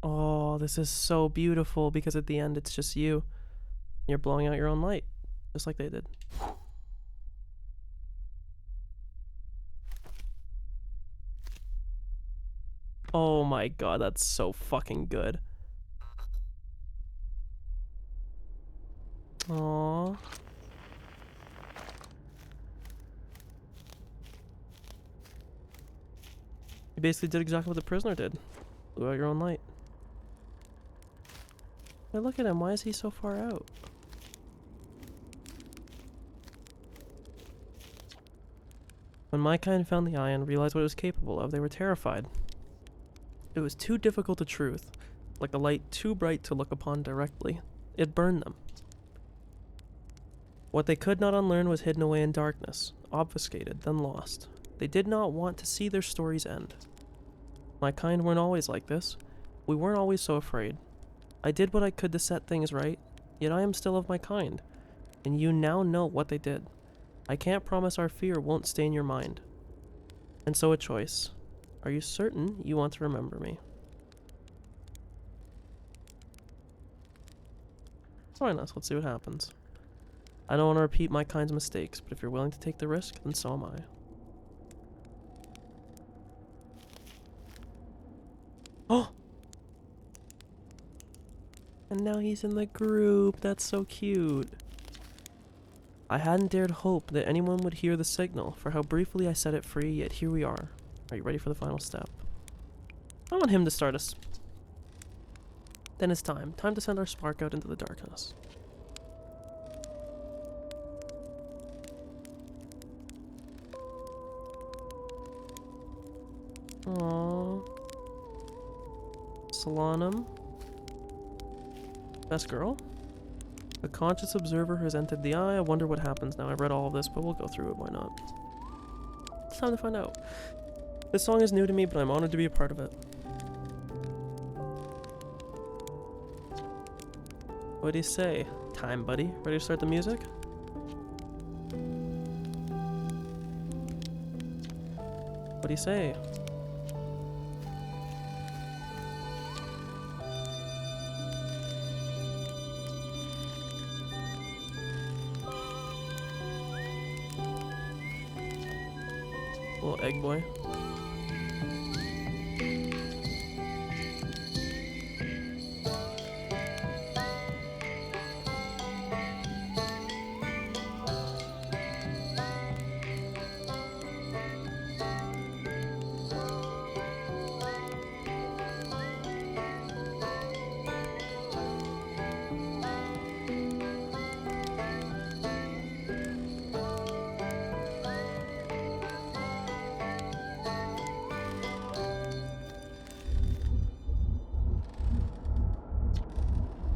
Oh, this is so beautiful because at the end it's just you. You're blowing out your own light, just like they did. Oh my god, that's so fucking good. Aww. You basically did exactly what the prisoner did. Blew out your own light. Hey, look at him. Why is he so far out? When my kind found the eye and realized what it was capable of, they were terrified. It was too difficult a truth, like a light too bright to look upon directly. It burned them. What they could not unlearn was hidden away in darkness, obfuscated, then lost. They did not want to see their stories end. My kind weren't always like this. We weren't always so afraid. I did what I could to set things right, yet I am still of my kind, and you now know what they did. I can't promise our fear won't stain your mind. And so a choice. Are you certain you want to remember me? Join us, let's see what happens. I don't want to repeat my kind's mistakes, but if you're willing to take the risk, then so am I. Oh! And now he's in the group. That's so cute. I hadn't dared hope that anyone would hear the signal, for how briefly I set it free, yet here we are. Are you ready for the final step? I want him to start us. Then it's time. Time to send our spark out into the darkness. Aww. Solanum. Best girl? A conscious observer has entered the eye. I wonder what happens now. I've read all of this, but we'll go through it. Why not? It's time to find out. This song is new to me, but I'm honored to be a part of it. What do you say? Time, buddy. Ready to start the music? What do you say? Little egg boy.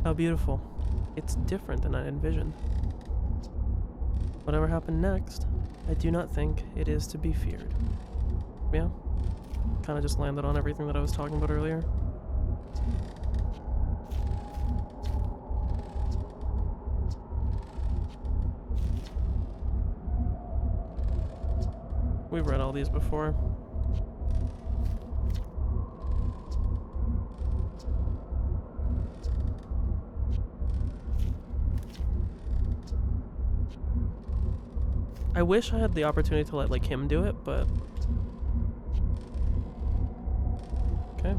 How beautiful. It's different than I envisioned. Whatever happened next, I do not think it is to be feared. Yeah? Kind of just landed on everything that I was talking about earlier. We've read all these before. I wish I had the opportunity to let like him do it, but okay.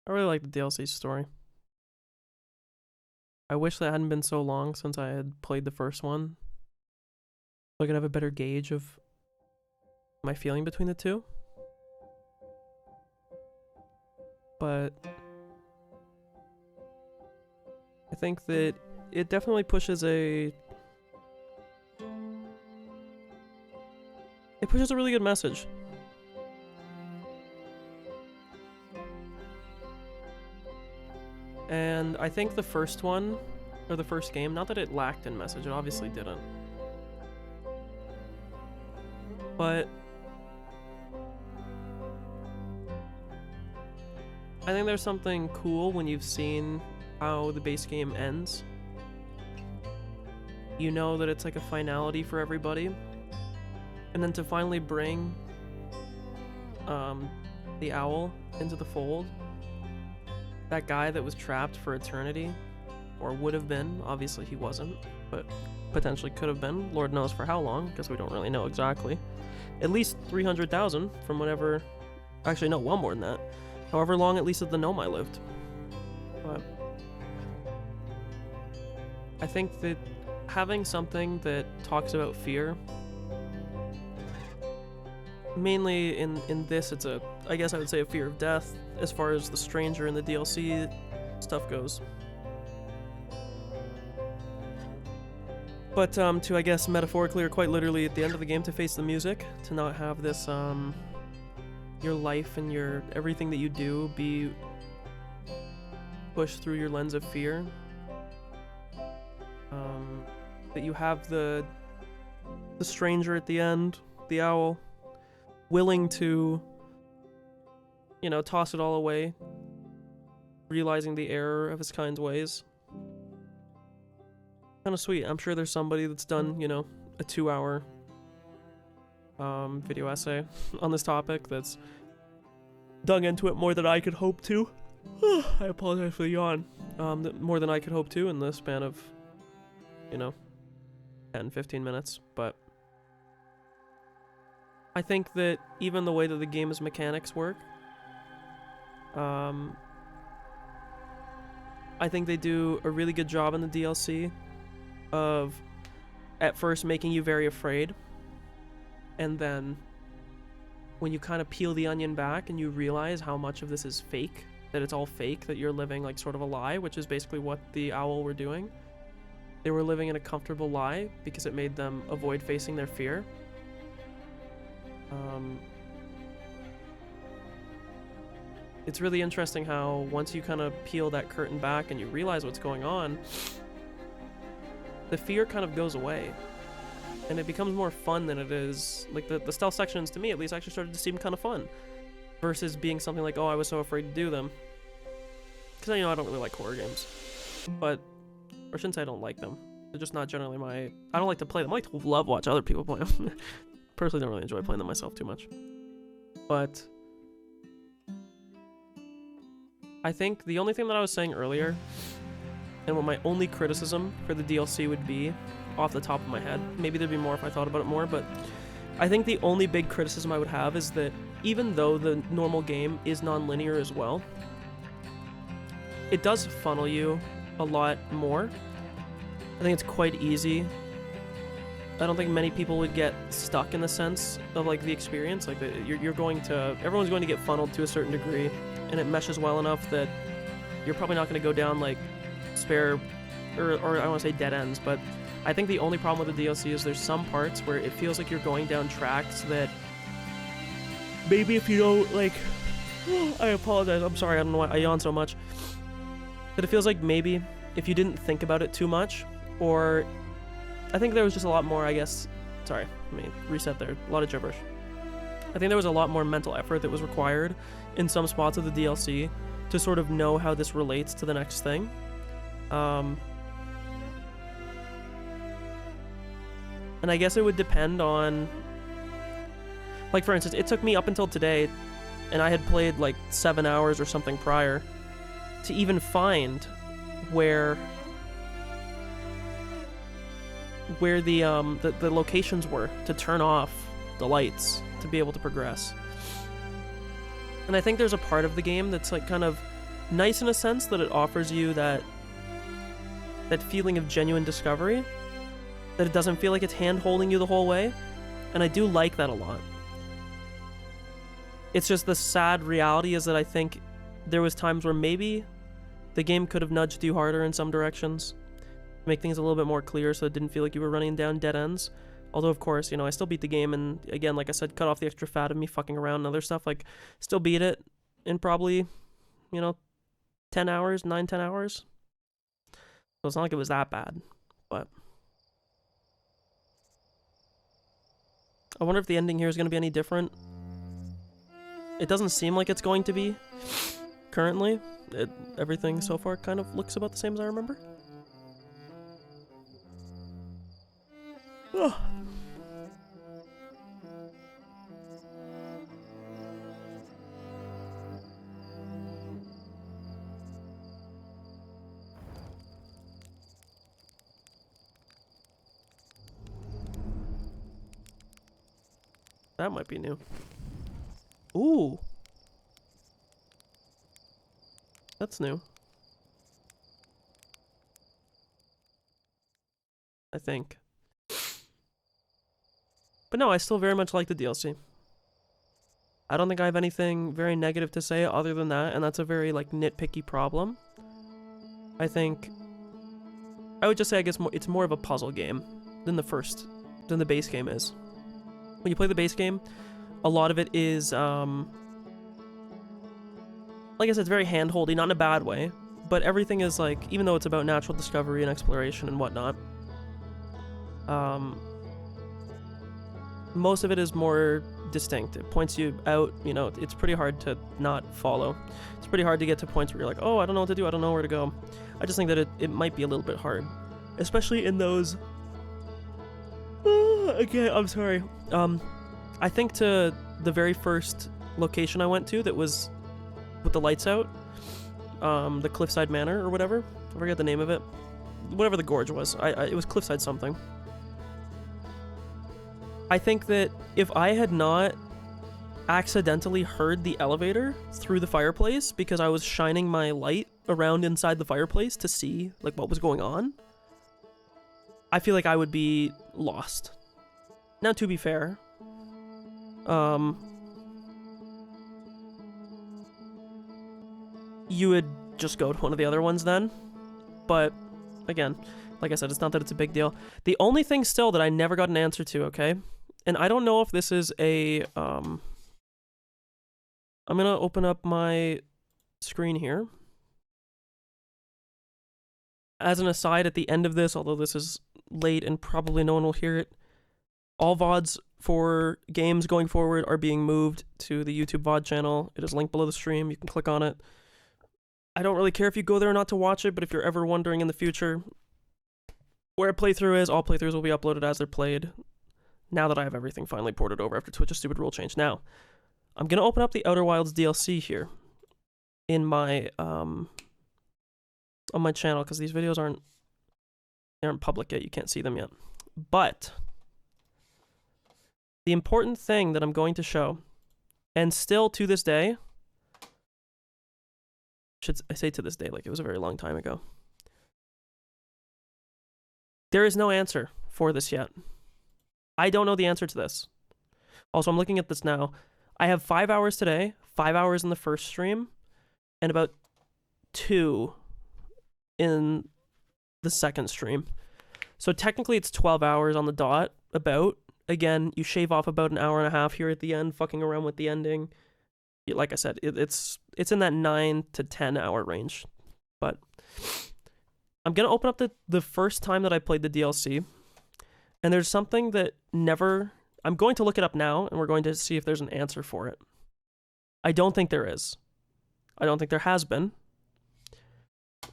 I really like the DLC story. I wish that hadn't been so long since I had played the first one, so I could have a better gauge of my feeling between the two. But I think that it definitely pushes a really good message. And I think the first one, or the first game, not that it lacked in message, it obviously didn't. But I think there's something cool when you've seen how the base game ends. You know that it's like a finality for everybody. And then to finally bring the owl into the fold, that guy that was trapped for eternity, or would have been, obviously he wasn't, but potentially could have been, Lord knows for how long, because we don't really know exactly. At least 300,000 from whenever, actually no, well more than that, however long at least that the Nomai lived. But I think that having something that talks about fear, mainly in this, it's a, I guess I would say a fear of death, as far as the stranger and the DLC stuff goes. But to, I guess, metaphorically or quite literally at the end of the game to face the music, to not have this, your life and your, everything that you do be pushed through your lens of fear. That you have the stranger at the end, the owl, willing to, you know, toss it all away, realizing the error of his kind's ways. Kind of sweet. I'm sure there's somebody that's done, you know, a 2-hour video essay on this topic that's dug into it more than I could hope to. I apologize for the yawn. More than I could hope to in the span of, you know, 10-15 minutes, but I think that even the way that the game's mechanics work, I think they do a really good job in the DLC of at first making you very afraid, and then when you kind of peel the onion back and you realize how much of this is fake, that it's all fake, that you're living like sort of a lie, which is basically what the owl were doing. They were living in a comfortable lie because it made them avoid facing their fear. It's really interesting how once you kind of peel that curtain back and you realize what's going on, the fear kind of goes away. And it becomes more fun than it is. Like the stealth sections, to me at least, actually started to seem kind of fun. Versus being something like, oh, I was so afraid to do them. Because, you know, I don't really like horror games. But, or I shouldn't say I don't like them. They're just not generally my... I don't like to play them. I like to love watch other people play them. Personally, don't really enjoy playing them myself too much. But I think the only thing that I was saying earlier, and what my only criticism for the DLC would be, off the top of my head, maybe there'd be more if I thought about it more, but I think the only big criticism I would have is that even though the normal game is non-linear as well, it does funnel you a lot more. I think it's quite easy. I don't think many people would get stuck in the sense of like the experience. Like everyone's going to get funneled to a certain degree, and it meshes well enough that you're probably not going to go down like spare, or I don't want to say dead ends, but I think the only problem with the DLC is there's some parts where it feels like you're going down tracks that maybe if you don't like, I apologize, I'm sorry, I don't know why I yawn so much, but it feels like maybe if you didn't think about it too much, or I think there was just a lot more, I guess, sorry, let me reset there, a lot of gibberish. I think there was a lot more mental effort that was required in some spots of the DLC to sort of know how this relates to the next thing. And I guess it would depend on, like for instance, it took me up until today, and I had played like 7 hours or something prior, to even find where the locations were to turn off the lights to be able to progress. And I think there's a part of the game that's like kind of nice in a sense that it offers you that feeling of genuine discovery, that it doesn't feel like it's hand-holding you the whole way, and I do like that a lot. It's just the sad reality is that I think there was times where maybe the game could have nudged you harder in some directions, make things a little bit more clear so it didn't feel like you were running down dead ends. Although, of course, you know, I still beat the game, and again, like I said, cut off the extra fat of me fucking around and other stuff, like, still beat it in probably, you know, 10 hours, 9-10 hours. So it's not like it was that bad, but I wonder if the ending here is going to be any different. It doesn't seem like it's going to be currently. Everything so far kind of looks about the same as I remember. Oh. That might be new. Ooh. That's new. I think. But no, I still very much like the DLC. I don't think I have anything very negative to say other than that, and that's a very, like, nitpicky problem. I think... I would just say, I guess, it's more of a puzzle game than the base game is. When you play the base game, a lot of it is, like I said, it's very hand-holdy, not in a bad way, but everything is, like, even though it's about natural discovery and exploration and whatnot, most of it is more distinct. It points you out, you know, it's pretty hard to not follow. It's pretty hard to get to points where you're like, oh, I don't know what to do, I don't know where to go. I just think that it might be a little bit hard, especially in those... again, I'm sorry. I think to the very first location I went to that was with the lights out, the Cliffside Manor or whatever. I forget the name of it. Whatever the gorge was. It was Cliffside something. I think that if I had not accidentally heard the elevator through the fireplace because I was shining my light around inside the fireplace to see, like, what was going on, I feel like I would be lost. Now, to be fair, you would just go to one of the other ones then, but again, like I said, it's not that it's a big deal. The only thing still that I never got an answer to, okay, and I don't know if this is a, I'm gonna open up my screen here. As an aside, at the end of this, although this is late and probably no one will hear it, all VODs for games going forward are being moved to the YouTube VOD channel. It is linked below the stream. You can click on it. I don't really care if you go there or not to watch it, but if you're ever wondering in the future where a playthrough is, all playthroughs will be uploaded as they're played. Now that I have everything finally ported over after Twitch's stupid rule change. Now, I'm going to open up the Outer Wilds DLC here in my, on my channel, because these videos aren't public yet. You can't see them yet. But the important thing that I'm going to show, and still to this day, I say to this day, like it was a very long time ago, there is no answer for this yet. I don't know the answer to this. Also, I'm looking at this now. I have 5 hours today, 5 hours in the first stream, and about 2 in the second stream. So technically it's 12 hours on the dot, about. Again, you shave off about an hour and a half here at the end, fucking around with the ending. Like I said, it's in that 9 to 10 hour range. But I'm going to open up the first time that I played the DLC. And there's something that I'm going to look it up now, and we're going to see if there's an answer for it. I don't think there is. I don't think there has been.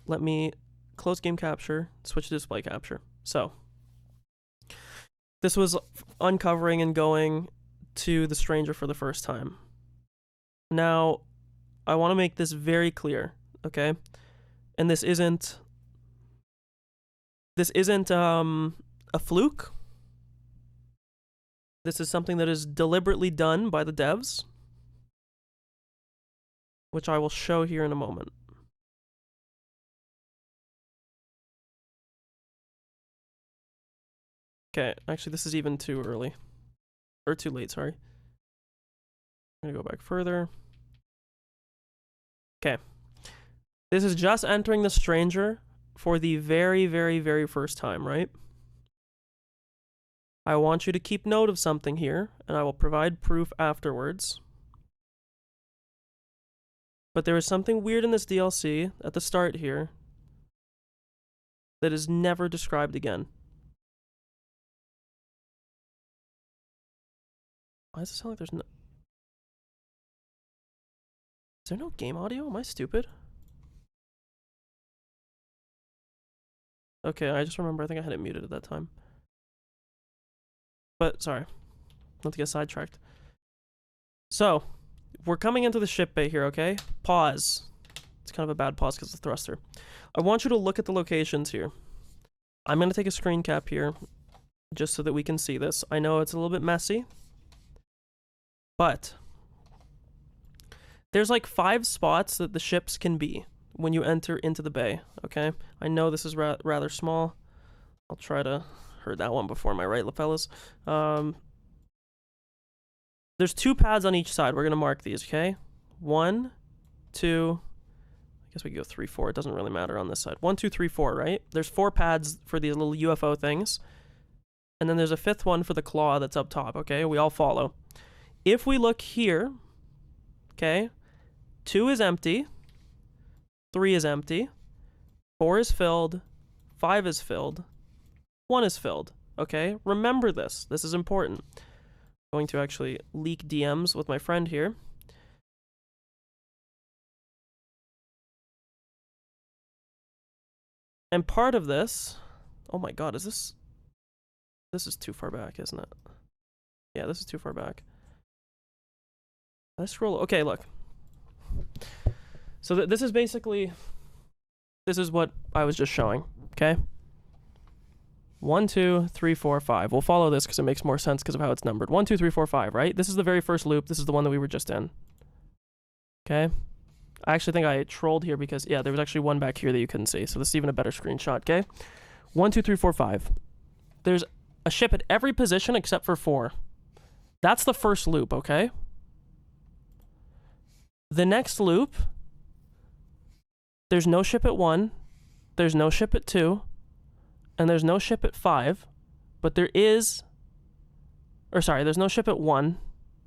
Let me close game capture, switch to display capture. So, this was uncovering and going to the stranger for the first time. Now, I want to make this very clear, okay? And this isn't a fluke. This is something that is deliberately done by the devs, which I will show here in a moment. Okay, actually, this is even too early. Or too late, sorry. I'm gonna go back further. Okay. This is just entering the stranger for the very, very, very first time, right? I want you to keep note of something here, and I will provide proof afterwards. But there is something weird in this DLC at the start here that is never described again. Why does it sound like there's no... Is there no game audio? Am I stupid? Okay, I just remember I think I had it muted at that time. But, sorry. Not to get sidetracked. So, we're coming into the ship bay here, okay? Pause. It's kind of a bad pause because of the thruster. I want you to look at the locations here. I'm going to take a screen cap here just so that we can see this. I know it's a little bit messy, but there's like 5 spots that the ships can be when you enter into the bay, okay? I know this is rather small. I'll try to herd that one before my right, fellas. There's 2 pads on each side. We're going to mark these, okay? 1, 2, I guess we could go 3, 4. It doesn't really matter on this side. 1, 2, 3, 4, right? There's 4 pads for these little UFO things. And then there's a 5th one for the claw that's up top, okay? We all follow. If we look here, okay, 2 is empty. 3 is empty. 4 is filled. 5 is filled. 1 is filled, okay? Remember this. This is important. I'm going to actually leak DMs with my friend here. And part of this... Oh my god, is this... This is too far back, isn't it? Yeah, this is too far back. Let's scroll... Okay, look. So this is basically... This is what I was just showing, okay? 1, 2, 3, 4, 5. We'll follow this because it makes more sense because of how it's numbered. 1, 2, 3, 4, 5, right? This is the very first loop. This is the one that we were just in. Okay? I actually think I trolled here because, yeah, there was actually one back here that you couldn't see. So this is even a better screenshot, okay? 1, 2, 3, 4, 5. There's a ship at every position except for 4. That's the first loop, okay? The next loop, there's no ship at 1, there's no ship at 2, and there's no ship at 5, but there is... Or sorry, there's no ship at 1,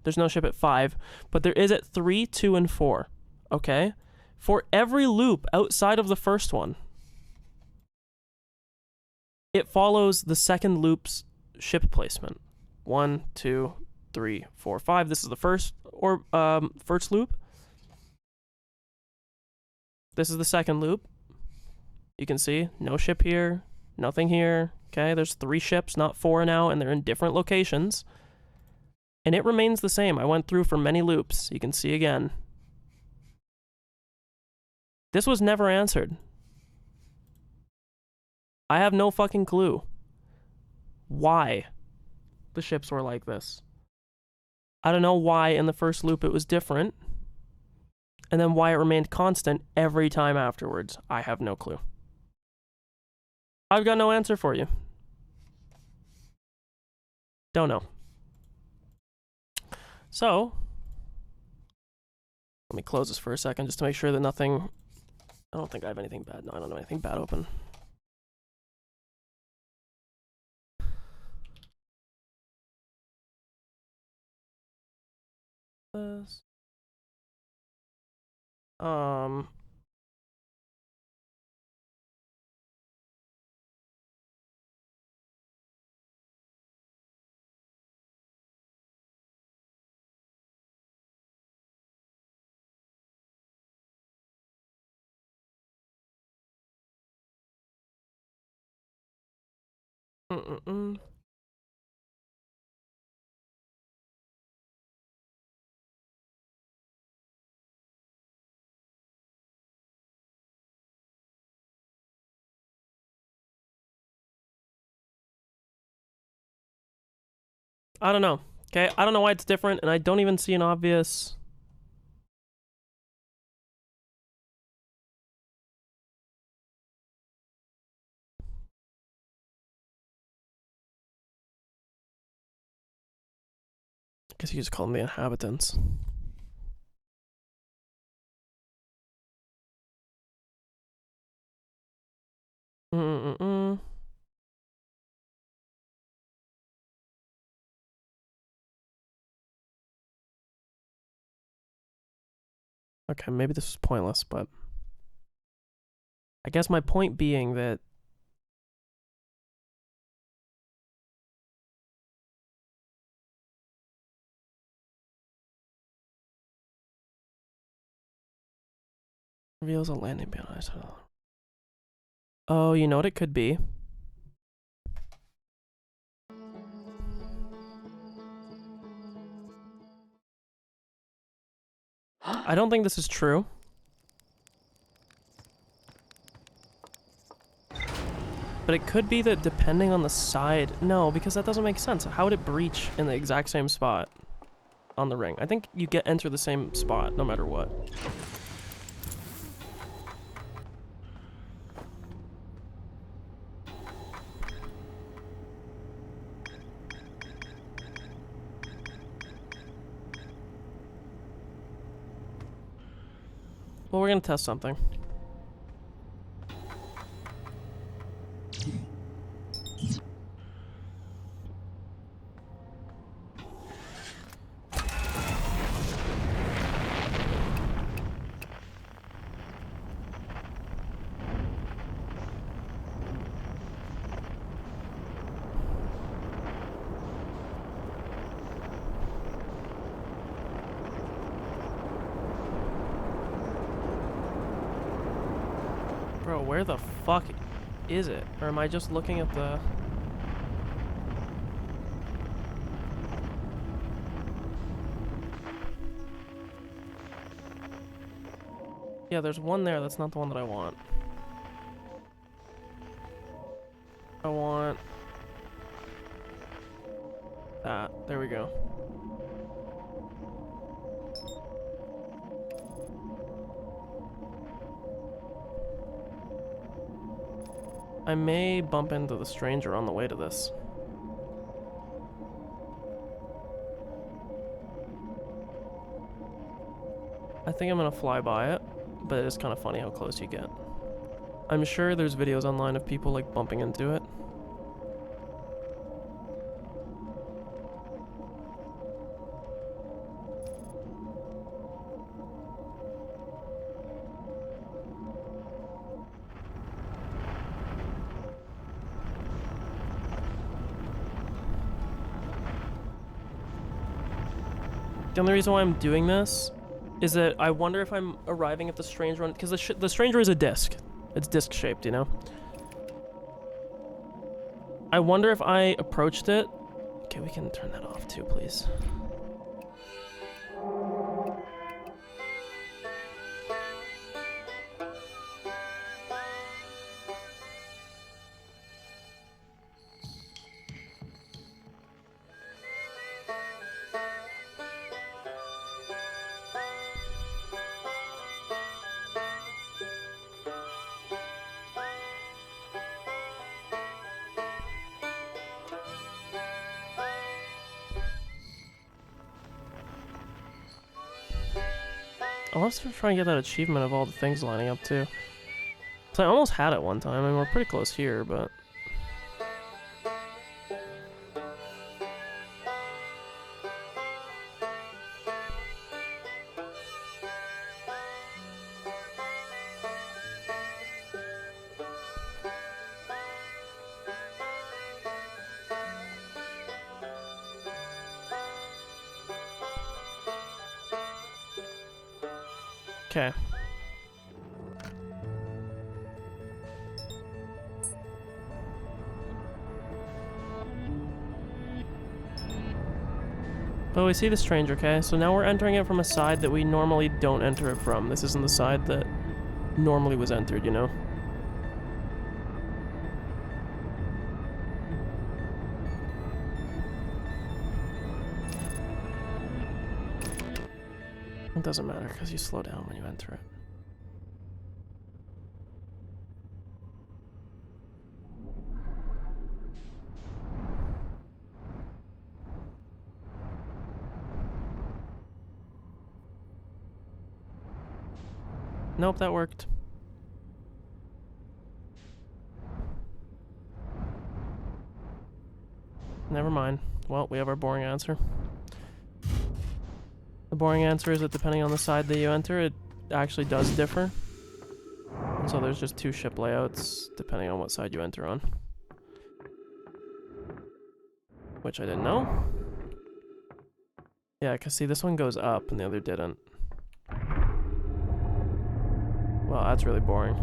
there's no ship at 5, but there is at 3, 2, and 4. Okay? For every loop outside of the first one, it follows the second loop's ship placement. 1, 2, 3, 4, 5. This is the first loop. This is the second loop. You can see no ship here, nothing here. Okay, there's 3 ships, not 4 now, and they're in different locations. And it remains the same. I went through for many loops. You can see again. This was never answered. I have no fucking clue why the ships were like this. I don't know why in the first loop it was different, and then why it remained constant every time afterwards. I have no clue. I've got no answer for you. Don't know. So, let me close this for a second just to make sure that nothing... I don't think I have anything bad. No, I don't have anything bad open. This. I don't know. Okay, I don't know why it's different, and I don't even see an obvious... guess you just call them the inhabitants. Mm-mm-mm. Okay, maybe this was pointless, but I guess my point being that reveals a landing behind. Oh, you know what it could be? I don't think this is true. But it could be that depending on the side... No, because that doesn't make sense. How would it breach in the exact same spot on the ring? I think you enter the same spot no matter what. Well, we're gonna test something. Bro, where the fuck is it? Or am I just looking at the... Yeah, there's one there. That's not the one that I want. I want... that. There we go. I may bump into the stranger on the way to this. I think I'm gonna fly by it, but it's kind of funny how close you get. I'm sure there's videos online of people like bumping into it. The only reason why I'm doing this is that I wonder if I'm arriving at the strange one, because the stranger is a disc. It's disc shaped, you know? I wonder if I approached it. Okay, we can turn that off too, please. I want to try and get that achievement of all the things lining up too. So I almost had it one time. I mean, we're pretty close here, but... Okay. But we see the stranger, okay? So now we're entering it from a side that we normally don't enter it from. This isn't the side that normally was entered, you know? It doesn't matter, because you slow down when you enter it. Nope, that worked. Never mind. Well, we have our boring answer. The boring answer is that depending on the side that you enter, it actually does differ. And so there's just 2 ship layouts depending on what side you enter on. Which I didn't know. Yeah, because see, this one goes up and the other didn't. Well, that's really boring.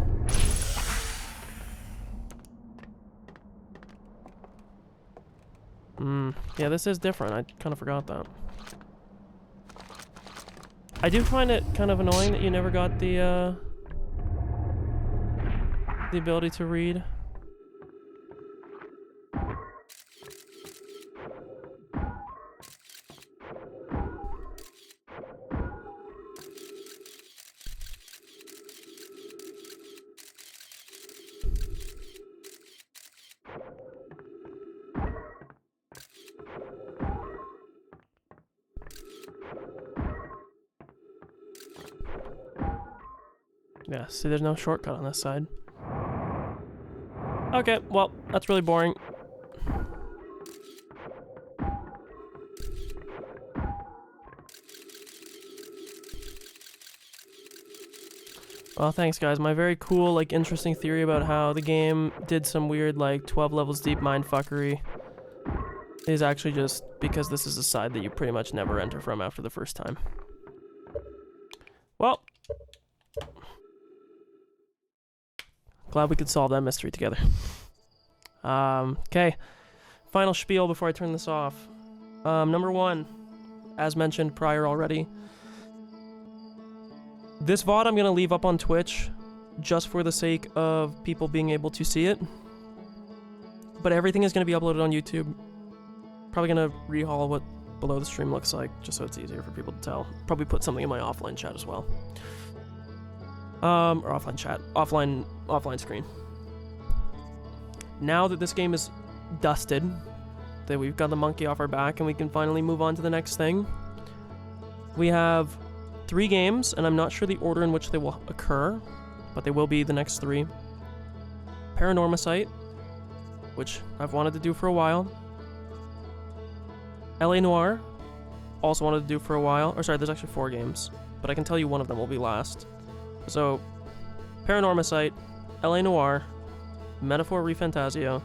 Yeah, this is different. I kind of forgot that. I do find it kind of annoying that you never got the ability to read. Yeah, see, there's no shortcut on this side. Okay, well, that's really boring. Well, thanks, guys. My very cool, like, interesting theory about how the game did some weird, like, 12 levels deep mindfuckery is actually just because this is a side that you pretty much never enter from after the first time. Well, glad we could solve that mystery together. Okay. Final spiel before I turn this off. Number 1, as mentioned prior already, this VOD I'm going to leave up on Twitch just for the sake of people being able to see it. But everything is going to be uploaded on YouTube. Probably going to rehaul what below the stream looks like, just so it's easier for people to tell. Probably put something in my offline chat as well. Or offline chat. Offline screen. Now that this game is dusted, that we've got the monkey off our back and we can finally move on to the next thing, we have 3 games, and I'm not sure the order in which they will occur, but they will be the next 3. Paranormacite, which I've wanted to do for a while. LA Noire, also wanted to do for a while. Or sorry, there's actually 4 games, but I can tell you one of them will be last. So, Paranormacite, LA Noire, Metaphor ReFantazio,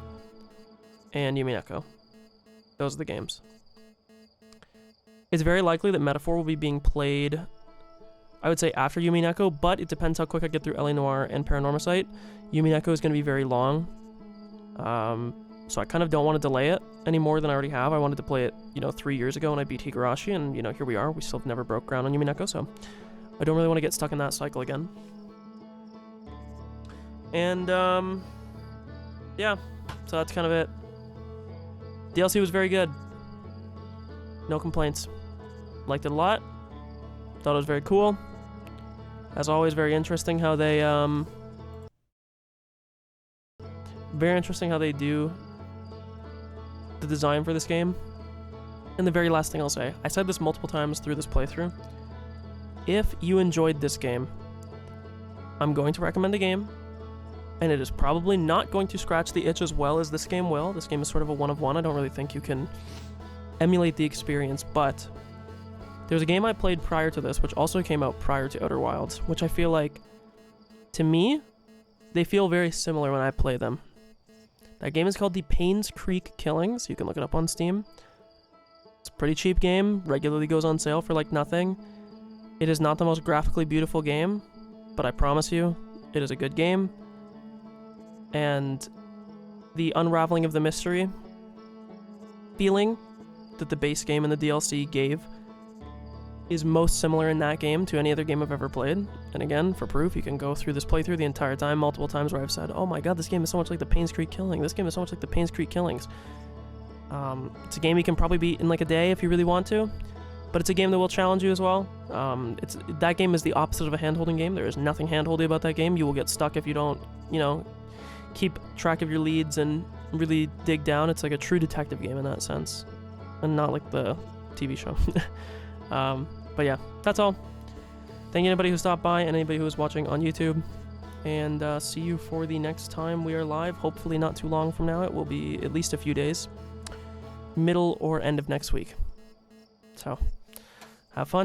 and Yumineko. Those are the games. It's very likely that Metaphor will be being played, I would say, after Yumineko, but it depends how quick I get through LA Noire and Paranormacite. Yumineko is going to be very long, so I kind of don't want to delay it any more than I already have. I wanted to play it, 3 years ago when I beat Higurashi, and, here we are. We still never broke ground on Yumineko, so I don't really want to get stuck in that cycle again. And, yeah, so that's kind of it. DLC was very good. No complaints. Liked it a lot. Thought it was very cool. As always, very interesting how they, do the design for this game. And the very last thing I'll say, I said this multiple times through this playthrough. If you enjoyed this game, I'm going to recommend a game, and it is probably not going to scratch the itch as well as this game will. This game is sort of a one of one. I don't really think you can emulate the experience, but there's a game I played prior to this, which also came out prior to Outer Wilds, which I feel like, to me, they feel very similar when I play them. That game is called The Paynes Creek Killings. You can look it up on Steam. It's a pretty cheap game, regularly goes on sale for like nothing. It is not the most graphically beautiful game, but I promise you, it is a good game. And the unraveling of the mystery feeling that the base game and the DLC gave is most similar in that game to any other game I've ever played. And again, for proof, you can go through this playthrough the entire time, multiple times where I've said, oh my god, this game is so much like the Paynes Creek Killing. This game is so much like the Paynes Creek Killings. It's a game you can probably beat in like a day if you really want to, but it's a game that will challenge you as well. That game is the opposite of a hand-holding game. There is nothing hand-holdy about that game. You will get stuck if you don't, keep track of your leads and really dig down. It's like a true detective game in that sense, and not like the TV show. But yeah, that's all. Thank thank you anybody who stopped by and anybody who was watching on YouTube. And see you for the next time we are live. Hopefully not too long from now. It will be at least a few days. Middle or end of next week. So, have fun.